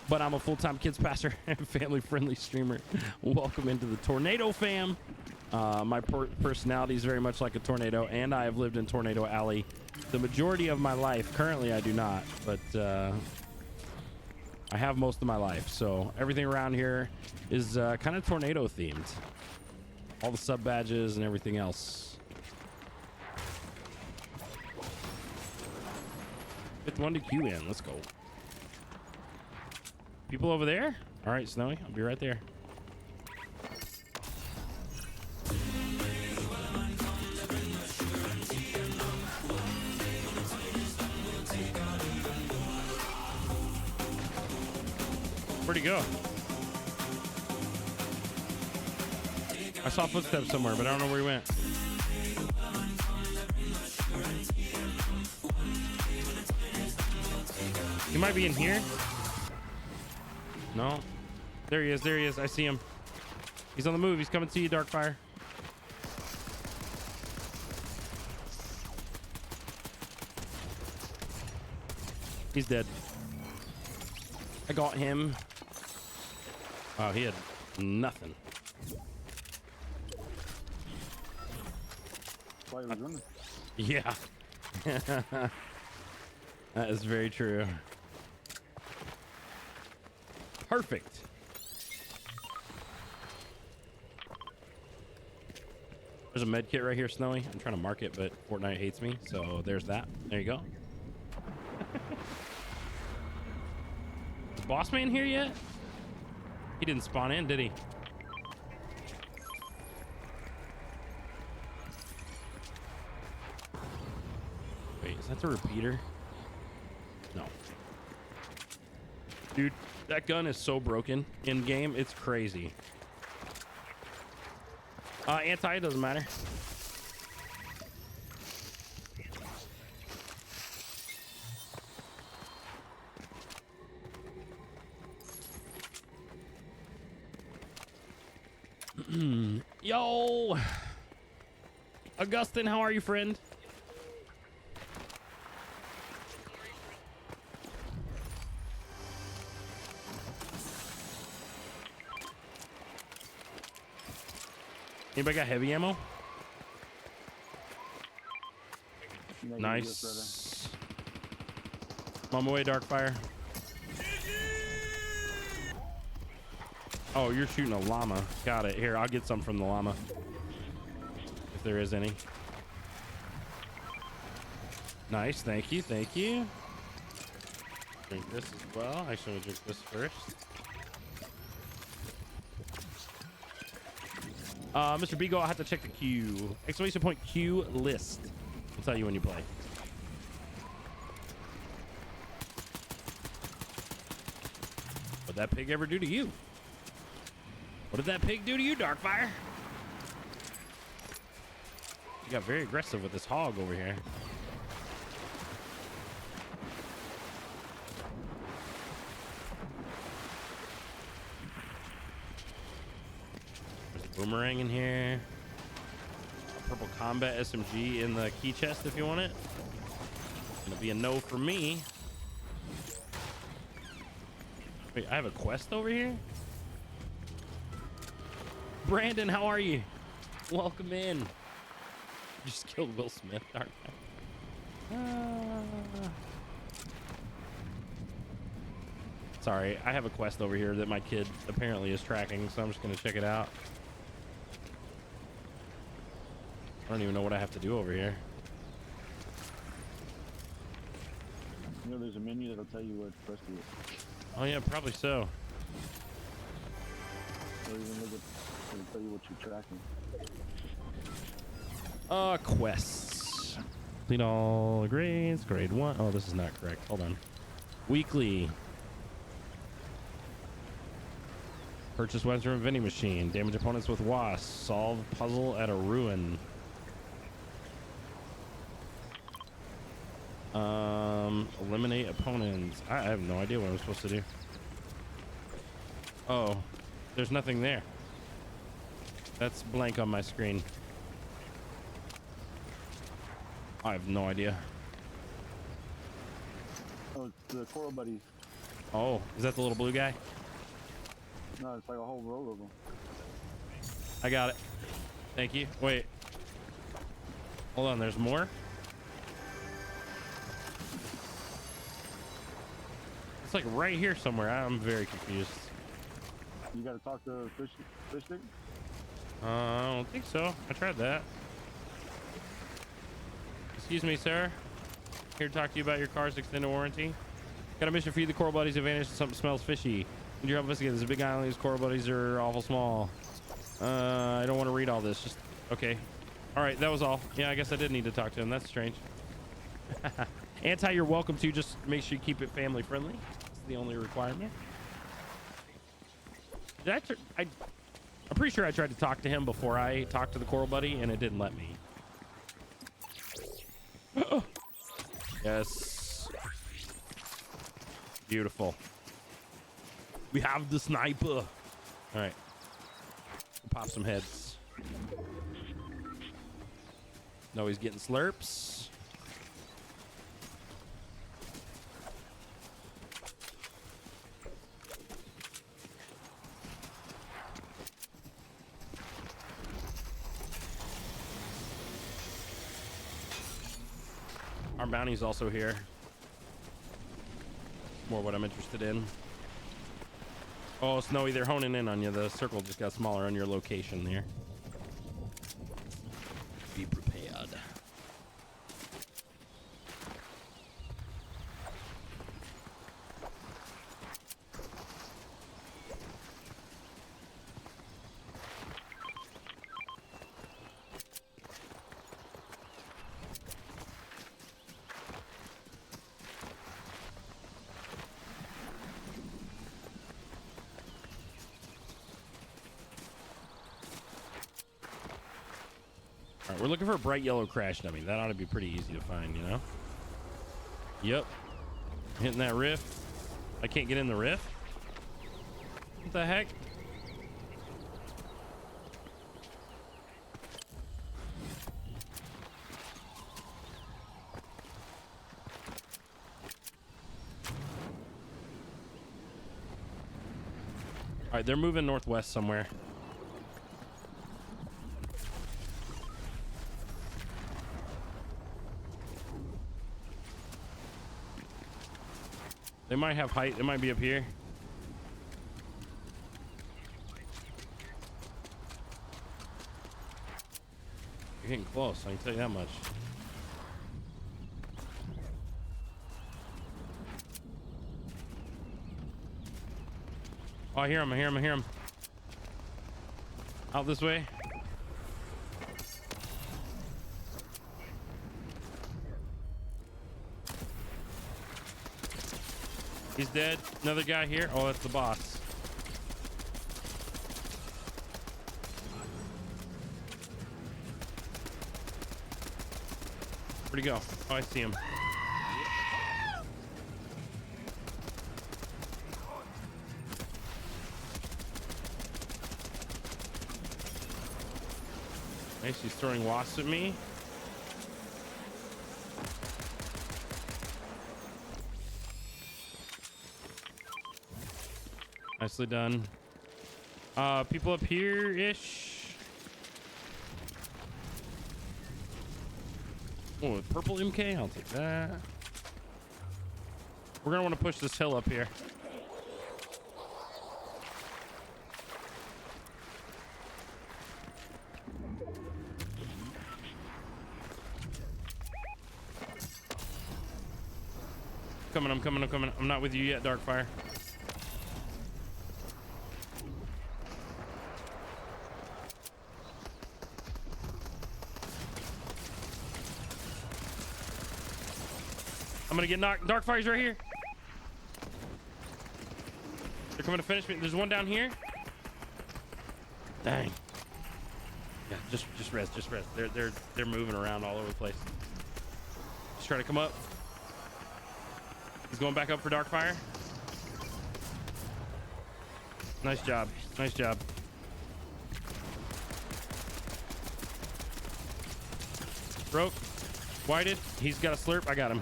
A: but I'm a full-time kids pastor and family-friendly streamer. Welcome into the Tornado fam. My personality is very much like a tornado, and I have lived in Tornado Alley the majority of my life. Currently, I do not, but I have most of my life. So everything around here is kind of tornado themed. All the sub badges and everything else. 51 to Q in. Let's go. People over there? All right, Snowy, I'll be right there. Where'd he go? I saw footsteps somewhere, but I don't know where he went. He might be in here. No. There he is. I see him. He's on the move. He's coming to you, Darkfire. He's dead. I got him. Oh, he had nothing.
H: Why he was running?
A: Yeah. That is very true. Perfect. There's a med kit right here, Snowy. I'm trying to mark it, but Fortnite hates me, so there's that. There you go. Is Boss Man here yet? He didn't spawn in, did he? Is that the repeater? No. Dude, that gun is so broken in game. It's crazy. Anti, doesn't matter. Yo, Augustin, how are you, friend? Anybody got heavy ammo? Nice. I'm on my way, Darkfire. Oh, you're shooting a llama. Got it. Here, I'll get some from the llama. If there is any. Nice. Thank you. Thank you. Drink this as well. Actually, we'll drink this first. Mr. Beagle, I'll have to check the queue. Exclamation point queue list. I'll tell you when you play. What'd that pig ever do to you? What did that pig do to you, Darkfire? You got very aggressive with this hog over here. There's a boomerang in here. A purple combat SMG in the key chest if you want it. Gonna be a no for me. Wait, I have a quest over here? Brandon, how are you? Welcome in. You just killed Will Smith. Sorry, I have a quest over here that my kid apparently is tracking, so I'm just gonna check it out. I don't even know what I have to do over here.
H: You know, there's a menu that'll tell you what quest it is.
A: Oh yeah, probably so.
H: Or even look at, it'll tell you what you're tracking.
A: Quests. Complete all grades. Grade 1. Oh, this is not correct. Hold on. Weekly. Purchase weapons from a vending machine. Damage opponents with wasps. Solve puzzle at a ruin. Eliminate opponents. I have no idea what I'm supposed to do. Oh, there's nothing there. That's blank on my screen. I have no idea.
H: Oh, it's the Coral Buddies.
A: Oh, is that the little blue guy?
H: No, it's like a whole row of them.
A: I got it. Thank you. Wait. Hold on, there's more? It's like right here somewhere. I'm very confused.
H: You gotta talk to fish stick?
A: I don't think so. I tried that. Excuse me, sir. Here to talk to you about your car's extended warranty. Got a mission for you. The Coral Buddies advantage that something smells fishy. Need your help investigate. There's a big island. These Coral Buddies are awful small. I don't want to read all this. Just okay. All right, that was all. Yeah, I guess I did need to talk to him. That's strange. Anti, you're welcome to. Just make sure you keep it family friendly. That's the only requirement. I'm pretty sure I tried to talk to him before I talked to the Coral Buddy, and it didn't let me. Yes. Beautiful. We have the sniper. All right. We'll pop some heads. No, he's getting slurps. Our bounty's also here. More what I'm interested in. Oh, Snowy, they're honing in on you. The circle just got smaller on your location there. Be prepared. right, we're looking for a bright yellow crash dummy. That ought to be pretty easy to find, you know? Yep. Hitting that rift. I can't get in the rift? What the heck? All right, they're moving northwest somewhere. They might have height. They might be up here. You're getting close, I can tell you that much. Oh, I hear him, I hear him, I hear him. Out this way. He's dead. Another guy here. Oh, that's the boss. Where'd he go? Oh, I see him. Nice, he's throwing wasps at me. Nicely done. People up here-ish. Oh, a purple MK, I'll take that. We're gonna want to push this hill up here. I'm coming. I'm not with you yet, Darkfire. I'm gonna get knocked. Darkfire's right here. They're coming to finish me. There's one down here. Dang. Yeah, just rest. They're moving around all over the place. Just try to come up. He's going back up for Darkfire. Nice job. Nice job. Broke. Whited. He's got a slurp. I got him.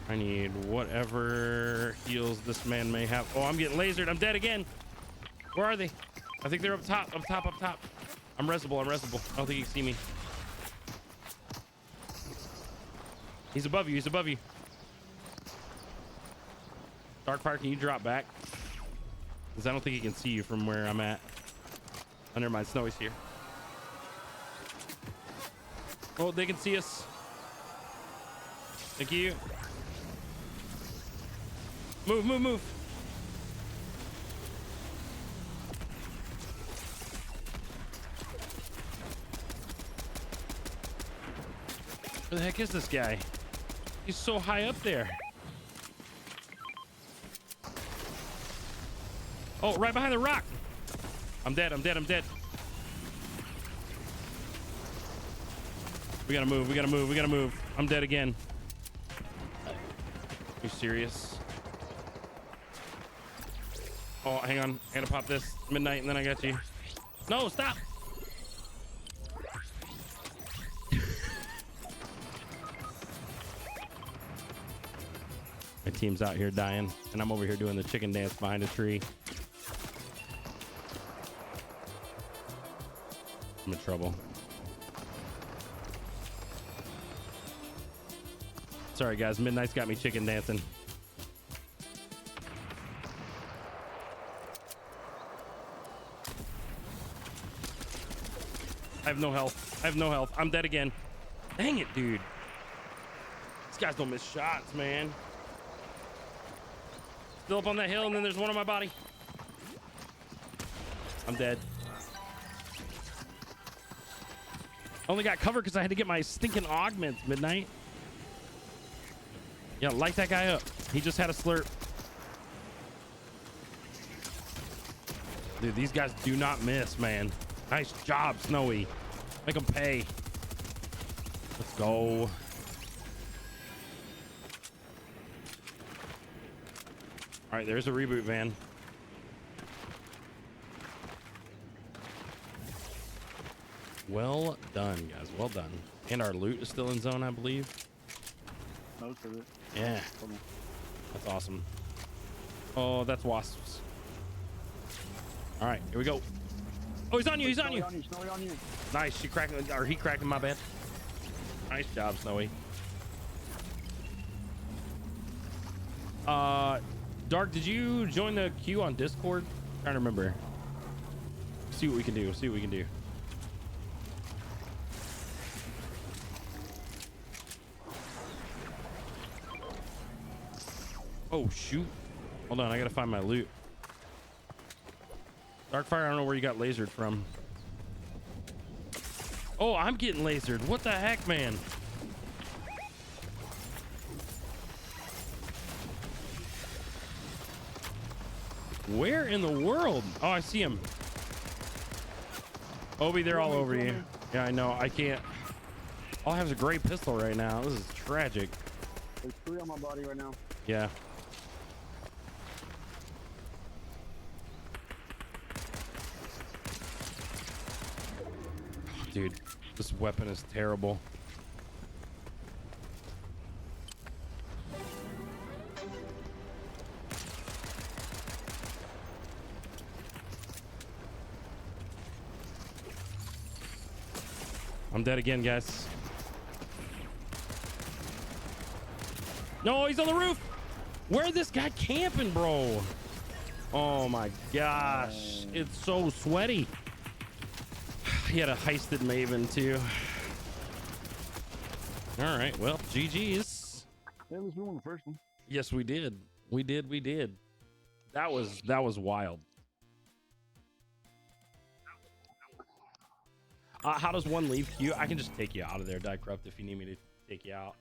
A: I need whatever heals this man may have. Oh, I'm getting lasered. I'm dead again. Where are they? I think they're up top. Up top. I'm resable. I don't think he can see me. He's above you. Darkfire, can you drop back? Because I don't think he can see you from where I'm at. Oh, never mind. Snowy's here. Oh, they can see us. Thank you. Move. Where the heck is this guy? He's so high up there. Oh, right behind the rock. I'm dead. We gotta move. I'm dead again. You serious? Oh, hang on. I gotta pop this midnight and then I got you. No, stop. My team's out here dying and I'm over here doing the chicken dance behind a tree. I'm in trouble. Sorry guys, Midnight's got me chicken dancing. I have no health. I'm dead again. Dang it, dude. These guys don't miss shots, man. Still up on that hill and then there's one on my body. I'm dead. Only got cover because I had to get my stinking augments, Midnight. Yeah, light that guy up. He just had a slurp. Dude, these guys do not miss, man. Nice job, Snowy. Make them pay. Let's go. All right, there's a reboot van. Well done, guys. Well done. And our loot is still in zone, I believe.
H: Most of it.
A: Yeah. That's awesome. Oh, that's wasps. All right, here we go. Oh, he's on you. He's on you.
H: Snowy on you.
A: Nice. She cracked, or he cracked him, my bad. Nice job, Snowy. Dark, did you join the queue on Discord? I'm trying to remember. See what we can do. See what we can do. Oh, shoot. Hold on, I gotta find my loot. Darkfire, I don't know where you got lasered from. Oh, I'm getting lasered. What the heck, man? Where in the world? Oh, I see him. Obi, they're all over you. Yeah, I know. I can't. All I have is a great pistol right now. This is tragic.
H: There's 3 on my body right now.
A: Yeah. Dude, this weapon is terrible. I'm dead again, guys. No, he's on the roof. Where this guy camping, bro? Oh my gosh. It's so sweaty. He had a heisted Maven too. All right, well, GG's.
H: Yeah, let's move on the first one.
A: Yes, we did. We did. That was wild. How does one leave queue? I can just take you out of there, Die Corrupt, if you need me to take you out.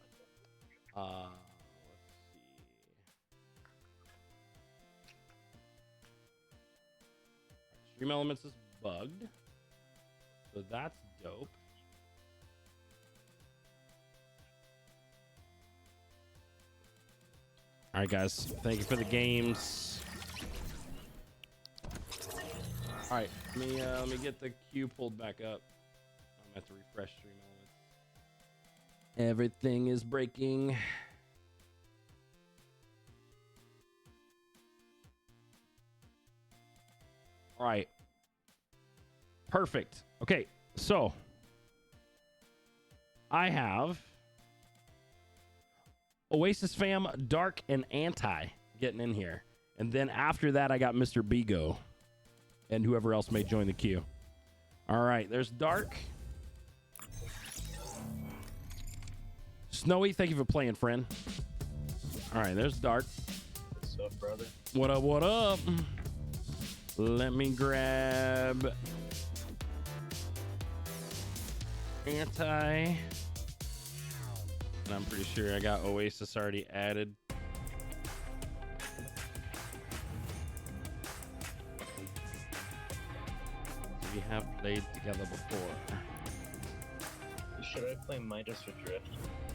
A: Let's see. Stream Elements is bugged. So that's dope. All right, guys. Thank you for the games. All right, let me get the queue pulled back up. I'm gonna have to refresh Stream Elements. Everything is breaking. All right. Perfect. Okay, so I have Oasis Fam, Dark, and Anti getting in here. And then after that, I got Mr. Bigo and whoever else may join the queue. All right, there's Dark. Snowy, thank you for playing, friend. All right, there's Dark.
I: What's up, brother?
A: What up, what up? Let me grab Anti. And I'm pretty sure I got Oasis already added. We have played together before.
I: Should I play Midas or Drift?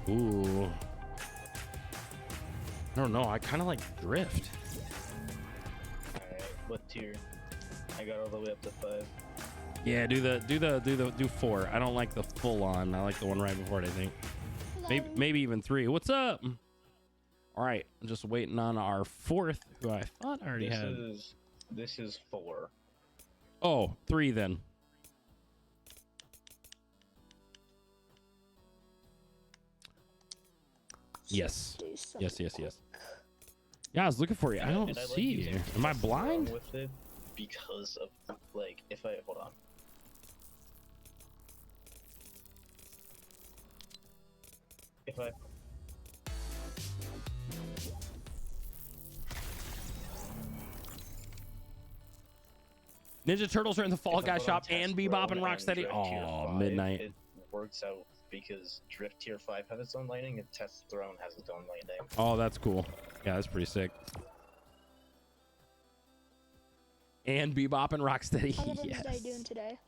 A: Ooh. I don't know. I kind of like Drift.
I: Alright, what tier? I got all the way up to 5.
A: Yeah, do 4. I don't like the full on. I like the one right before it, I think. Maybe even 3. What's up? All right, I'm just waiting on our 4th, who I thought I already had.
I: This is 4.
A: Oh, 3 then. Yes. Yes. Yeah, I was looking for you. I don't see you. Am I blind?
I: With it because of, like, if I hold on. If I
A: Ninja Turtles are in the Fall
I: if I
A: Guy
I: put on
A: shop
I: Test
A: and
I: Pro
A: Bebop and Rocksteady.
I: Drift Tier
A: Oh,
I: 5,
A: midnight.
I: It works out because Drift Tier 5 has its own lightning and Test Throne has its own lightning.
A: Oh, that's cool. Yeah, that's pretty sick. And Bebop and Rocksteady.
B: How are you
A: Yes.
B: doing today?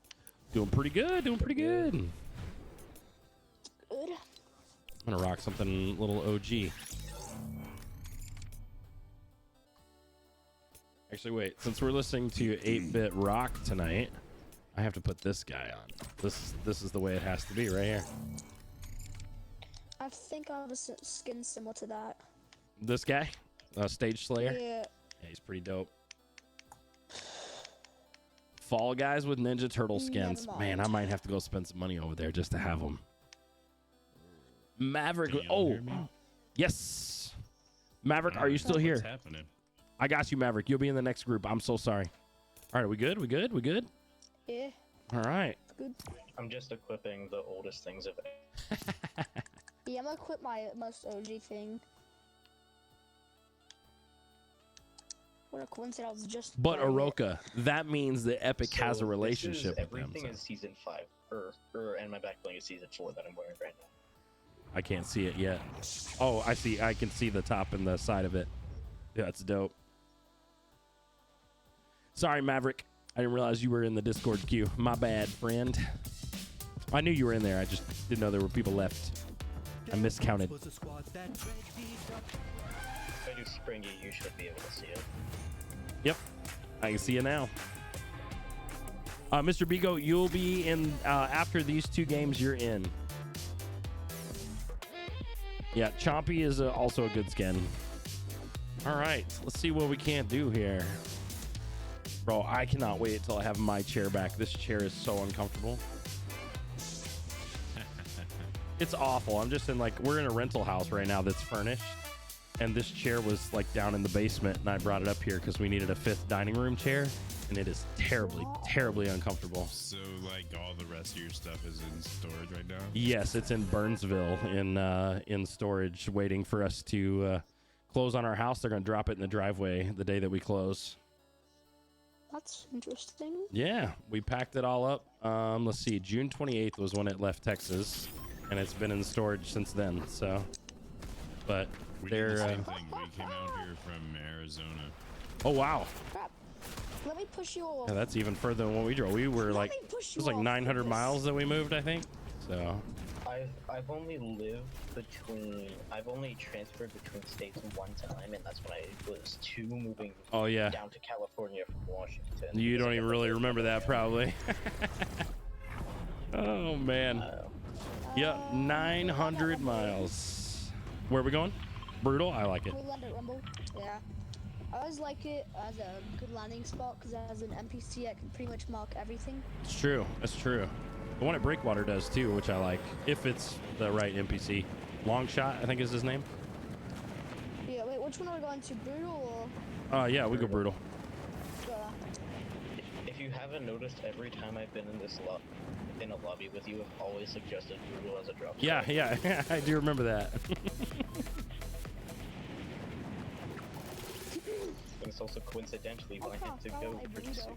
A: Doing pretty good. Doing pretty good.
B: Good.
A: I'm gonna rock something little OG. Actually, wait. Since we're listening to 8-Bit Rock tonight, I have to put this guy on. This is the way it has to be right here.
B: I think I have a skin similar to that.
A: This guy, Stage Slayer.
B: Yeah.
A: Yeah, he's pretty dope. Fall Guys with Ninja Turtle skins.
B: Never
A: Man, I
B: mind.
A: might have to go spend some money over there just to have them. Maverick.
J: Can y'all
A: Oh,
J: hear me?
A: yes. Maverick, are you still here?
J: What's happening?
A: I got you, Maverick. You'll be in the next group. I'm so sorry. All right, we good? We good? We good?
B: Yeah.
A: All right.
B: Good.
I: I'm just equipping the oldest things of
B: Yeah, I'm gonna quit my most OG thing. What a coincidence! I was just.
A: But
B: playing it.
A: Oroka, that means that Epic has a
I: So
A: relationship with them.
I: everything
A: so-
I: is season 5, and my back bling is season 4 that I'm wearing right now.
A: I can't see it yet. Oh, I see. I can see the top and the side of it. Yeah, that's dope. Sorry, Maverick. I didn't realize you were in the Discord queue. My bad, friend. I knew you were in there. I just didn't know there were people left. I miscounted.
I: If I do Springy, you should be able to see it.
A: Yep. I can see it now. Mr. Bigo, you'll be in after these 2 games you're in. Yeah, Chompy is also a good skin. All right, let's see what we can't do here. Bro, I cannot wait until I have my chair back. This chair is so uncomfortable. It's awful. I'm just in we're in a rental house right now that's furnished. And this chair was down in the basement and I brought it up here because we needed a 5th dining room chair. And it is terribly, terribly uncomfortable.
J: So, all the rest of your stuff is in storage right now?
A: Yes, it's in Burnsville in storage, waiting for us to close on our house. They're going to drop it in the driveway the day that we close.
B: That's interesting.
A: Yeah, we packed it all up. Let's see, June 28th was when it left Texas, and it's been in storage since then. So, but
J: We did
A: they're.
J: the same thing. We came out here from Arizona.
A: Oh wow,
B: Crap. Let me push you off.
A: yeah, that's even further than what we drove. We were
B: Let
A: it
B: me push
A: was
B: you off
A: 900
B: this.
A: miles that we moved, I think. So.
I: I've only lived I've only transferred between states one time, and that's when I was moving
A: Oh yeah.
I: down to California from Washington.
A: You
I: because
A: don't
I: I
A: even
I: never
A: really
I: lived
A: remember
I: in
A: that, probably. Oh man. Yeah, 900 miles. Where are we going? Brutal. I like it.
B: We land at Rumble. Yeah. I always like it as a good landing spot because as an NPC, I can pretty much mark everything.
A: It's true. That's true. The one at Breakwater does too, which I like. If it's the right NPC. Longshot, I think is his name.
B: Yeah. Wait, which one are we going to? Brutal or?
A: Yeah, we go brutal.
I: If you haven't noticed, every time I've been in in a lobby with you, I've always suggested Brutal as a drop.
A: Yeah, yeah, I do remember that.
I: And it's also coincidentally when I had to go pretty soon.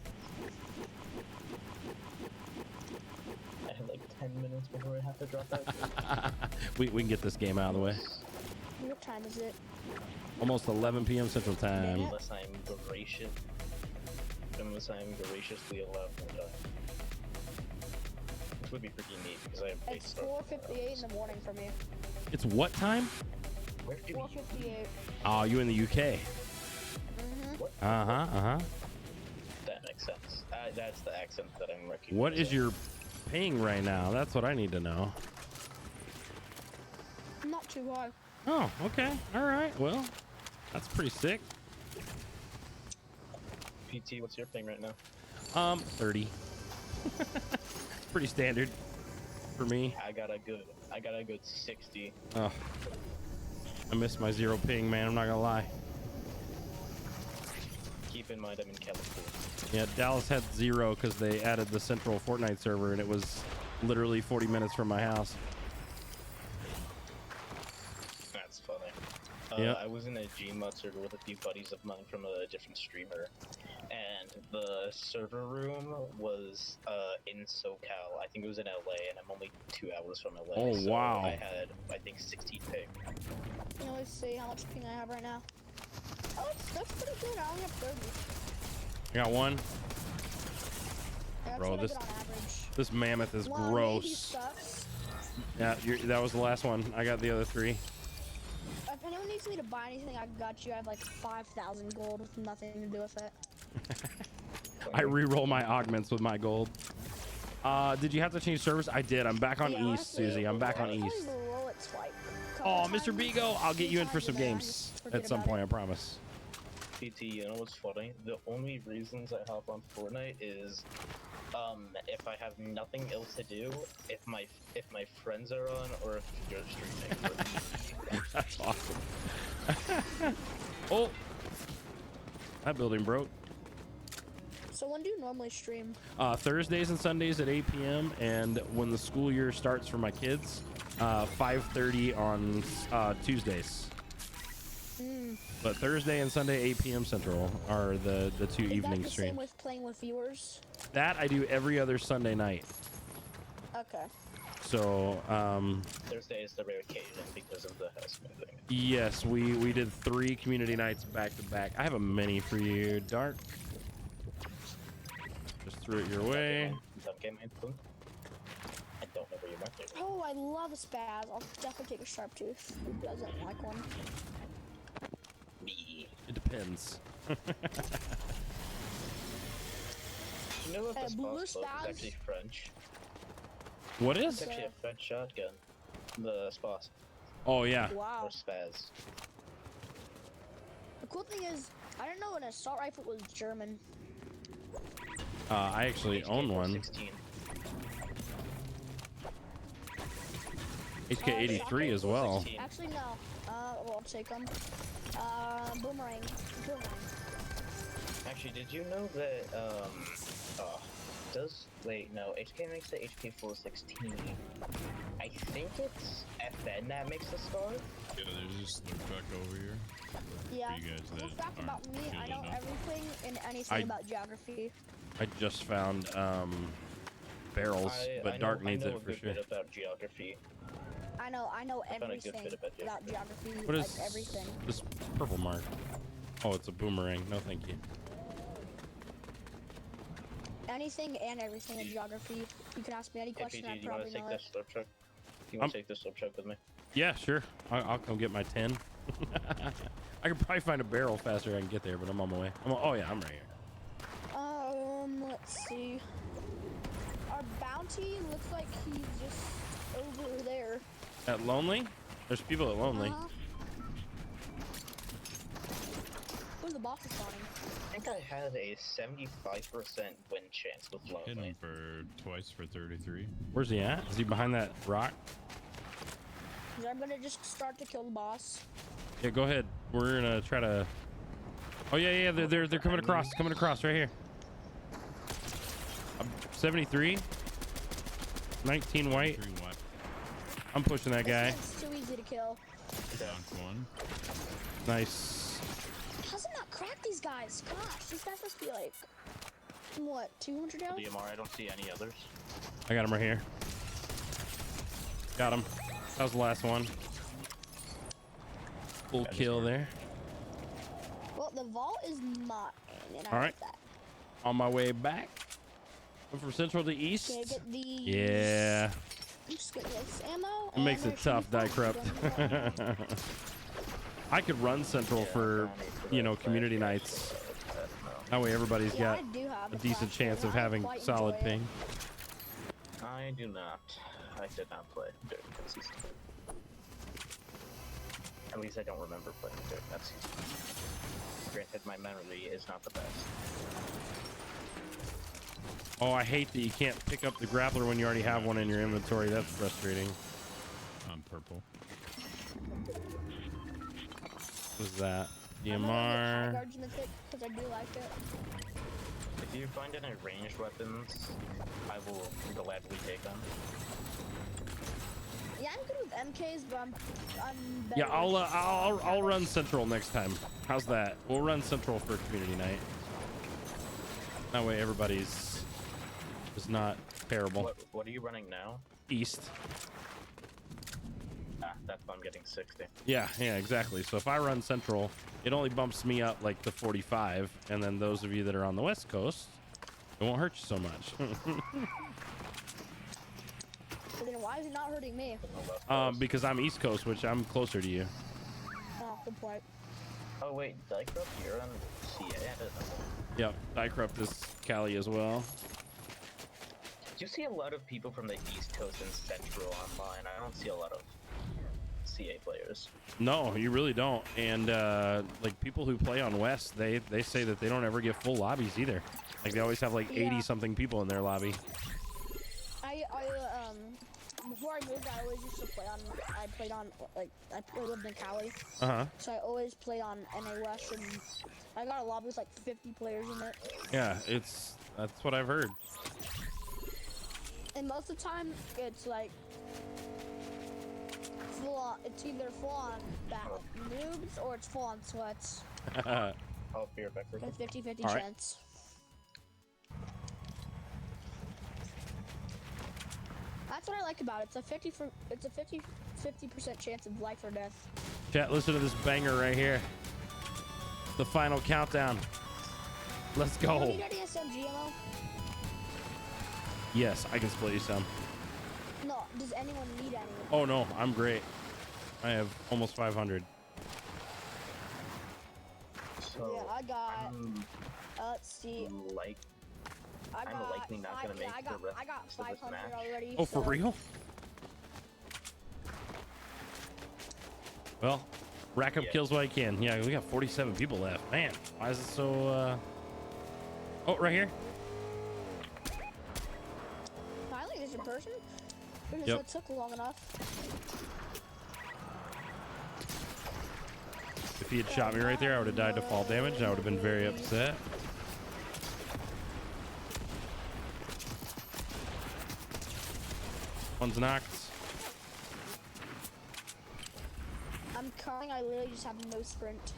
I: I have 10 minutes before I have to drop out.
A: we can get this game out of the way.
B: What time is it?
A: Almost 11 p.m. Central Time.
I: Unless I'm graciously allowed more time. Which would be pretty neat because I have
B: It's 4:58 in the morning for me.
A: It's what time?
I: Where do you
B: 4:58.
A: Oh, you in the UK?
B: Mhm.
I: That makes sense. That's the accent that I'm recognizing.
A: What is your ping right now? That's what I need to know.
B: Not too high.
A: Oh, okay. All right. Well, that's pretty sick.
I: PT, what's your ping right now?
A: 30. Pretty standard for me.
I: I got a good 60.
A: Oh, I miss my 0 ping, man. I'm not gonna lie.
I: Keep in mind I'm in California.
A: Yeah, Dallas had 0 because they added the central Fortnite server, and it was literally 40 minutes from my house.
I: That's funny.
A: Yep.
I: I was in a Gmod server with a few buddies of mine from a different streamer, and the server room was in SoCal. I think it was in LA, and I'm only 2 hours from LA.
A: Oh,
I: so
A: wow.
I: I had, I think, 16 ping.
B: Can you always see how much ping I have right now? Oh, that's pretty good. I only have 30.
A: I got one.
B: That's
A: Bro,
B: what
A: this-
B: I get on average.
A: This mammoth is
B: 180
A: gross.
B: sucks.
A: Yeah, that was the last one. I got the other 3.
B: If anyone needs me to buy anything, I got you. I have like 5,000 gold with nothing to do with it.
A: I re-roll my augments with my gold. Did you have to change servers? I did. I'm back on
B: Yeah,
A: East,
B: honestly,
A: Susie. I'm back on
B: honestly,
A: East.
B: roll it like a
A: Oh,
B: couple
A: Mr.
B: times,
A: Bigo, I'll get you in for some
B: and then I
A: games
B: just forget
A: at some
B: about
A: point,
B: it.
A: I promise.
I: PT, you know what's funny? The only reasons I hop on Fortnite is if I have nothing else to do, if my friends are on, or if you're streaming.
A: That's awesome. Oh, that building broke.
B: So when do you normally stream?
A: Thursdays and Sundays at 8 p.m. and when the school year starts for my kids, 5:30 on Tuesdays. But Thursday and Sunday 8 p.m. Central are the 2
B: Is
A: evening
B: that the
A: streams.
B: same with playing with viewers?
A: That I do every other Sunday night.
B: Okay.
A: So
I: Thursday is the rare occasion because of the house moving.
A: yes, we did 3 community nights back to back. I have a mini for you, Dark. Just threw it your way.
I: I don't know where you went there.
B: Oh, I love a spaz. I'll definitely take a sharp tooth. Who doesn't like one?
I: Me.
A: It depends.
I: You know what this
B: blue
I: boss is
B: spaz?
I: actually French.
A: What
I: It's
A: is?
I: actually a French shotgun. The Spas.
A: Oh yeah.
B: Wow.
I: Or Spaz.
B: The cool thing is, I didn't know an assault rifle was German.
A: I actually own one.
I: 16.
A: HK83 as well.
I: 16.
B: Actually, no. Well, I'll take them. Boomerang. Boomerang.
I: Actually, did you know that, wait, no, HK makes the HK416. I think it's FN that makes the scar?
J: Yeah, there's just look back over here.
B: Yeah.
J: You guys
B: Cool
J: that
B: fact about me, I
J: aren't
B: know
J: good enough.
B: everything and anything about geography.
A: I just found barrels, but Dark needs
I: I know
A: it for
I: a good
A: sure.
I: bit about geography.
B: I know
I: I found a good
B: everything
I: bit about
B: about geography,
A: What
B: like
A: is
B: everything.
A: this purple mark? Oh, it's a boomerang. No, thank you.
B: Anything and everything in geography. You can ask me any
I: Hey,
B: question,
I: PG,
B: I
I: do you want
B: probably
I: to take
B: know
I: this
B: it.
I: slurp truck? You want to take this slurp truck with me?
A: Yeah, sure. I'll come get my 10. I could probably find a barrel faster than I can get there, but I'm on my way. Oh yeah, I'm right here.
B: Let's see. Our bounty looks like he's just over there.
A: At Lonely? There's people at Lonely.
B: Where's the boss spawning?
I: I think I had a 75% win chance with
J: Hit
I: Lonely.
J: him for twice for 33.
A: Where's he at? Is he behind that rock?
B: Is I'm gonna just start to kill the boss.
A: Yeah, go ahead. We're gonna try to. Oh yeah, they're coming across right here. 73, 19 white.
J: 3 white.
A: I'm pushing that guy.
B: It's too easy to kill.
J: Down 1.
A: Nice.
B: How's it not crack these guys? Gosh, these guys must be like, what, 200 health?
I: DMR, I don't see any others.
A: I got him right here. Got him. That was the last one. Full kill there.
B: Well, the vault is mine, and I
A: All right.
B: like that.
A: On my way back. Went from central to east.
B: Okay, get these.
A: Yeah.
B: I'm just getting this ammo.
A: It makes it tough, Die Corrupt. I could run central for, community nights. That way everybody's got
B: I do have
A: a decent
B: flashlight,
A: chance of
B: and I
A: having
B: quite
A: solid
B: enjoy it.
A: ping.
I: I do not. I did not play during that season. At least I don't remember playing during that season. Granted, my memory is not the best.
A: Oh, I hate that you can't pick up the grappler when you already have one in your inventory. That's frustrating.
J: I'm purple.
A: What is that?
B: I'm gonna get high
A: DMR.
B: guards mythic because I do like it.
I: If you find any ranged weapons, I will gladly take them.
B: Yeah, I'm good with MKs, but I'm better
A: Yeah,
B: with,
A: I'll run central next time. How's that? We'll run central for community night. That way everybody's is not terrible.
I: What are you running now?
A: East.
I: Ah, that's why I'm getting 60.
A: Yeah, exactly. So if I run central, it only bumps me up like to 45, and then those of you that are on the west coast, it won't hurt you so much.
B: Why is it not hurting me?
A: Because I'm East Coast, which I'm closer to you.
B: Oh, good point.
I: Oh wait, Dicrup, you're on CA. I didn't know.
A: Yep, Dicrup is Cali as well.
I: Do you see a lot of people from the East Coast and Central online? I don't see a lot of CA players.
A: No, you really don't. And like people who play on West, they say that they don't ever get full lobbies either. Like they always have like 80 something people in their lobby.
B: Before I moved, I always used to play on. I played on like I lived in Cali. So I always played on NA West, and I got a lobby with like 50 players in it.
A: Yeah, that's what I've heard.
B: And most of the time, it's like full on. It's either full on noobs or it's full on sweats.
I: I'll be right back for a
B: With 50-50
A: All right.
B: chance. That's what I like about it. It's a 50% chance of life or death.
A: Chat, listen to this banger right here. The final countdown. Let's
B: Do you
A: go.
B: need any SMG ammo?
A: Yes, I can split you some.
B: No. Does anyone need any?
A: Oh no, I'm great. I have almost 500.
I: So,
B: Yeah, I got. Let's see.
I: I'm likely not gonna make the rest
B: I got
I: of this
B: 500
I: match.
B: already.
A: Oh, for
B: so-
A: real? Well, rack up kills while you can. Yeah, we got 47 people left. Man, why is it so, Oh, right here.
B: Finally, there's a person? Because
A: Yep.
B: it took long enough.
A: If he had shot me right there, I would have died to fall damage. I would have been very upset. One's knocked.
B: I'm coming, I literally just have no sprint.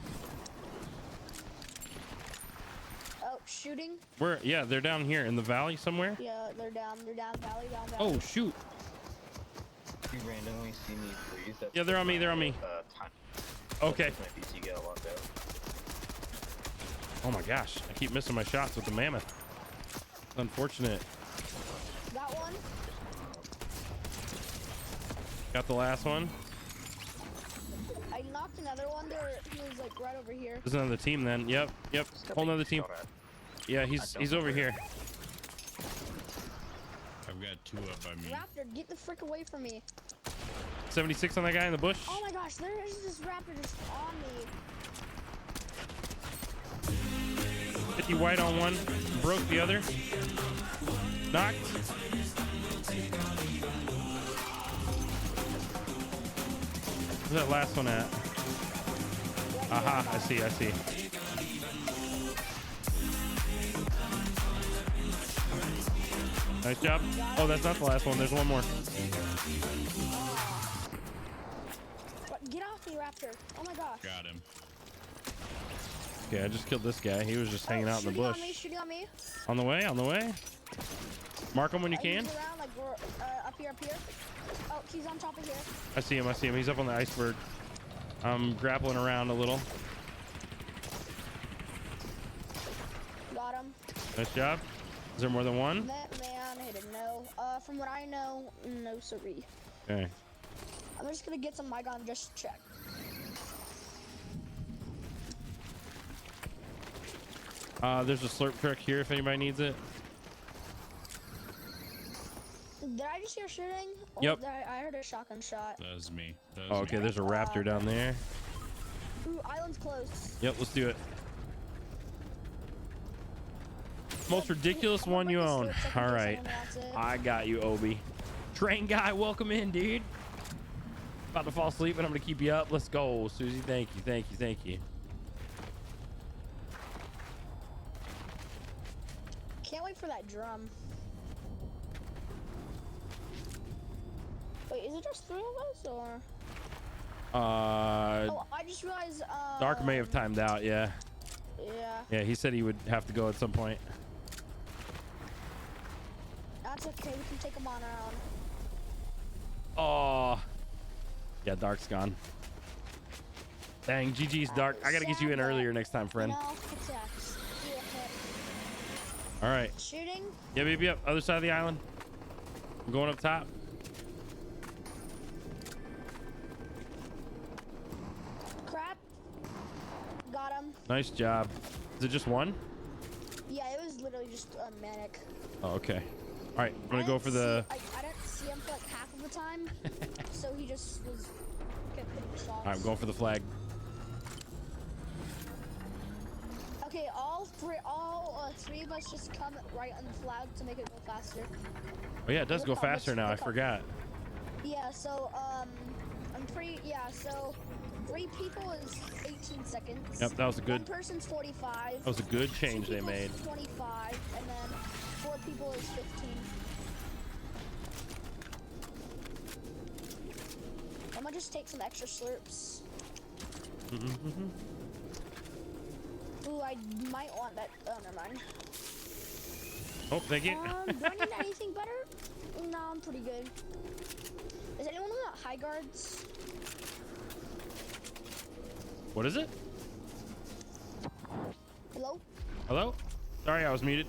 B: Oh, shooting?
A: Where? Yeah, they're down here in the valley somewhere.
B: Yeah, they're down valley, down valley.
A: Oh, shoot.
I: You randomly see me freeze. That's
A: Yeah, they're on me, they're on me.
I: Time.
A: Okay.
I: That's my PC get locked out.
A: Oh my gosh, I keep missing my shots with the mammoth. Unfortunate.
B: Got one.
A: Got the last one.
B: I knocked another one. He was like right over here.
A: There's another team then. Yep. Whole nother team. Yeah, he's over here.
J: I've got 2 up by me.
B: Raptor, get the frick away from me.
A: 76 on that guy in the bush.
B: Oh my gosh, there is this raptor just on me.
A: 50 white on one. Broke the other. Knocked. Where's that last one at? Aha, I see. Nice job. Oh, that's not the last one. There's one more.
B: Get off me, raptor. Oh my gosh.
J: Got him.
A: Okay, I just killed this guy. He was just hanging out in the bush.
B: Shooting on me.
A: On the way. Mark him when you can.
B: He's around, like, we're, up here. Oh, he's on top of here.
A: I see him. He's up on the iceberg. I'm grappling around a little.
B: Got him.
A: Nice job. Is there more than one?
B: That man hit a no. From what I know, no siree.
A: Okay.
B: I'm just gonna get some my gun just to check.
A: There's a slurp truck here if anybody needs it.
B: Did I just hear shooting? Or
A: Yep.
B: I heard a shotgun shot.
J: That was me.
A: Oh, okay, there's a raptor down there.
B: Ooh, island's close.
A: Yep, let's do it. Most ridiculous one you own. All right. I got you, Obi. Train guy, welcome in, dude. About to fall asleep, and I'm going to keep you up. Let's go, Susie. Thank you.
B: Can't wait for that drum. Wait, is it just 3 of us, or? Oh, I just realized,
A: Dark may have timed out, yeah.
B: Yeah.
A: Yeah, he said he would have to go at some point.
B: That's okay, we can take him on our own.
A: Oh. Yeah, Dark's gone. Dang, GG's Dark. I got to get you in earlier next time, friend.
B: No, attacks.
A: All right.
B: Shooting?
A: Yep. Other side of the island. I'm going up top. Nice job. Is it just one?
B: Yeah, it was literally just a manic.
A: Oh, okay. All right, I'm gonna go for the.
B: I didn't see him for like half of the time, so he just was kept hitting shots.
A: All right, I'm going for the flag.
B: Okay, all three of us just come right on the flag to make it go faster.
A: Oh yeah, it does go
B: Look how
A: faster
B: much-
A: now. I
B: look how-
A: forgot.
B: Yeah, so so 3 people is 18 seconds.
A: Yep, that was a good.
B: One person's 45.
A: That was a good change
B: 2
A: they
B: people's
A: made.
B: 25, and then 4 people is 15. I'm gonna just take some extra slurps. Ooh, I might want that. Oh, never mind.
A: Oh, thank you.
B: Do I need anything better? No, I'm pretty good. Is anyone got high guards?
A: What is it?
B: Hello?
A: Hello? Sorry, I was muted.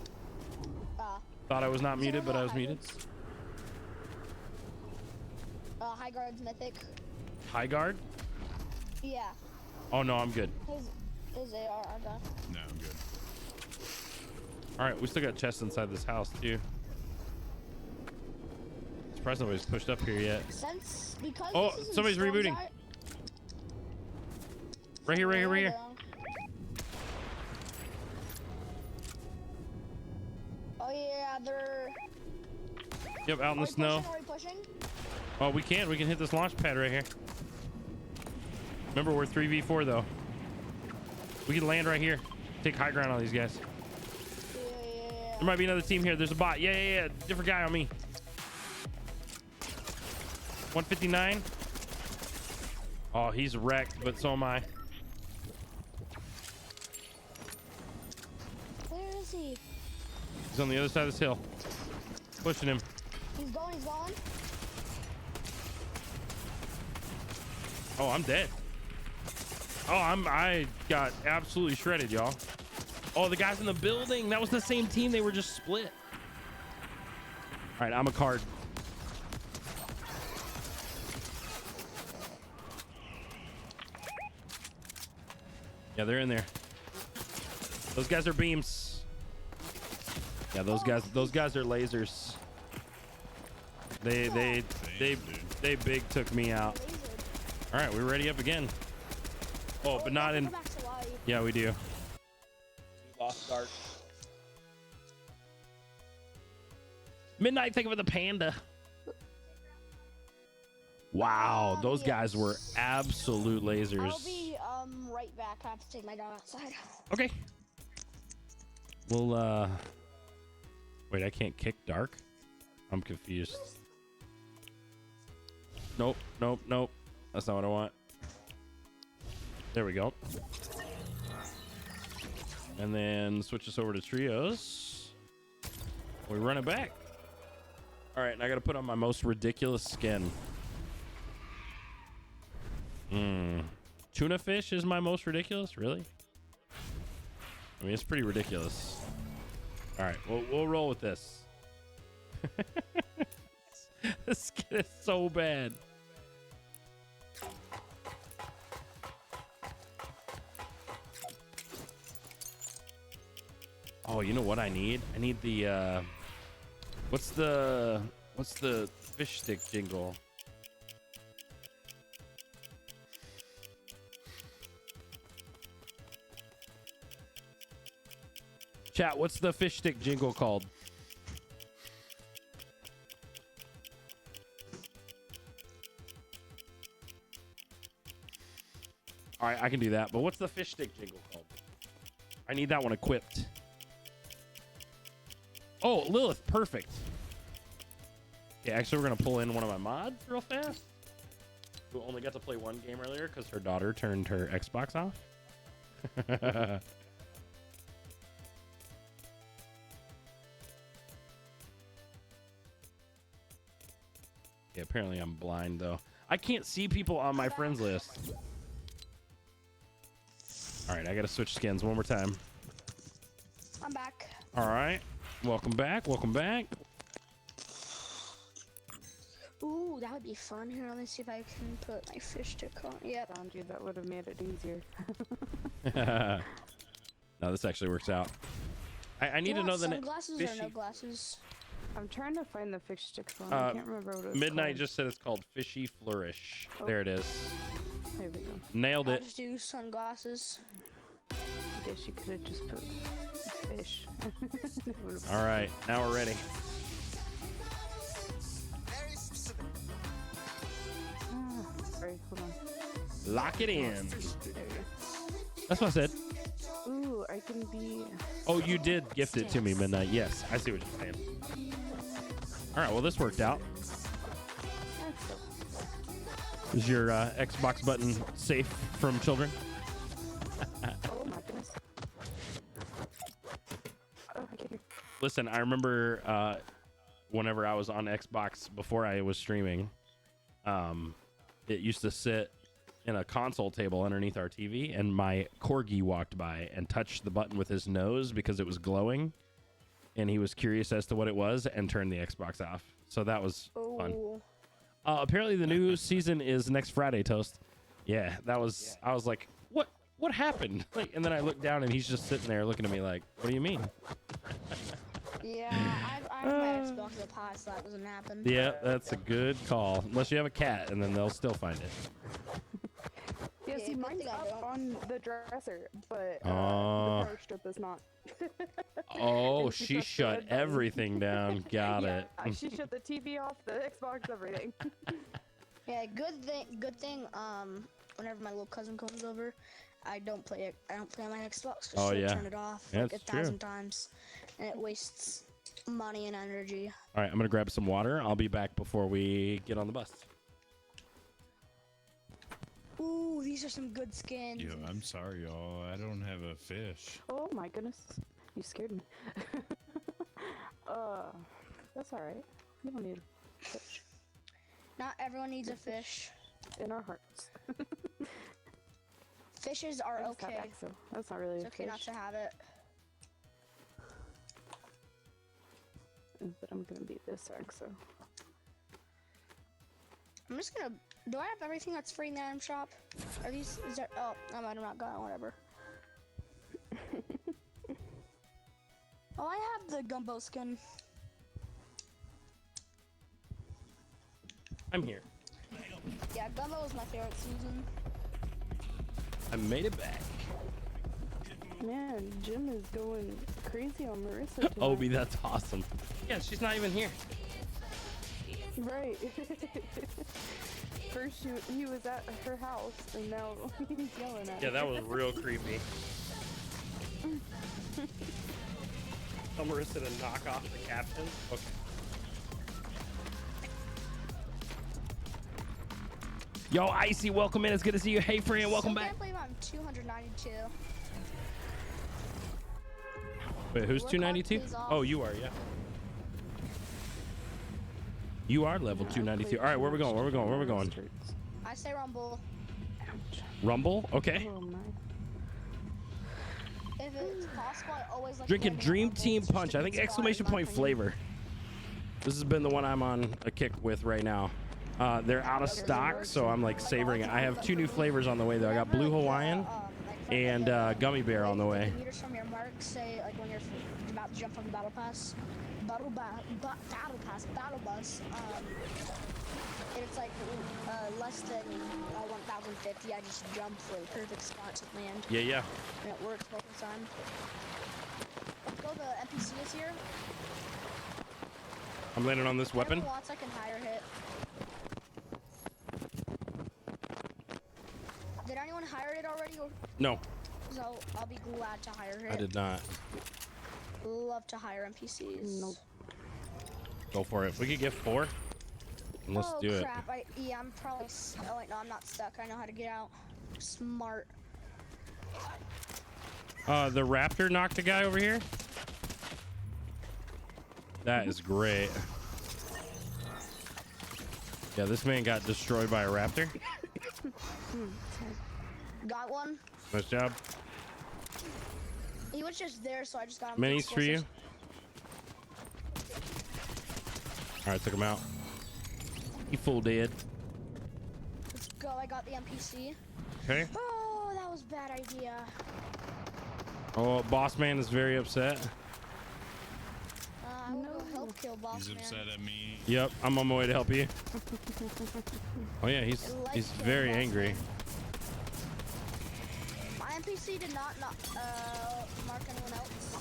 A: Thought I was not
B: Does
A: muted,
B: anyone
A: but I
B: got
A: was
B: high
A: muted.
B: guards? High guards mythic.
A: High guard?
B: Yeah.
A: Oh no, I'm good.
B: His AR, okay.
J: No, I'm good.
A: All right, we still got chests inside this house too. Surprised nobody's pushed up here yet.
B: Because
A: Oh,
B: this is in
A: somebody's
B: Storm's
A: rebooting.
B: Eye-
A: Right here, right here, right here.
B: Oh yeah, they're.
A: Yep, out in the snow.
B: Are we pushing?
A: Oh, we can hit this launch pad right here. Remember, we're 3v4 though. We can land right here. Take high ground on these guys. There might be another team here. There's a bot. Yeah. Different guy on me. 159. Oh, he's wrecked, but so am I.
B: Where is he?
A: He's on the other side of this hill. Pushing him.
B: He's going.
A: Oh, I'm dead. Oh, I got absolutely shredded, y'all. Oh, the guys in the building. That was the same team. They were just split. All right, I'm a card. Yeah, they're in there. Those guys are beams. Yeah, those guys are lasers. They big took me out. All right, we're ready up again. Oh, but not in. Yeah, we do. Lost Ark. Midnight, think of the panda. Wow, those guys were absolute lasers.
B: I'll be right back. I have to take my dog outside.
A: Okay. Well, wait, I can't kick Dark? I'm confused. Nope. That's not what I want. There we go. And then switch us over to trios. We run it back. All right, and I got to put on my most ridiculous skin. Tuna fish is my most ridiculous? Really? I mean, it's pretty ridiculous. All right, we'll roll with this. This skin is so bad. Oh, you know what I need? I need the what's the fish stick jingle? Chat, what's the fish stick jingle called? All right, I can do that. But what's the fish stick jingle called? I need that one equipped. Oh, Lilith, perfect. Okay, actually, we're going to pull in one of my mods real fast, who only got to play one game earlier because her daughter turned her Xbox off. Okay, apparently I'm blind, though. I can't see people on my friends list. All right, I got to switch skins one more time.
B: I'm back.
A: All right. Welcome back. Welcome back.
B: Ooh, that would be fun. Here, let me see if I can put my fish stick on. Yep.
E: Found you. That would have made it easier.
A: No, this actually works out. I need to know the name.
B: Sunglasses or no glasses?
E: I'm trying to find the fish sticks one. I can't remember what it was
A: Midnight
E: called.
A: just said it's called Fishy Flourish.
E: Oh.
A: There it is.
E: There we go.
A: Nailed
B: I
A: it.
B: just do sunglasses.
E: I guess you could have just put fish.
A: All right, now we're ready.
E: Sorry, hold on.
A: Lock it in.
E: There we go.
A: That's what I said.
E: Ooh, I can be.
A: Oh, you did gift it to me, Midnight. Yes, I see what you're saying. All right, well, this worked out. Is your Xbox button safe from children?
E: Oh my goodness. Oh, I can't hear.
A: Listen, I remember whenever I was on Xbox before I was streaming, it used to sit in a console table underneath our TV, and my corgi walked by and touched the button with his nose because it was glowing, and he was curious as to what it was and turned the Xbox off. So that was fun.
B: Oh.
A: Apparently the new season is next Friday, Toast. Yeah, that was. I was like, what happened? Like, and then I looked down and he's just sitting there looking at me like, what do you mean?
B: Yeah, I've had Xbox in the past, so that doesn't happen.
A: Yeah, that's a good call. Unless you have a cat, and then they'll still find it.
E: Yeah,
B: Yeah,
E: see,
B: good
E: mine's
B: thing I
E: up
B: don't.
E: on the dresser, but the
A: Oh.
E: power strip is not.
A: Oh,
E: And
A: she
E: pressed the
A: shut
E: red button.
A: everything down. Got
E: Yeah,
A: it.
E: she shut the TV off, the Xbox, everything.
B: Yeah, good thing. Whenever my little cousin comes over, I don't play it. I don't play on my Xbox.
A: Oh,
B: she'll
A: yeah.
B: turn it off
A: Yeah,
B: like
A: it's
B: 1,000 times, and it wastes money and energy.
A: All right, I'm gonna grab some water. I'll be back before we get on the bus.
B: Ooh, these are some good skins.
J: Yo, I'm sorry, y'all. I don't have a fish.
E: Oh my goodness, you scared me. That's all right. We don't need a fish
B: Not everyone needs a fish.
E: in our hearts.
B: Fishes are
E: I just got
B: okay.
E: Axel. That's not really
B: It's
E: a
B: okay
E: fish.
B: not to have it.
E: But I'm gonna be this Axel.
B: I'm just gonna. Do I have everything that's free in the item shop? Are these? Is there? Oh, I might have not gotten whatever. Oh, I have the gumbo skin.
A: I'm here.
B: Yeah, gumbo is my favorite season.
A: I made it back.
E: Man, Jim is going crazy on Marissa tonight.
A: Obi, that's awesome. Yeah, she's not even here.
E: Right. First he was at her house, and now he's yelling at
A: Yeah,
E: her.
A: that was real creepy. Tell Marissa to knock off the caption. Okay. Yo, Icy, welcome in. It's good to see you. Hey, friend, welcome
B: Still
A: back.
B: can't believe I'm 292.
A: Wait, who's
B: Work hard,
A: 292?
B: pays off.
A: Oh, you are, yeah. You are level 292. All right, where we going? Where we going? Where we going?
B: I say Rumble.
A: Rumble? Okay.
E: Oh my.
B: If it's possible, I always like
A: Drinking
B: playing
A: Dream
B: Rumble.
A: Team
B: It's just
A: Punch.
B: a
A: I
B: good
A: think
B: spot,
A: exclamation
B: in my
A: point
B: opinion.
A: flavor. This has been the one I'm on a kick with right now. They're out of stock, so I'm like savoring it. I have 2 new flavors on the way though. I got Blue Hawaiian and Gummy Bear on the way.
B: Meters from your mark, say like when you're about to jump on the battle pass, battle bus. And it's like less than 1,050. I just jump for the perfect spot to land,
A: Yeah, yeah.
B: and it works most of the time. Let's go. The NPC is here.
A: I'm landing on this weapon.
B: Whoever wants, I can hire hit. Did anyone hire it already? Or
A: No,
B: so I'll be glad to hire it.
A: I did not.
B: Love to hire NPCs.
E: Nope.
A: Go for it. We could get 4. And let's
B: oh,
A: do it.
B: crap. Yeah, I'm probably. Oh wait, no, I'm not stuck. I know how to get out. Smart.
A: The Raptor knocked a guy over here. That is great. Yeah, this man got destroyed by a Raptor.
B: Got one.
A: Nice job.
B: He was just there, so I just got him.
A: Minis for you. All right, took him out. He full dead.
B: Let's go. I got the NPC.
A: Okay.
B: Oh, that was a bad idea.
A: Oh, boss man is very upset.
B: I will go help kill boss
J: He's
B: man.
J: upset at me.
A: Yep, I'm on my way to help you. Oh yeah, he's
B: I like
A: he's
B: killing
A: very
B: boss
A: angry.
B: man. My NPC did not mark anyone else. So.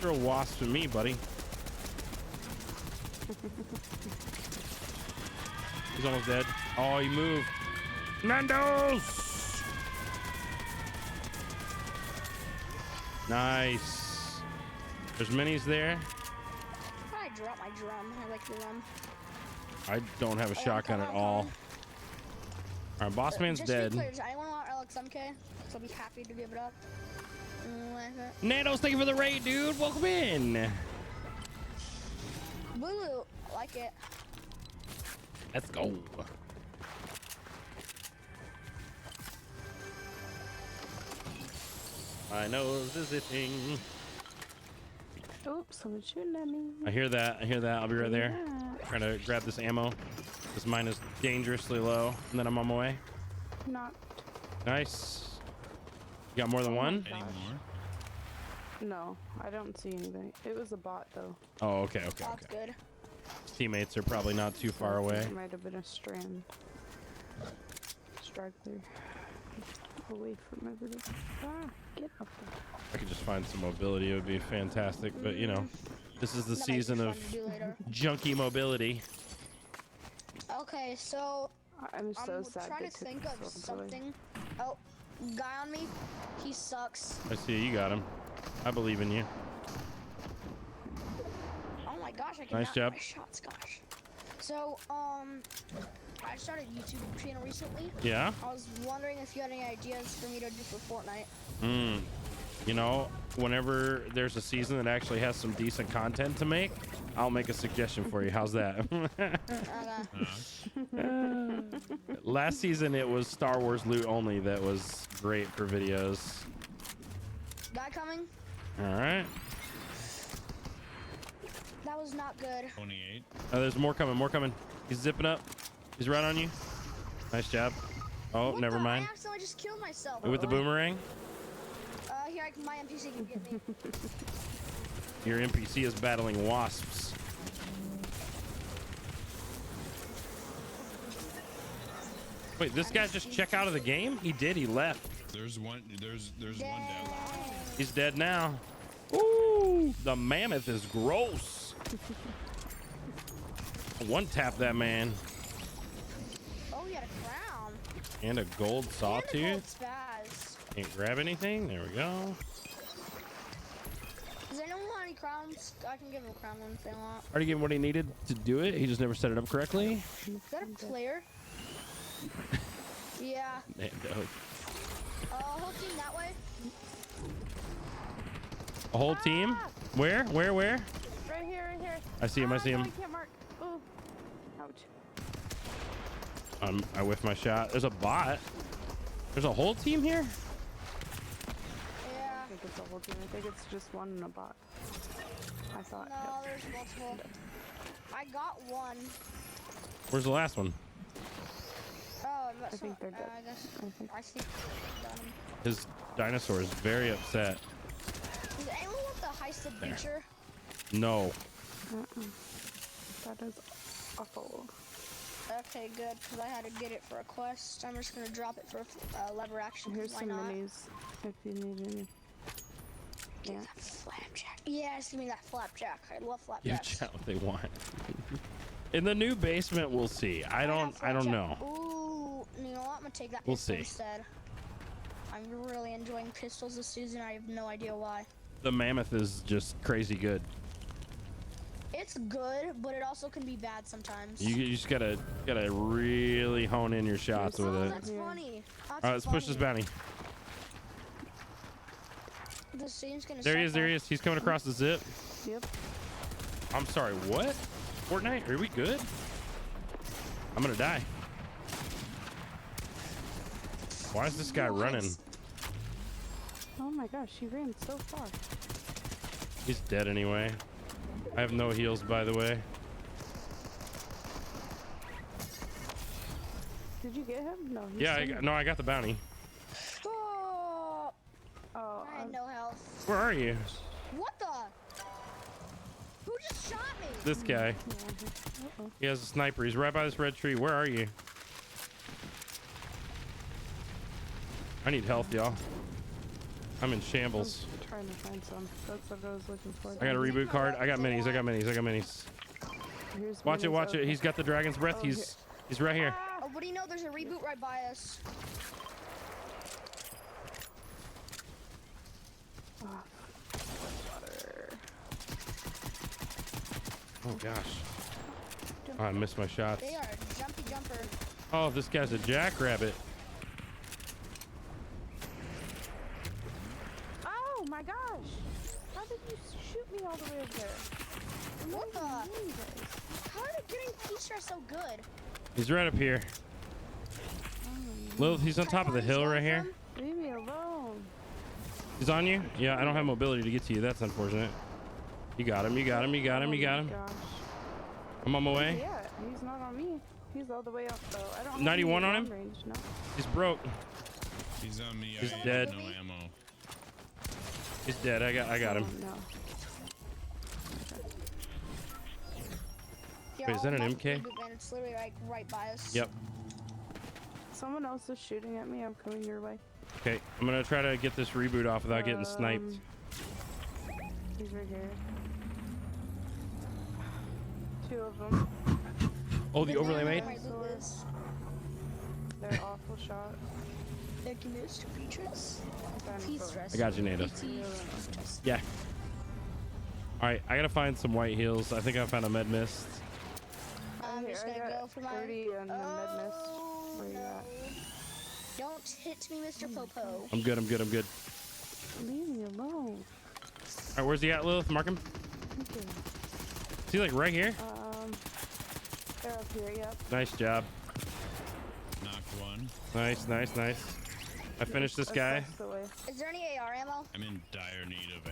A: You're a wasp to me, buddy. He's almost dead. Oh, he moved. Nando's. Nice. There's minis there.
B: I drop my drum. I like the drum.
A: I don't have a
B: Oh,
A: shotgun at all. All right, boss man's
B: Just to be
A: dead.
B: clear, does anyone want LXMK? So I'll be happy to give it up.
A: Nando's, thank you for the raid, dude. Welcome in.
B: Boo, I like it.
A: Let's go. I know visiting.
E: Oops, someone's shooting at me.
A: I hear that. I hear that. I'll be right there.
E: Yeah.
A: Trying to grab this ammo. This mine is dangerously low. And then I'm on my way.
E: Not.
A: Nice. You got more than one?
J: Any more?
E: No, I don't see anybody. It was a bot though.
A: Oh, okay, okay,
B: That's
A: okay.
B: good.
A: Teammates are probably not too far away.
E: It might have been a strand. Straggler. Away from everybody. Ah, get up there.
A: I could just find some mobility. It would be fantastic. But, you know, this is the
B: That might be
A: season
B: fun
A: of
B: to do later.
A: junky mobility.
B: Okay, so
E: I'm so
B: I'm
E: sad
B: trying
E: they
B: to
E: took
B: think
E: the
B: of
E: silver toy.
B: something. Oh, guy on me. He sucks.
A: I see you got him. I believe in you.
B: Oh my gosh, I can
A: Nice job.
B: my shots, gosh. So, I started a YouTube channel recently.
A: Yeah?
B: I was wondering if you had any ideas for me to do for Fortnite.
A: You know, whenever there's a season that actually has some decent content to make, I'll make a suggestion for you. How's that? Last season, it was Star Wars loot only that was great for videos.
B: Guy coming.
A: All right.
B: That was not good.
J: 28.
A: Oh, there's more coming, more coming. He's zipping up. He's right on you. Nice job. Oh,
B: What
A: never
B: the-
A: mind.
B: I accidentally just killed myself.
A: With the boomerang,
B: Here, my NPC can get me.
A: your NPC is battling wasps. Wait, this guy just check out of the game? He did. He left.
J: There's one. There's one down.
A: He's dead now. Ooh, the mammoth is gross. One tap that man.
B: Oh, he had a crown.
A: And a gold
B: And a
A: sawtooth.
B: gold spaz.
A: Can't grab anything. There we go.
B: Does anyone want any crowns? I can give him a crown if they want.
A: Already gave him what he needed to do it. He just never set it up correctly.
B: Is that a player? Yeah.
A: Nando.
B: Whole team that way.
A: A whole team? Where? Where? Where?
E: Right here, right here.
A: I see him. I see
E: no,
A: him.
E: I can't mark. Ooh. Ouch.
A: I whiffed my shot. There's a bot. There's a whole team here?
B: Yeah.
E: I think it's a whole team. I think it's just one in a bot. I thought.
B: No, there's multiple. I got one.
A: Where's the last one?
B: Oh, that's
E: I think they're dead.
B: I guess.
E: I think.
B: I think I got him.
A: His dinosaur is very upset.
B: Does anyone want the heisted feature?
A: No.
E: That is awful.
B: Okay, good, because I had to get it for a quest. I'm just gonna drop it for lever action. 'Cause
E: Here's
B: why
E: some
B: not?
E: minis if you need any. Yeah.
B: That flapjack. Yes, give me that flapjack. I love
A: Give
B: flapjacks.
A: chat what they want. In the new basement, we'll see. I don't know.
B: Ooh, you know what? I'm gonna take that
A: We'll
B: pistol
A: see.
B: instead. I'm really enjoying pistols this season. I have no idea why.
A: The mammoth is just crazy good.
B: It's good, but it also can be bad sometimes.
A: You just gotta really hone in your shots with
B: Oh,
A: it.
B: that's funny. That's
A: All right, let's push this
B: funny.
A: bounty.
B: The scene's gonna
A: There he
B: suck
A: is. There he
B: off.
A: is. He's coming across the zip.
E: Yep.
A: I'm sorry. What? Fortnite? Are we good? I'm gonna die. Why is this guy running?
E: Oh my gosh, she ran so far.
A: He's dead anyway. I have no heals, by the way.
E: Did you get him? No. he's
A: Yeah,
E: still-
A: I got the bounty.
B: Oh,
E: Oh,
A: Where are you?
B: What the? Who just shot me?
A: This guy. He has a sniper. He's right by this red tree. Where are you? I need health, y'all. I'm in shambles.
E: I'm trying to find some. That's what I was looking for.
A: I got a reboot card. I got minis. I got minis. I got minis.
E: Here's
A: Watch it.
E: minis.
A: Watch it.
E: Okay.
A: He's got the dragon's breath.
E: Oh,
A: He's right here.
B: Oh, what do you know? There's a reboot right by us.
E: Oh, water.
A: Oh gosh. Oh, I missed my shots.
B: They are a jumpy jumper.
A: Oh, this guy's a jackrabbit.
E: Oh my gosh! How did you shoot me all the way over there?
B: What the? How are they getting P-Stress so good?
A: He's right up here. Lilith, he's on top of the hill right here.
E: Leave me alone.
A: He's on you? Yeah, I don't have mobility to get to you. That's unfortunate. You got him. You got him. You got him. You got him.
E: Gosh.
A: I'm on my way.
E: Yeah, he's not on me. He's all the way up though. I don't have
A: 91
E: any
A: on him?
E: range, no.
A: He's broke.
J: He's on me.
A: He's
J: I
A: dead.
J: have no ammo.
A: He's dead. I got him.
E: Oh, no.
A: Wait, is that an MK?
B: It's literally like right by us.
A: Yep.
E: Someone else is shooting at me. I'm coming your way.
A: Okay, I'm gonna try to get this reboot off without getting sniped.
E: He's right here. Two of them.
A: Oh, the overlay made?
E: They're awful shot.
B: They can use to P-Stress. P-Stress.
A: I got you, Nada. Yeah. All right, I gotta find some white heals. I think I found a med mist.
B: I'm just
E: I
B: gonna
E: got
B: go for my
E: 30 and the med mist. Where you at?
B: Don't hit me, Mr. Popo.
A: I'm good. I'm good. I'm good.
E: Leave me alone.
A: All right, where's he at, Lilith? Mark him.
E: Okay.
A: Is he like right here?
E: They're up here. Yep.
A: Nice job.
J: Knocked one.
A: Nice, nice, nice. I finished this guy.
E: That's the way.
B: Is there any AR ammo?
J: I'm in dire need of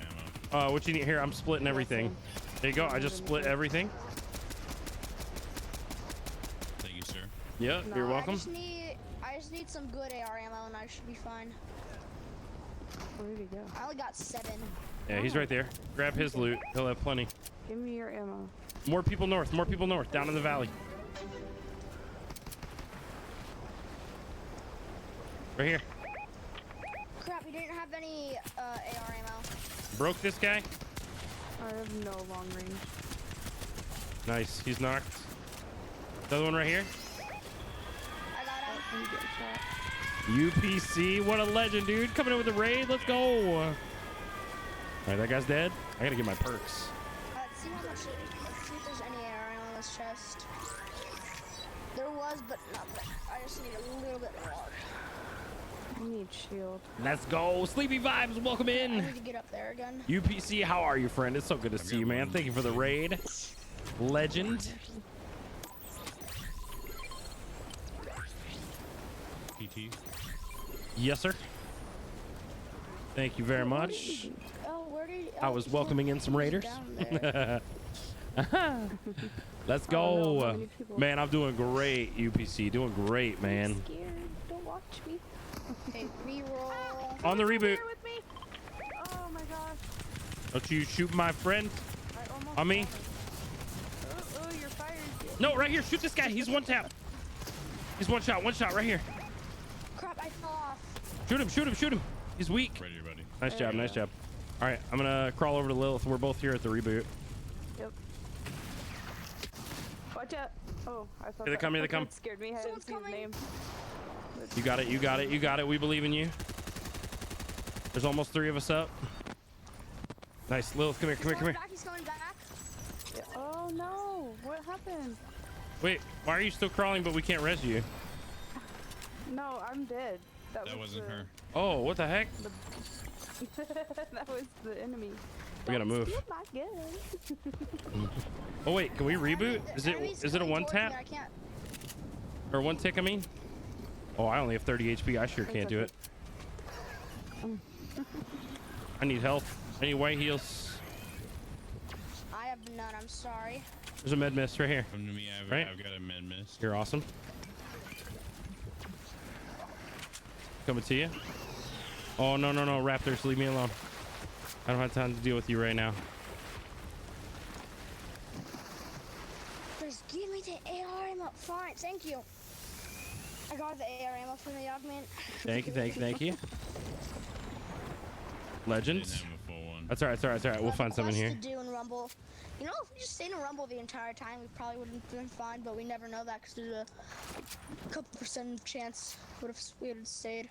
J: ammo.
A: What you need here? I'm splitting everything. There you go. I just split everything.
J: Thank you, sir.
A: Yeah, you're welcome.
B: I just need some good AR ammo and I should be fine.
E: Where'd he go?
B: I only got 7.
A: Yeah, he's right there. Grab his loot. He'll have plenty.
E: Give me your ammo.
A: More people north. More people north. Down in the valley. Right here.
B: Crap, we didn't have any AR ammo.
A: Broke this guy.
E: I have no long range.
A: Nice. He's knocked. Another one right here.
B: I got him.
E: I'm getting shot.
A: UPC. What a legend, dude. Coming in with the raid. Let's go. All right, that guy's dead. I gotta get my perks.
B: Let's see how much. Let's see if there's any AR ammo in this chest. There was, but not much. I just need a little bit more.
E: I need shield.
A: Let's go. Sleepy Vibes. Welcome
B: I
A: in.
B: need to get up there again.
A: UPC, how are you, friend? It's so good to see you, man. Thank you for the raid. Legend.
J: PT.
A: Yes, sir. Thank you very much.
B: Oh, where did?
A: I was welcoming in some raiders. Let's go.
E: Oh, no, how many people?
A: Man, I'm doing great, UPC. Doing great, man.
E: I'm scared. Don't watch me.
B: Okay, reroll.
A: On the reboot.
E: Here with me. Oh my gosh.
A: Don't you shoot my friend
E: I almost
A: on me.
E: got him. Oh, you're fired.
A: No, right here. Shoot this guy. He's one tap. He's one shot right here.
B: Crap, I fell off.
A: Shoot him, shoot him, shoot him. He's weak.
J: Right here, buddy.
A: Nice
E: There
A: job,
E: we
A: nice
E: go.
A: job. All right, I'm gonna crawl over to Lilith. We're both here at the reboot.
E: Yep. Watch out. Oh, I thought
A: Here they come, here they come.
E: that scared me. I didn't
B: Someone's
E: see his
B: coming.
E: name.
A: You got it, you got it, you got it. We believe in you. There's almost 3 of us up. Nice, Lilith, come here, come here, come here.
B: He's coming back.
E: Yeah. Oh no! What happened?
A: Wait, why are you still crawling but we can't res you?
E: No, I'm dead.
J: That wasn't her.
A: Oh, what the heck?
E: That was the enemy.
A: We gotta move.
E: Steal my gun.
A: Oh wait, can we reboot? Is it a one tap?
B: I can't.
A: Or one tick, I mean? Oh, I only have 30 HP. I sure can't do it. I need health. I need white heals.
B: I have none. I'm sorry.
A: There's a med mist right here.
J: Come to me.
A: Right?
J: I've got a med mist.
A: You're awesome. Coming to you. Oh, no, no, no. Raptors, leave me alone. I don't have time to deal with you right now.
B: Just give me the AR ammo. Fine, thank you. I got the AR ammo from the Yogman.
A: Thank you, thank you, thank you.
J: Didn't
A: Legends.
J: have a full one.
A: That's all right, it's all right, it's all right. We'll find someone here.
B: To do in Rumble. You know, if we just stayed in Rumble the entire time, we probably would have been fine, but we never know that because there's a couple % chance we would have stayed.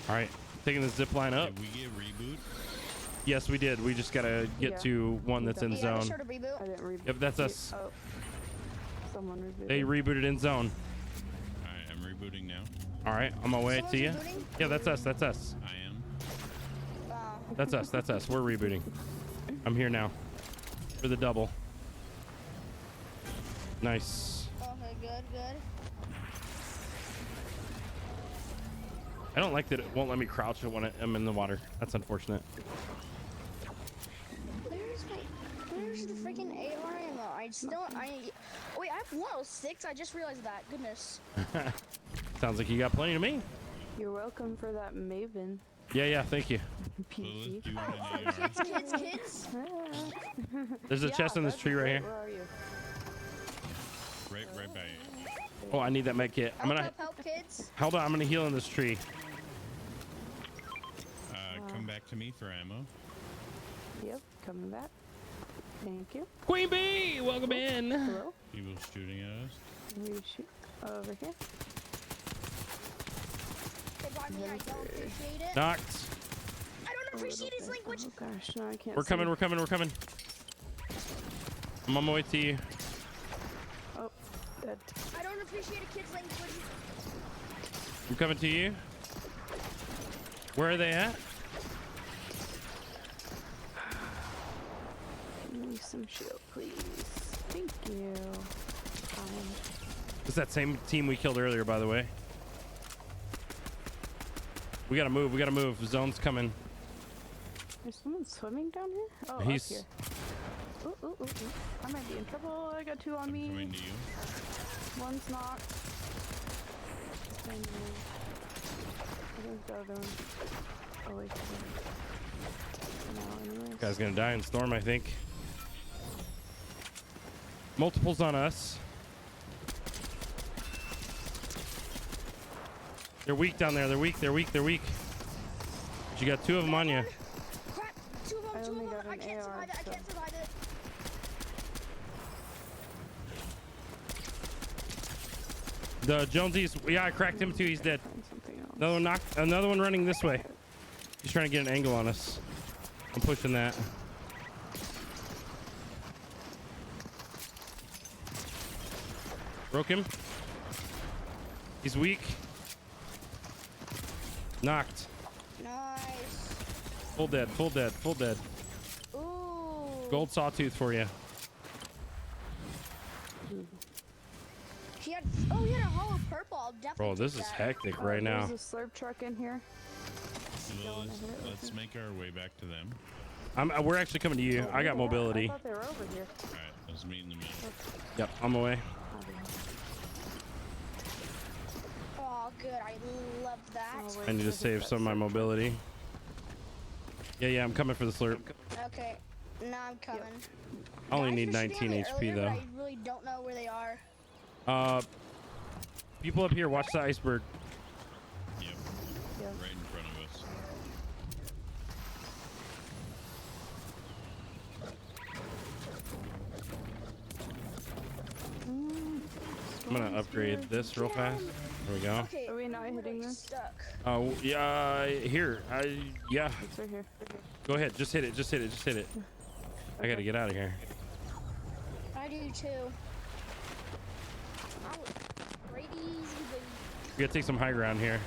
A: All right, taking the zip line up.
J: Did we get reboot?
A: Yes, we did. We just gotta get
E: Yeah.
A: to one that's in
B: Yeah,
A: zone.
B: they sort of reboot.
E: I didn't reboot.
A: Yep, that's us.
E: Oh. Someone rebooted.
A: They rebooted in zone.
J: All right, I'm rebooting now.
A: All right, on my way
B: Someone's
A: to you.
B: rebooting?
A: Yeah, that's us. That's us.
J: I am.
A: That's us. That's us. We're rebooting. I'm here now for the double. Nice.
B: Okay, good.
A: I don't like that it won't let me crouch when I'm in the water. That's unfortunate.
B: Where's the freaking AR ammo? Wait, I have 106. I just realized that. Goodness.
A: Sounds like you got plenty to me.
E: You're welcome for that Maven.
A: Yeah, thank you.
J: So
E: PG.
J: let's do an AR.
B: Kids.
A: There's a
E: Yeah,
A: chest in this
E: that'd
A: tree
E: be
A: right
E: great.
A: here.
E: Where are you?
J: Right by you.
A: Oh, I need that med kit. I'm gonna
B: Help, kids.
A: hold on. I'm gonna heal in this tree.
J: Come back to me for ammo.
E: Yep, coming back. Thank you.
A: Queen Bee, welcome in.
E: Hello?
J: People shooting at us.
E: We shoot over here.
B: I don't appreciate it.
A: Knocked.
B: I don't appreciate his language.
E: Oh gosh, no, I can't.
A: We're coming.
E: see.
A: We're coming. We're coming. I'm on my way to you.
E: Oh, dead.
B: I don't appreciate a kid's language.
A: I'm coming to you. Where are they at?
E: Give me some shield, please. Thank you.
A: It's that same team we killed earlier, by the way. We gotta move. We gotta move. Zone's coming.
E: There's someone swimming down here? Oh,
A: He's-
E: up here. Ooh. I might be in trouble. I got two on me.
J: Coming to you.
E: One's knocked. I think the other one. Oh, wait. No, anyways.
A: Guy's gonna die in storm, I think. Multiples on us. They're weak down there. They're weak. But you got two of them on you.
B: Crap. Two of
E: I
B: them.
E: only got
B: I
E: an
B: can't
E: AR,
B: survive it. I
E: so-
B: can't survive it.
A: The Jonesies. Yeah, I cracked him too. He's dead.
E: Find something else.
A: Another one knocked. Another one running this way. He's trying to get an angle on us. I'm pushing that. Broke him. He's weak. Knocked.
B: Nice.
A: Full dead.
B: Ooh.
A: Gold sawtooth for you.
B: He had a hollow purple. I'll definitely
A: Bro, this
B: take
A: is
B: that.
A: hectic right now.
E: There's a slurp truck in here.
J: Well, let's make our way back to them.
A: We're actually coming to you. I got mobility.
E: I thought they were over here.
J: All right, let's meet in the middle.
A: Yep, on my way.
B: Oh, good. I love that.
E: Oh, wait,
A: I need to
E: think
A: save
E: that's
A: some of my
E: it.
A: mobility. Yeah, I'm coming for the slurp.
B: Okay. Now I'm coming.
A: I only
B: Guys
A: need
B: were shooting
A: 19
B: at me
A: HP
B: earlier, but
A: though.
B: I really don't know where they are.
A: People up here, watch the iceberg.
J: Yep.
E: Yep.
J: Right in front of us.
A: I'm gonna upgrade this real fast. There we go.
B: Okay.
E: Are we not
B: where
E: hitting
B: do I
E: this?
B: Stuck.
A: Oh yeah, here. Yeah.
E: It's right here.
A: Go ahead, just hit it. I gotta get out of here.
B: I do too. Right easy, baby.
A: We gotta take some high ground here.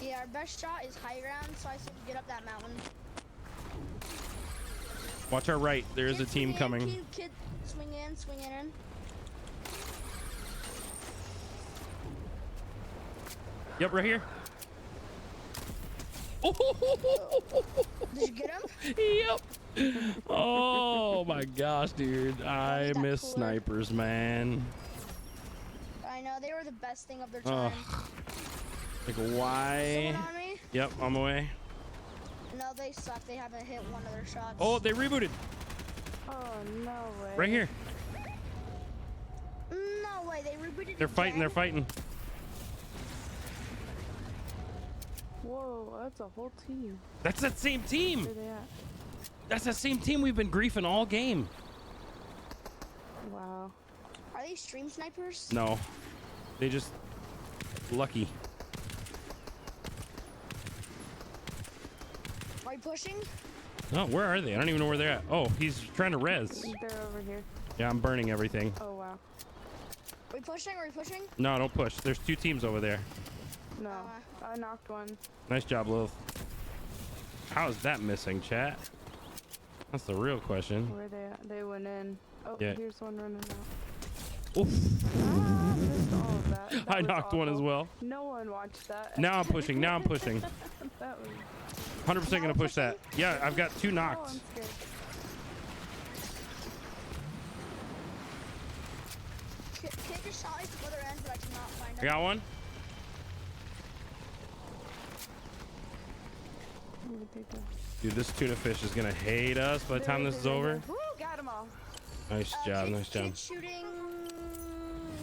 B: Yeah, our best shot is high ground, so I said get up that mountain.
A: Watch our right. There is a
B: Kid,
A: team
B: swing in,
A: coming.
B: Kid, swing in.
A: Yep, right here.
B: Did you get him?
A: Yep. Oh my gosh, dude. I
B: that
A: miss
B: cooler.
A: snipers, man.
B: I know, they were the best thing of their time.
A: Ugh. Like why?
B: Someone on me?
A: Yep, on my way.
B: No, they suck. They haven't hit one of their shots.
A: Oh, they rebooted.
E: Oh, no way.
A: Right here.
B: No way. They rebooted.
A: They're fighting. They're fighting.
E: Whoa, that's a whole team.
A: That's that same team.
E: Where they at?
A: That's that same team we've been griefing all game.
E: Wow.
B: Are they stream snipers?
A: No. They just lucky.
B: Are you pushing?
A: No, where are they? I don't even know where they're at. Oh, he's trying to res.
E: They're over here.
A: Yeah, I'm burning everything.
E: Oh, wow.
B: Are we pushing? Are we pushing?
A: No, don't push. There's 2 teams over there.
E: No, I knocked one.
A: Nice job, Lilith. How is that missing, chat? That's the real question.
E: Where they at? They went in. Oh,
A: Yeah.
E: here's one running out.
A: Oof.
E: Ah, missed all of that. That
A: I
E: was
A: knocked one as
E: awful.
A: well.
E: No one watched that.
A: Now I'm pushing. Now I'm pushing.
E: That was...
A: 100% gonna push that. Yeah, I've got 2
E: Oh,
A: knocked.
E: I'm scared.
B: Kick a shot at the other end, but I cannot find
A: I
B: him.
A: got one.
E: Where did they go?
A: Dude, this tuna fish is gonna hate us by the time this is over.
E: Woo, got them all.
A: Nice job.
B: Kid-
A: Nice job.
B: kid shooting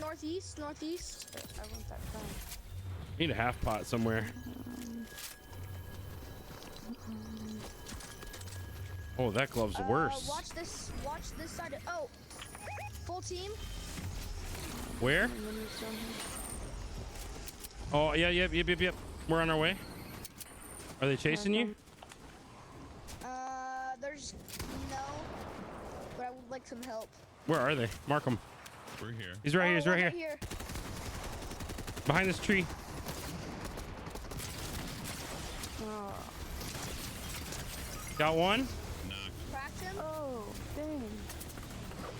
B: northeast.
E: I want that crown.
A: Need a half pot somewhere. Oh, that glove's worse.
B: Watch this side. Oh, full team.
A: Where?
E: And then he's down here.
A: Oh, yeah, yep. We're on our way. Are they chasing you?
B: There's no, but I would like some help.
A: Where are they? Mark them.
J: We're here.
A: He's right here. He's right
B: one
A: here. Behind this tree.
E: Oh,
A: Got one.
B: Cracked him.
E: oh, dang.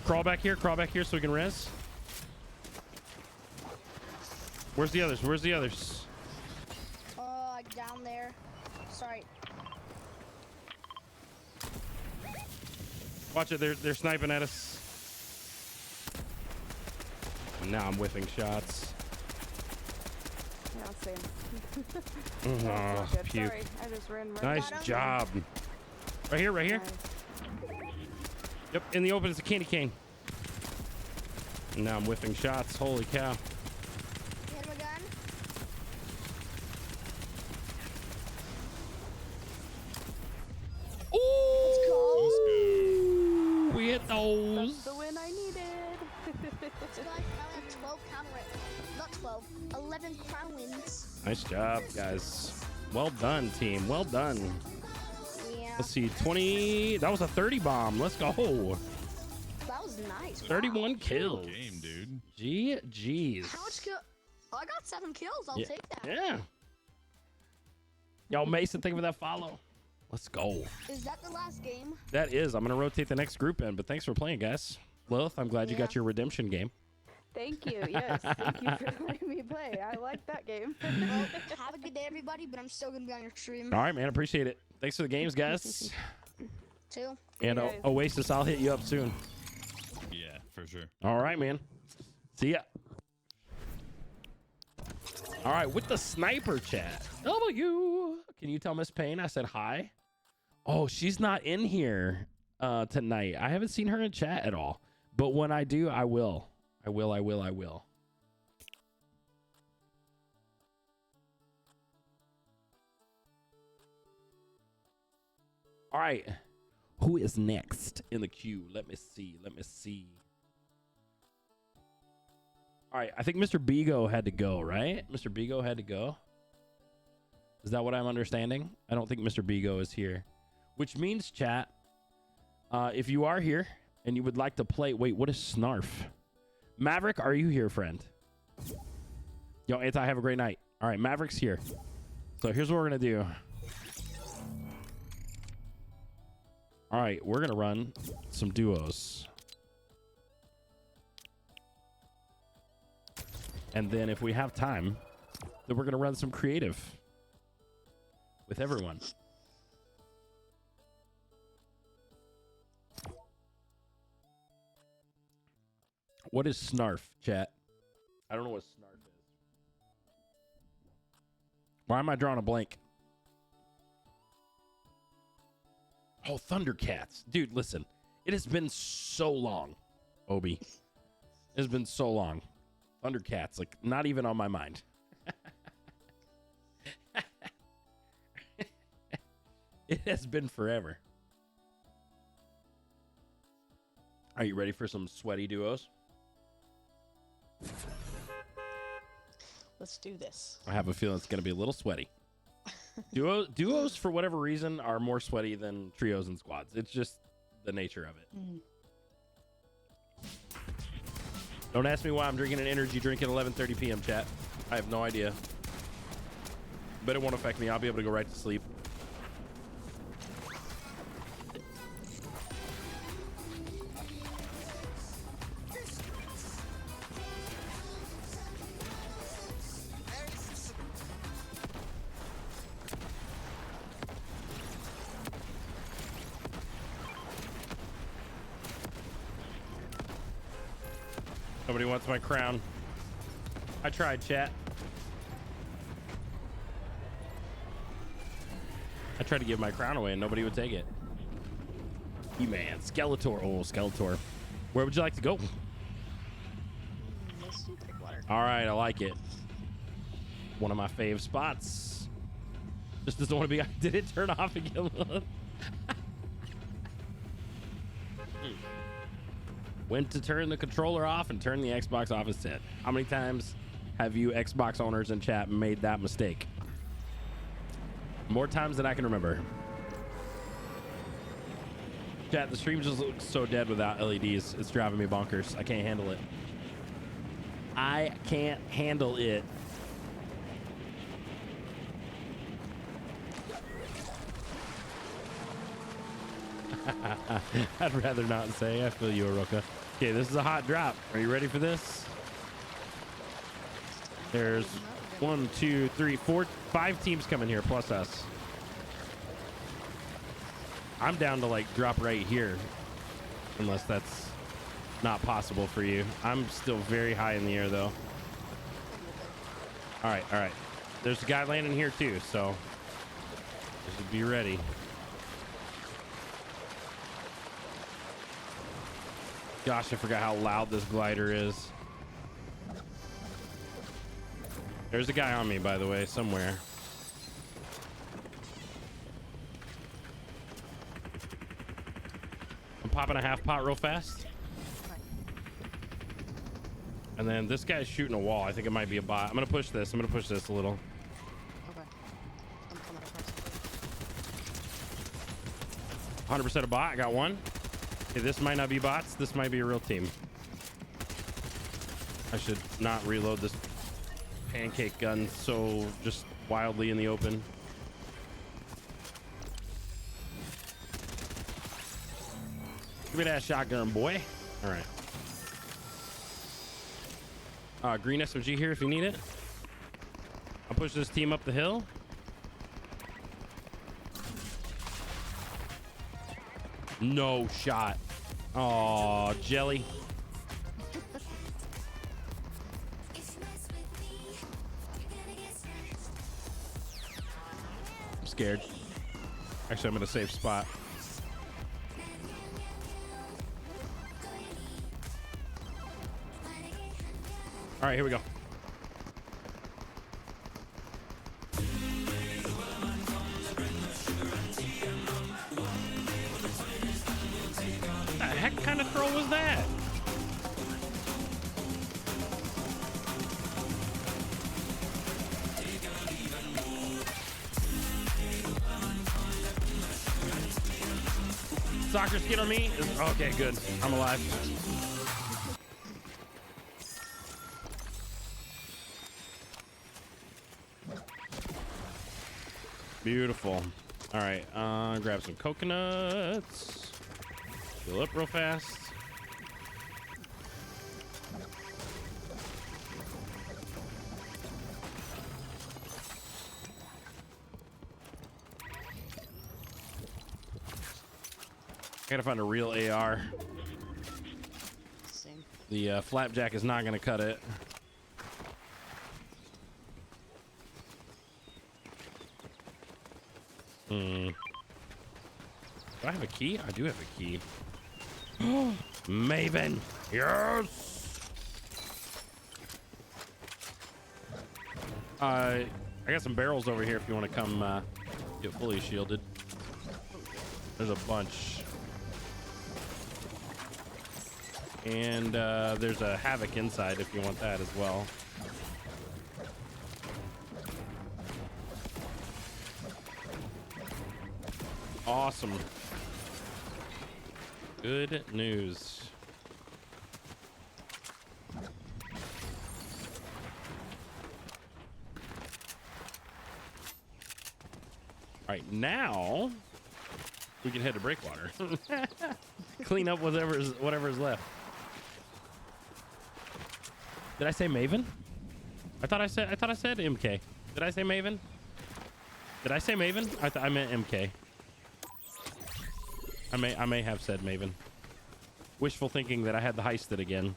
A: Crawl back here so we can res. Where's the others? Where's the others?
B: Down there. Sorry.
A: Watch it. They're sniping at us. And now I'm whiffing shots.
E: Yeah, same.
A: Oh,
E: That's not good.
A: puke.
E: Sorry, I just ran right
A: Nice
B: Got him.
A: job. Right here.
E: Nice.
A: Yep, in the open, it's a candy cane. And now I'm whiffing shots. Holy cow.
B: Hit him again.
A: Ooh! We hit those.
E: That's the win I needed.
B: Let's go. I have 12 crown wins. Not 12. 11 crown wins.
A: Nice job, guys. Well done, team. Well done.
B: Yeah.
A: Let's see, 20. That was a 30 bomb. Let's go.
B: That was nice.
A: 31 kills.
J: Game, dude.
A: GG's.
B: How much kill? Oh, I got 7 kills. I'll
A: Yeah.
B: take that.
A: Yeah. Yo, Mason, thank you for that follow. Let's go.
B: Is that the last game?
A: That is. I'm going to rotate the next group in, but thanks for playing, guys. Lilith, I'm glad you got your redemption game.
E: Thank you. Yes, thank you for letting me play. I like that game.
B: Well, have a good day, everybody, but I'm still going to be on your stream.
A: All right, man. Appreciate it. Thanks for the games, guys.
B: Too.
A: And
E: guys.
A: Oasis, I'll hit you up soon.
J: Yeah, for sure.
A: All right, man. See ya. All right, with the sniper chat. W. Can you tell Miss Payne I said hi? Oh, she's not in here tonight. I haven't seen her in chat at all. But when I do, I will. I will. All right. Who is next in the queue? Let me see. All right. I think Mr. Bigo had to go, right? Mr. Bigo had to go. Is that what I'm understanding? I don't think Mr. Bigo is here. Which means, chat, if you are here and you would like to play... Wait, what is Snarf? Maverick, are you here, friend? Yo, Anti, have a great night. All right, Maverick's here. So here's what we're going to do. All right, we're going to run some duos. And then if we have time, then we're going to run some creative with everyone. What is Snarf, chat? I don't know what Snarf is. Why am I drawing a blank? Oh, Thundercats. Dude, listen. It has been so long, Obi. It has been so long. Thundercats, like, not even on my mind. It has been forever. Are you ready for some sweaty duos?
K: Let's do this.
A: I have a feeling it's going to be a little sweaty. Duos, for whatever reason, are more sweaty than trios and squads. It's just the nature of it. Don't ask me why I'm drinking an energy drink at 11:30 p.m. chat. I have no idea. But it won't affect me. I'll be able to go right to sleep. Nobody wants my crown. I tried, chat. I tried to give my crown away and nobody would take it. E-Man, Skeletor. Oh, Skeletor. Where would you like to go?
K: Let's do Pickwater.
A: All right, I like it. One of my fave spots. Just doesn't want to be. Did it turn off again? Went to turn the controller off and turn the Xbox off instead. How many times have you Xbox owners in chat made that mistake? More times than I can remember. Chat, the stream just looks so dead without LEDs. It's driving me bonkers. I can't handle it. I can't handle it. I'd rather not say. I feel you, Aroka. Okay, this is a hot drop. Are you ready for this? There's 1, 2, 3, 4, 5 teams coming here, plus us. I'm down to like drop right here, unless that's not possible for you. I'm still very high in the air though. All right, all right. There's a guy landing here too, so just be ready. Gosh, I forgot how loud this glider is. There's a guy on me, by the way, somewhere. I'm popping a half pot real fast. And then this guy's shooting a wall. I think it might be a bot. I'm gonna push this. I'm gonna push this a little.
K: Okay. I'm coming across.
A: 100% a bot. I got one. Okay, this might not be bots. This might be a real team. I should not reload this pancake gun so just wildly in the open. Give me that shotgun, boy. All right. Green SMG here if you need it. I'll push this team up the hill. No shot. Oh, jelly. I'm scared. Actually, I'm in a safe spot. All right, here we go. What the heck kind of throw was that? Soccer skin on me? Okay, good. I'm alive. Beautiful. All right, grab some coconuts. Fill up real fast. Gotta find a real AR.
K: Same.
A: The flapjack is not gonna cut it. Do I have a key? I do have a key. Maven. Yes. I got some barrels over here if you want to come get fully shielded. There's a bunch. And there's a Havoc inside if you want that as well. Awesome. Good news. All right, now we can head to Breakwater. Clean up whatever's left. Did I say Maven? I thought I said MK. Did I say Maven? Did I say Maven? I meant MK. I may have said Maven. Wishful thinking that I had the heisted again.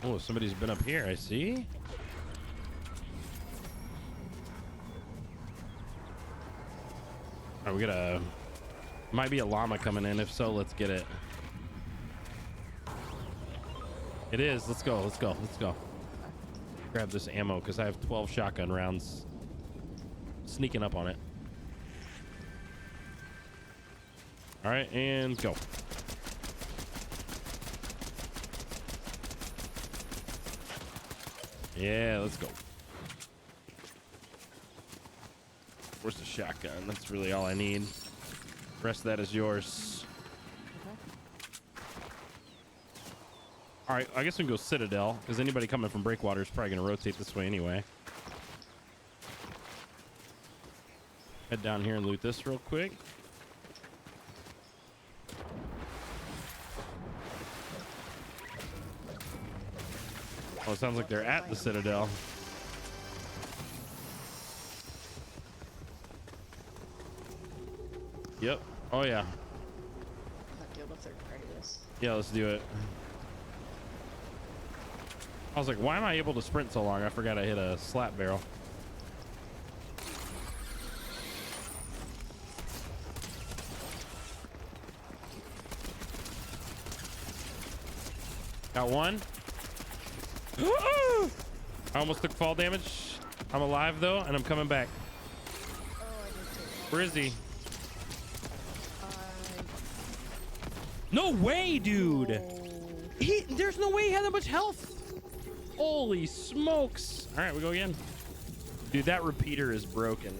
A: Oh, somebody's been up here, I see. All right, we got a... Might be a llama coming in. If so, let's get it. It is. Let's go. Let's go. Let's go. Grab this ammo because I have 12 shotgun rounds. Sneaking up on it. All right, and go. Yeah, let's go. Where's the shotgun? That's really all I need. The rest of that is yours. All right, I guess we can go Citadel because anybody coming from Breakwater is probably going to rotate this way anyway. Head down here and loot this real quick. Oh, it sounds like they're at the Citadel. Yep. Oh, yeah. Yeah, let's do it. I was like, why am I able to sprint so long? I forgot I hit a slap barrel. Got one. I almost took fall damage. I'm alive though, and I'm coming back. Where is he? No way, dude. There's no way he had that much health. Holy smokes. All right, we go again. Dude, that repeater is broken.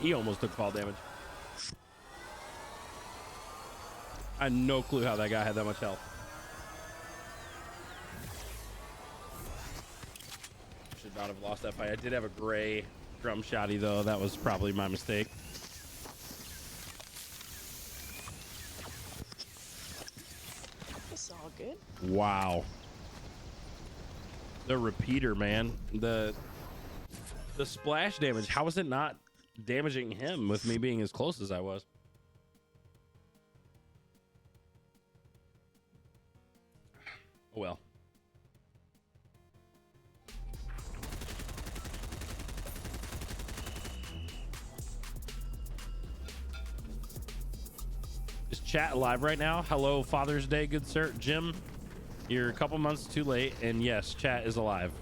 A: He almost took fall damage. I had no clue how that guy had that much health. Should not have lost that fight. I did have a gray drum shotty though. That was probably my mistake.
K: It's all good.
A: Wow. The repeater, man. The splash damage. How is it not damaging him with me being as close as I was? Oh well. Is chat live right now? Hello, Father's Day, good sir. Jim, you're a couple months too late, and yes, chat is alive.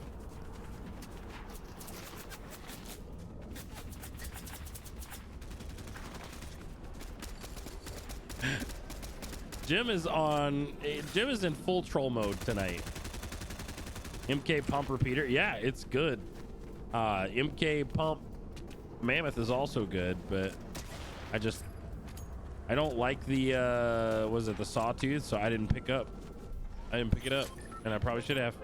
A: Jim is in full troll mode tonight. MK pump repeater. Yeah, it's good. MK pump mammoth is also good, but I don't like the was it the sawtooth, so I didn't pick it up, and I probably should have.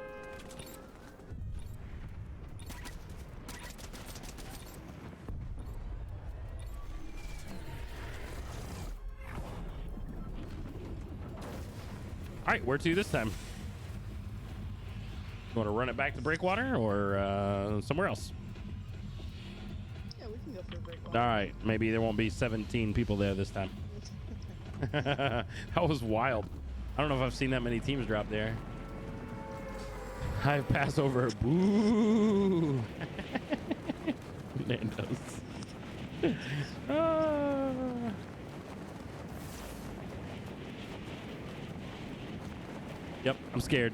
A: All right, where to this time? You want to run it back to Breakwater or somewhere else?
K: Yeah, we can go for a break.
A: All right, maybe there won't be 17 people there this time. That was wild. I don't know if I've seen that many teams drop there. High pass over. Boo. Nando's. Ah. Yep, I'm scared.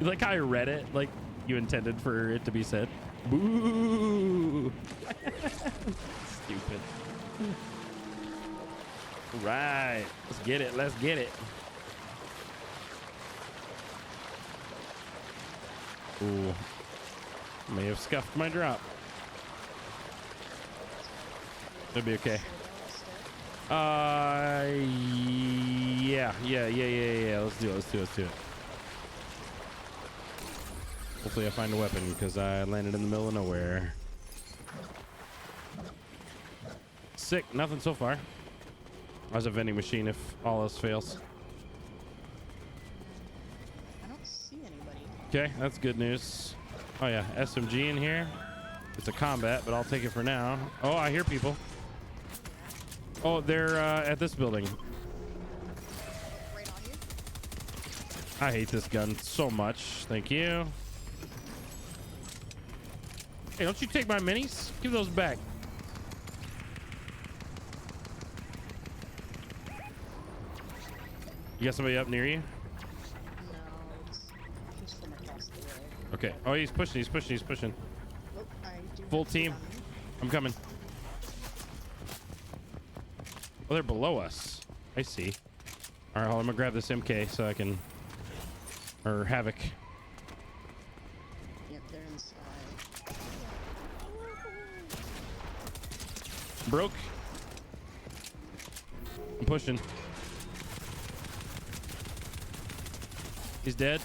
A: You like how I read it like you intended for it to be said? Boo! Stupid. Right. Let's get it. Let's get it. Ooh. May have scuffed my drop. It'll be okay. Yeah. Let's do it. Hopefully I find a weapon because I landed in the middle of nowhere. Sick. Nothing so far. There's a vending machine if all else fails.
K: I don't see anybody.
A: Okay, that's good news. Oh yeah, SMG in here. It's a combat, but I'll take it for now. Oh, I hear people. Oh, they're at this building.
K: Right on you.
A: I hate this gun so much. Thank you. Hey, don't you take my minis? Give those back. You got somebody up near you?
K: No, it's just from across the way.
A: Okay. Oh, he's pushing.
K: Oh, I do
A: Full
K: have
A: team.
K: some on me.
A: I'm coming. Oh, they're below us. I see. All right, hold on. I'm gonna grab this MK so I can, or Havoc.
K: Yep, they're inside.
A: Broke. I'm pushing. He's dead.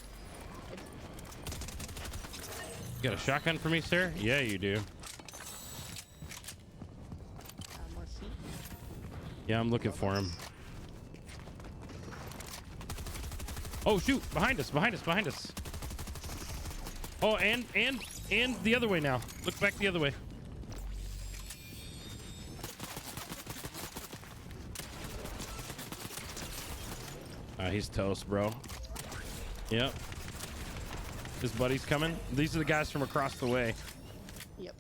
A: You got a shotgun for me, sir? Yeah, you do.
K: More feet.
A: Yeah, I'm looking for him. Oh, shoot. Behind us. Oh, and the other way now. Look back the other way. He's toast, bro. Yep. His buddy's coming. These are the guys from across the way.
K: Yep.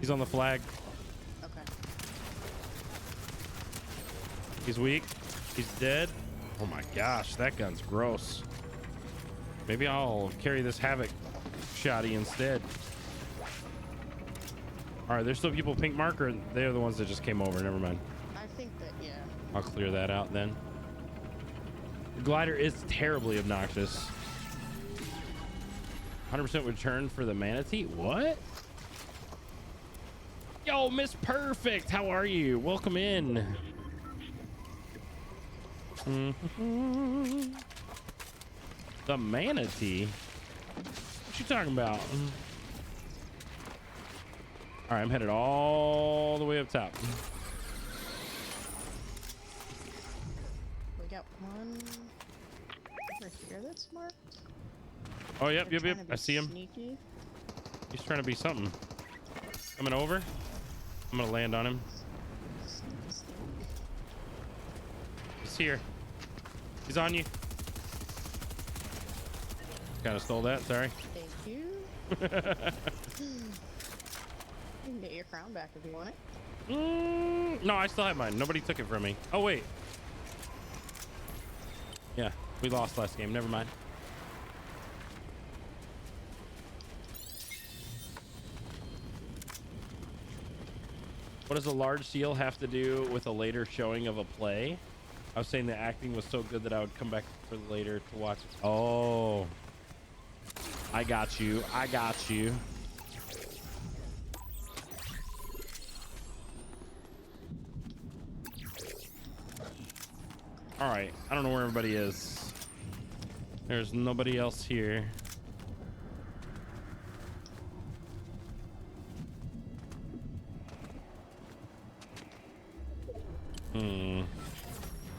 A: He's on the flag.
K: Okay.
A: He's weak. He's dead. Oh my gosh, that gun's gross. Maybe I'll carry this Havoc shotty instead. All right, there's still people pink marker. They're the ones that just came over. Never mind.
K: I think that, yeah.
A: I'll clear that out then. The glider is terribly obnoxious. 100% return for the manatee. What? Yo, Miss Perfect, how are you? Welcome in. The manatee? What you talking about? All right, I'm headed all the way up top.
K: We got one over here that's marked.
A: Oh, yep.
K: They're trying to be
A: I see him.
K: Sneaky.
A: He's trying to be something. Coming over. I'm gonna land on him. He's here. He's on you. Kind of stole that. Sorry.
K: Thank you. You can get your crown back if you want it.
A: No, I still have mine. Nobody took it from me. Oh wait. Yeah, we lost last game. Never mind. What does a large seal have to do with a later showing of a play? I was saying the acting was so good that I would come back for later to watch. Oh, I got you. All right, I don't know where everybody is. There's nobody else here.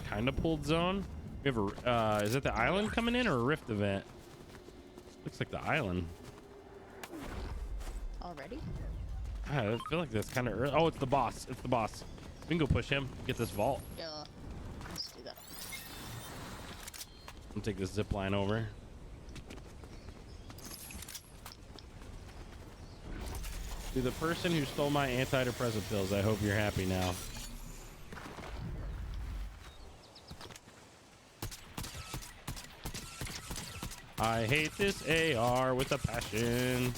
A: Kind of pulled zone. We have a, is it the island coming in or a rift event? Looks like the island.
K: already?
A: I feel like that's kind of early. Oh, it's the boss. It's the boss. We can go push him. Get this vault.
K: Yeah. Let's do that.
A: I'll take this zip line over. To the person who stole my antidepressant pills, I hope you're happy now. I hate this AR with a passion.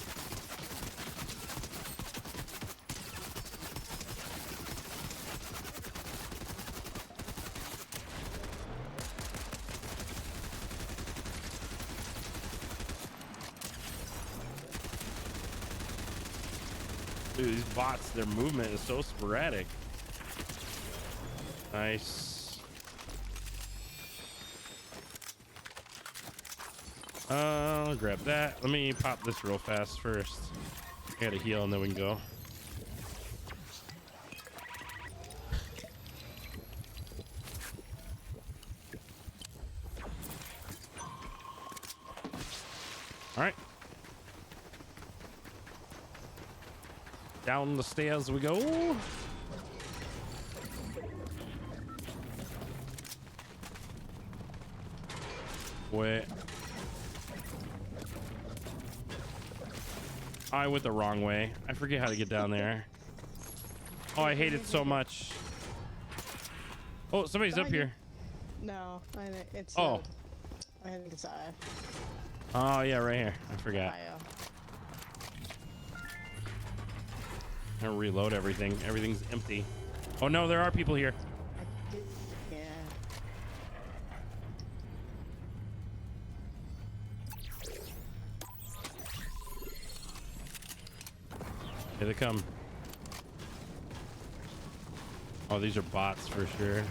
A: Dude, these bots, their movement is so sporadic. Nice. I'll grab that. Let me pop this real fast first. I gotta heal and then we can go. All right. Down the stairs we go. Wait. I went the wrong way. I forget how to get down there. Oh, I hate it so much. Oh, somebody's up here.
K: No, I think it's.
A: Oh.
K: I think it's I.
A: Oh yeah, right here. I forgot. I'll reload everything. Everything's empty. Oh no, there are people here.
K: Yeah.
A: Here they come. Oh, these are bots for sure.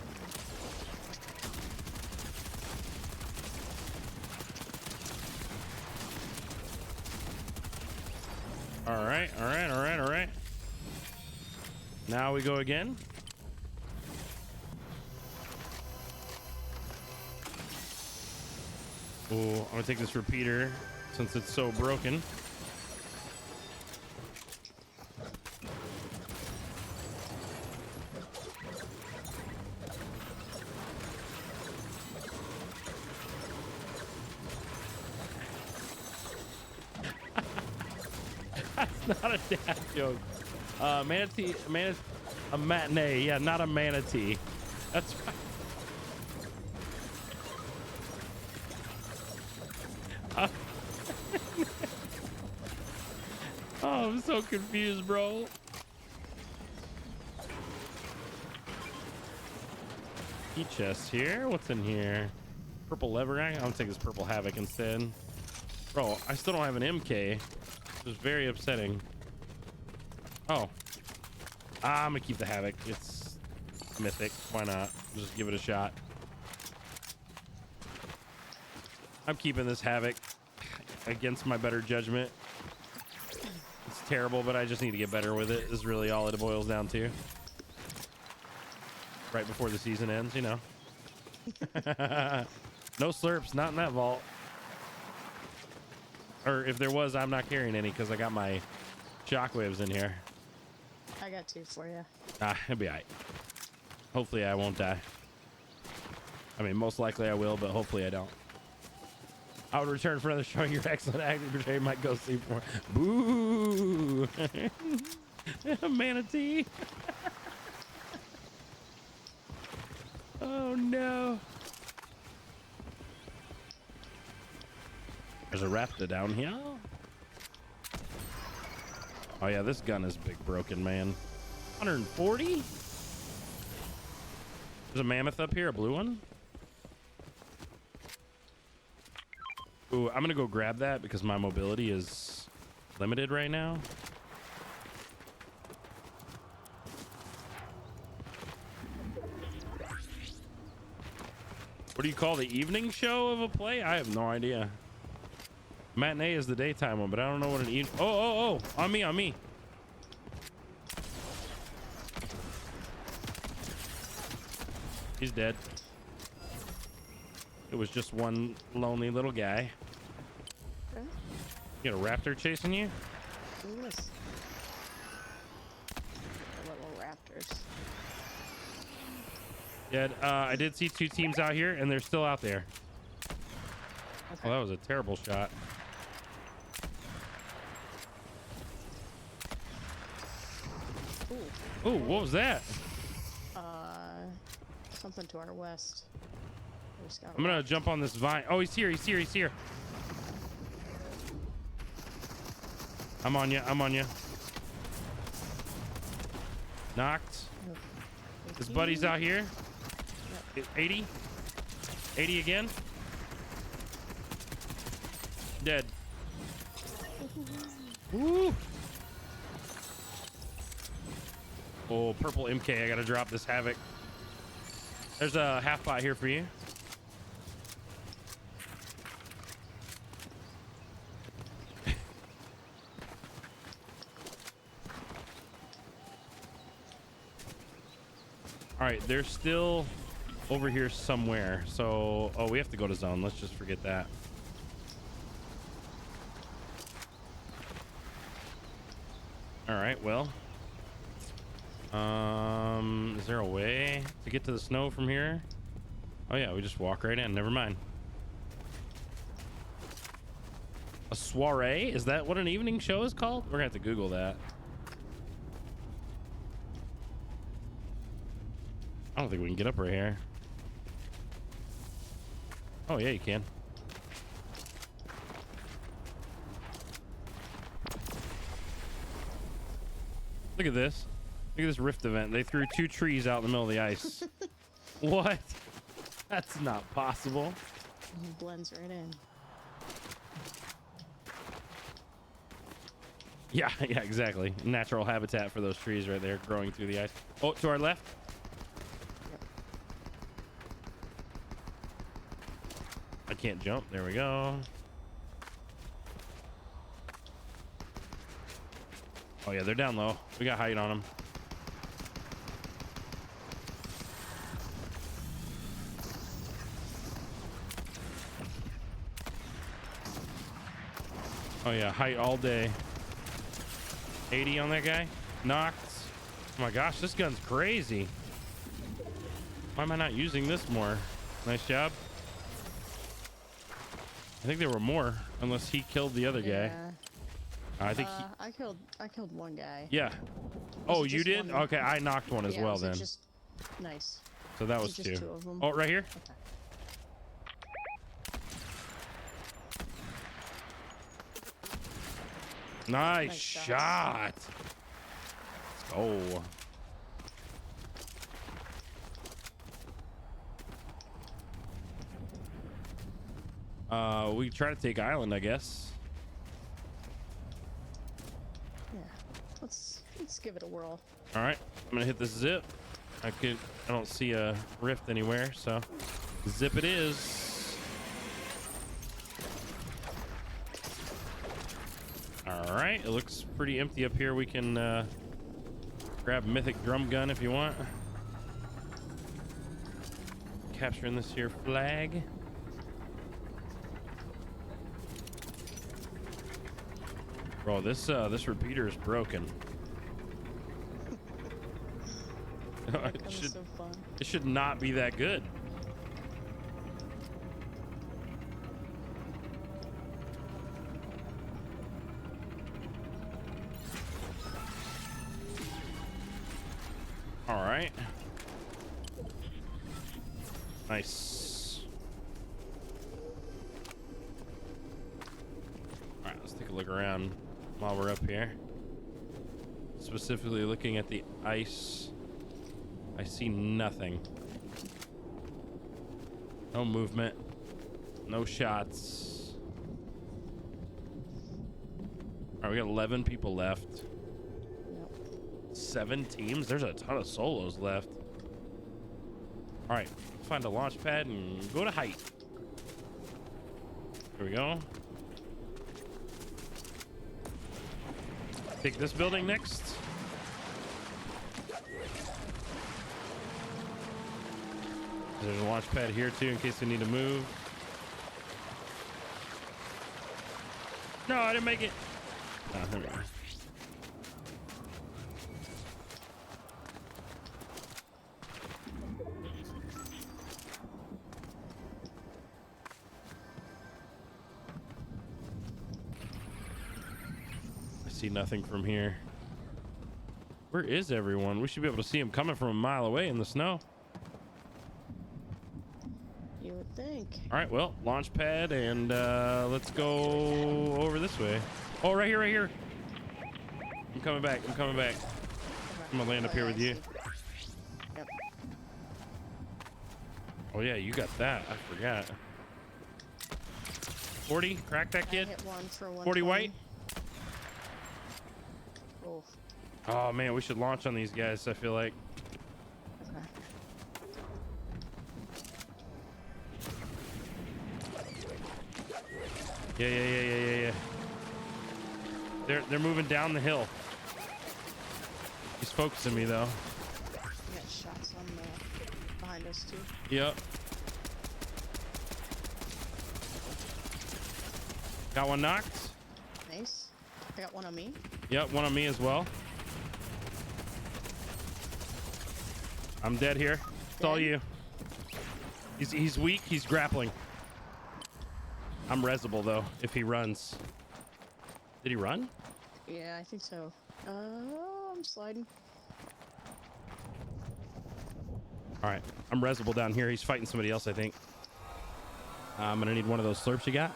A: All right, all right, all right, all right. Now we go again. Oh, I'm gonna take this repeater since it's so broken. That's not a dad joke. Manatee, a matinee. Yeah, not a manatee. That's right. Oh, I'm so confused, bro. Key chest here. What's in here? Purple lever. I'm gonna take this purple havoc instead. Bro, I still don't have an MK. It was very upsetting. Oh. I'm gonna keep the havoc. It's mythic. Why not? Just give it a shot. I'm keeping this havoc against my better judgment. It's terrible, but I just need to get better with it, is really all it boils down to. Right before the season ends, you know. No slurps, not in that vault. Or if there was, I'm not carrying any because I got my shockwaves in here.
K: I got 2 for you.
A: It'll be all right. Hopefully I won't die. I mean, most likely I will, but hopefully I don't. I would return for another showing your excellent acting portraying my ghost sleep for. Boo! Manatee. Oh no. There's a raptor down here. Oh yeah, this gun is big broken, man. 140? There's a mammoth up here, a blue one. Ooh, I'm gonna go grab that because my mobility is limited right now. What do you call the evening show of a play? I have no idea. Matinee is the daytime one, but I don't know what an evening. Oh, on me, on me. He's dead. It was just one lonely little guy.
K: Okay.
A: You got a raptor chasing you?
K: Yes. reactors.
A: Yeah, I did see 2 teams out here, and they're still out there.
K: Okay.
A: Well, that was a terrible shot.
K: Ooh.
A: Ooh, what was that?
K: Something to our west.
A: I'm gonna jump on this vine. Oh, he's here. He's here. He's here. I'm on you. I'm on you. Knocked. His buddy's out here. 80. 80 again. Dead. Woo. Oh, purple MK. I gotta drop this Havoc. There's a half bot here for you. All right, they're still over here somewhere. So, oh, we have to go to zone. Let's just forget that. All right, well. Is there a way to get to the snow from here? Oh yeah, we just walk right in. Never mind. A soiree? Is that what an evening show is called? We're gonna have to Google that. I don't think we can get up right here. Oh yeah, you can. Look at this. Look at this rift event. They threw 2 trees out in the middle of the ice. What? That's not possible.
K: It blends right in.
A: Yeah, yeah, exactly. Natural habitat for those trees right there growing through the ice. Oh, to our left.
K: Yep.
A: I can't jump. There we go. Oh yeah, they're down low. We got height on them. Oh yeah, height all day. 80 on that guy. Knocked. Oh my gosh, this gun's crazy. Why am I not using this more? Nice job. I think there were more, unless he killed the other guy. I think he...
K: I killed one guy.
A: Yeah. Oh, you did?
K: One?
A: Okay, I knocked one as
K: Yeah,
A: well
K: was it
A: then.
K: just... Nice.
A: So that was
K: Was it just
A: 2.
K: 2 of them?
A: Oh, right here.
K: Okay.
A: Nice
K: Nice
A: shot.
K: shots.
A: Let's go. We try to take island, I guess.
K: Yeah. Let's give it a whirl.
A: All right, I'm gonna hit this zip. I don't see a rift anywhere, so zip it is. All right, it looks pretty empty up here. We can grab mythic drum gun if you want. Capturing this here flag. Bro, this repeater is broken.
K: That was so fun.
A: It should not be that good. All right. Nice. All right, let's take a look around while we're up here. Specifically looking at the ice. I see nothing. No movement. No shots. All right, we got 11 people left.
K: Yep.
A: 7 teams? There's a ton of solos left. All right, find a launch pad and go to height. Here we go. Take this building next. There's a launch pad here too in case we need to move. No, I didn't make it. Oh, there we go. see nothing from here. Where is everyone? We should be able to see him coming from a mile away in the snow.
K: You would think.
A: All right, well, launch pad, and let's go over this way. Oh, right here, right here. I'm coming back. I'm coming back. I'm gonna land up here with you.
K: Yep.
A: Oh yeah, you got that. I forgot. 40, crack that
K: I
A: kid.
K: hit one for
A: 40 white.
K: Oh.
A: Oh man, we should launch on these guys. I feel like.
K: Okay.
A: Yeah. They're moving down the hill. He's focusing me though.
K: We got shots on the behind us too.
A: Yep. Got one knocked.
K: Nice. I got one on me.
A: Yep, one on me as well. I'm dead here. It's all you. He's weak. He's grappling. I'm resable though if he runs. Did he run?
K: Yeah, I think so. I'm sliding.
A: All right, I'm resable down here. He's fighting somebody else, I think. I'm gonna need one of those slurps you got.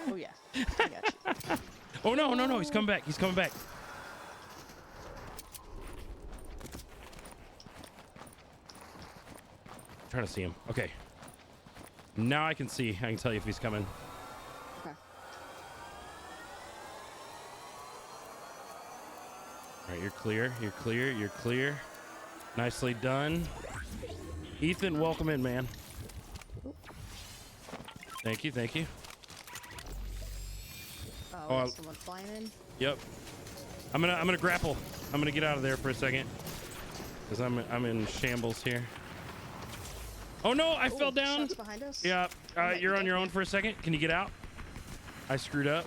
K: Oh yeah, I got you.
A: Oh no! He's coming back. He's coming back. I'm trying to see him. Okay. Now I can see. I can tell you if he's coming.
K: Okay.
A: All right, you're clear. You're clear. You're clear. Nicely done. Ethan, welcome in, man. Thank you. Thank you.
K: Oh, someone flying in.
A: Yep. I'm gonna grapple. I'm gonna get out of there for a second, cause I'm in shambles here. Oh no! I fell down.
K: Shots behind us.
A: Yeah. You're on your own for a second. Can you get out? I screwed up.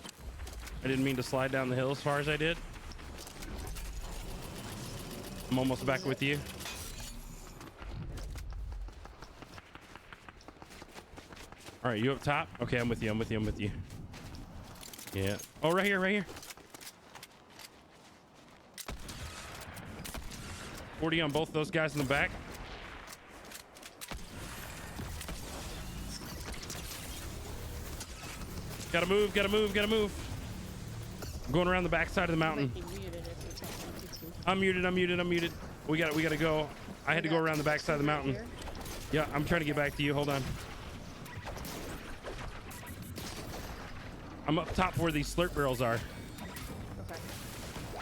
A: I didn't mean to slide down the hill as far as I did. I'm almost back with you. All right, you up top? Okay, I'm with you. I'm with you. I'm with you. Yeah. Oh, right here, right here. 40 on both those guys in the back. Gotta move, gotta move, gotta move. I'm going around the back side of the mountain. I'm muted, I'm muted, I'm muted. We gotta go. I had to go around the back side of the mountain. Yeah, I'm trying to get back to you. Hold on. I'm up top where these slurp barrels are.
K: Okay.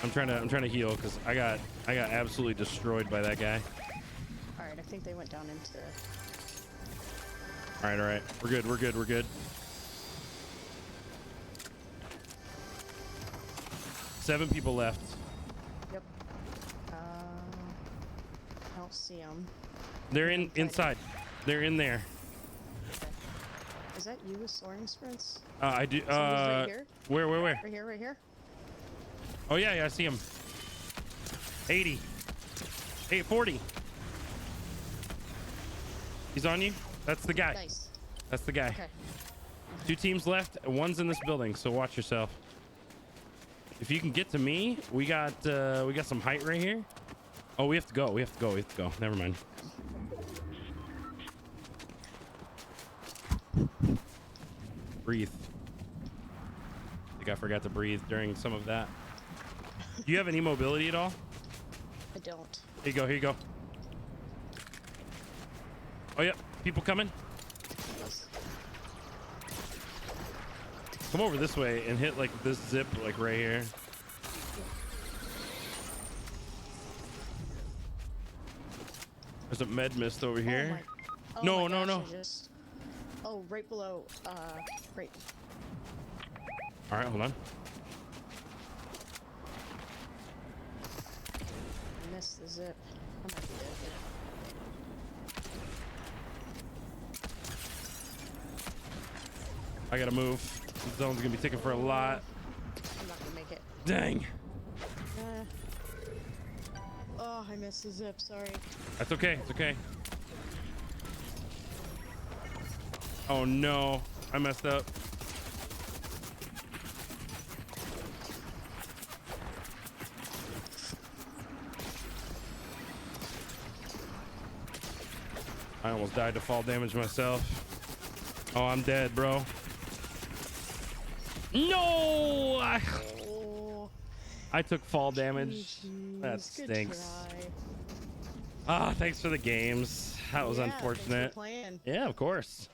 A: I'm trying to heal because I got absolutely destroyed by that guy.
K: All right, I think they went down into.
A: All right. We're good. We're good. We're good. 7 people left.
K: Yep. I don't see them.
A: They're inside. They're in there.
K: Okay. Is that you with soaring sprints?
A: I do.
K: Right here?
A: Where?
K: Right here, right here.
A: Oh yeah, I see him. 80. 40. He's on you. That's the guy.
K: Nice.
A: That's the guy.
K: Okay.
A: 2 teams left. One's in this building, so watch yourself. If you can get to me, we got some height right here. Oh, we have to go. We have to go. We have to go. Never mind. Breathe. I think I forgot to breathe during some of that. Do you have any mobility at all?
K: I don't.
A: Here you go. Here you go. Oh yeah, people coming. Come over this way and hit like this zip like right here. There's a med mist over here.
K: Oh
A: No.
K: Oh, right below. Right.
A: All right, hold on.
K: I missed the zip. I might be dead here.
A: I gotta move. The zone's gonna be ticking for a lot.
K: I'm not gonna make it.
A: Dang.
K: Oh, I missed the zip. Sorry.
A: That's okay. It's okay. Oh no, I messed up. I almost died to fall damage myself. Oh, I'm dead, bro. No! I took fall damage. That stinks. Ah, thanks for the games. That was unfortunate. Yeah, of course.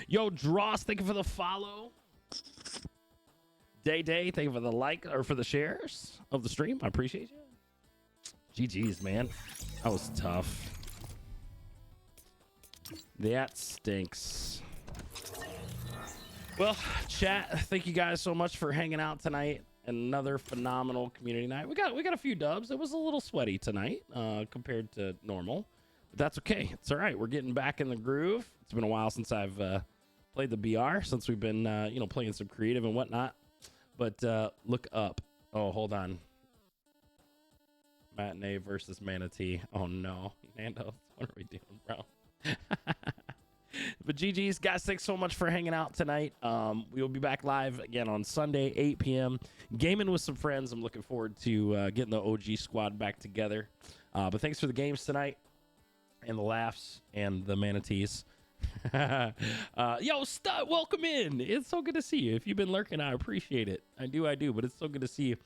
A: Yo, Dross, thank you for the follow. Day, thank you for the like or for the shares of the stream. I appreciate you. GG's, man. That was tough. That stinks. Well, chat, thank you guys so much for hanging out tonight. Another phenomenal community night. We got a few dubs. It was a little sweaty tonight compared to normal, but that's okay. It's all right. We're getting back in the groove. It's been a while since I've played the BR, since we've been playing some creative and whatnot. But look up. Oh, hold on. Matinee versus Manatee. Oh no, Nando, what are we doing, bro? But GG's, guys, thanks so much for hanging out tonight. We will be back live again on Sunday, 8 p.m. Gaming with some friends. I'm looking forward to getting the OG squad back together. But thanks for the games tonight and the laughs and the manatees. Yo, Stud, welcome in. It's so good to see you. If you've been lurking, I appreciate it. I do, but it's so good to see you.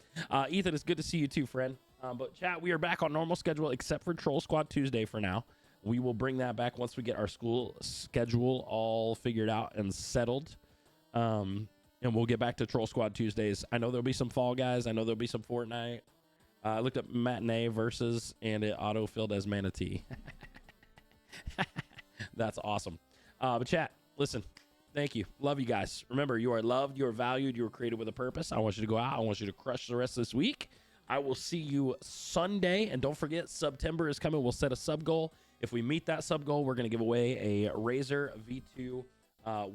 A: Ethan, it's good to see you too, friend. But chat, we are back on normal schedule except for Troll Squad Tuesday for now. We will bring that back once we get our school schedule all figured out and settled. And we'll get back to Troll Squad Tuesdays. I know there'll be some Fall Guys. I know there'll be some Fortnite. I looked up Matinee versus, and it auto-filled as Manatee. That's awesome. But chat, listen, thank you. Love you guys. Remember, you are loved, you are valued, you are created with a purpose. I want you to go out. I want you to crush the rest of this week. I will see you Sunday. And don't forget, September is coming. We'll set a sub goal. If we meet that sub goal, we're going to give away a Razer V2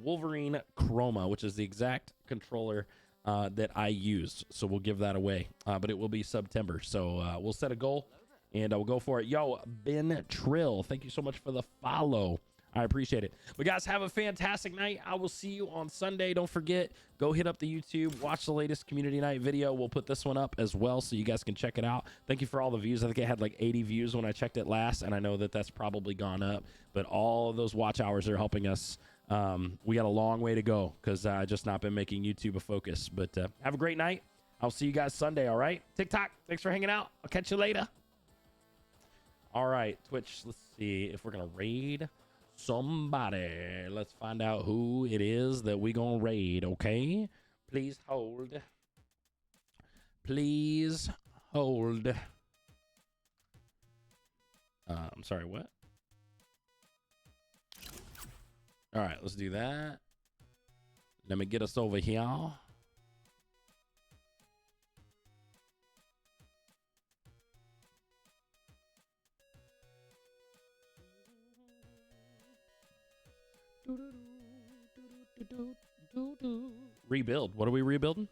A: Wolverine Chroma, which is the exact controller that I use. So we'll give that away. But it will be September. So we'll set a goal, and I will go for it. Yo, Ben Trill, thank you so much for the follow. I appreciate it. But guys, have a fantastic night. I will see you on Sunday. Don't forget, go hit up the YouTube, watch the latest community night video. We'll put this one up as well so you guys can check it out. Thank you for all the views. I think it had like 80 views when I checked it last, and I know that that's probably gone up. But all of those watch hours are helping us. We got a long way to go because I just not been making YouTube a focus. But have a great night. I'll see you guys Sunday, all right? TikTok, thanks for hanging out. I'll catch you later. All right, Twitch, let's see if we're going to raid somebody. Let's find out who it is that we gonna raid. Okay, please hold. Please hold. I'm sorry, what? All right, let's do that. Let me get us over here. Rebuild. What are we rebuilding?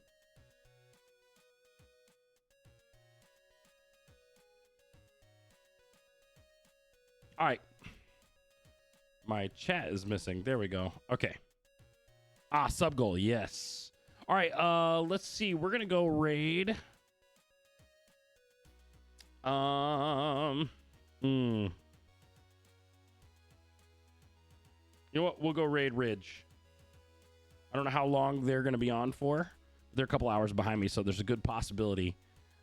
A: All right. My chat is missing. There we go. Okay. Sub goal. Yes. All right. Let's see. We're gonna go raid. You know what? We'll go raid Ridge. I don't know how long they're going to be on for. They're a couple hours behind me, so there's a good possibility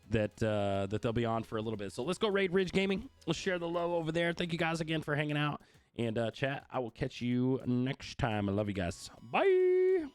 A: that that they'll be on for a little bit. So let's go raid Ridge Gaming. Let's share the love over there. Thank you guys again for hanging out. And chat, I will catch you next time. I love you guys. Bye.